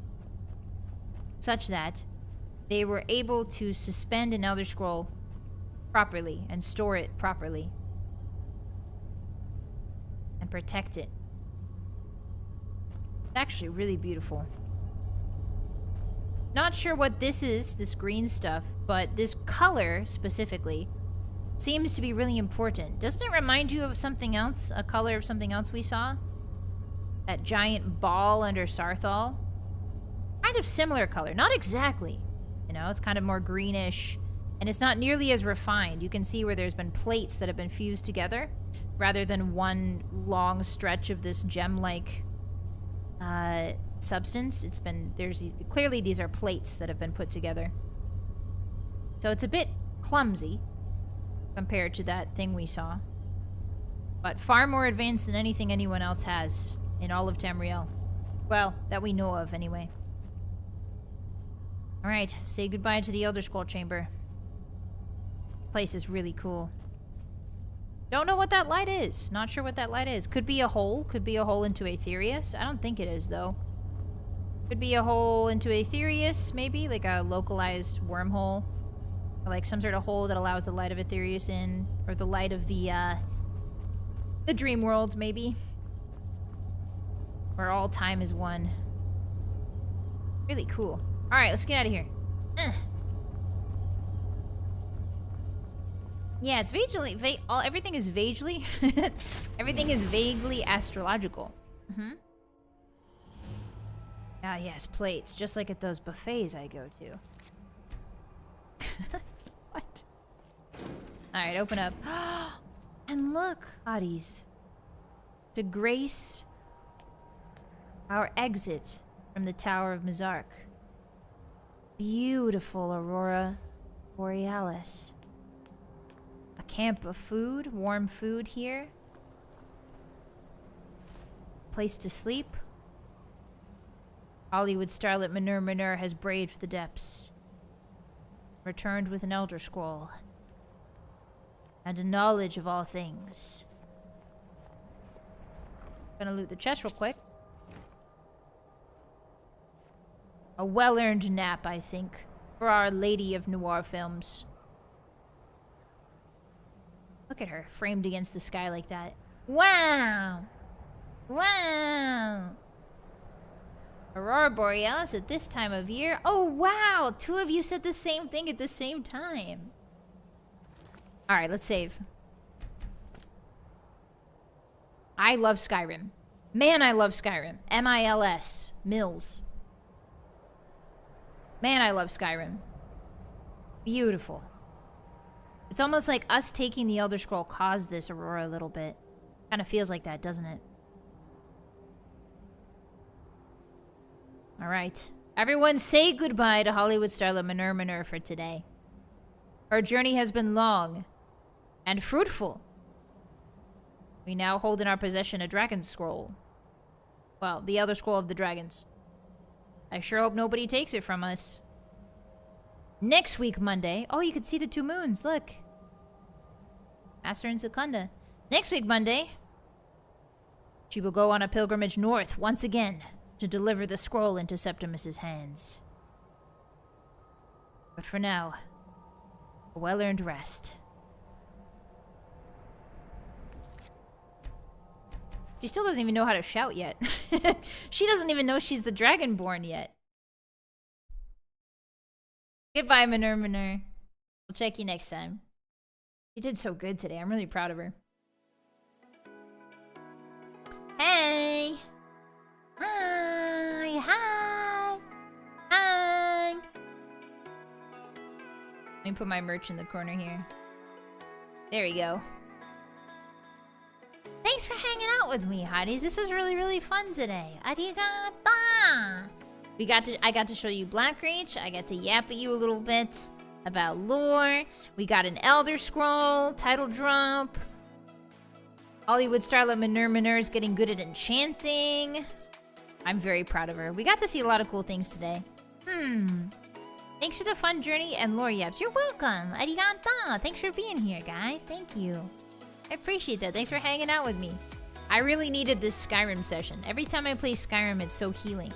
such that they were able to suspend an Elder Scroll properly and store it properly and protect it. It's actually really beautiful. Not sure what this is, this green stuff, but this color specifically seems to be really important. Doesn't it remind you of something else? A color of something else we saw? That giant ball under Sarthal? Kind of similar color. Not exactly. You know, it's kind of more greenish. And it's not nearly as refined. You can see where there's been plates that have been fused together rather than one long stretch of this gem-like substance. It's been, there's these, clearly these are plates that have been put together. So it's a bit clumsy compared to that thing we saw. But far more advanced than anything anyone else has in all of Tamriel. Well, that we know of anyway. Alright, say goodbye to the Elder Scroll Chamber. This place is really cool. Don't know what that light is. Not sure what that light is. Could be a hole. Could be a hole into Aetherius. I don't think it is, though. Could be a hole into Aetherius, maybe? Like a localized wormhole. Or like some sort of hole that allows the light of Aetherius in. Or the light of the dream world, maybe. Where all time is one. Really cool. Alright, let's get out of here. Yeah, it's vaguely... everything is vaguely... everything is vaguely astrological. Ah, yes, plates. Just like at those buffets I go to. What? Alright, open up. And look, Hotties. To grace our exit from the Tower of Mizark. Beautiful Aurora Borealis. A camp of food, warm food here. Place to sleep. Hollywood starlet Manur has braved the depths. Returned with an Elder Scroll. And a knowledge of all things. Gonna loot the chest real quick. A well-earned nap, I think, for Our Lady of Noir films. Look at her, framed against the sky like that. Wow! Wow! Aurora Borealis at this time of year? Oh, wow! 2 of you said the same thing at the same time. Alright, let's save. I love Skyrim. Man, I love Skyrim. M-I-L-S. Mills. Man, I love Skyrim. Beautiful. It's almost like us taking the Elder Scroll caused this Aurora a little bit. Kind of feels like that, doesn't it? Alright. Everyone say goodbye to Hollywood starlet Manur for today. Our journey has been long and fruitful. We now hold in our possession a dragon scroll. Well, the Elder Scroll of the Dragons. I sure hope nobody takes it from us. Next week, Monday. Oh, you can see the 2 moons. Look. Master and Secunda. Next week, Monday, she will go on a pilgrimage north once again to deliver the scroll into Septimus's hands. But for now, a well-earned rest. She still doesn't even know how to shout yet. She doesn't even know she's the Dragonborn yet. Goodbye, Manur. We'll check you next time. You did so good today. I'm really proud of her. Hey! Hi! Hi! Hi! Let me put my merch in the corner here. There we go. Thanks for hanging out with me, Hotties. This was really, really fun today. Arigato! I got to show you Blackreach. I got to yap at you a little bit about lore. We got an Elder Scroll title drop. Hollywood starlet Manur is getting good at enchanting. I'm very proud of her. We got to see a lot of cool things today. Thanks for the fun journey and lore yaps. You're welcome. Arigato. Thanks for being here, guys. Thank you. I appreciate that. Thanks for hanging out with me. I really needed this Skyrim session. Every time I play Skyrim, it's so healing.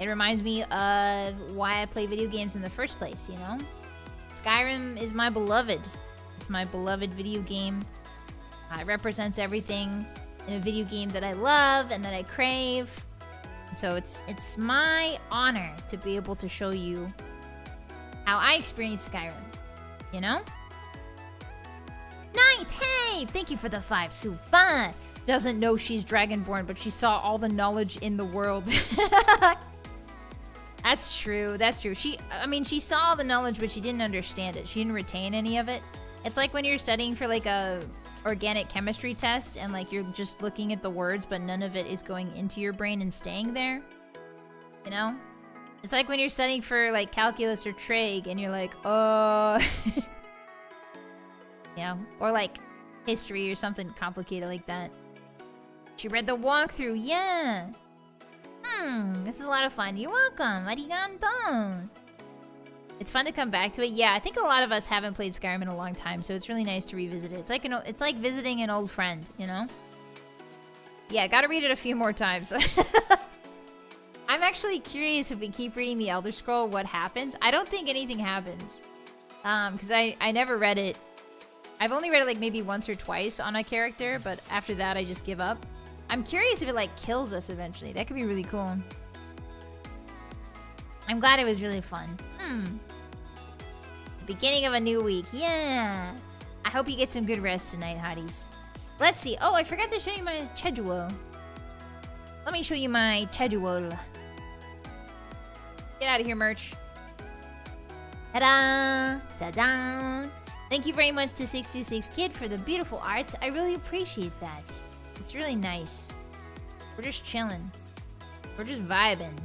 It reminds me of why I play video games in the first place, you know? Skyrim is my beloved. It's my beloved video game. It represents everything in a video game that I love and that I crave. And so it's my honor to be able to show you how I experience Skyrim, you know? Night, hey! Thank you for the 5 super. Doesn't know she's Dragonborn, but she saw all the knowledge in the world. That's true. That's true. She saw all the knowledge, but she didn't understand it. She didn't retain any of it. It's like when you're studying for like a organic chemistry test and like you're just looking at the words, but none of it is going into your brain and staying there. You know? It's like when you're studying for like calculus or trig and you're like, oh. You know? Or like history or something complicated like that. She read the walkthrough. Yeah. This is a lot of fun. You're welcome. Arigato. It's fun to come back to it. Yeah, I think a lot of us haven't played Skyrim in a long time, so it's really nice to revisit it. It's like visiting an old friend, you know? Yeah, gotta read it a few more times. I'm actually curious if we keep reading the Elder Scroll, what happens. I don't think anything happens. Because I never read it. I've only read it like maybe once or twice on a character, but after that I just give up. I'm curious if it like kills us eventually. That could be really cool. I'm glad it was really fun. Beginning of a new week. Yeah. I hope you get some good rest tonight, Hotties. Let's see. Oh, I forgot to show you my schedule. Let me show you my schedule. Get out of here, merch. Ta-da! Ta-da! Thank you very much to 626 Kid for the beautiful art. I really appreciate that. It's really nice. We're just chilling. We're just vibing.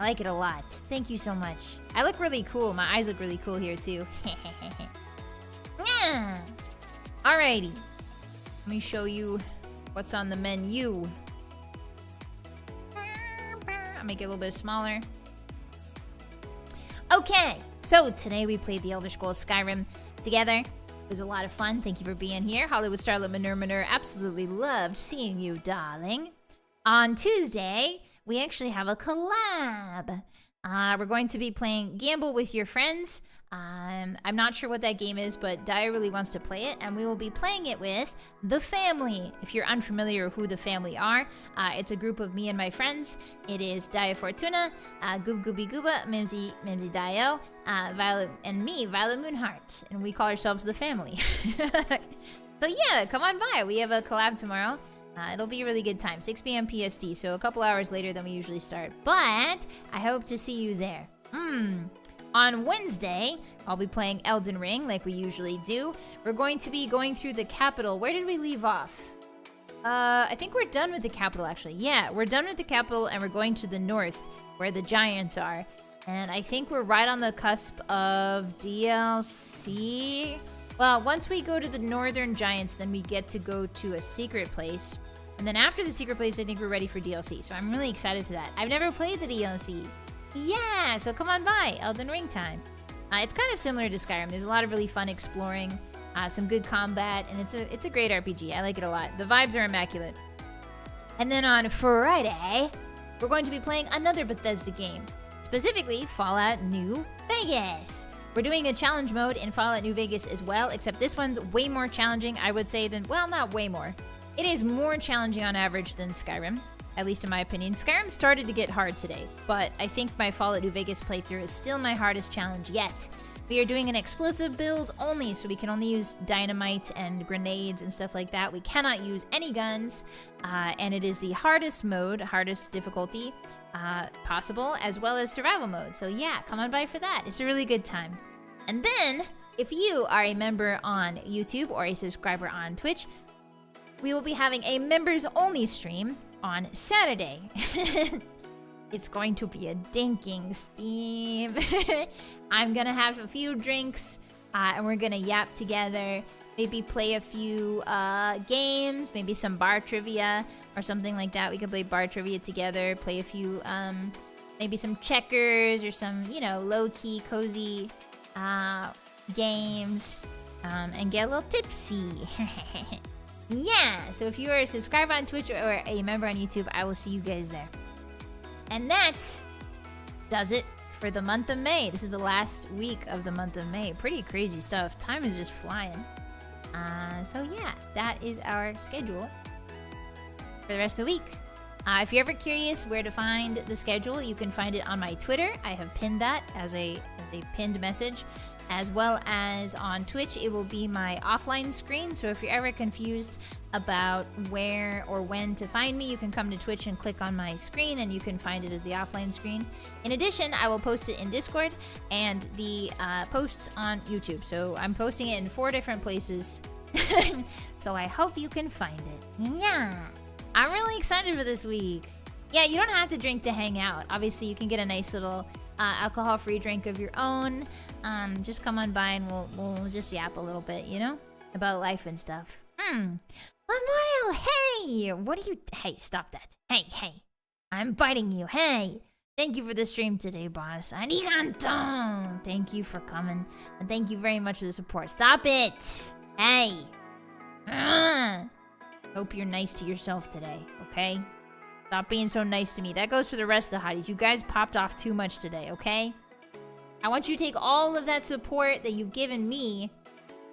I like it a lot. Thank you so much. I look really cool. My eyes look really cool here too. Yeah. Alrighty. Let me show you what's on the menu. I'll make it a little bit smaller. Okay. So today we played the Elder Scrolls Skyrim together. It was a lot of fun. Thank you for being here. Hollywood starlet Manur absolutely loved seeing you, darling. On Tuesday, we actually have a collab. We're going to be playing Gamble with Your Friends. I'm not sure what that game is, but Dia really wants to play it, and we will be playing it with The Family. If you're unfamiliar with who The Family are, it's a group of me and my friends. It is Dia Fortuna, Goob Gooby Gooba, Mimsy Dio, Vylett, and me, Vylett Moonheart, and we call ourselves The Family. So yeah, come on by. We have a collab tomorrow. It'll be a really good time, 6 p.m. PST, so a couple hours later than we usually start. But I hope to see you there. On Wednesday, I'll be playing Elden Ring like we usually do. We're going to be going through the capital. Where did we leave off? I think we're done with the capital, actually. Yeah, we're done with the capital, and we're going to the north, where the giants are. And I think we're right on the cusp of DLC. Well, once we go to the Northern Giants, then we get to go to a secret place. And then after the secret place, I think we're ready for DLC. So I'm really excited for that. I've never played the DLC. Yeah, so come on by. Elden Ring time. It's kind of similar to Skyrim. There's a lot of really fun exploring, some good combat, and it's a great RPG. I like it a lot. The vibes are immaculate. And then on Friday, we're going to be playing another Bethesda game. Specifically, Fallout New Vegas. We're doing a challenge mode in Fallout New Vegas as well, except this one's way more challenging, I would say, than... Well, not way more. It is more challenging on average than Skyrim, at least in my opinion. Skyrim started to get hard today, but I think my Fallout New Vegas playthrough is still my hardest challenge yet. We are doing an explosive build only, so we can only use dynamite and grenades and stuff like that. We cannot use any guns, and it is the hardest mode, hardest difficulty possible, as well as survival mode. So yeah, come on by for that. It's a really good time. And then, if you are a member on YouTube or a subscriber on Twitch, we will be having a members-only stream on Saturday. It's going to be a dinking stream. I'm gonna have a few drinks, and we're gonna yap together. Maybe play a few games, maybe some bar trivia or something like that. We can play bar trivia together, play a few, maybe some checkers or some, you know, low-key, cozy games, and get a little tipsy. Yeah, so if you are a subscriber on Twitch or a member on YouTube, I will see you guys there. And that does it for the month of May. This is the last week of the month of May. Pretty crazy stuff. Time is just flying. So yeah, that is our schedule for the rest of the week. If you're ever curious where to find the schedule, you can find it on my Twitter. I have pinned that as a pinned message, as well as on Twitch. It will be my offline screen. So if you're ever confused about where or when to find me, you can come to Twitch and click on my screen, and you can find it as the offline screen. In addition, I will post it in Discord and the posts on YouTube. So I'm posting it in 4 different places. So I hope you can find it. Yeah, I'm really excited for this week. Yeah, you don't have to drink to hang out. Obviously, you can get a nice little alcohol-free drink of your own. Just come on by and we'll just yap a little bit, you know, about life and stuff. Memorial, hey! What are you... Hey, stop that. Hey. I'm biting you. Hey! Thank you for the stream today, boss. Arigato! Thank you for coming. And thank you very much for the support. Stop it! Hey! Hope you're nice to yourself today, okay? Stop being so nice to me. That goes for the rest of the hotties. You guys popped off too much today, okay? I want you to take all of that support that you've given me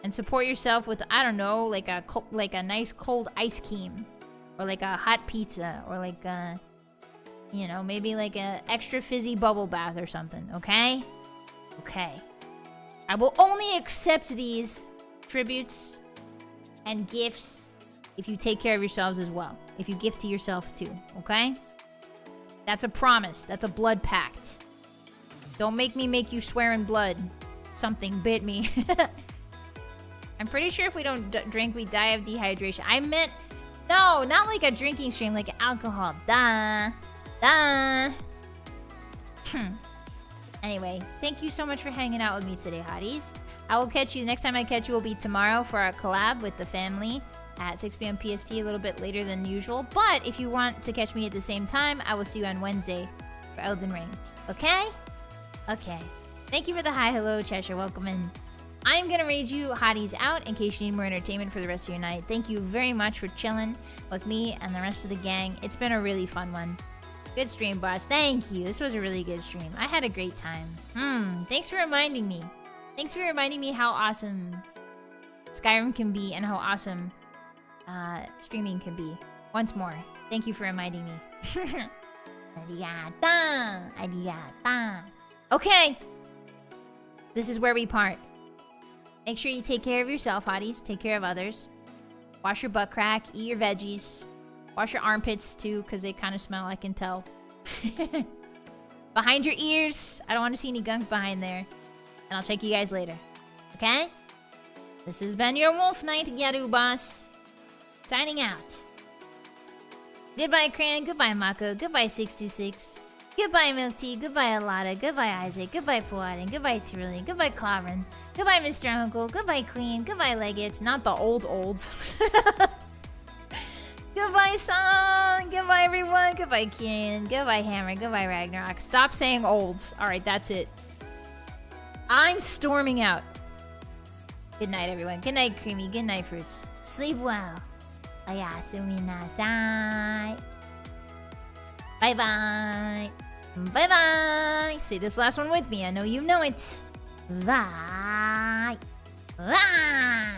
and support yourself with, I don't know, like a nice cold ice cream, or like a hot pizza, or like a, you know, maybe like a extra fizzy bubble bath or something, okay? Okay. I will only accept these tributes and gifts if you take care of yourselves as well. If you gift to yourself too, okay? That's a promise. That's a blood pact. Don't make me make you swear in blood. Something bit me. I'm pretty sure if we don't drink, we die of dehydration. I meant... No, not like a drinking stream, like alcohol. Duh. Anyway, thank you so much for hanging out with me today, hotties. I will catch you... Next time I catch you will be tomorrow for our collab with the family at 6 p.m. PST, a little bit later than usual. But if you want to catch me at the same time, I will see you on Wednesday for Elden Ring. Okay? Okay. Thank you for the hi, hello, Cheshire. Welcome in. I'm gonna raid you hotties out in case you need more entertainment for the rest of your night. Thank you very much for chilling with me and the rest of the gang. It's been a really fun one. Good stream, boss. Thank you. This was a really good stream. I had a great time. Thanks for reminding me. Thanks for reminding me how awesome Skyrim can be and how awesome streaming can be. Once more, thank you for reminding me. Arigato. Okay. This is where we part. Make sure you take care of yourself, hotties. Take care of others. Wash your butt crack. Eat your veggies. Wash your armpits, too, because they kind of smell, I can tell. Behind your ears. I don't want to see any gunk behind there. And I'll check you guys later. Okay? This has been your Wolf Knight Yaru Boss. Signing out. Goodbye, Cran. Goodbye, Mako. Goodbye, 626. Goodbye, Milk Tea. Goodbye, Alada. Goodbye, Isaac. Goodbye, Puadin. Goodbye, Tyrion. Goodbye, Clavin. Goodbye, Mr. Uncle. Goodbye, Queen. Goodbye, Leggett. Not the old. Goodbye, Song. Goodbye, everyone. Goodbye, Kieran. Goodbye, Hammer. Goodbye, Ragnarok. Stop saying old. Alright, that's it. I'm storming out. Good night, everyone. Good night, Creamy. Good night, Fruits. Sleep well. Oyasumi nasai. Bye-bye. Bye-bye. Say this last one with me. I know you know it. Bye. Bye.